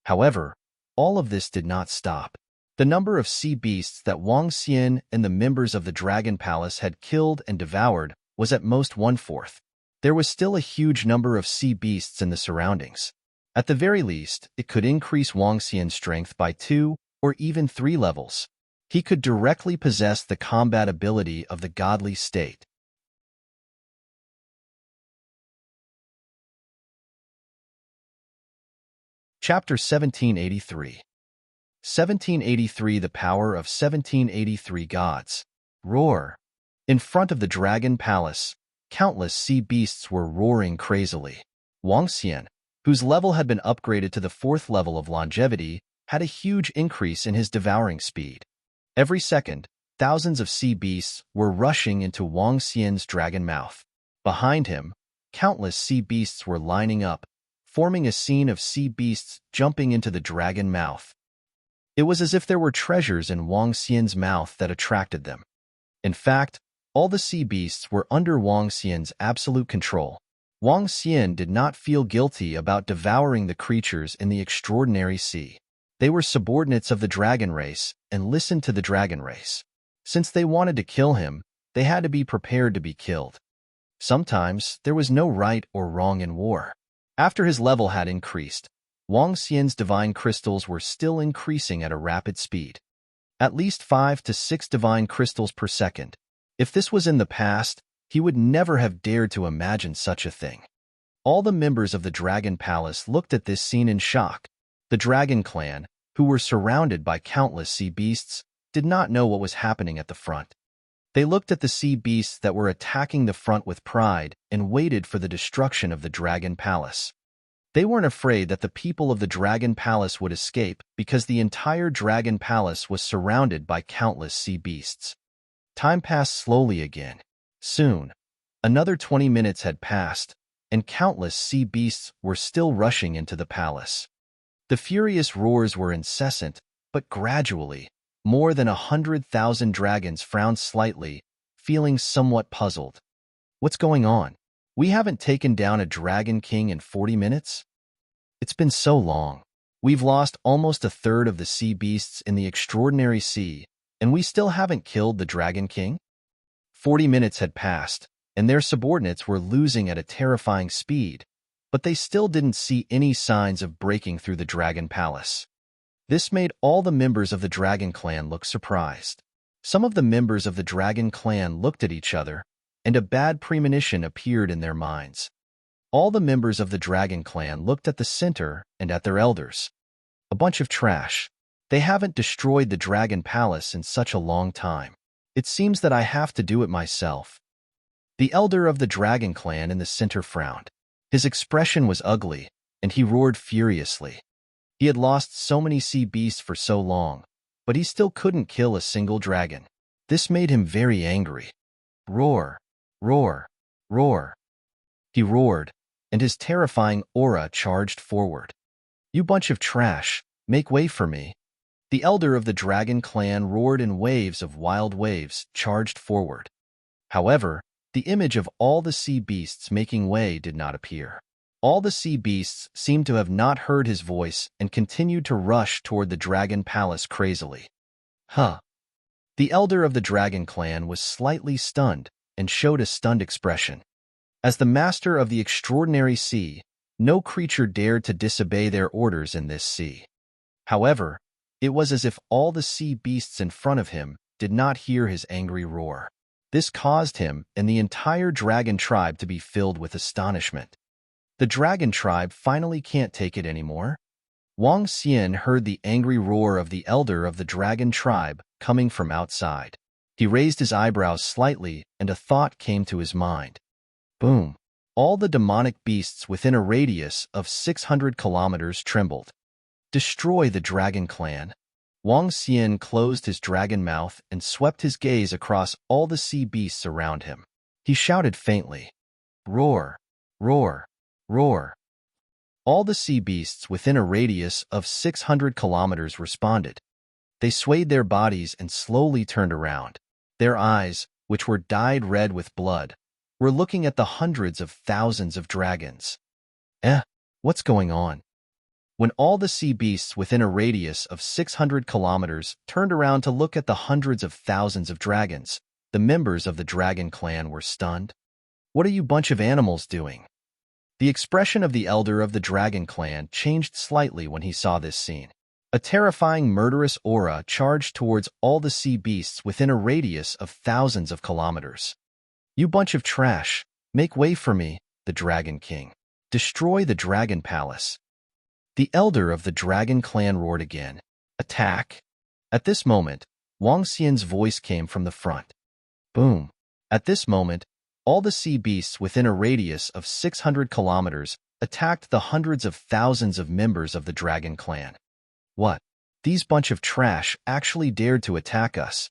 However, all of this did not stop. The number of sea beasts that Wang Xian and the members of the Dragon Palace had killed and devoured was at most 1/4. There was still a huge number of sea beasts in the surroundings. At the very least, it could increase Wang Xian's strength by 2 or even 3 levels. He could directly possess the combat ability of the godly state. Chapter 1783. 1783 The Power of 1783 Gods. Roar. In front of the Dragon Palace, countless sea beasts were roaring crazily. Wang Xian, whose level had been upgraded to the 4th level of longevity, had a huge increase in his devouring speed. Every second, thousands of sea beasts were rushing into Wang Xian's dragon mouth. Behind him, countless sea beasts were lining up, forming a scene of sea beasts jumping into the dragon mouth. It was as if there were treasures in Wang Xian's mouth that attracted them. In fact, all the sea beasts were under Wang Xian's absolute control. Wang Xian did not feel guilty about devouring the creatures in the extraordinary sea. They were subordinates of the dragon race and listened to the dragon race. Since they wanted to kill him, they had to be prepared to be killed. Sometimes there was no right or wrong in war. After his level had increased, Wang Xian's divine crystals were still increasing at a rapid speed. At least 5 to 6 divine crystals per second. If this was in the past, he would never have dared to imagine such a thing. All the members of the Dragon Palace looked at this scene in shock. The Dragon Clan, who were surrounded by countless sea beasts, did not know what was happening at the front. They looked at the sea beasts that were attacking the front with pride and waited for the destruction of the Dragon Palace. They weren't afraid that the people of the Dragon Palace would escape because the entire Dragon Palace was surrounded by countless sea beasts. Time passed slowly again. Soon, another 20 minutes had passed, and countless sea beasts were still rushing into the palace. The furious roars were incessant, but gradually, more than 100,000 dragons frowned slightly, feeling somewhat puzzled. What's going on? We haven't taken down a Dragon King in 40 minutes? It's been so long. We've lost almost a third of the sea beasts in the extraordinary sea, and we still haven't killed the Dragon King? 40 minutes had passed, and their subordinates were losing at a terrifying speed, but they still didn't see any signs of breaking through the Dragon Palace. This made all the members of the Dragon Clan look surprised. Some of the members of the Dragon Clan looked at each other, and a bad premonition appeared in their minds. All the members of the Dragon Clan looked at the center and at their elders. A bunch of trash. They haven't destroyed the Dragon Palace in such a long time. It seems that I have to do it myself. The elder of the dragon clan in the center frowned. His expression was ugly, and he roared furiously. He had lost so many sea beasts for so long, but he still couldn't kill a single dragon. This made him very angry. Roar, roar, roar. He roared, and his terrifying aura charged forward. You bunch of trash, make way for me. The elder of the dragon clan roared in waves of wild waves, charged forward. However, the image of all the sea beasts making way did not appear. All the sea beasts seemed to have not heard his voice and continued to rush toward the dragon palace crazily. Huh. The elder of the dragon clan was slightly stunned and showed a stunned expression. As the master of the extraordinary sea, no creature dared to disobey their orders in this sea. However, it was as if all the sea beasts in front of him did not hear his angry roar. This caused him and the entire dragon tribe to be filled with astonishment. The dragon tribe finally can't take it anymore. Wang Xian heard the angry roar of the elder of the dragon tribe coming from outside. He raised his eyebrows slightly, and a thought came to his mind. Boom! All the demonic beasts within a radius of 600 kilometers trembled. Destroy the dragon clan. Wang Xian closed his dragon mouth and swept his gaze across all the sea beasts around him. He shouted faintly, roar, roar, roar. All the sea beasts within a radius of 600 kilometers responded. They swayed their bodies and slowly turned around. Their eyes, which were dyed red with blood, were looking at the hundreds of thousands of dragons. What's going on? When all the sea beasts within a radius of 600 kilometers turned around to look at the hundreds of thousands of dragons, the members of the dragon clan were stunned. What are you bunch of animals doing? The expression of the elder of the dragon clan changed slightly when he saw this scene. A terrifying murderous aura charged towards all the sea beasts within a radius of thousands of kilometers. You bunch of trash, make way for me, the Dragon King. Destroy the Dragon Palace. The elder of the dragon clan roared again. Attack! At this moment, Wang Xian's voice came from the front. Boom! At this moment, all the sea beasts within a radius of 600 kilometers attacked the hundreds of thousands of members of the dragon clan. What? These bunch of trash actually dared to attack us.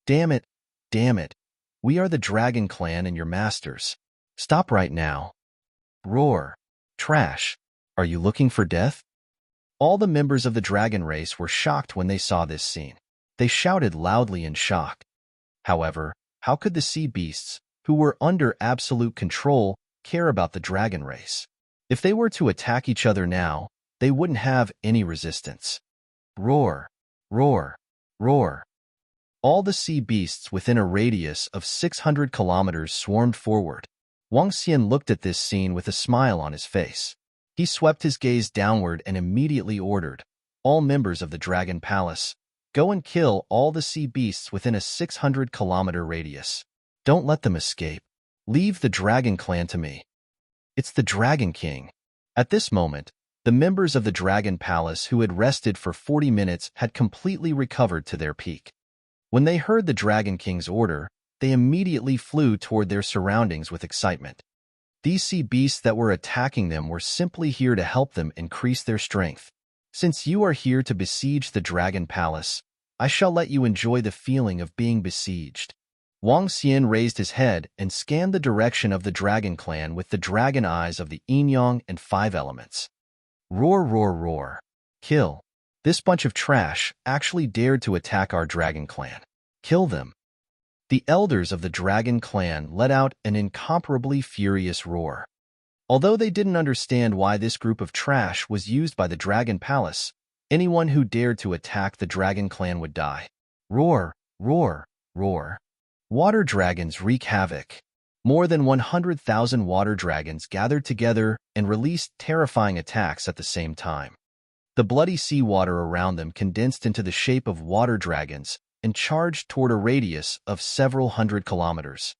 Damn it! Damn it! We are the dragon clan and your masters. Stop right now. Roar! Trash! Are you looking for death? All the members of the dragon race were shocked when they saw this scene. They shouted loudly in shock. However, how could the sea beasts, who were under absolute control, care about the dragon race? If they were to attack each other now, they wouldn't have any resistance. Roar! Roar! Roar! All the sea beasts within a radius of 600 kilometers swarmed forward. Wang Xian looked at this scene with a smile on his face. He swept his gaze downward and immediately ordered, all members of the Dragon Palace, go and kill all the sea beasts within a 600-kilometer radius. Don't let them escape. Leave the Dragon Clan to me. It's the Dragon King. At this moment, the members of the Dragon Palace who had rested for 40 minutes had completely recovered to their peak. When they heard the Dragon King's order, they immediately flew toward their surroundings with excitement. These sea beasts that were attacking them were simply here to help them increase their strength. Since you are here to besiege the Dragon Palace, I shall let you enjoy the feeling of being besieged. Wang Xian raised his head and scanned the direction of the Dragon Clan with the dragon eyes of the yin-yang and 5 elements. Roar, roar, roar. Kill. This bunch of trash actually dared to attack our Dragon Clan. Kill them. The elders of the Dragon Clan let out an incomparably furious roar. Although they didn't understand why this group of trash was used by the Dragon Palace, anyone who dared to attack the Dragon Clan would die. Roar, roar, roar. Water dragons wreak havoc. More than 100,000 water dragons gathered together and released terrifying attacks at the same time. The bloody seawater around them condensed into the shape of water dragons and charged toward a radius of several hundred kilometers.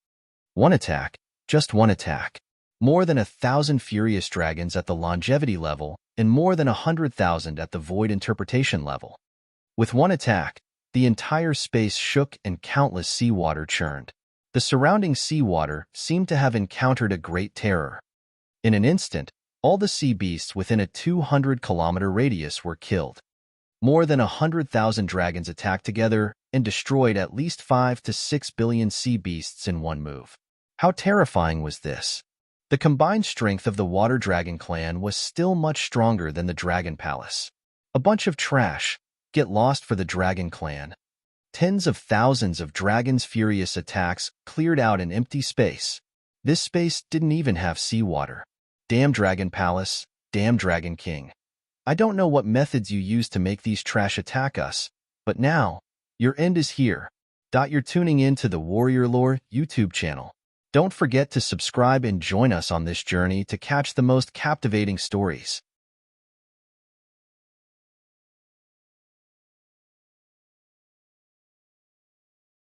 One attack, just one attack. More than 1,000 furious dragons at the longevity level and more than 100,000 at the void interpretation level. With one attack, The entire space shook and countless seawater churned. The surrounding seawater seemed to have encountered a great terror. In an instant, all the sea beasts within a 200-kilometer radius were killed. More than 100,000 dragons attacked together and destroyed at least 5 to 6 billion sea beasts in one move. How terrifying was this? The combined strength of the Water Dragon clan was still much stronger than the Dragon Palace. A bunch of trash. Get lost for the Dragon clan. Tens of thousands of dragons' furious attacks cleared out an empty space. This space didn't even have seawater. Damn Dragon Palace, damn Dragon King. I don't know what methods you used to make these trash attack us, but now, your end is here. You're tuning in to the Warrior Lore YouTube channel. Don't forget to subscribe and join us on this journey to catch the most captivating stories.